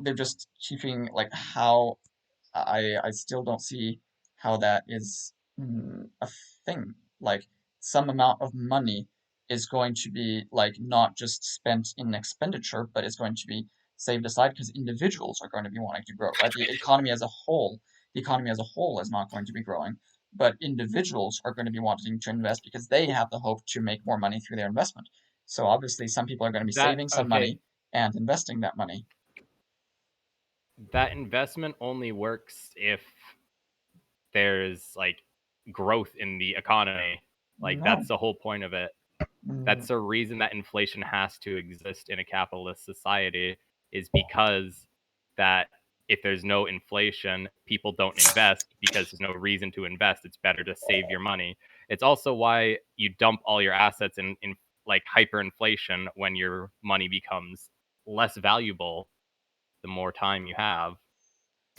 S3: they're just keeping like how I still don't see how that is a thing. Like some amount of money is going to be like not just spent in expenditure, but is going to be saved aside because individuals are going to be wanting to grow, right? The economy as a whole is not going to be growing, but individuals are going to be wanting to invest because they have the hope to make more money through their investment. So obviously, some people are going to be
S2: That
S3: saving some
S2: okay,
S3: money and investing that money.
S2: that investment only works if there's like growth in the economy. Like
S3: No.
S2: that's the whole point of it.
S3: Mm,
S2: That's the reason that inflation has to exist in a capitalist society, is because that if there's no inflation, people don't invest because there's no reason to invest. It's better to save your money. It's also why you dump all your assets in like hyperinflation when your money becomes less valuable the more time you have.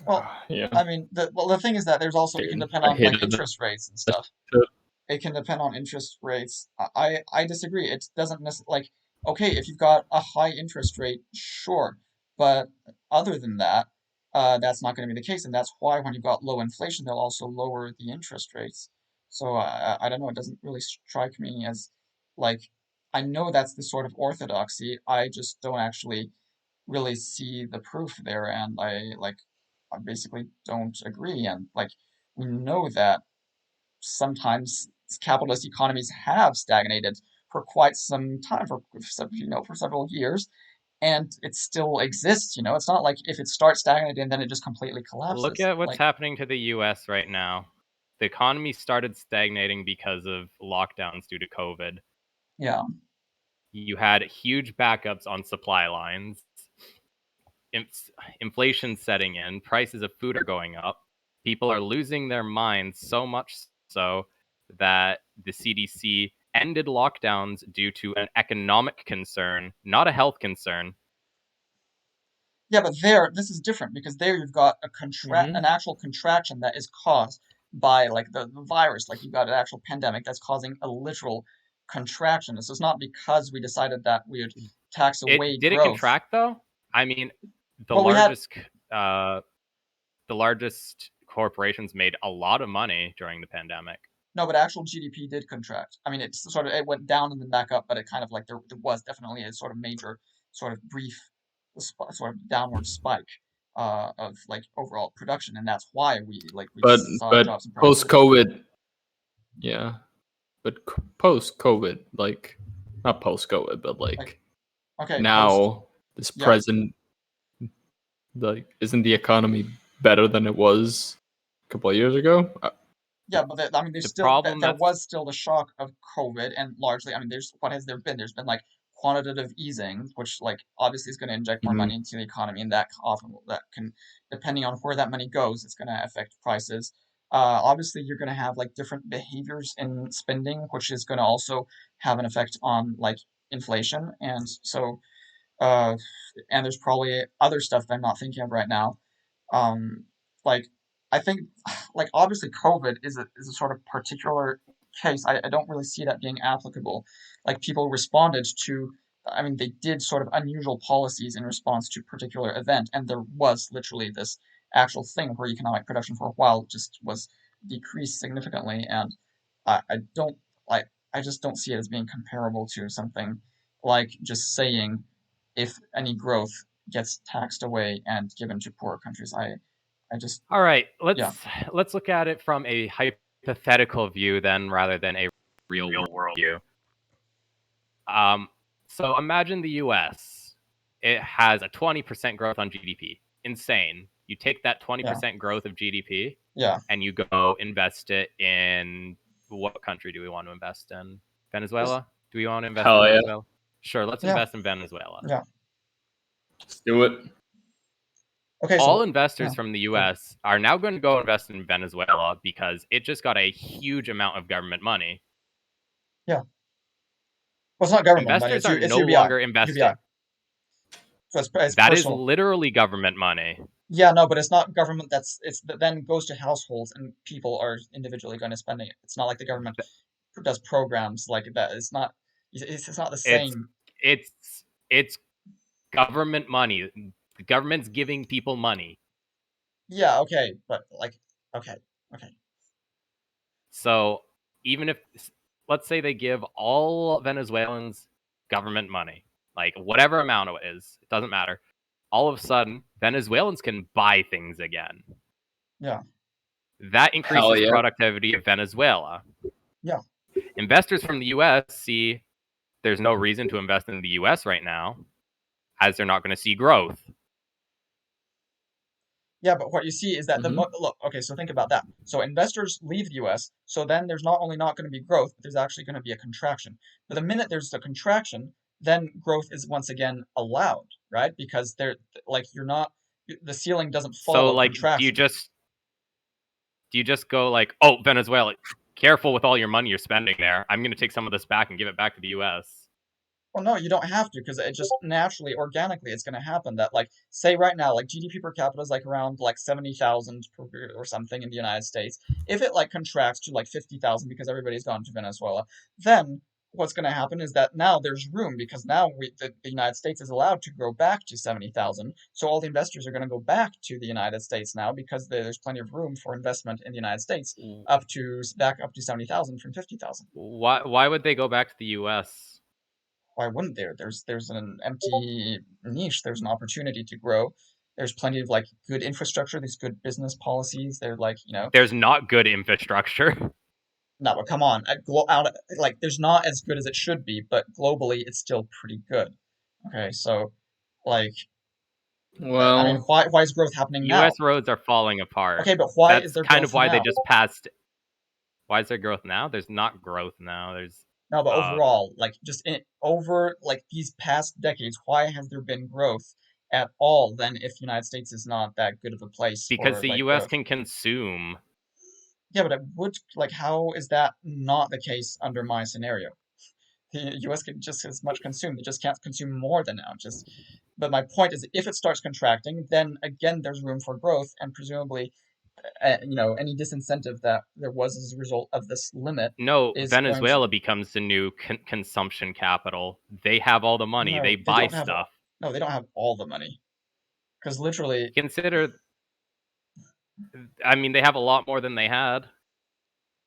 S3: Well,
S1: Yeah.
S3: I mean, the thing is that there's also it can depend
S1: I
S3: on like
S1: hated that
S3: interest rates and stuff.
S1: shit.
S3: It can depend on interest rates. I disagree. It doesn't necessarily like okay, if you've got a high interest rate, sure, but other than that, that's not going to be the case, and that's why when you've got low inflation, they'll also lower the interest rates. So I don't know. It doesn't really strike me as like I know that's the sort of orthodoxy. I just don't actually really see the proof there, and I basically don't agree. And like we know that sometimes capitalist economies have stagnated for quite some time, for several years, and it still exists. It's not like if it starts stagnating, then it just completely
S2: Look
S3: collapses.
S2: at what's
S3: Like
S2: happening to the US right now. The economy started stagnating because of lockdowns due to COVID.
S3: yeah,
S2: You had huge backups on supply lines, inflation setting in, prices of food are going up People are losing their minds so much so that the CDC ended lockdowns due to an economic concern, not a health concern.
S3: Yeah, but this is different because there you've got an actual contraction that is caused by like the virus. Like you've got an actual pandemic that's causing a literal contraction. So it's not because we decided that we would tax away
S2: Did it
S3: growth.
S2: contract though? I mean, the
S3: Well,
S2: largest corporations made a lot of money during the pandemic.
S3: No, but actual GDP did contract. I mean, it went down and then back up, but it kind of like there was definitely a sort of major, sort of brief, sort of downward spike of like overall production, and that's why we
S1: But
S3: saw drops in prices.
S1: post COVID, yeah. But post COVID, like not post COVID, but like
S3: okay,
S1: now this
S3: yeah.
S1: present, like isn't the economy better than it was a couple of years ago?
S3: Yeah, but I mean, there's
S2: The
S3: still
S2: problem
S3: there
S2: that's
S3: was still the shock of COVID, and largely, I mean, what has there been? There's been like quantitative easing, which like obviously is going to inject more money into the economy, and that can, depending on where that money goes, it's going to affect prices. Obviously, you're going to have like different behaviors in spending, which is going to also have an effect on like inflation, and so and there's probably other stuff that I'm not thinking of right now. Um, like I think, like obviously, COVID is a sort of particular case. I don't really see that being applicable. Like people responded to, I mean, they did sort of unusual policies in response to a particular event, and there was literally this actual thing where economic production for a while just was decreased significantly, and I don't like I just don't see it as being comparable to something like just saying if any growth gets taxed away and given to poorer countries. I just
S2: all right.
S3: yeah.
S2: Let's look at it from a hypothetical view then, rather than a real world view. So imagine the U.S. It has a 20% growth on GDP. Insane. You take that 20% growth of GDP,
S3: Yeah.
S2: and you go invest it in what country do we want to invest in? Venezuela? Do we want to invest in Venezuela? Sure, let's invest in Venezuela.
S3: Yeah.
S1: Let's do it.
S3: Okay,
S2: All
S3: so
S2: investors from the US are now going to go invest in Venezuela because it just got a huge amount of government money.
S3: Yeah. Well, it's not government money.
S2: Investors are
S3: It's
S2: no
S3: UBI.
S2: longer investing.
S3: UBI. So it's
S2: That is
S3: personal.
S2: literally government money.
S3: Yeah, no, but it's not government. That then goes to households and people are individually going to spend it. It's not like the government does programs like that. It's not. It's not the same.
S2: It's government money. The government's giving people money.
S3: Yeah. Okay. But like. Okay.
S2: So even if, let's say they give all Venezuelans government money, like whatever amount it is, it doesn't matter. All of a sudden, Venezuelans can buy things again.
S3: Yeah.
S2: That increases productivity of Venezuela.
S3: Yeah.
S2: Investors from the US see there's no reason to invest in the US right now, as they're not going to see growth.
S3: Yeah, but what you see is that look, okay, so think about that. So investors leave the US, so then there's not only not going to be growth, but there's actually going to be a contraction. But the minute there's a contraction, then growth is once again allowed, right? Because the ceiling doesn't follow
S2: So like
S3: contraction.
S2: do you just go like, "Oh, Venezuela, careful with all your money you're spending there. I'm going to take some of this back and give it back to the US."
S3: Well, no, you don't have to because it just naturally, organically, it's going to happen that, like, say right now, like GDP per capita is like around like 70,000 or something in the United States. If it like contracts to like 50,000 because everybody's gone to Venezuela, then what's going to happen is that now there's room because now the United States is allowed to grow back to 70,000. So all the investors are going to go back to the United States now because there's plenty of room for investment in the United States back up to 70,000 from 50,000.
S2: Why would they go back to the US?
S3: Why wouldn't there? There's an empty niche. There's an opportunity to grow. There's plenty of like good infrastructure. There's good business policies. They're like
S2: There's not good infrastructure.
S3: No, but come on. Like there's not as good as it should be, but globally it's still pretty good. Okay, so like, I mean, why is growth happening now?
S2: U.S. roads are falling apart.
S3: Okay, but why
S2: That's
S3: is there
S2: kind
S3: growth
S2: of why
S3: now?
S2: they just passed. Why is there growth now? There's not growth now.
S3: No, but overall, like over like these past decades, why has there been growth at all than if the United States is not that good of a place
S2: Because
S3: for
S2: the
S3: like
S2: U.S.
S3: growth.
S2: can consume.
S3: Yeah, but it would like how is that not the case under my scenario? The U.S. can just as much consume; they just can't consume more than now. But my point is, if it starts contracting, then again, there's room for growth, and presumably, any disincentive that there was as a result of this limit
S2: No,
S3: is going to.
S2: Venezuela becomes the new consumption capital. They have all the money.
S3: No,
S2: They
S3: they
S2: buy
S3: don't have.
S2: stuff.
S3: No, they don't have all the money because literally,
S2: Consider, I mean, they have a lot more than they had.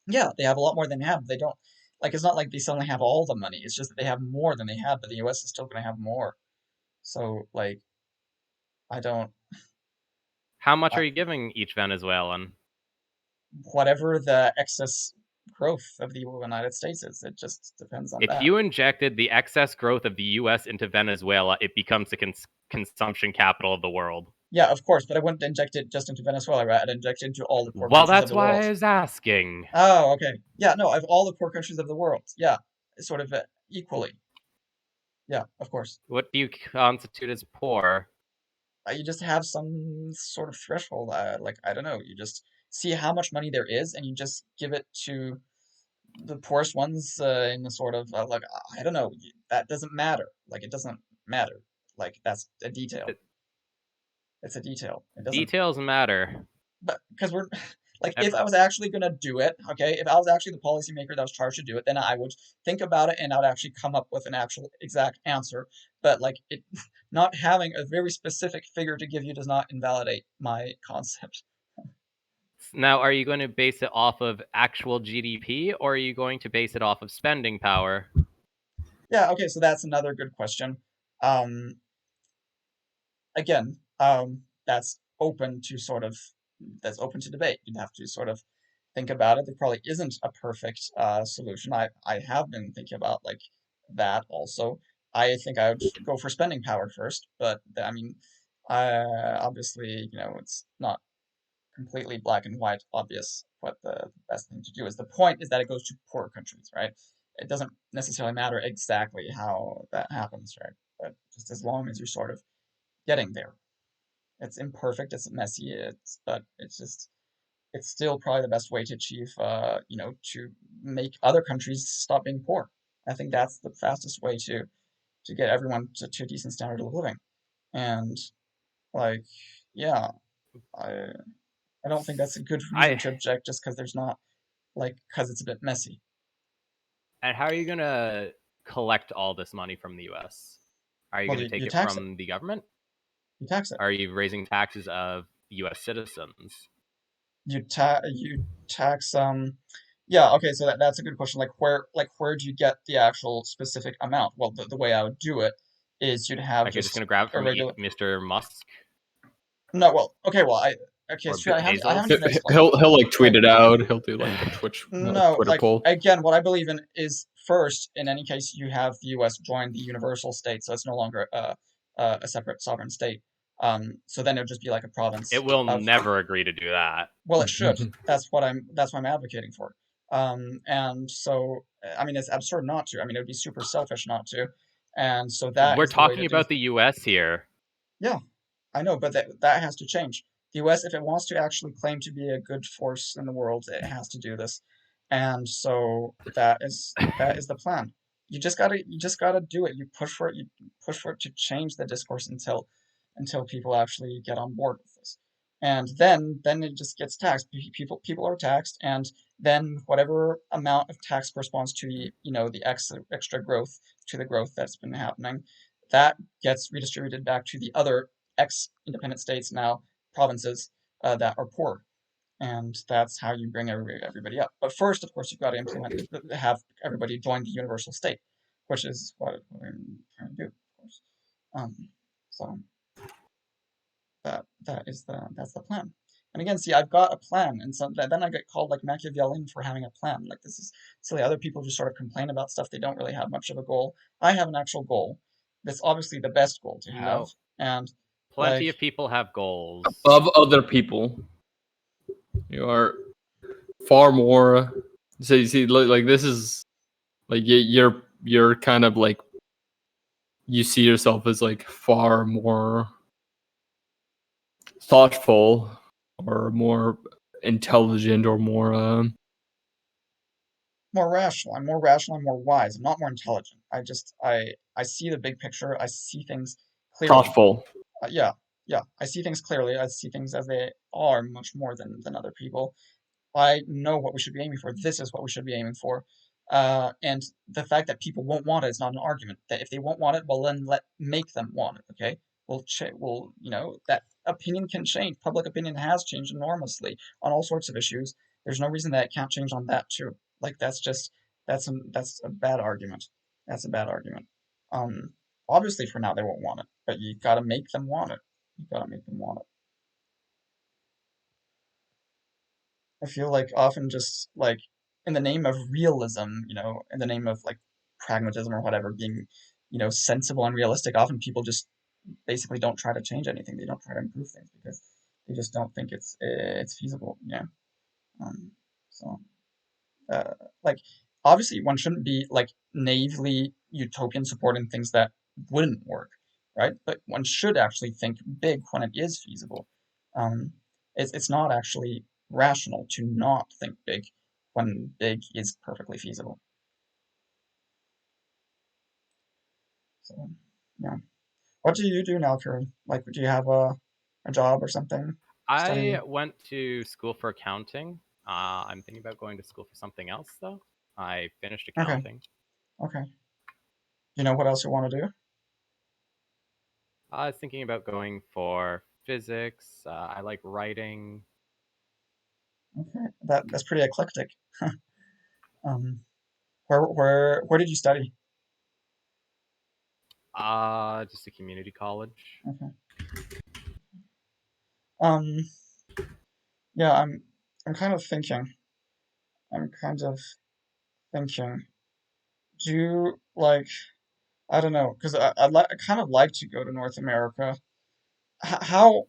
S3: yeah, they have a lot more than they have. They don't like. It's not like they suddenly have all the money. It's just that they have more than they had, but the U.S. is still going to have more. So like, I don't.
S2: How much
S3: I,
S2: are you giving each Venezuelan?
S3: whatever the excess growth of the United States is, it just depends on
S2: If
S3: that.
S2: you injected the excess growth of the U.S. into Venezuela, it becomes the consumption capital of the world.
S3: Yeah, of course, but I wouldn't inject it just into Venezuela, right? I'd inject it into all the poor
S2: Well,
S3: countries of
S2: that's
S3: the world.
S2: why I was asking.
S3: Oh, okay. Yeah, no, of all the poor countries of the world. Yeah, sort of equally. Yeah, of course.
S2: What do you constitute as poor?
S3: You just have some sort of threshold. Like, I don't know. You just see how much money there is, and you just give it to the poorest ones in a sort of like I don't know. That doesn't matter. Like, it doesn't matter. Like, that's a detail. It's a detail. It doesn't.
S2: Details matter.
S3: But because we're like, if I was actually gonna do it, okay, if I was actually the policymaker that was charged to do it, then I would think about it and I would actually come up with an actual exact answer. But like it, not having a very specific figure to give you does not invalidate my concept.
S2: Now, are you going to base it off of actual GDP, or are you going to base it off of spending power?
S3: Yeah, okay, so that's another good question. Um, again, that's open to that's open to debate. You'd have to sort of think about it. There probably isn't a perfect solution. I have been thinking about like that also. I think I would go for spending power first, but I mean, obviously, it's not completely black and white obvious what the best thing to do is. The point is that it goes to poor countries, right? It doesn't necessarily matter exactly how that happens, right? But just as long as you're sort of getting there. It's imperfect, it's messy, but it's still probably the best way to achieve to make other countries stop being poor. I think that's the fastest way to get everyone to a decent standard of living. And like, yeah, I I don't think that's a good reason
S2: I
S3: to object just because there's not like because it's a bit messy.
S2: And how are you going to collect all this money from the U.S.? Are you
S3: Well,
S2: going to
S3: you
S2: take it
S3: tax it.
S2: from the government?
S3: You tax it.
S2: Are you raising taxes of U.S. citizens?
S3: You tax yeah, okay, so that's a good question. Where do you get the actual specific amount? Well, the way I would do it is you'd have
S2: Like, you're just
S3: just
S2: going to grab it
S3: a
S2: from
S3: regular.
S2: Mr. Musk
S3: No, well, okay, well, okay,
S2: or
S3: so I haven't
S2: Bezos?
S3: even explained.
S1: He'll like tweet
S3: Like,
S1: it out. He'll do like a
S3: no,
S1: Twitter
S3: like
S1: poll.
S3: again, what I believe in is first, in any case, you have the U.S. join the universal state, so it's no longer a separate sovereign state. So then it would just be like a province
S2: It will
S3: of.
S2: never agree to do that.
S3: Well, it should. That's what I'm advocating for. And so I mean, it's absurd not to. I mean, it would be super selfish not to. And so that
S2: We're
S3: is the way
S2: talking
S3: to do.
S2: about the U.S. here.
S3: Yeah, I know, but that has to change. The U.S., if it wants to actually claim to be a good force in the world, it has to do this. And so that is the plan. You just gotta do it. You push for it. You push for it to change the discourse until people actually get on board with this. And then it just gets taxed. People are taxed, and then whatever amount of tax corresponds to the extra growth to the growth that's been happening, that gets redistributed back to the other ex-independent states, now provinces, that are poor. And that's how you bring everybody up. But first, of course, you've got to have everybody join the universal state, which is what I'm trying to do, of course. So that's the plan. And again, see, I've got a plan, and so then I get called like Machiavellian for having a plan. Like, this is silly. Other people just sort of complain about stuff. They don't really have much of a goal. I have an actual goal. That's obviously the best goal to have,
S2: No.
S3: and like,
S2: Plenty of people have goals.
S1: Above other people, you are far more. So you see, like this is like you're kind of like you see yourself as like far more thoughtful or more intelligent or more
S3: more rational. I'm more rational. I'm more wise. I'm not more intelligent. I see the big picture. I see things clearly.
S1: thoughtful.
S3: Yeah, I see things clearly. I see things as they are, much more than other people. I know what we should be aiming for. This is what we should be aiming for. And the fact that people won't want it is not an argument. That if they won't want it, well then make them want it. Okay, we'll that opinion can change. Public opinion has changed enormously on all sorts of issues. There's no reason that it can't change on that too. Like that's a bad argument. That's a bad argument. Um, Obviously for now they won't want it, but you gotta make them want it. You gotta make them want it. I feel like often just like in the name of realism, in the name of like pragmatism or whatever, being, sensible and realistic, often people just basically don't try to change anything. They don't try to improve things because they just don't think it's feasible. Um, so uh, like obviously one shouldn't be like naively utopian supporting things that wouldn't work, right? But one should actually think big when it is feasible. Um, it's not actually rational to not think big when big is perfectly feasible. So yeah, what do you do now, Curry? Like, do you have a job or something?
S2: I
S3: Study?
S2: went to school for accounting. I'm thinking about going to school for something else though. I finished
S3: Okay,
S2: accounting.
S3: okay. You know what else you want to do?
S2: I was thinking about going for physics. I like writing.
S3: Okay, that's pretty eclectic. Um, where did you study?
S2: Just a community college.
S3: Okay. Um, yeah, I'm kind of thinking. I'm kind of thinking. Do you like? I don't know, because I kind of like to go to North America. How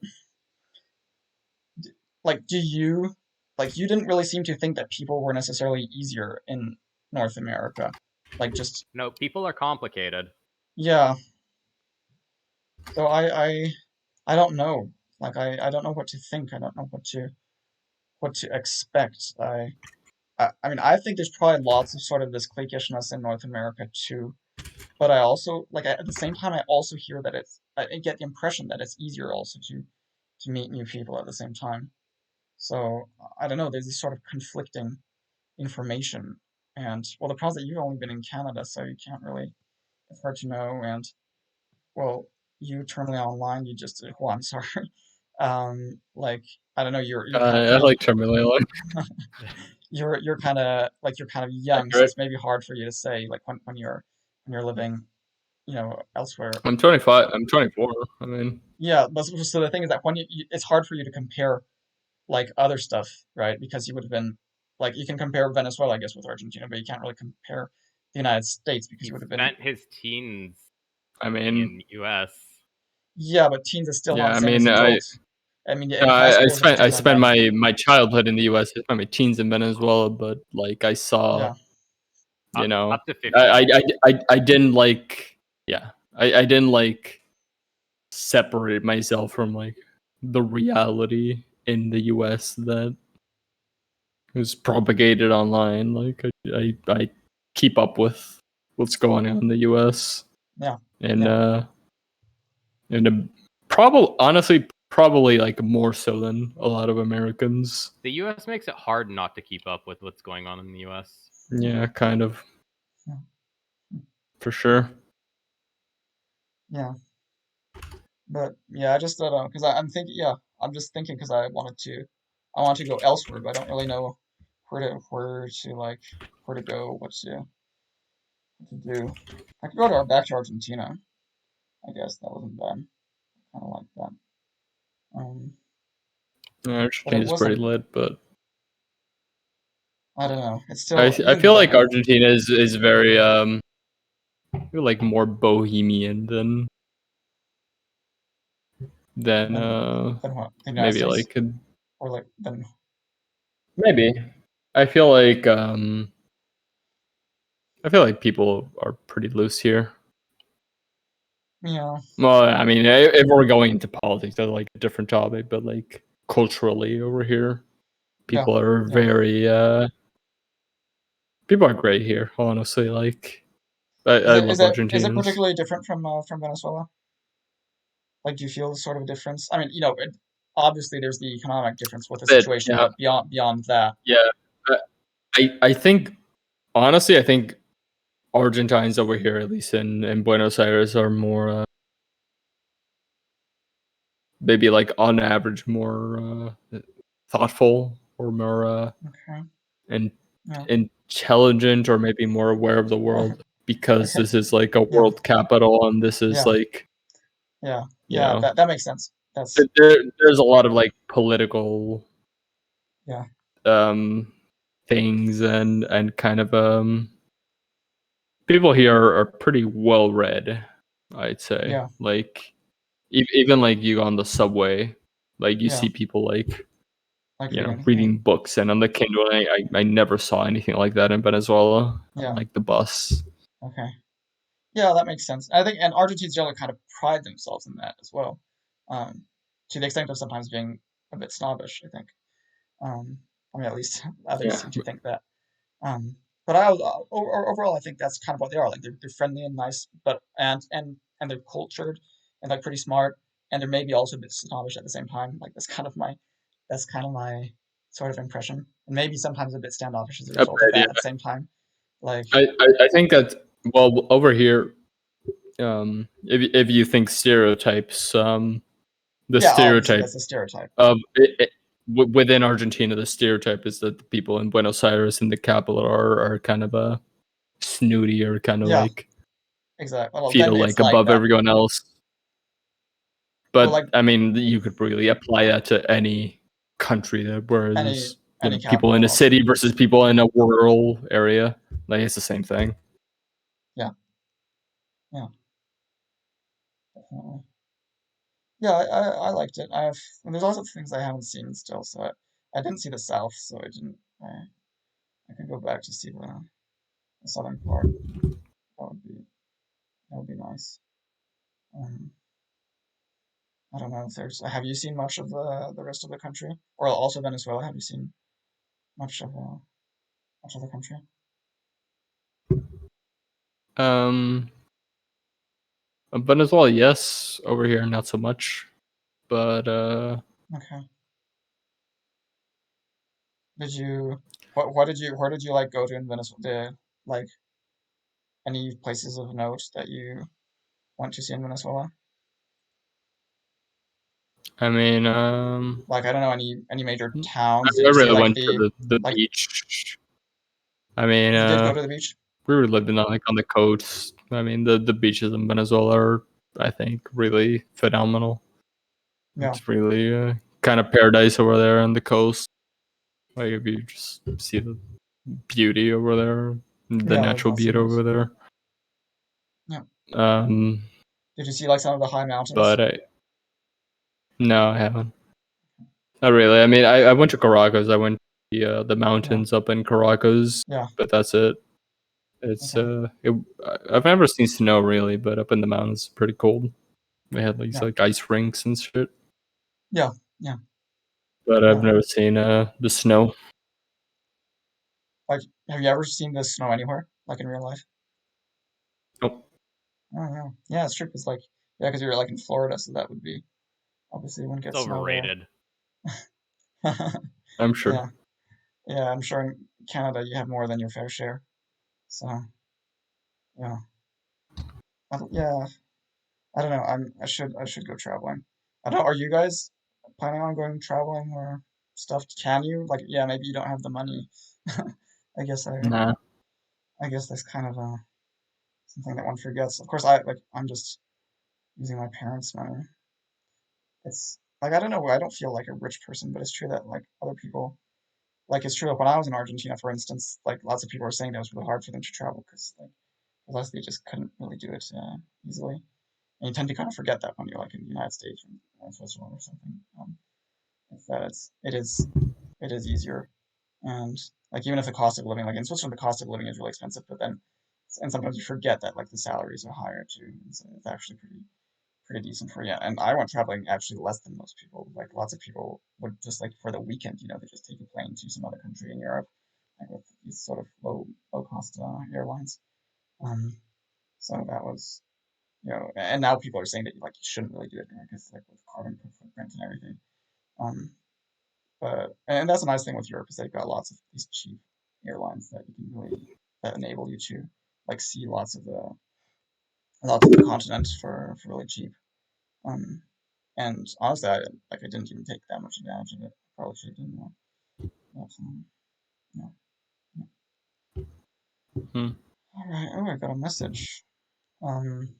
S3: like do you like you didn't really seem to think that people were necessarily easier in North America, like just
S2: No, people are complicated.
S3: yeah. So I don't know. Like I don't know what to think. I don't know what to expect. I mean, I think there's probably lots of sort of this cliquishness in North America too. But I also like at the same time I also hear that I get the impression that it's easier also to meet new people at the same time. So I don't know. There's this sort of conflicting information, and well, the problem is that you've only been in Canada, so you can't really. It's hard to know, and well, you terminally online. You just well, I'm sorry. Like I don't know. You're kind of
S1: I like terminally like
S3: you're kind of young, so
S1: accurate.
S3: it's maybe hard for you to say like when you're living elsewhere.
S1: I'm 25. I'm 24. I mean,
S3: Yeah, but so the thing is that it's hard for you to compare like other stuff, right? Because you would have been like you can compare Venezuela, I guess, with Argentina, but you can't really compare the United States because
S2: He
S3: you would have been
S2: spent his teens
S1: I mean,
S2: in US.
S3: yeah, but teens is still not
S1: yeah.
S3: the
S1: I
S3: same as
S1: mean,
S3: adults. I mean,
S1: no,
S3: high
S1: I
S3: school is a
S1: spent I
S3: different
S1: spent
S3: animal.
S1: my childhood in the U.S. I spent my teens in Venezuela, but like I saw,
S3: Yeah,
S1: you know,
S2: Up to 15.
S1: I didn't like, yeah, I didn't like separate myself from like the reality in the U.S. that was propagated online. Like I keep up with what's going on in the U.S.
S3: yeah,
S1: and
S3: yeah,
S1: probably honestly probably like more so than a lot of Americans.
S2: The US makes it hard not to keep up with what's going on in the US.
S1: Yeah, kind of
S3: yeah,
S1: for sure.
S3: yeah. But yeah, I just don't know because I'm thinking. Yeah, I'm just thinking because I want to go elsewhere, but I don't really know where to like where to go, what to do. I could go back to Argentina. I guess that wasn't bad. Kind of like that. Um,
S1: Yeah,
S3: but it
S1: Argentina's pretty
S3: wasn't.
S1: lit, but
S3: I don't know. It's
S1: I
S3: still
S1: I
S3: even
S1: feel like
S3: then.
S1: Argentina is very I feel like more bohemian than
S3: Than what? The United
S1: maybe
S3: States
S1: like
S3: or like then
S1: maybe I feel like I feel like people are pretty loose here.
S3: Yeah.
S1: Well, I mean, if we're going into politics, that's like a different topic. But like culturally over here, people are
S3: yeah.
S1: very people are great here. Honestly, like I love
S3: Is it
S1: Argentinians.
S3: particularly different from Venezuela? Like, do you feel sort of a difference? I mean, obviously there's the economic difference with the
S1: But
S3: situation,
S1: yeah,
S3: but beyond that,
S1: yeah. I think honestly, I think Argentines over here, at least in Buenos Aires, are more maybe like on average more thoughtful or more
S3: okay,
S1: and
S3: yeah,
S1: intelligent or maybe more aware of the world because
S3: okay,
S1: this is like a
S3: yeah,
S1: world capital and this is
S3: yeah,
S1: like
S3: yeah,
S1: you know
S3: That makes sense. That's
S1: there's a lot of like political
S3: yeah,
S1: um things and kind of people here are pretty well read, I'd say.
S3: yeah,
S1: Like even like you go on the subway, like you
S3: yeah,
S1: see people like
S3: like reading, yeah,
S1: reading books and on the Kindle. I never saw anything like that in Venezuela on
S3: yeah,
S1: like the bus.
S3: okay, yeah, that makes sense. I think, and Argentines generally kind of pride themselves in that as well, um, to the extent of sometimes being a bit snobbish. I think, I mean, at least others
S1: Yeah,
S3: seem to think that. But overall, I think that's kind of what they are. Like they're friendly and nice, but and they're cultured and like pretty smart, and they're maybe also a bit snobbish at the same time. Like that's kind of my sort of impression, and maybe sometimes a bit standoffish as a
S1: a
S3: result of
S1: bit,
S3: that at the
S1: yeah.
S3: same time. Like
S1: I think that well over here, if you think stereotypes, the
S3: yeah, obviously
S1: stereotype
S3: that's a stereotype.
S1: of within Argentina, the stereotype is that the people in Buenos Aires in the capital are kind of snooty or kind of
S3: Yeah,
S1: like
S3: exactly. Well, then
S1: feel
S3: it's
S1: like
S3: like
S1: above
S3: that.
S1: everyone else.
S3: Well,
S1: But
S3: like
S1: I mean, you could really apply that to any country that where
S3: any
S1: there's people in
S3: capital
S1: a
S3: also.
S1: city versus people in a rural area. Like it's the same thing.
S3: Yeah, yeah, definitely. Yeah, I liked it. And there's also things I haven't seen still, so I didn't see the South, so I didn't. I could go back to see the southern part. That would be that would be nice. Um, I don't know if there's. Have you seen much of the rest of the country, or also Venezuela? Have you seen much of much of the country?
S1: Um, Venezuela, yes. Over here, not so much. But
S3: Okay. Did you? What did you? Where did you like go to in Venezuela? Like any places of note that you want to see in Venezuela?
S1: I mean,
S3: Like I don't know any major towns. Did
S1: I
S3: you see
S1: really
S3: like
S1: went to the
S3: like
S1: beach. I mean,
S3: you did go to the beach?
S1: we were living on like on the coast. I mean, the beaches in Venezuela are, I think, really phenomenal.
S3: Yeah.
S1: It's really kind of paradise over there on the coast. Like if you just see the beauty over there, the
S3: Yeah, those
S1: natural
S3: must be
S1: beauty
S3: nice.
S1: over there.
S3: Yeah.
S1: Um,
S3: Did you see like some of the high mountains?
S1: but no, I haven't. Not really. I mean, I went to Caracas. I went to the
S3: Yeah.
S1: mountains up in Caracas,
S3: Yeah.
S1: but that's it. It's
S3: Okay.
S1: I've never seen snow really, but up in the mountains, pretty cold. We had
S3: Yeah.
S1: like ice rinks and shit,
S3: Yeah. Yeah.
S1: but I've
S3: Yeah.
S1: never seen the snow.
S3: Like, have you ever seen the snow anywhere, like in real life?
S1: Oh,
S3: Oh, yeah. Yeah, it's true. Cause like, yeah, because you're like in Florida, so that would be obviously you wouldn't
S2: It's
S3: get snow there.
S2: overrated.
S1: I'm sure.
S3: Yeah. Yeah. I'm sure in Canada you have more than your fair share. So, yeah. Yeah. I don't know. I should go traveling. I don't. Are you guys planning on going traveling or stuff? Can you? Like, yeah, maybe you don't have the money. I guess
S1: Nah.
S3: I guess that's kind of something that one forgets. Of course, I'm just using my parents' money. It's like I don't know. I don't feel like a rich person, but it's true that like other people, like it's true that when I was in Argentina, for instance, like lots of people were saying that it was really hard for them to travel because like unless they just couldn't really do it easily. And you tend to kind of forget that when you're like in the United States or Switzerland or something. It's that it is easier, and like even if the cost of living, like in Switzerland, the cost of living is really expensive, but then and sometimes you forget that like the salaries are higher too. And so it's actually pretty decent for, yeah. And I went traveling actually less than most people. Like lots of people would just like for the weekend, they just take a plane to some other country in Europe, like with these sort of low cost airlines. So that was, and now people are saying that like you shouldn't really do it because like with carbon footprint and everything. And that's a nice thing with Europe is they've got lots of these cheap airlines that you can really that enable you to like see lots of the continent for really cheap. Um, and honestly, I didn't even take that much advantage of it. Probably should have done more. But, yeah.
S1: Hmm.
S3: All right. Oh, I got a message. Um,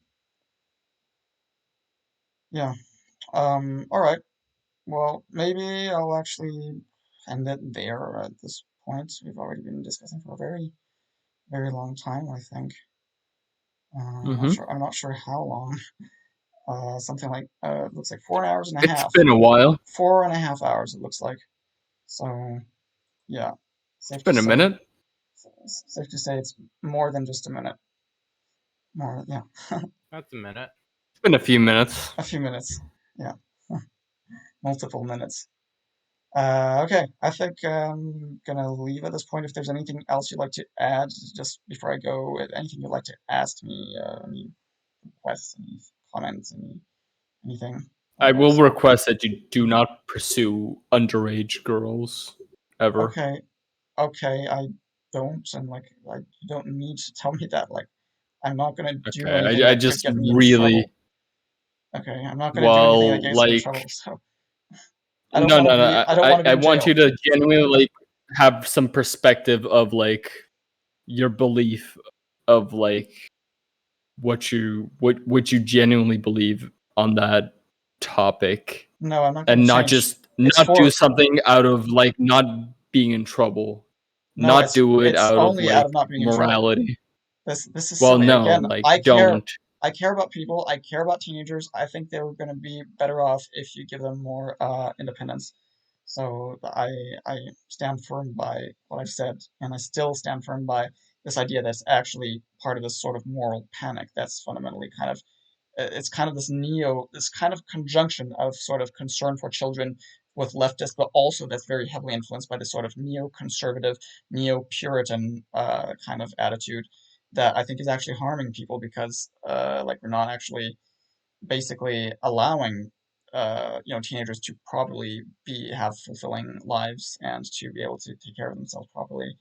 S3: yeah. All right. Well, maybe I'll actually end it there at this point. We've already been discussing for a very, very long time, I think. I'm not
S1: Mm-hmm.
S3: sure. I'm not sure how long. Something like it looks like 4 hours and a
S1: It's
S3: half.
S1: been a while.
S3: 4.5 hours. It looks like. So yeah,
S1: It's
S3: safe to
S1: been a
S3: say.
S1: minute.
S3: Safe to say it's more than just a minute. More, yeah,
S2: That's a minute.
S1: It's been a few minutes.
S3: a few minutes. Yeah, multiple minutes. Okay, I think I'm gonna leave at this point. If there's anything else you'd like to add, just before I go, anything you'd like to ask me, any requests, any comments, anything
S1: I
S3: like
S1: will
S3: this.
S1: request that you do not pursue underage girls ever.
S3: Okay, okay, I don't, and like, you don't need to tell me that. Like, I'm not gonna do anything
S1: Okay, I
S3: that could
S1: just
S3: get me in
S1: really
S3: trouble. Okay, I'm not gonna do anything that
S1: well
S3: gets me in
S1: like
S3: trouble. So I don't
S1: no
S3: want to
S1: no no.
S3: be. I don't want to be
S1: I
S3: in
S1: want you
S3: jail.
S1: to genuinely like have some perspective of like your belief of like what you genuinely believe on that topic,
S3: No, I'm not gonna
S1: and
S3: change. It's
S1: not do
S3: for
S1: something out of like not being in trouble,
S3: no.
S1: not
S3: It's
S1: do it
S3: it's
S1: out of
S3: only out
S1: like
S3: of not being in trouble.
S1: morality.
S3: This is
S1: Well,
S3: silly.
S1: no,
S3: Again,
S1: like don't.
S3: I care about people. I care about teenagers. I think they were gonna be better off if you give them more independence. So I stand firm by what I've said, and I still stand firm by this idea that's actually part of this sort of moral panic that's fundamentally kind of it's kind of this kind of conjunction of sort of concern for children with leftists, but also that's very heavily influenced by this sort of neoconservative, neo-Puritan kind of attitude that I think is actually harming people because like we're not actually basically allowing teenagers to probably have fulfilling lives and to be able to take care of themselves properly.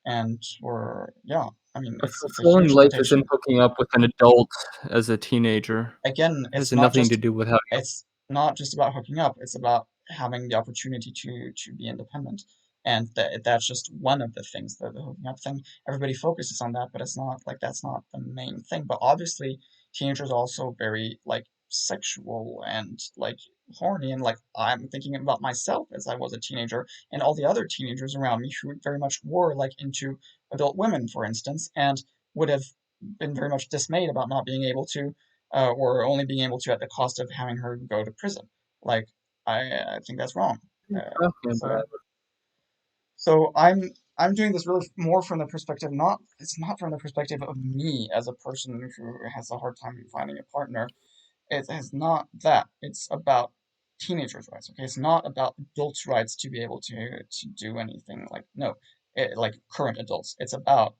S3: And we're yeah, I mean
S1: A
S3: it's a
S1: fulfilling
S3: huge
S1: life isn't
S3: limitation.
S1: hooking up with an adult as a teenager.
S3: Again,
S1: It has nothing to do with how you.
S3: it's not just about hooking up. It's about having the opportunity to be independent, and that's just one of the things. The hooking up thing, everybody focuses on that, but it's not like that's not the main thing. But obviously, teenagers are also very like sexual and like horny, and like I'm thinking about myself as I was a teenager, and all the other teenagers around me who very much were like into adult women, for instance, and would have been very much dismayed about not being able to or only being able to at the cost of having her go to prison. Like, I think that's wrong.
S1: Talking
S3: So
S1: about.
S3: so I'm doing this really more from the perspective not it's not from the perspective of me as a person who has a hard time finding a partner. It's not that. It's about teenagers' rights. Okay, it's not about adults' rights to be able to do anything like no, like current adults. It's about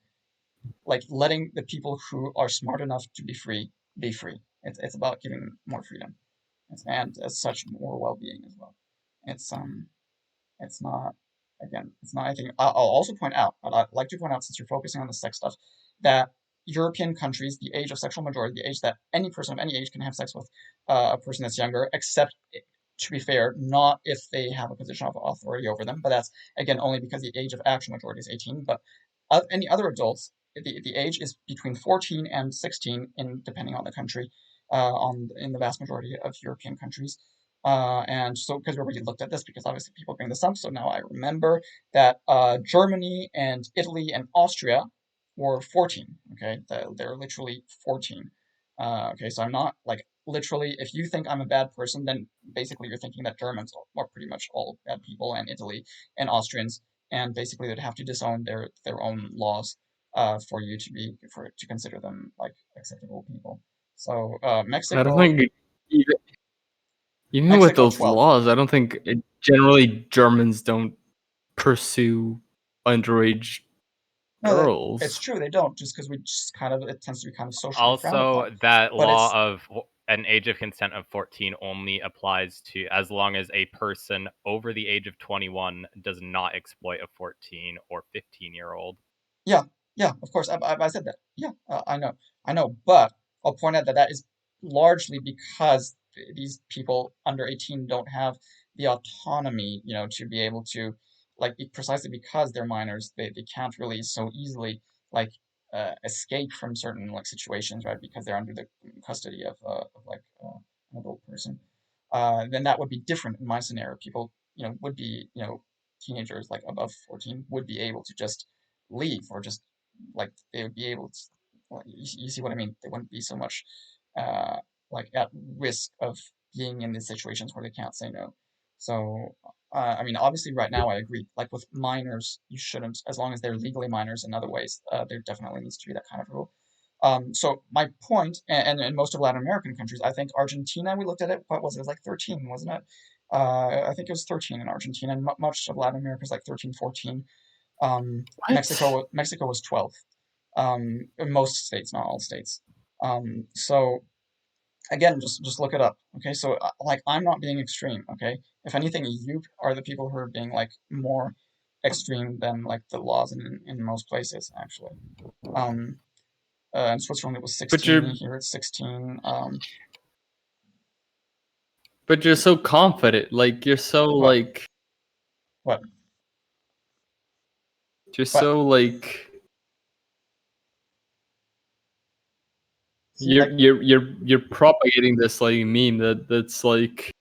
S3: like letting the people who are smart enough to be free be free. It's about giving more freedom and as such more well-being as well. It's it's not again it's not anything. I'll also point out. I'd like to point out since you're focusing on the sex stuff that European countries, the age of sexual majority, the age that any person of any age can have sex with a person that's younger, except to be fair, not if they have a position of authority over them, but that's again only because the age of actual majority is 18. But of any other adults, the age is between 14 and 16, in depending on the country, on in the vast majority of European countries. And so, because we already looked at this, because obviously people bring this up, so now I remember that Germany and Italy and Austria were 14. Okay, they're literally 14. Okay, so I'm not like literally. If you think I'm a bad person, then basically you're thinking that Germans are pretty much all bad people, and Italy and Austrians, and basically they'd have to disown their own laws. for you to consider them like acceptable people. So
S1: I don't
S3: Mexico,
S1: think even with
S3: Mexico
S1: those
S3: 12.
S1: laws, I don't think generally Germans don't pursue underage
S3: No, it's
S1: girls.
S3: true they don't, just because it tends to be kind of socially frowned
S2: Also,
S3: upon.
S2: that
S3: But
S2: law
S3: it's
S2: of an age of consent of 14 only applies to as long as a person over the age of 21 does not exploit a 14 or 15-year-old.
S3: Yeah, yeah, of course. I said that. Yeah, I know. But I'll point out that that is largely because these people under 18 don't have the autonomy, to be able to, like, precisely because they're minors, they can't really so easily, like, escape from certain, like, situations, right? Because they're under the custody of like, an adult person. Then that would be different in my scenario. People, would be, teenagers, like, above 14 would be able to just leave or just like they would be able to well, you see what I mean? They wouldn't be so much uh like at risk of being in these situations where they can't say no. So I mean, obviously right now I agree, like with minors you shouldn't, as long as they're legally minors in other ways, there definitely needs to be that kind of rule. So my point, and in most of Latin American countries, I think Argentina, we looked at it, what was it, it was like 13, wasn't it? I think it was 13 in Argentina, and much of Latin America is like 13, 14.
S1: What?
S3: Mexico was 12. In most states, not all states. So again, just look it up. Okay, so like I'm not being extreme. Okay, if anything, you are the people who are being like more extreme than like the laws in most places actually. Um, in Switzerland it was
S1: But
S3: 16.
S1: you're
S3: Here it's 16.
S1: but you're so confident. Like
S3: What what
S1: you're
S3: what?
S1: so like
S3: See, like
S1: you're propagating this like meme that's like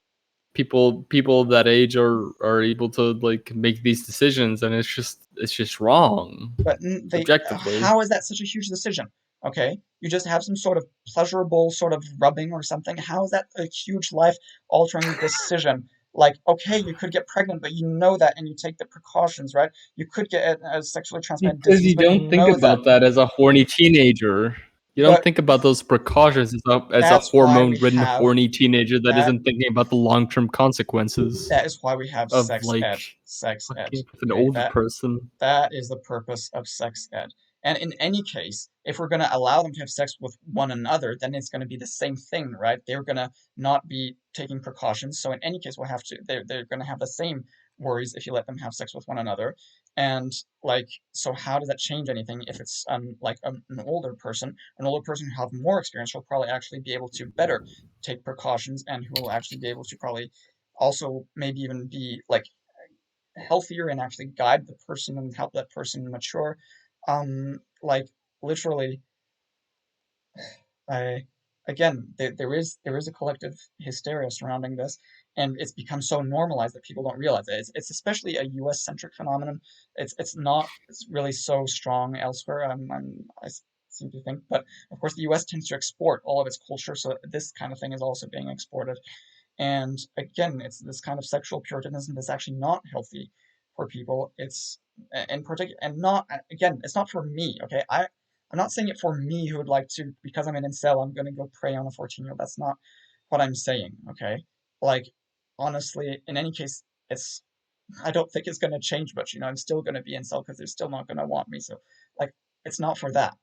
S1: people that age are able to like make these decisions, and it's just wrong
S3: But
S1: objectively.
S3: how is that such a huge decision? Okay, you just have some sort of pleasurable sort of rubbing or something. How is that a huge life-altering decision? Like, okay, you could get pregnant, but you know that, and you take the precautions, right? You could get a sexually transmitted
S1: Because
S3: disease,
S1: you
S3: but you
S1: don't think
S3: know that.
S1: about that as a horny teenager. You don't
S3: But
S1: think about those precautions as a
S3: that's why we
S1: hormone-ridden
S3: have
S1: horny teenager that
S3: that.
S1: isn't thinking about the long-term consequences
S3: That is why we have
S1: of
S3: sex
S1: like
S3: ed. Sex ed.
S1: fucking with an
S3: Okay,
S1: older person.
S3: that is the purpose of sex ed. And in any case, if we're going to allow them to have sex with one another, then it's going to be the same thing, right? They're going to not be taking precautions. So in any case, they're going to have the same worries if you let them have sex with one another. And like, so how does that change anything if it's like an older person? An older person who have more experience will probably actually be able to better take precautions, and who will actually be able to probably also maybe even be like healthier and actually guide the person and help that person mature. Like literally, I again, there is a collective hysteria surrounding this, and it's become so normalized that people don't realize it. It's especially a U.S. centric phenomenon. It's not it's really so strong elsewhere. I seem to think, but of course the U.S. tends to export all of its culture, so this kind of thing is also being exported. And again, it's this kind of sexual puritanism that's actually not healthy for people. It's in particular, and not again, it's not for me. Okay, I'm not saying it for me who would like to, because I'm an incel, I'm gonna go prey on a 14-year-old. That's not what I'm saying. Okay, like honestly, in any case, it's I don't think it's gonna change much. I'm still gonna be incel because they're still not gonna want me. So like, it's not for that.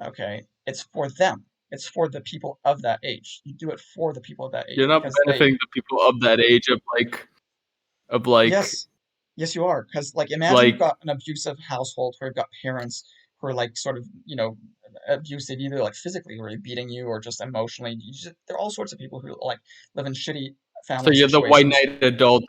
S3: Okay, it's for them. It's for the people of that age. You do it for the people of that age
S1: You're not
S3: because they
S1: benefiting the people of that age of like
S3: yes, yes, you are. Because, like, imagine you've
S1: like
S3: got an abusive household where you've got parents who are, like, sort of, abusive, either, like, physically, where they're beating you, or just emotionally. There are all sorts of people who, like, live in shitty
S1: so
S3: family
S1: you're the white
S3: situations.
S1: knight adult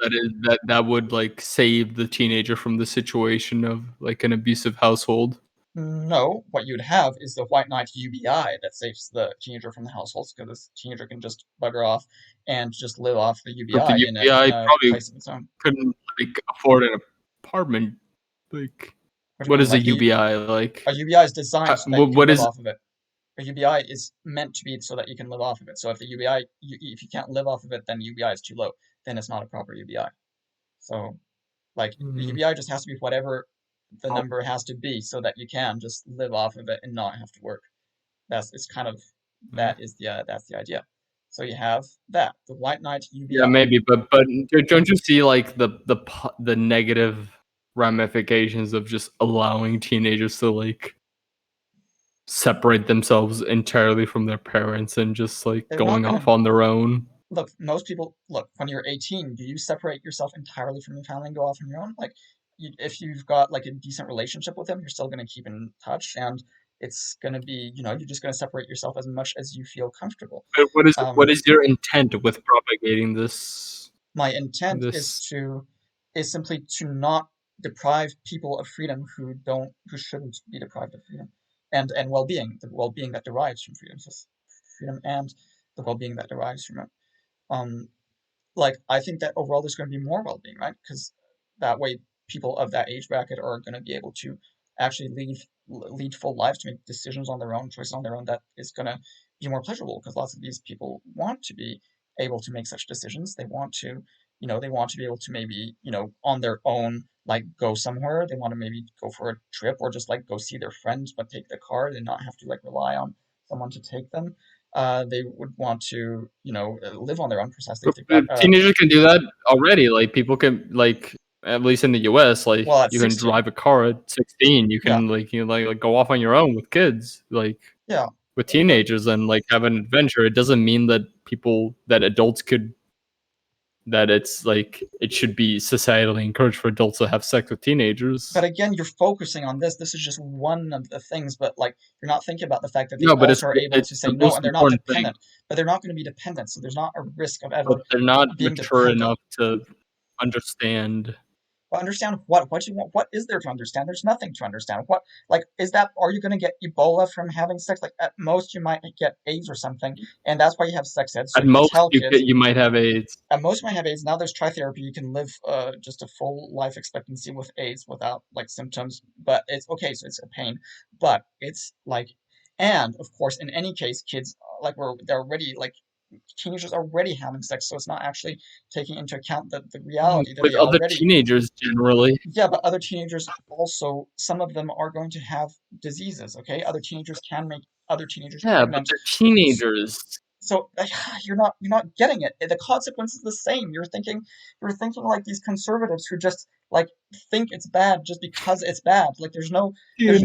S1: that would like save the teenager from the situation of like an abusive household.
S3: No, what you'd have is the white knight UBI that saves the teenager from the households, because this teenager can just bugger off and just live off the
S1: But the
S3: UBI in
S1: UBI
S3: a
S1: probably
S3: place of its own.
S1: couldn't like afford an apartment. Like,
S3: What do you
S1: what
S3: mean?
S1: is a
S3: Like,
S1: UBI like?
S3: a UBI is designed so that you can
S1: What
S3: live
S1: is
S3: off of it. A UBI is meant to be so that you can live off of it. So if the UBI, if you can't live off of it, then UBI is too low. Then it's not a proper UBI. So like the
S1: Mhm.
S3: UBI just has to be whatever the number has to be so that you can just live off of it and not have to work. That's that's the idea. So you have that the white knight UBI.
S1: Yeah, maybe, but don't you see like the negative ramifications of just allowing teenagers to like separate themselves entirely from their parents and just like
S3: They're
S1: going
S3: not
S1: off
S3: gonna
S1: on their own?
S3: look. Most people look when you're 18. Do you separate yourself entirely from your family and go off on your own? Like, if you've got like a decent relationship with them, you're still gonna keep in touch, and it's gonna be you're just gonna separate yourself as much as you feel comfortable.
S1: But what
S3: Um,
S1: is your intent with propagating this
S3: my intent
S1: this
S3: is simply to not deprive people of freedom who shouldn't be deprived of freedom and well-being, the well-being that derives from freedom, so freedom and the well-being that derives from it. um like, I think that overall there's going to be more well-being, right? Because that way people of that age bracket are going to be able to actually lead full lives, to make decisions on their own, choices on their own, that is going to be more pleasurable, because lots of these people want to be able to make such decisions. They want to, they want to be able to maybe, on their own, like go somewhere. They want to maybe go for a trip, or just like go see their friends, but take the car and not have to like rely on someone to take them. They would want to, live on their own precisely. If they've got,
S1: teenagers can do that already. Like people can like at least in the US, like
S3: well, at
S1: you can
S3: 16,
S1: drive a car at 16. You
S3: yeah,
S1: can like go off on your own with kids, like
S3: yeah,
S1: with
S3: but
S1: teenagers and like have an adventure. It doesn't mean that adults could that it's like it should be societally encouraged for adults to have sex with teenagers.
S3: but again, you're focusing on this. This is just one of the things, but like you're not thinking about the fact that they
S1: No, but
S3: also are able to
S1: it's
S3: say
S1: the
S3: no,
S1: most
S3: and they're not
S1: important thing.
S3: dependent. But they're not going to be dependent, so there's not a risk of
S1: But
S3: ever
S1: they're not
S3: being
S1: mature
S3: dependent.
S1: enough to understand.
S3: But understand what? What do you want? What is there to understand? There's nothing to understand. What, like, is that? Are you going to get Ebola from having sex? Like, at most you might get AIDS or something, and that's why you have sex ed, so
S1: At
S3: you can
S1: most,
S3: tell kids.
S1: you might have AIDS.
S3: At most, you might have AIDS. Now there's tritherapy. You can live just a full life expectancy with AIDS without like symptoms. But it's okay, so it's a pain. But it's like, and of course, in any case, kids they're already like teenagers are already having sex, so it's not actually taking into account the reality that
S1: With
S3: they
S1: other
S3: already.
S1: teenagers generally.
S3: Yeah, but other teenagers also, some of them are going to have diseases. Okay, other teenagers can make other teenagers
S1: Yeah, but
S3: pregnant.
S1: they're teenagers.
S3: So you're not getting it. The consequence is the same. You're thinking like these conservatives who just like think it's bad just because it's bad. Like there's
S1: Dude,
S3: no there's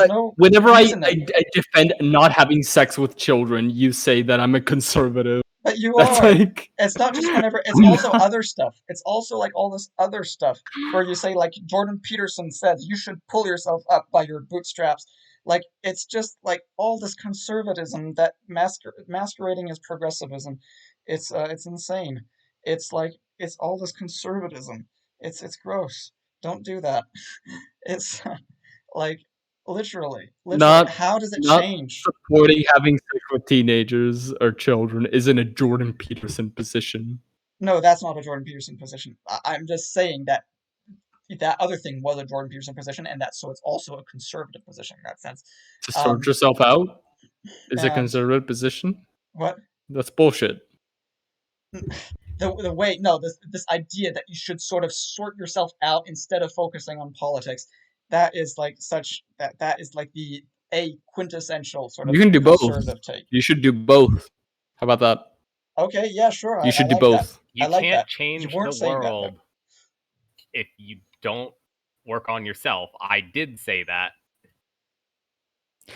S3: no
S1: whenever
S3: reasoning.
S1: I defend not having sex with children, you say that I'm a conservative.
S3: But you
S1: That's
S3: are.
S1: like
S3: It's not just whenever, it's
S1: I'm
S3: also
S1: not.
S3: other stuff. It's also like all this other stuff where you say, like Jordan Peterson says, you should pull yourself up by your bootstraps. Like, it's just like all this conservatism that masquerading as progressivism. It's insane. It's like it's all this conservatism. It's gross. Don't do that. It's like literally.
S1: Not
S3: How does it
S1: not
S3: change?
S1: supporting having sex with teenagers or children isn't a Jordan Peterson position.
S3: No, that's not a Jordan Peterson position. I'm just saying that that other thing was a Jordan Peterson position, and so it's also a conservative position in that sense.
S1: To sort
S3: Um,
S1: yourself out is a
S3: and
S1: conservative position.
S3: what
S1: That's bullshit.
S3: the way no this idea that you should sort of sort yourself out instead of focusing on politics, that is like that is like the a quintessential sort of
S1: You can do both.
S3: conservative take.
S1: You should do both. How about that?
S3: Okay, yeah, sure,
S1: You
S3: I
S1: should do
S3: like that.
S1: both.
S3: I
S2: You
S3: like
S2: can't
S3: that. You
S2: change the
S3: weren't saying that though.
S2: world if you don't work on yourself. I did say that.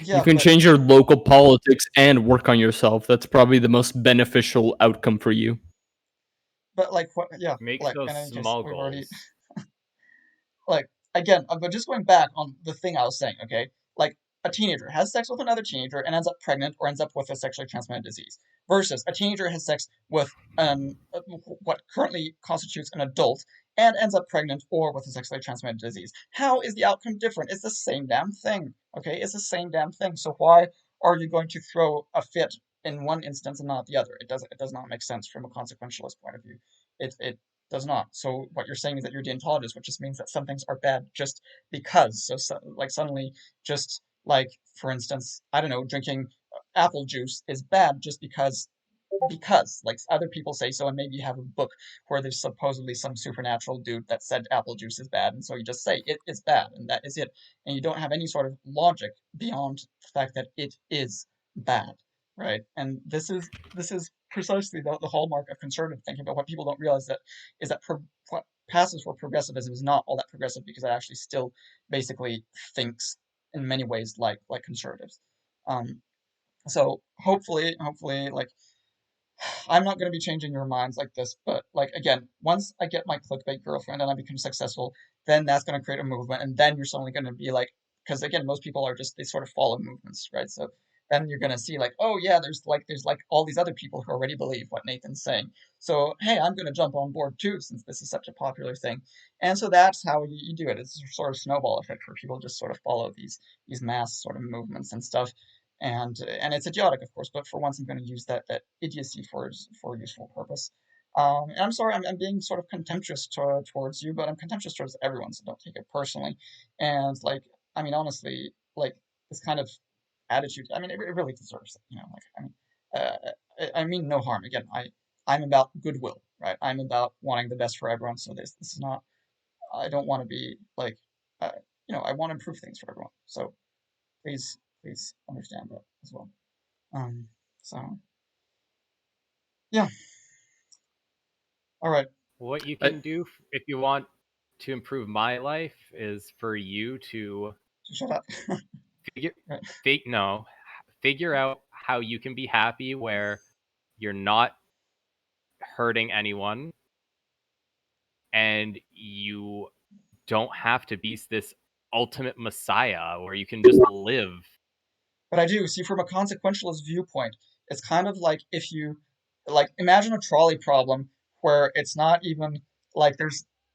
S3: Yeah,
S1: You can
S3: but
S1: change your local politics and work on yourself. That's probably the most beneficial outcome for you.
S3: like what? Yeah,
S2: Make
S3: like
S2: those
S3: in any case,
S2: small
S3: we've already
S2: goals.
S3: like again, but just going back on the thing I was saying, okay? Like a teenager has sex with another teenager and ends up pregnant or ends up with a sexually transmitted disease, versus a teenager has sex with what currently constitutes an adult and ends up pregnant or with a sexually transmitted disease. How is the outcome different? It's the same damn thing, okay? It's the same damn thing. So why are you going to throw a fit in one instance and not the other? It does not make sense from a consequentialist point of view. It does not. So what you're saying is that you're a deontologist, which just means that some things are bad just because. So like suddenly, just like for instance, I don't know, drinking apple juice is bad just because because like other people say so, and maybe you have a book where there's supposedly some supernatural dude that said apple juice is bad, and so you just say it is bad, and that is it, and you don't have any sort of logic beyond the fact that it is bad, right? And this is precisely the hallmark of conservative thinking. But what people don't realize that is that what passes for progressivism is not all that progressive, because it actually still basically thinks in many ways like conservatives. Um, so hopefully, like I'm not going to be changing your minds like this, but like again, once I get my clickbait girlfriend and I become successful, then that's going to create a movement, and then you're suddenly going to be like, because again, most people are just they sort of follow movements, right? So then you're going to see like, oh yeah, there's like all these other people who already believe what Nathan's saying. So hey, I'm going to jump on board too, since this is such a popular thing, and so that's how you do it. It's a sort of snowball effect where people just sort of follow these mass sort of movements and stuff, and it's idiotic, of course. But for once, I'm going to use that idiocy for a useful purpose. And I'm sorry, I'm being sort of contemptuous towards you, but I'm contemptuous towards everyone, so don't take it personally. And like, I mean, honestly, like this kind of attitude, I mean, it really deserves it, you know. Like, I mean, I mean no harm. Again, I'm about goodwill, right? I'm about wanting the best for everyone. So this is not. I don't want to be like, uh, I want to improve things for everyone. So please understand that as well. Um, so yeah, all right.
S2: What you
S1: I,
S2: can do if you want to improve my life is for you to
S3: Shut up.
S2: figure
S3: Right.
S2: figure out how you can be happy where you're not hurting anyone and you don't have to be this ultimate messiah where you can just live.
S3: But I do see from a consequentialist viewpoint, it's kind of like if you like imagine a trolley problem where it's not even like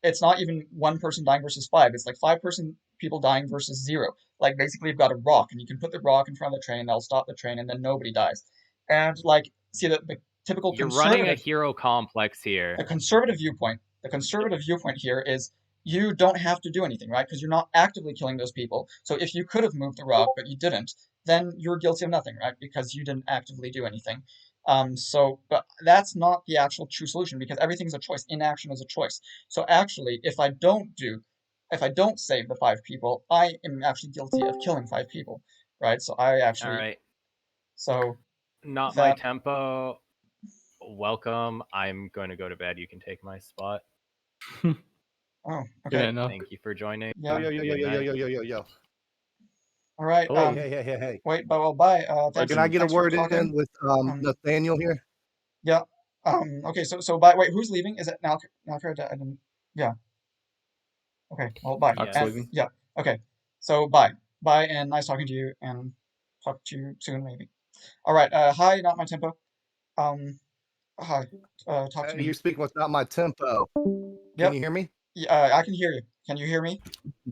S3: it's not even one person dying versus five. It's like five-person people dying versus zero. Like basically you've got a rock and you can put the rock in front of the train, that'll stop the train, and then nobody dies. And like see the typical
S2: You're running a
S3: conservative
S2: hero complex here.
S3: the conservative viewpoint here is you don't have to do anything, right? Because you're not actively killing those people. So if you could have moved the rock but you didn't, then you're guilty of nothing, right? Because you didn't actively do anything. But that's not the actual true solution, because everything's a choice. Inaction is a choice. So actually, if I don't save the five people, I am actually guilty of killing five people, right? So
S2: All right.
S3: so
S2: Not my
S3: that,
S2: tempo. Welcome. I'm going to go to bed. You can take my spot.
S3: oh,
S1: Good
S3: okay,
S1: enough.
S2: Thank you for joining.
S3: yeah,
S4: Yo.
S3: all right.
S1: Hello.
S4: Hey.
S3: Wait, but well, bye.
S4: Can I get a
S3: Thanks for
S4: word
S3: talking.
S4: in with Nathaniel here?
S3: Yeah. Okay. So bye. Wait, who's leaving? Is it Nalker? I didn't. Yeah. Okay. Well, bye.
S1: Knock's
S2: Yes.
S1: leaving.
S3: Yeah. Okay. So bye. Bye, and nice talking to you. And talk to you soon, maybe. All right. Hi, not my tempo. Hi. Talk to me.
S4: You're speaking with not my tempo. Can
S3: Yep.
S4: you hear me?
S3: Yeah, I can hear you. Can you hear me?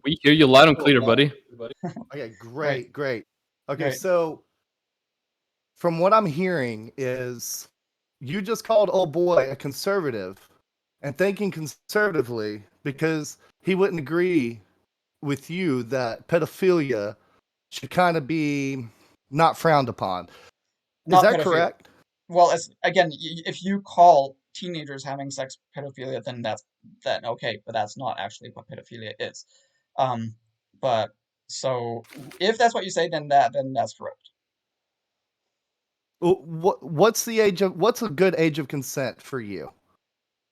S1: We hear you loud and
S4: Cool.
S1: clear, buddy.
S4: Okay, great. Okay,
S3: Great.
S4: so from what I'm hearing is you just called old boy a conservative and thinking conservatively because he wouldn't agree with you that pedophilia should kind of be not frowned upon.
S3: Not
S4: Is that
S3: pedophilia.
S4: correct?
S3: Well, again, if you call teenagers having sex pedophilia, then okay, but that's not actually what pedophilia is. But so if that's what you say, then that's correct.
S4: What's a good age of consent for you?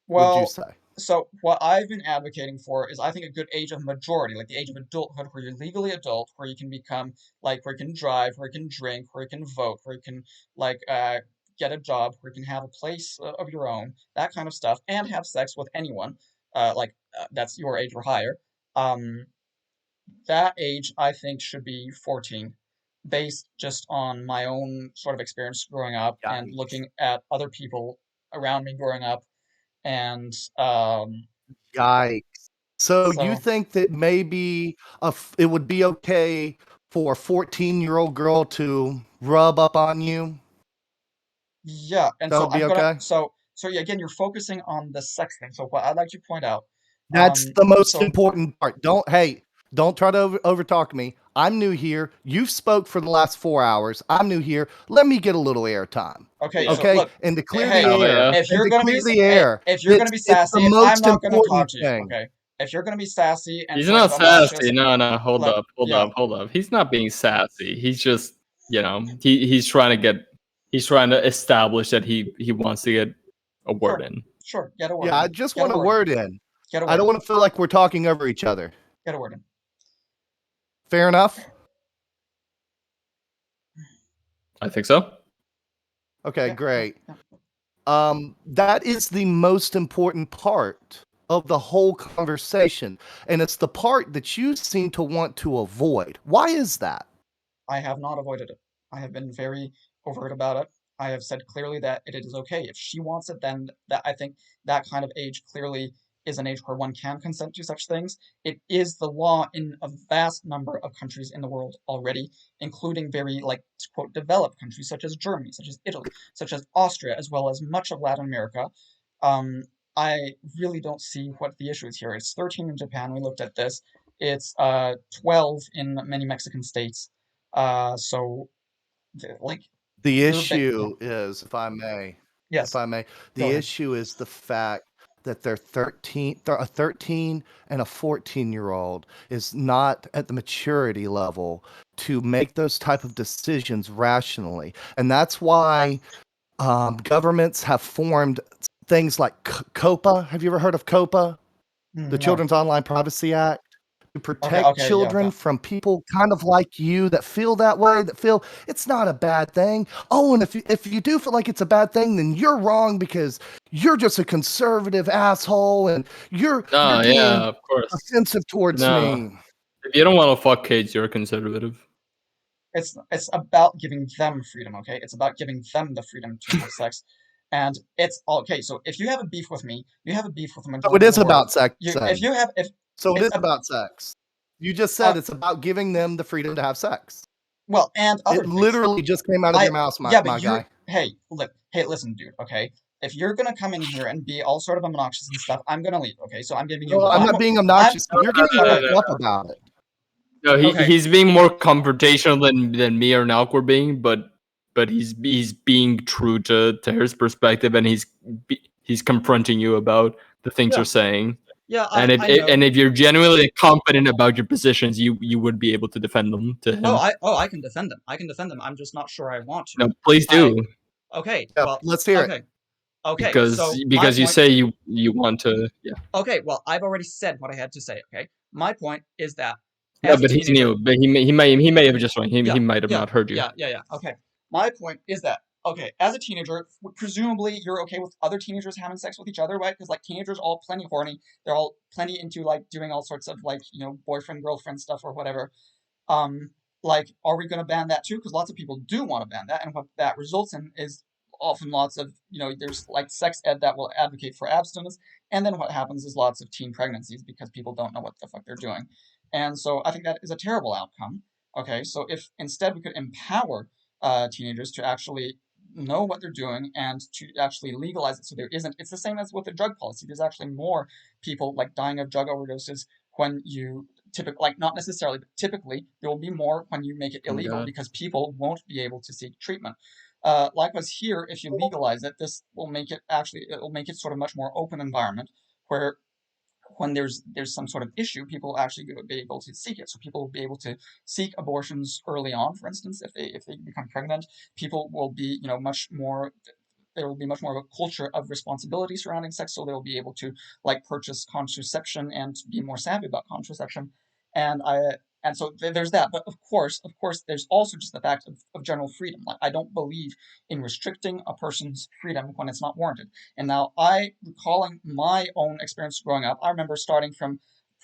S3: Well,
S4: Would you say?
S3: so what I've been advocating for is I think a good age of majority, like the age of adulthood, where you're legally adult, where you can become like where you can drive, where you can drink, where you can vote, where you can like get a job, where you can have a place of your own, that kind of stuff, and have sex with anyone, that's your age or higher. Um, that age I think should be 14, based just on my own sort of experience growing up and
S4: Yikes.
S3: looking at other people around me growing up, and
S4: Yikes. So you
S3: so
S4: think that maybe it would be okay for a 14-year-old girl to rub up on you?
S3: yeah, and
S4: That
S3: so
S4: would be
S3: I'm gonna
S4: okay?
S3: so yeah, again, you're focusing on the sex thing. So what I'd like to point out,
S4: That's the most
S3: so
S4: important part. Don't try to overtalk me. I'm new here. You've spoke for the last 4 hours. I'm new here. Let me get a little airtime.
S3: Okay,
S1: Yeah.
S3: so
S4: Okay?
S3: look,
S4: And to clear
S3: hey,
S4: the
S1: Oh,
S4: air,
S1: yeah.
S3: if you're
S4: and to
S3: gonna be
S4: clear
S3: s-
S4: the
S3: hey,
S4: air,
S3: if you're gonna be
S4: it's the
S3: sassy, I'm
S4: most
S3: not gonna talk
S4: important
S3: to you.
S4: thing.
S3: Okay, if you're gonna be sassy and
S1: He's
S3: sort
S1: not
S3: of obnoxious,
S1: sassy. No, hold
S3: look,
S1: up, hold
S3: yeah,
S1: up, hold up. He's not being sassy. He's just, he's trying to establish that he wants to get a word
S3: sure,
S1: in.
S3: sure, get a word
S4: Yeah, I
S3: in,
S4: just
S3: get a
S4: want a
S3: word in,
S4: word in.
S3: get a
S4: I
S3: word
S4: don't
S3: in,
S4: want to feel like we're talking over each other.
S3: get a word in.
S4: Fair enough?
S1: I think so.
S4: Okay,
S3: Yeah,
S4: great.
S3: yeah.
S4: That is the most important part of the whole conversation. And it's the part that you seem to want to avoid. Why is that?
S3: I have not avoided it. I have been very overt about it. I have said clearly that it is okay. If she wants it, then that I think that kind of age clearly is an age where one can consent to such things. It is the law in a vast number of countries in the world already, including very like quote developed countries such as Germany, such as Italy, such as Austria, as well as much of Latin America. Um, I really don't see what the issue is here. It's 13 in Japan. We looked at this. It's 12 in many Mexican states. So like
S4: The
S3: yeah,
S4: issue is, if
S3: yes,
S4: I may,
S3: go
S4: the
S3: ahead.
S4: issue is the fact that a 13 and a 14-year-old is not at the maturity level to make those type of decisions rationally. And that's why governments have formed things like COPA. Have you ever heard of COPA? The
S3: No.
S4: Children's Online Privacy Act, to
S3: Okay,
S4: protect
S3: okay, yeah,
S4: children
S3: yeah.
S4: from people kind of like you that feel that way, that feel it's not a bad thing. Oh, and if you do feel like it's a bad thing, then you're wrong because you're just a conservative asshole and you're
S1: No, yeah,
S4: being
S1: of course.
S4: offensive towards
S1: No,
S4: me.
S1: if you don't want to fuck kids, you're a conservative.
S3: It's about giving them freedom, okay? It's about giving them the freedom to have sex. And it's okay, so if you have a beef with me, you have a beef with the
S4: So it
S3: majority of
S4: is
S3: the world.
S4: about sex
S3: You if
S4: then.
S3: you have if
S4: So it
S3: it's
S4: is about sex. You just
S3: uh
S4: said it's about giving them the freedom to have sex.
S3: well, and
S4: It
S3: other things.
S4: literally just came out of
S3: I
S4: your mouth,
S3: yeah, but
S4: my
S3: you're
S4: guy.
S3: hey, listen, dude, okay? If you're gonna come in here and be all sort of obnoxious and stuff, I'm gonna leave, okay? So I'm giving you
S4: No, I'm
S3: one
S4: not
S3: more
S4: being
S3: I'm
S4: obnoxious. You're getting
S3: okay,
S4: worked up about it.
S1: No,
S3: okay.
S1: he's being more confrontational than me or Nauk were being, but he's being true to his perspective, and he's confronting you about the things
S3: Yeah,
S1: you're saying.
S3: yeah,
S1: And
S3: I know.
S1: if you're genuinely confident about your positions, you would be able to defend them to him.
S3: I can defend them. I can defend them. I'm just not sure I want to.
S1: No, please
S3: I
S1: do,
S3: okay,
S4: Yeah,
S3: well,
S4: let's hear it.
S3: okay. Okay,
S1: because
S3: so my
S1: because you
S3: point
S1: say you want to. Yeah.
S3: okay, well, I've already said what I had to say, okay? My point is that
S1: No,
S3: as a
S1: but he's
S3: teenager,
S1: new. But he may have just he
S3: yeah,
S1: might have
S3: yeah,
S1: not heard you.
S3: yeah. Okay. My point is that okay, as a teenager, presumably you're okay with other teenagers having sex with each other, right? Because like teenagers all plenty horny. They're all plenty into like doing all sorts of like, boyfriend girlfriend stuff or whatever. Um, like, are we going to ban that too? Because lots of people do want to ban that, and what that results in is often lots of, there's like sex ed that will advocate for abstinence, and then what happens is lots of teen pregnancies because people don't know what the fuck they're doing. And so I think that is a terrible outcome. Okay, so if instead we could empower teenagers to actually know what they're doing and to actually legalize it so there isn't, it's the same as with the drug policy. There's actually more people like dying of drug overdoses when you typically, like not necessarily, but typically there will be more when you make it
S1: Oh my
S3: illegal
S1: God.
S3: because people won't be able to seek treatment. Likewise here, if you legalize it, this will make it actually, it will make it sort of much more open environment where when there's some sort of issue, people will actually be able to seek it. So people will be able to seek abortions early on. For instance, if they become pregnant, people will be much more. There will be much more of a culture of responsibility surrounding sex, so they'll be able to like purchase contraception and be more savvy about contraception. And I and so there's that. But of course, there's also just the fact of general freedom. Like I don't believe in restricting a person's freedom when it's not warranted. And now recalling my own experience growing up, I remember starting from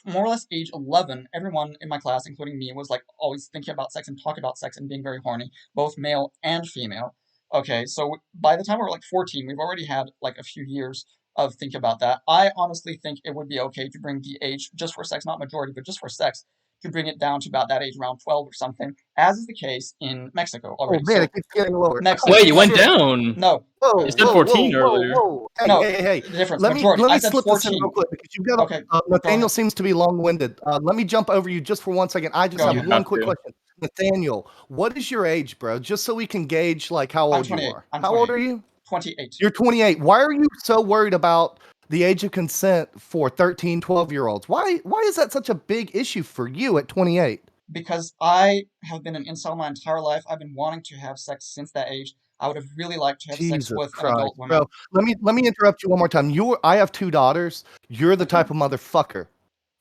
S3: more or less age 11, everyone in my class, including me, was like always thinking about sex and talking about sex and being very horny, both male and female. Okay, so by the time we were like 14, we've already had like a few years of thinking about that. I honestly think it would be okay to bring the age just for sex, not majority, but just for sex, could bring it down to about that age, around 12 or something, as is the case in Mexico
S4: Oh
S3: already.
S4: man,
S3: So
S4: it keeps getting lower.
S3: Mexico.
S1: Wait, you went
S4: Shit.
S1: down.
S3: No,
S4: Whoa,
S1: You said
S4: whoa,
S1: 14
S4: whoa, whoa,
S1: earlier.
S4: whoa. Hey,
S3: no.
S4: hey.
S3: The difference.
S4: Let
S3: But
S4: me
S3: Jordan, I said
S4: slip this in
S3: 14.
S4: real quick because you've got
S3: Okay, go
S4: Nathaniel
S3: ahead.
S4: seems to be long-winded. Let me jump over you just for 1 second. I just
S3: Go
S4: have
S3: ahead.
S1: You
S4: one
S1: have
S4: quick
S1: to.
S4: question. Nathaniel, what is your age, bro? Just so we can gauge like how
S3: I'm
S4: old you
S3: 28.
S4: are.
S3: I'm
S4: How old
S3: 28.
S4: are you?
S3: 28.
S4: You're 28. Why are you so worried about the age of consent for 13, 12-year-olds? Why is that such a big issue for you at 28?
S3: Because I have been an incel my entire life. I've been wanting to have sex since that age. I would have really liked to have sex
S4: Jesus
S3: with an
S4: Christ,
S3: adult woman.
S4: bro. Let me interrupt you one more time. I have 2 daughters. You're the
S3: Okay.
S4: type of motherfucker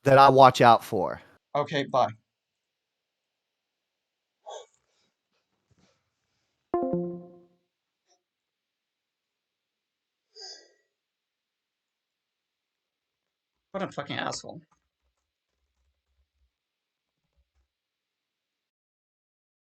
S4: that I watch out for.
S3: Okay, bye. What a fucking asshole.